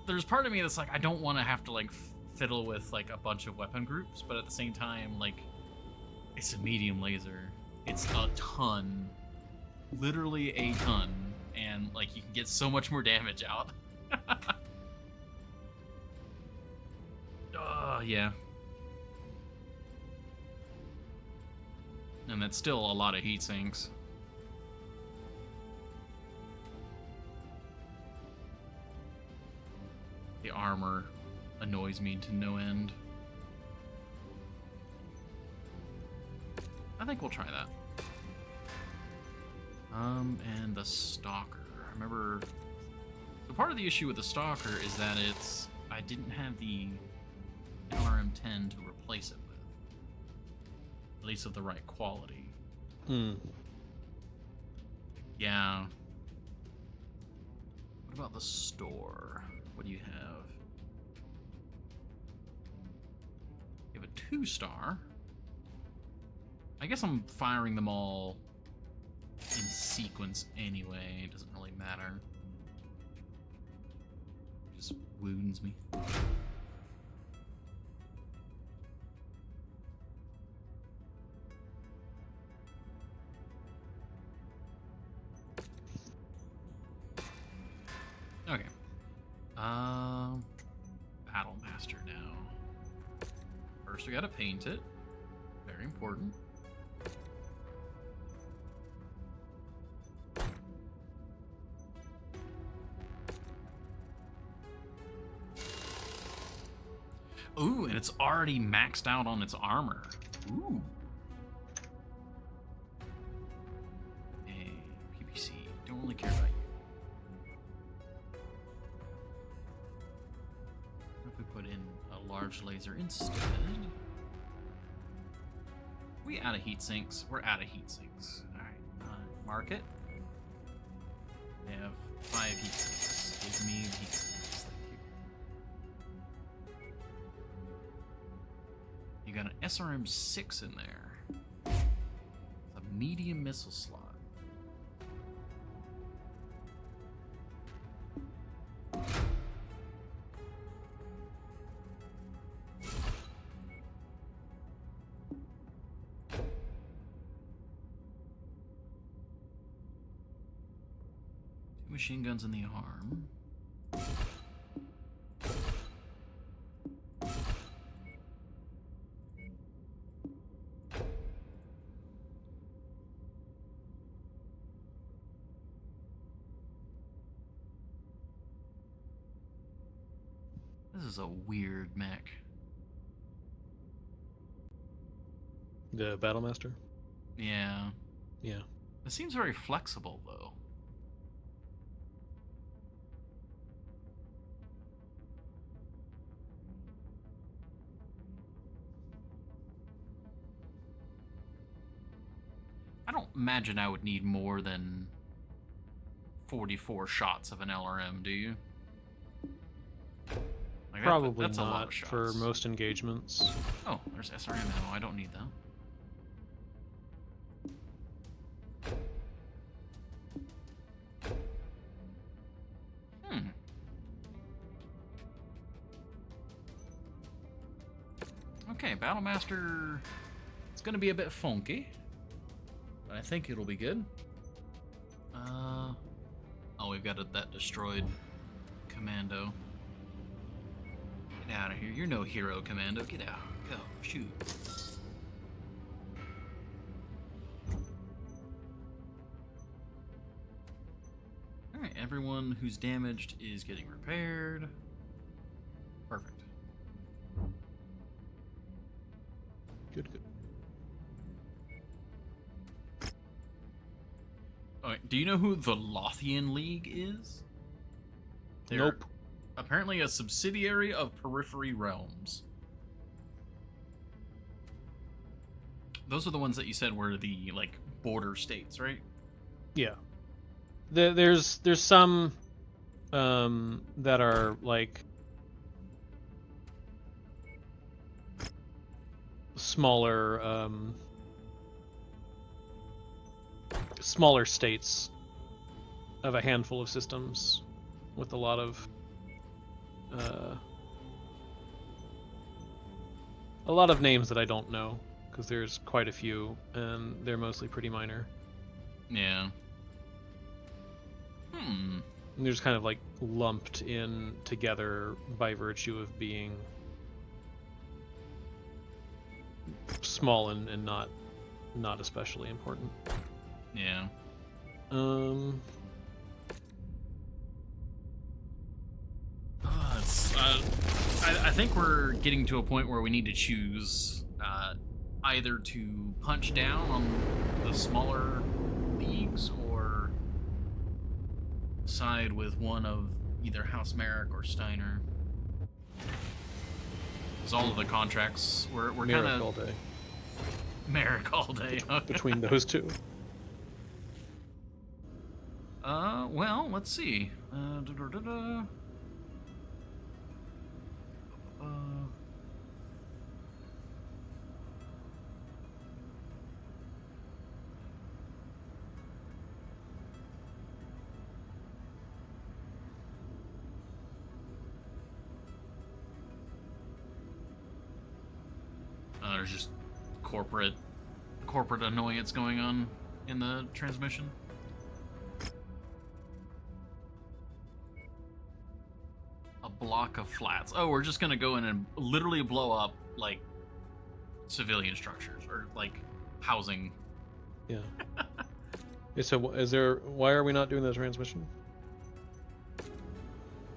there's part of me that's like I don't want to have to like fiddle with like a bunch of weapon groups, but at the same time like it's a medium laser, it's a ton, literally a ton, and like you can get so much more damage out. Yeah. And that's still a lot of heat sinks. The armor annoys me to no end. I think we'll try that. And the Stalker. Remember, so part of the issue with the Stalker is that I didn't have the NRM10 to replace it with. At least of the right quality. Yeah. What about the store? What do you have? You have a 2-star. I guess I'm firing them all in sequence anyway. It doesn't really matter. It just wounds me. Okay. Battle Master now. First we gotta paint it. Very important. Ooh, and it's already maxed out on its armor. Ooh. Hey, PPC, don't really care about you. What if we put in a large laser instead? We out of heat sinks. We're out of heat sinks. Alright, mark it. They have 5 heat sinks. Give me the heat sinks. Thank you. You got an SRM-6 in there. It's a medium missile slot. Machine guns in the arm. This is a weird mech. The Battlemaster? Yeah. Yeah. It seems very flexible, though. I don't imagine I would need more than 44 shots of an LRM, do you? Like Probably that's a lot of not for shots. most engagements. Oh, there's SRM ammo. I don't need that. Okay, Battlemaster. It's gonna be a bit funky, but I think it'll be good. Oh, we've got that destroyed commando. Get out of here! You're no hero, commando. Get out! Go! Shoot! All right, everyone who's damaged is getting repaired. Perfect. Good. Alright, do you know who the Lothian League is? They're Nope. apparently a subsidiary of Periphery Realms. Those are the ones that you said were the, like, border states, right? Yeah. There's some that are like smaller smaller states of a handful of systems with a lot of names that I don't know because there's quite a few and they're mostly pretty minor. Yeah. And they're just kind of like lumped in together by virtue of being small and not especially important. Yeah. I think we're getting to a point where we need to choose either to punch down on the smaller leagues or side with one of either House Merrick or Steiner. Because all of the contracts we're kind Merrick of all day. Merrick all day. Between those two. Well, let's see. There's just corporate annoyance going on in the transmission. A block of flats. Oh, we're just gonna go in and literally blow up like civilian structures or like housing. Yeah. Okay, so why are we not doing the transmission?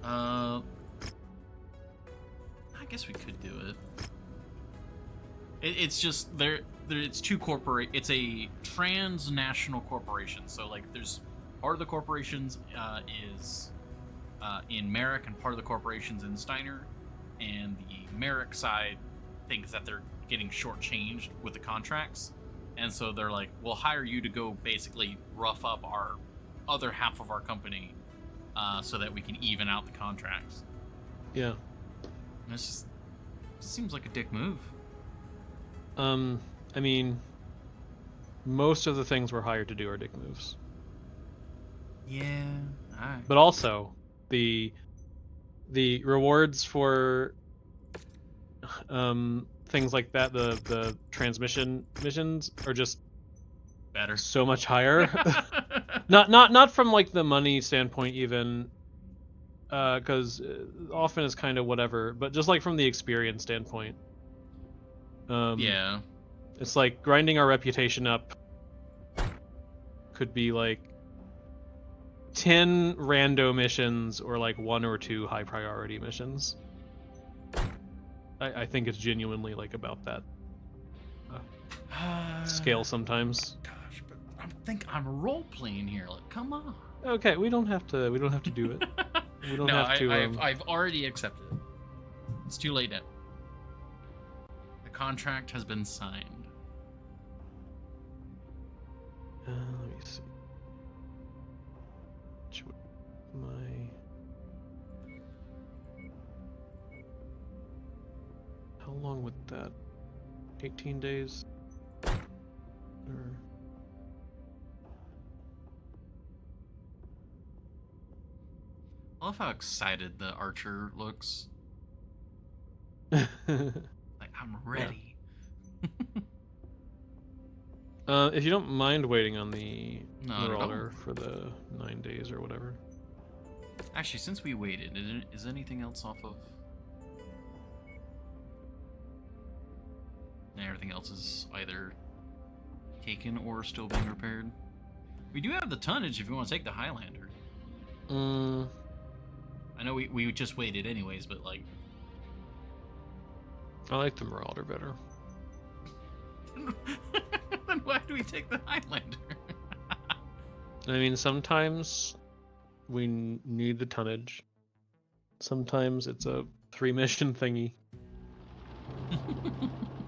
I guess we could do it. It's just it's it's a transnational corporation. So like there's part of the corporations is in Merrick and part of the corporations in Steiner, and the Merrick side thinks that they're getting shortchanged with the contracts, and so they're like, we'll hire you to go basically rough up our other half of our company so that we can even out the contracts. Yeah. And it seems like a dick move. I mean, most of the things we're hired to do are dick moves. Yeah. Alright. But also, the rewards for things like that, the transmission missions are just better, so much higher. not from like the money standpoint even, because often it's kind of whatever, but just like from the experience standpoint. Yeah. It's like grinding our reputation up could be like 10 rando missions or like 1 or 2 high priority missions. I think it's genuinely like about that. scale sometimes. Gosh, but I'm role playing here. Like, come on. Okay, we don't have to. We don't have to do it. We don't No, have to. I've already accepted it. It's too late now. The contract has been signed. Let me see. How long would that? 18 days? Or... I love how excited the archer looks. Like, I'm ready. If you don't mind waiting on the Not at all. Marauder for the 9 days or whatever. Actually, since we waited, is anything else off of... Nah, everything else is either taken or still being repaired. We do have the tonnage if you want to take the Highlander. I know we just waited anyways, but like... I like the Marauder better. Then why do we take the Highlander? I mean, sometimes we need the tonnage. Sometimes it's a 3-mission thingy.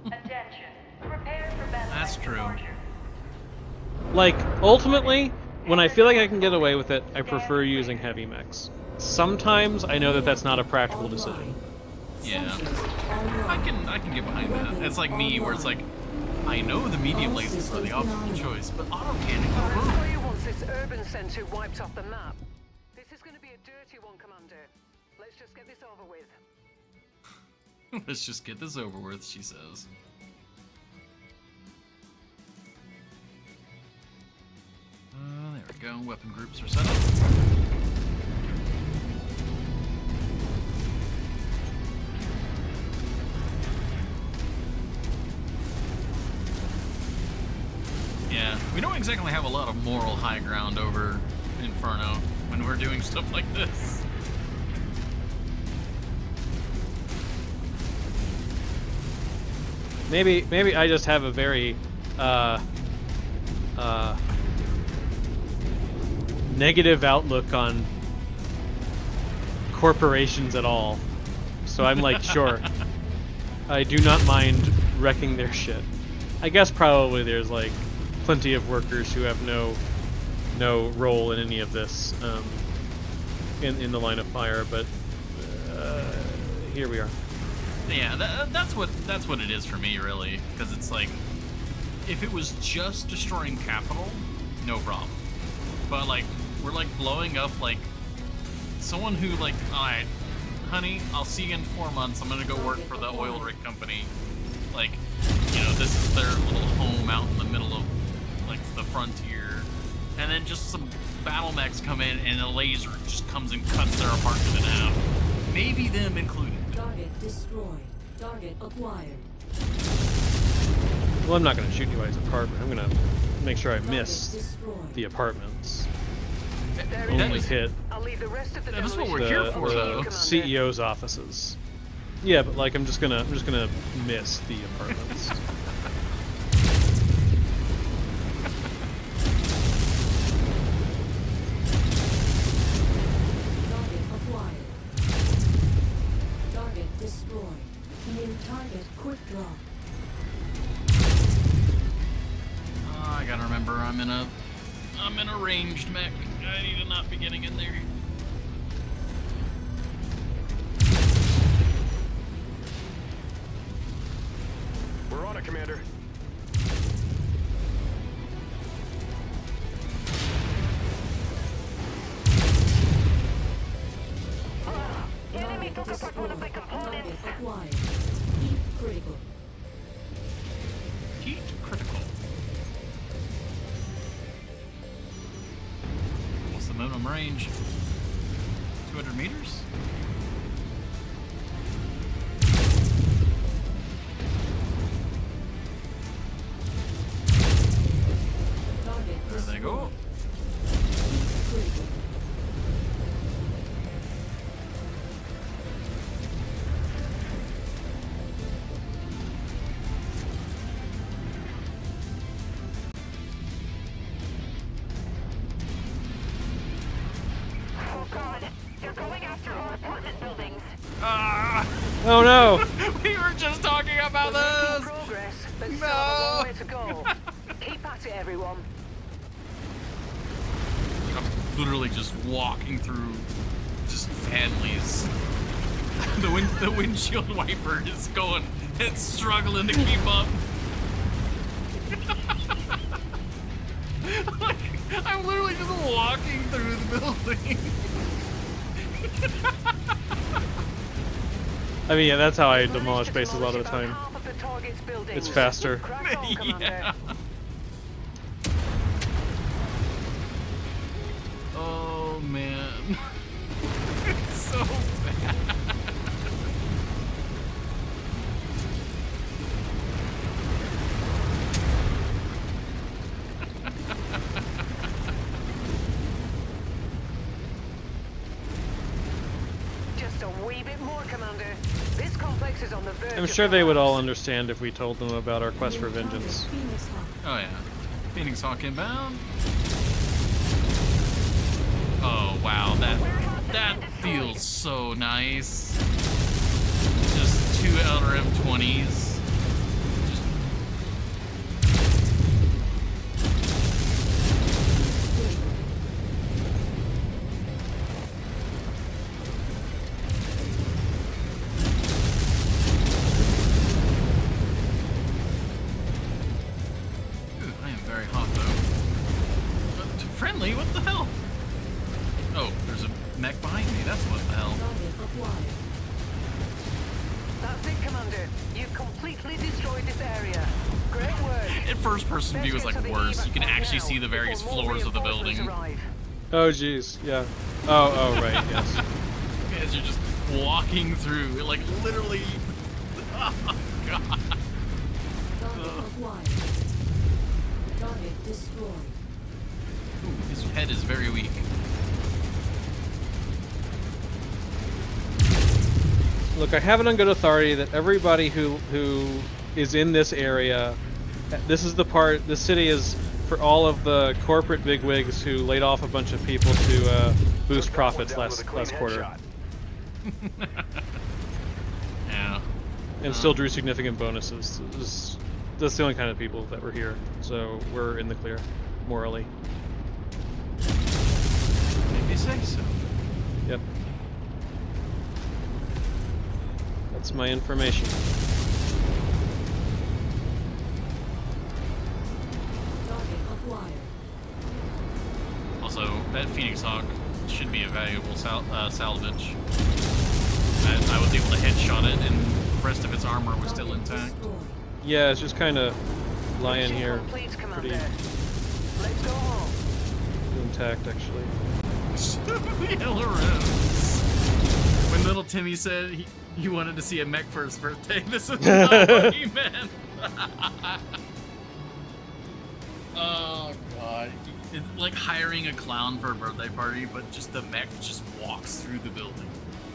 Attention. Prepare for battle. That's true. Like, ultimately, when I feel like I can get away with it, I prefer using heavy mechs. Sometimes I know that that's not a practical decision. Yeah. I can get behind that. It's like me, where it's like, I know the medium lasers are the optimal choice, but autocannon Our will work. employer wants this urban center wiped off the map. This is going to be a dirty one, Commander. Let's just get this over with. Let's just get this over with, she says. There we go. Weapon groups are set up. Yeah, we don't exactly have a lot of moral high ground over Inferno when we're doing stuff like this. Maybe I just have a very negative outlook on corporations at all. So I'm like, sure, I do not mind wrecking their shit. I guess probably there's like plenty of workers who have no role in any of this in the line of fire, but here we are. Yeah, that's what it is for me, really, because it's like, if it was just destroying capital, no problem. But like, we're like blowing up like someone who like, alright, honey, I'll see you in 4 months. I'm gonna go work for the oil rig company. Like, you know, this is their little home out in the middle of like the frontier, and then just some battle mechs come in and a laser just comes and cuts their apartment in half. Maybe them included. Target destroyed. Target acquired. Well, I'm not going to shoot anybody's apartment. I'm going to make sure I miss the apartments. Only hit I'll leave the rest of the that's what we're here for, though. CEO's offices. Yeah, but like I'm just gonna miss the apartments. Target acquired. Target destroyed. New target quick draw. I gotta remember, I'm in a ranged mech. I need to not be getting in there. We're on it, Commander. Enemy took apart one of my components. Target acquired. Heat critical. Heat critical. What's the minimum range? 200 meters? Target There they go. Heat critical. Oh no! We were just talking about We're making this. progress, but still No. have a long way to go. Keep at it, everyone. I'm literally just walking through just families. The windshield wiper is going. It's struggling to keep up. Like, I'm literally just walking through the building. I mean, yeah, that's how I demolish bases a lot of the time. It's faster. Yeah. Oh man. It's so bad. Just a wee bit more, Commander. This complex is on the verge. I'm sure they would all understand if we told them about our quest for vengeance. Oh yeah. Phoenix Hawk inbound. Oh wow, that feels so nice. Just 2 Elder M20s. I am very hot though. Friendly? What the hell? Oh, there's a mech behind me. That's what the hell. That's it, Commander. You've completely destroyed this area. Great work. In first person view is like worse. You can actually see the various floors of the building. Oh jeez, yeah. Oh right, yes. As you're just walking through, like literally. Oh god. Target destroyed. Ooh, his head is very weak. Look, I have it on good authority that everybody who is in this area, this city is for all of the corporate bigwigs who laid off a bunch of people to boost profits last quarter. Yeah. And still drew significant bonuses. That's the only kind of people that were here, so we're in the clear, morally. Maybe say so. Yep. That's my information. Target acquired. Also, that Phoenix Hawk should be a valuable salvage. I was able to headshot it, and the rest of its armor was still intact. Yeah, it's just kind of lying here, pretty Let's go home. intact actually. LRMs. When little Timmy said he wanted to see a mech for his birthday, this is not what he meant. Oh god. It's like hiring a clown for a birthday party, but just the mech just walks through the building.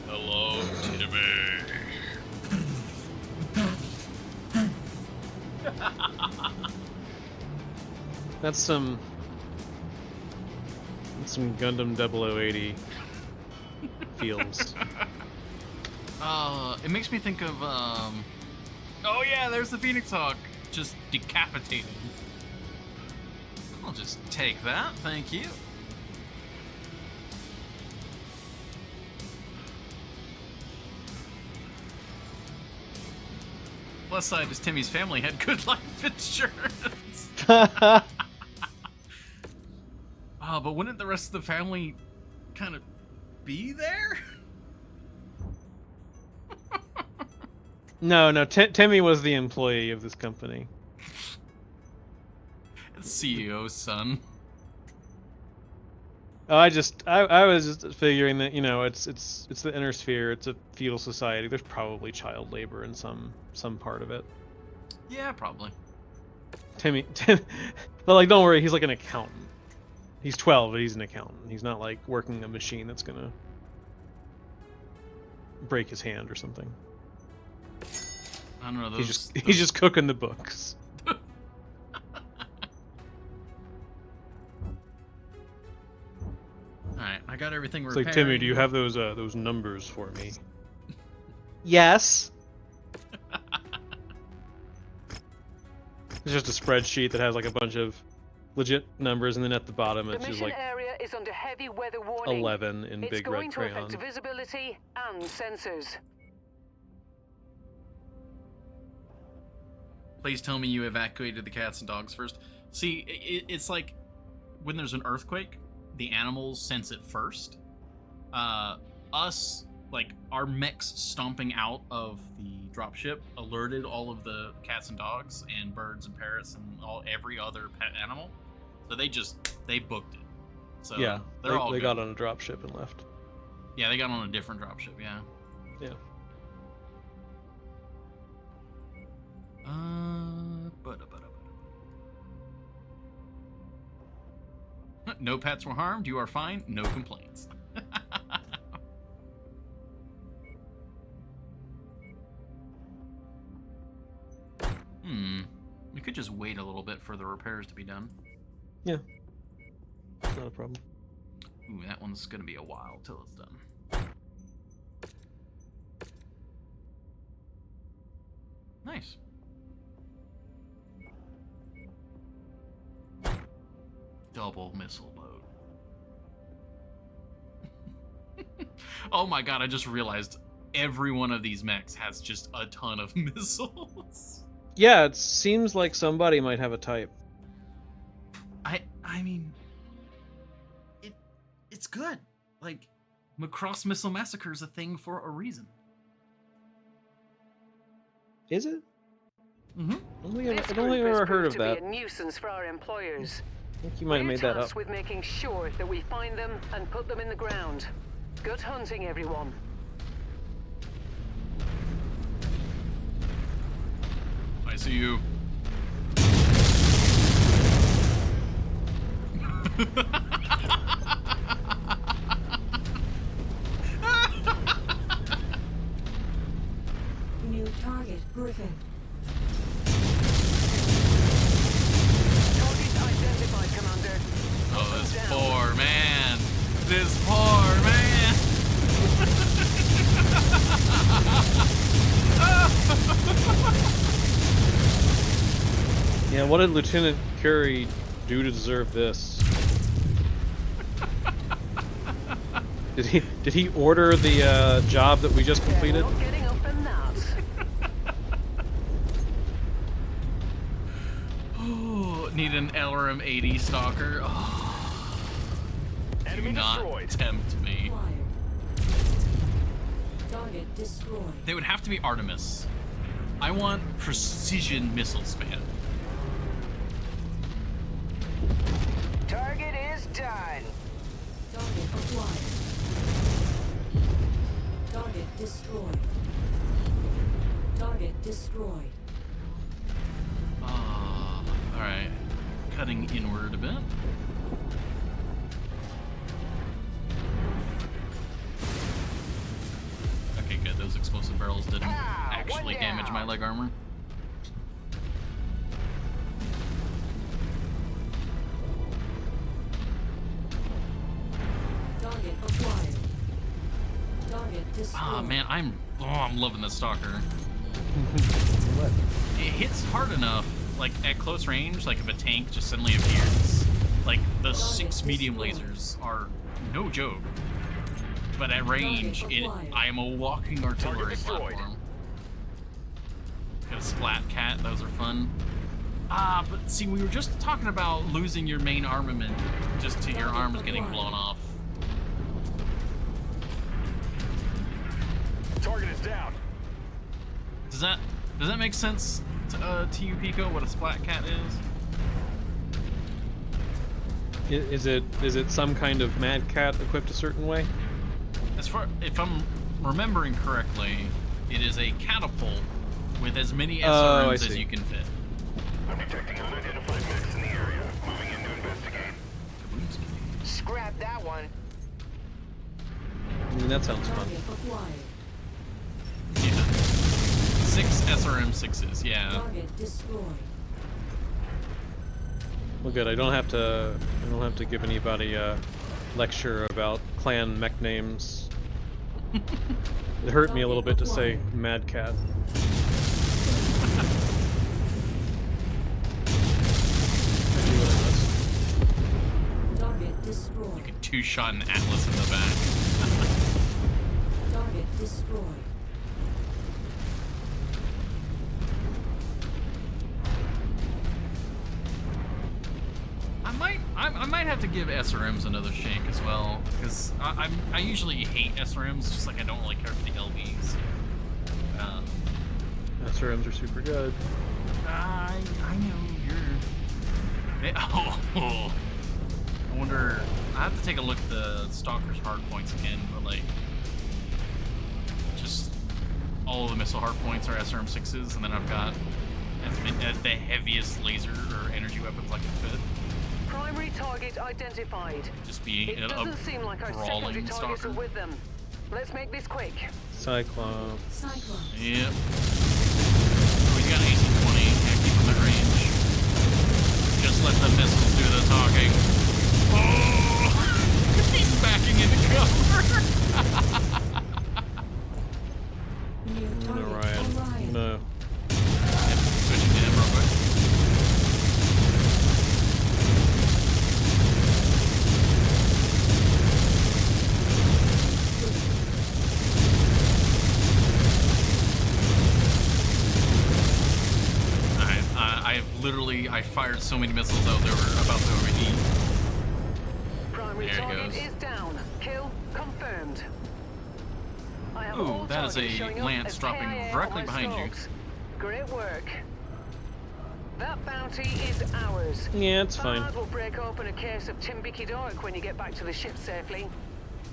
Hello, Timmy. That's some Gundam 0080 feels. It makes me think of oh yeah, there's the Phoenix Hawk, just decapitated. I'll just take that, thank you. Plus side is Timmy's family had good life insurance. Oh, but wouldn't the rest of the family kind of be there? No, Timmy was the employee of this company. CEO's son. Oh, I was just figuring that, you know, it's the inner sphere, it's a feudal society. There's probably child labor in some part of it. Yeah, probably. Timmy, but like, don't worry, he's like an accountant. He's 12, but he's an accountant. He's not like working a machine that's gonna break his hand or something. I don't know. He's just cooking the books. Alright, I got everything It's repaired. like, Timmy, do you have those numbers for me? Yes. It's just a spreadsheet that has like a bunch of legit numbers, and then at the bottom The it's just mission like area is under heavy weather warning. 11 in It's big going red to affect crayon. visibility and sensors. Please tell me you evacuated the cats and dogs first. See, it's like when there's an earthquake, the animals sense it first. Us, like our mechs stomping out of the dropship, alerted all of the cats and dogs and birds and parrots and every other pet animal. So they booked it. So Yeah, they're all they good. got on a dropship and left. Yeah, they got on a different dropship. Yeah. Yeah. No pets were harmed. You are fine. No complaints. We could just wait a little bit for the repairs to be done. Yeah. It's not a problem. Ooh, that one's gonna be a while till it's done. Nice. Double missile boat. Oh my god, I just realized every one of these mechs has just a ton of missiles. Yeah, it seems like somebody might have a type. I mean, it's good. Like, Macross Missile Massacre is a thing for a reason. Is it? Mm-hmm. I've only ever heard of that. Be a nuisance for our employers. I think you might have made that up. Tasked with making sure that we find them and put them in the ground. Good hunting, everyone. I see you. New target, Griffin. Target identified, Commander. Oh, this poor man. This poor man. Yeah, what did Lieutenant Curie do to deserve this? Did he order the job that we just completed? Not getting up in that. Oh, need an LRM 80 stalker. Oh, do not tempt me. Target destroyed. They would have to be Artemis. I want precision missile span. Target is done. Target acquired. Target destroyed. Target destroyed. Alright. Cutting inward a bit. Okay, good. Those explosive barrels didn't actually damage my leg armor. Target acquired. Target destroyed. Ah, man, I'm loving this stalker. It hits hard enough, like at close range, like if a tank just suddenly appears. Like the 6 medium lasers are no joke. But at range, I am a walking artillery platform. Got a splat cat, those are fun. Ah, but see, we were just talking about losing your main armament just to your arms getting blown off. Target is down. Does that make sense to you, Pico? What a splat cat is? Is it some kind of mad cat equipped a certain way? If I'm remembering correctly, it is a catapult with as many SRMs as you can fit. I'm detecting unidentified mechs in the area. Moving in to investigate. Scrap that one. I mean, that sounds fun. Target acquired. Yeah. 6 SRM-6s, yeah. Target destroyed. Well, good. I don't have to give anybody a lecture about clan mech names. It hurt me a little bit to say Mad Cat. Target destroyed. You could two-shot an Atlas in the back. Target destroyed. I might have to give SRMs another shake as well, because I usually hate SRMs, just like I don't really care for the LBs. SRMs are super good. I know you're. I wonder. I have to take a look at the Stalker's hard points again, but like, just all of the missile hard points are SRM 6s, and then I've got the heaviest laser or energy weapons like a fifth. Primary target identified. Just being It a doesn't seem like our secondary brawling targets stalker. are with them. Let's make this quick. Cyclops. Cyclops. Yep. So he's got an 1820. Can't keep him at range. Just let the missiles do the talking. Oh! He's backing into cover. New target Orion. Orion. No. Yep, switching to him real quick. I fired so many missiles out they were about to overheat. Primary There it target goes. is down. Kill confirmed. I have Ooh, all that is targets a showing up lance as dropping KIA on directly my behind you. stalks. Great work. That bounty is ours. Yeah, it's fine. Ballard will break open a case of Timbiki Dark when you get back to the ship safely.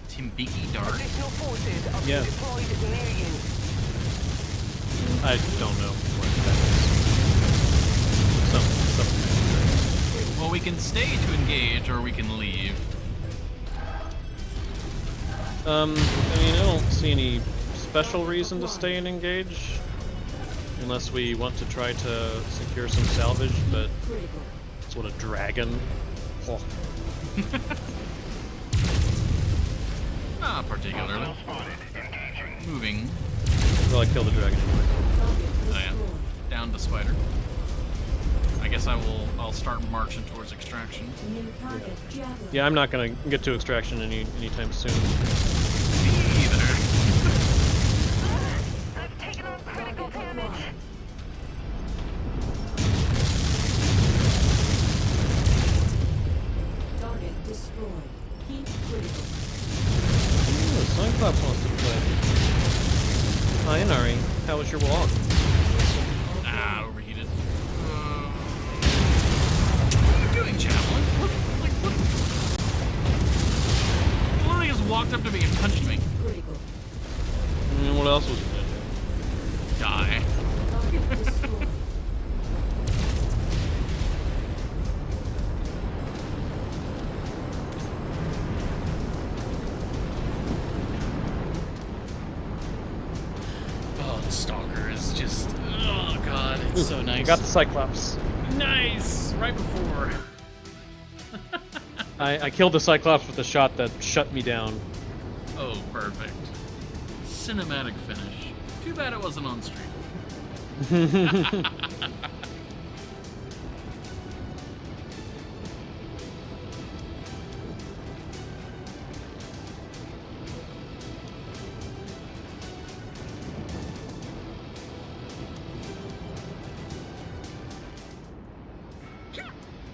Timbiki Dark? Additional forces are being Yeah. deployed near you. I don't know what that is. Something. Well, we can stay to engage, or we can leave. I mean, I don't see any special reason to stay and engage. Unless we want to try to secure some salvage, but it's what a dragon. Oh. Not particularly. Moving. Well, I killed the dragon anyway. Oh yeah. Down the spider. I guess I'll start marching towards extraction. New target Javelin. Yeah, I'm not gonna get to extraction anytime soon. Me either. I've taken on critical damage. Target destroyed. Heat critical. Ooh, Cyclops wants to play. Hi, Inari. How was your walk? Ah, overheated. What are you doing, Javelin? What? Literally just walked up to me and punched me. Critical. What else was it? Die. Target destroyed. Oh, the Stalker is just... Oh, God. It's so nice. Got the Cyclops. Nice! Right before. I killed the Cyclops with a shot that shut me down. Oh, perfect. Cinematic finish. Too bad it wasn't on stream.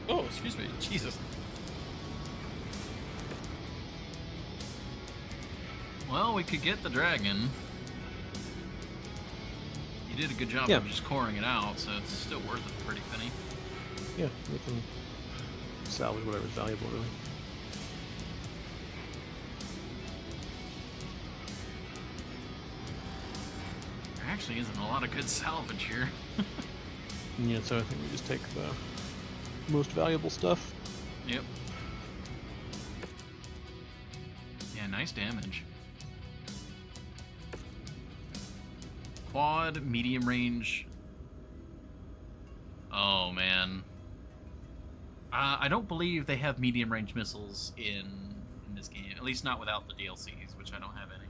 Oh, excuse me. Jesus. Well, we could get the dragon. You did a good job of just coring it out, so it's still worth it a pretty penny. Yeah, we can salvage whatever's valuable, really. There actually isn't a lot of good salvage here. Yeah, so I think we just take the most valuable stuff. Yep. Yeah, nice damage. Quad, medium range. Oh, man. I don't believe they have medium range missiles in this game. At least not without the DLCs, which I don't have any.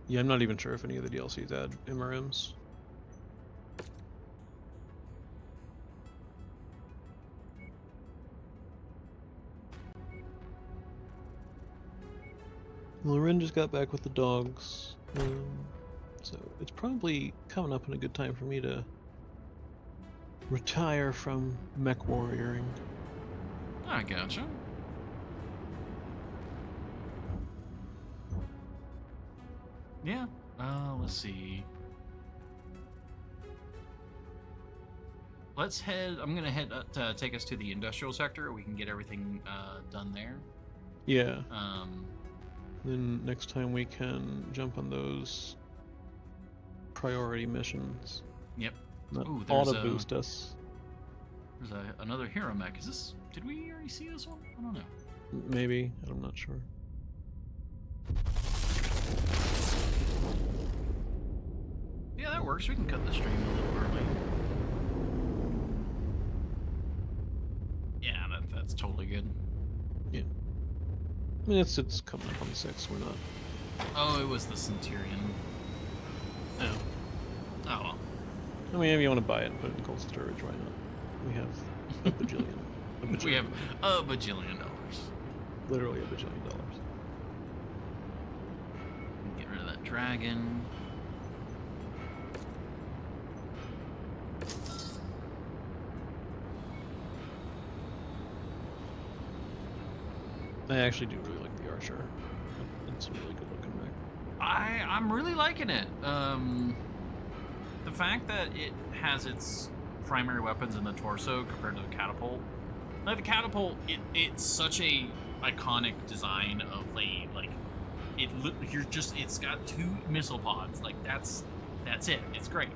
Yeah, I'm not even sure if any of the DLCs add MRMs. Loren just got back with the dogs, so it's probably coming up in a good time for me to retire from mech warrioring. I gotcha. Yeah. Let's see. Let's head. I'm gonna head to take us to the industrial sector. We can get everything done there. Yeah. Then next time we can jump on those priority missions. Yep. That Ooh, ought there's to boost us. There's another hero mech. Is this? Did we already see this one? I don't know. Maybe. I'm not sure. Yeah, that works. We can cut the stream a little early. Yeah, that's totally good. Yeah. I mean, it's coming up on 6. We're not. Oh, it was the Centurion. No. Oh well. I mean, if you want to buy it and put it in cold storage, why not? We have a bajillion. We have a bajillion dollars. Literally a bajillion dollars. Get rid of that dragon. I actually do really like the Archer. It's a really good looking mech. I'm really liking it. The fact that it has its primary weapons in the torso compared to the catapult. Like the catapult, it's such a iconic design of a it's got 2 missile pods. Like that's it. It's great.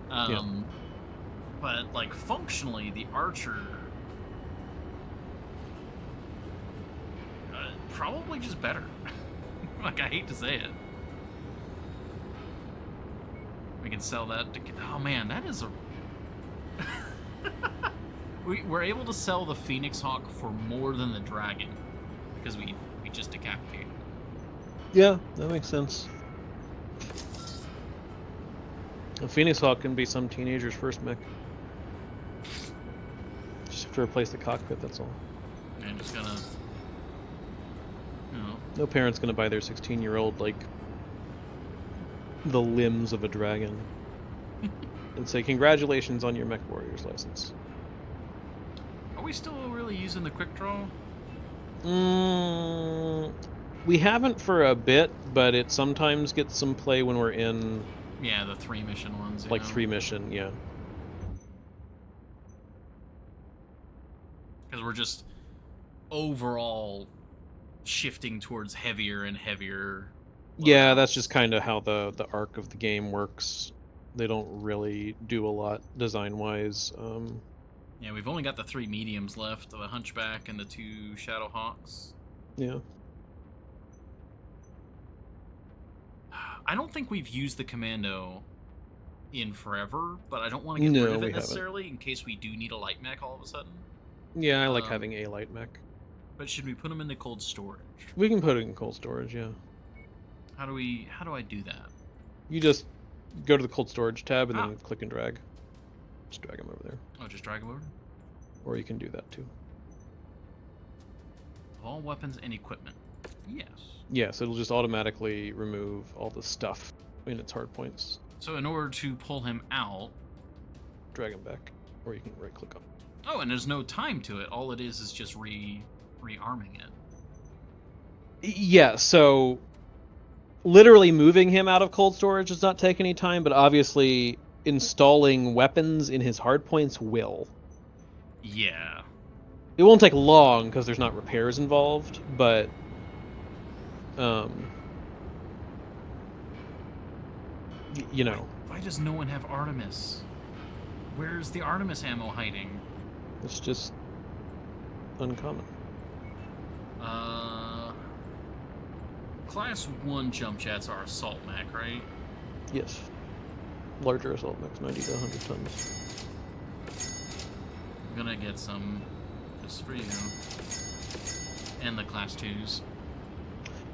But like functionally, the Archer probably just better. Like I hate to say it. We can sell that to... Oh man, that is a... We're able to sell the Phoenix Hawk for more than the Dragon. Because we just decapitated. Yeah, that makes sense. A Phoenix Hawk can be some teenager's first mech. Just have to replace the cockpit, that's all. I'm just gonna... You know... No parent's gonna buy their 16-year-old, like... the limbs of a dragon. And say, congratulations on your Mech Warriors license. Are we still really using the quick draw? We haven't for a bit, but it sometimes gets some play when we're in... Yeah, the 3 mission ones. Like 3 mission, yeah. Because we're just overall shifting towards heavier and heavier. Yeah, that's just kind of how the arc of the game works. They don't really do a lot design-wise. Yeah, we've only got the 3 mediums left, the Hunchback and the 2 Shadowhawks. Yeah. I don't think we've used the Commando in forever, but I don't want to get rid of it necessarily in case we do need a light mech all of a sudden. Yeah, I like having a light mech. But should we put them in the cold storage? We can put it in cold storage, yeah. How do I do that? You just go to the cold storage tab and then click and drag. Just drag them over there. Oh, just drag them over? Or you can do that too. Of all weapons and equipment. Yes. Yes, it'll just automatically remove all the stuff in its hard points. So in order to pull him out... Drag him back. Or you can right click on it. Oh, and there's no time to it. All it is just rearming it. Yeah, so... Literally moving him out of cold storage does not take any time, but obviously installing weapons in his hardpoints will. Yeah. It won't take long because there's not repairs involved, but you know. Why does no one have Artemis? Where's the Artemis ammo hiding? It's just uncommon. Class 1 jump jets are assault mech, right? Yes. Larger assault mechs, 90 to 100 tons. I'm gonna get some just for you. And the class 2s.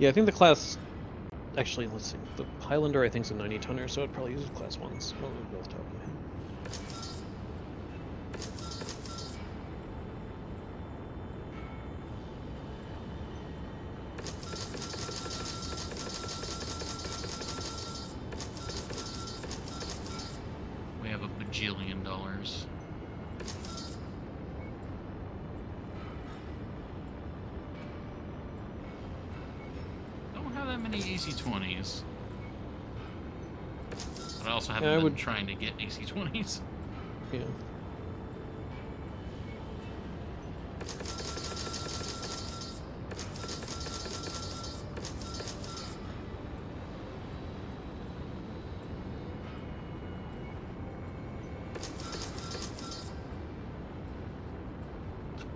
Yeah, I think the class Actually, let's see. The Highlander, I think, is a 90 tonner, so it probably uses class 1s. I'll go off the top of my head. We have a bajillion dollars. Don't have that many AC-20s. But I also haven't been trying to get AC-20s. Yeah.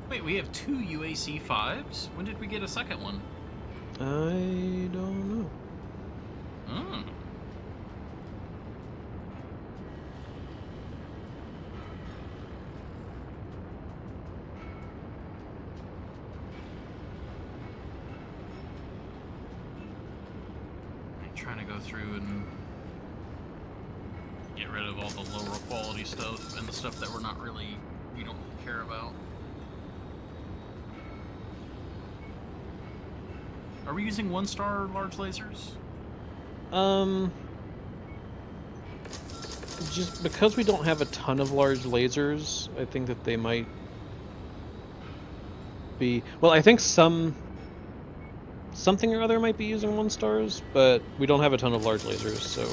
Wait, we have 2 UAC-5s? When did we get a second one? I don't know. Oh. I'm trying to go through and get rid of all the lower quality stuff and the stuff that we don't really care about. Are we using 1-star large lasers? Just because we don't have a ton of large lasers, I think that they might be... Well, I think something or other might be using 1-stars, but we don't have a ton of large lasers, so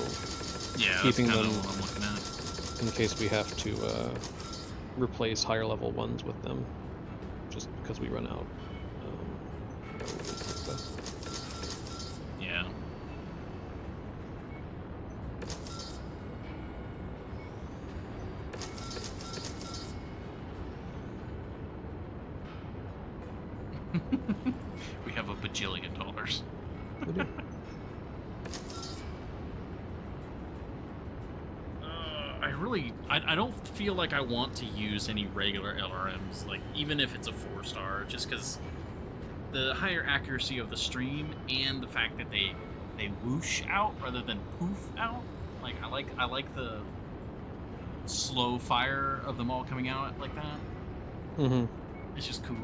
yeah, keeping that's them what I'm looking at. in case we have to replace higher level ones with them, just because we run out. Yeah. We have a bajillion dollars. We do. I don't feel like I want to use any regular LRMs, like even if it's a 4-star, just because the higher accuracy of the stream and the fact that they whoosh out rather than poof out. Like I like the slow fire of them all coming out like that. Mm-hmm. It's just cool.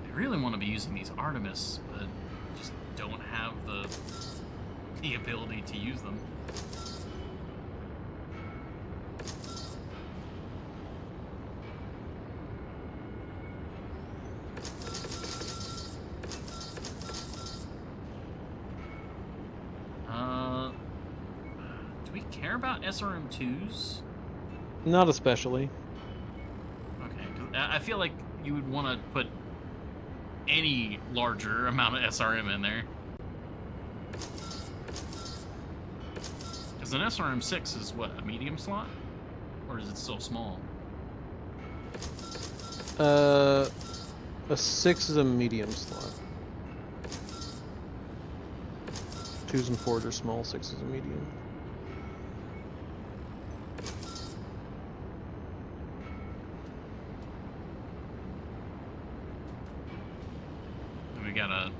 I really want to be using these Artemis, but just don't have the ability to use them. Do we care about SRM2s? Not especially. Okay, 'cause I feel like you would want to put any larger amount of SRM in there. Because an SRM6 is what, a medium slot? Or is it still small? A 6 is a medium slot. 2s and 4s are small, 6 is a medium.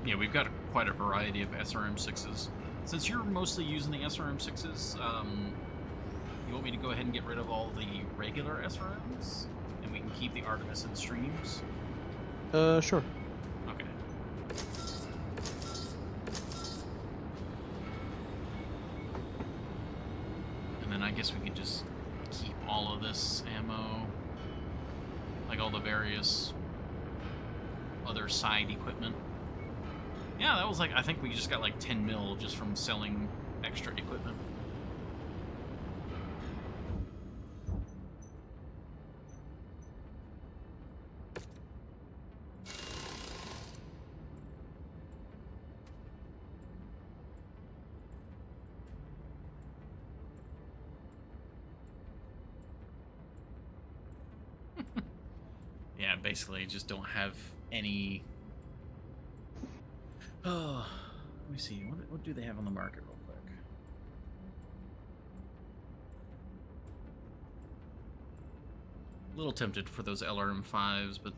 And we've got quite a variety of SRM6s. Since you're mostly using the SRM6s, you want me to go ahead and get rid of all the regular SRMs? And we can keep the Artemis in streams? Sure. Okay. And then I guess we could just keep all of this ammo, like all the various other side equipment. Yeah, that was like, I think we just got like 10 mil just from selling extra equipment. Yeah, basically just don't have any... Oh, let me see. What do they have on the market real quick? A little tempted for those LRM5s, but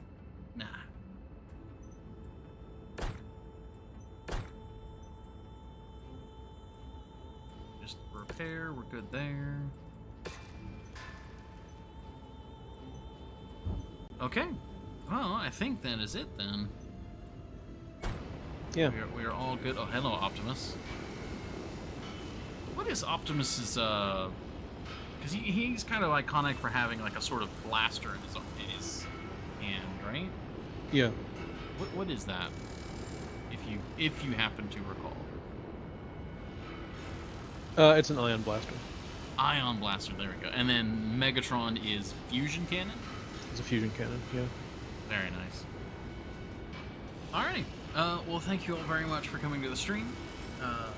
fair. We're good there. Okay. Well, I think that is it then. Yeah. We are all good. Oh, hello, Optimus. What is Optimus's, because he's kind of iconic for having, like, a sort of blaster in his hand, right? Yeah. What is that? If you happen to recall. It's an ion blaster. Ion blaster, there we go. And then Megatron is fusion cannon? It's a fusion cannon, yeah. Very nice. Alright. Well, thank you all very much for coming to the stream.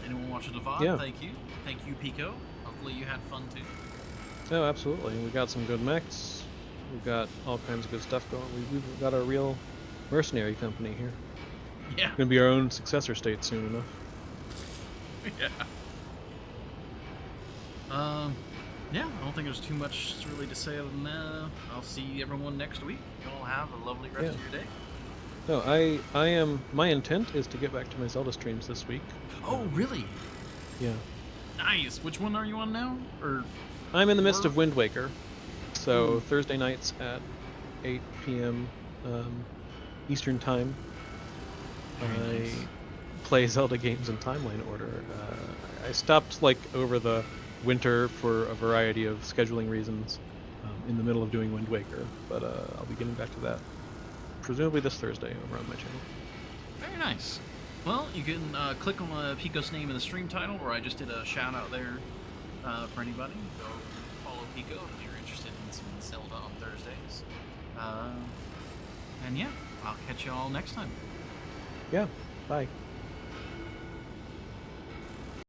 Anyone watching the VOD, Yeah. thank you. Thank you, Pico. Hopefully you had fun too. Oh, absolutely. We got some good mechs. We've got all kinds of good stuff going. We've got a real mercenary company here. Yeah. Gonna be our own successor state soon enough. Yeah. Yeah, I don't think there's too much really to say other than that. I'll see everyone next week. You all have a lovely rest of your day. No, I am. My intent is to get back to my Zelda streams this week. Oh, really? Yeah. Nice. Which one are you on now? Or I'm in the midst of Wind Waker, so Ooh. Thursday nights at 8 p.m. Eastern Time. Very nice. I play Zelda games in timeline order. I stopped like over the winter for a variety of scheduling reasons in the middle of doing Wind Waker, but I'll be getting back to that presumably this Thursday over on my channel. Very nice. Well, you can click on Pico's name in the stream title, where I just did a shout out there for anybody. Go follow Pico if you're interested in some Zelda on Thursdays. And yeah, I'll catch you all next time. Yeah, bye.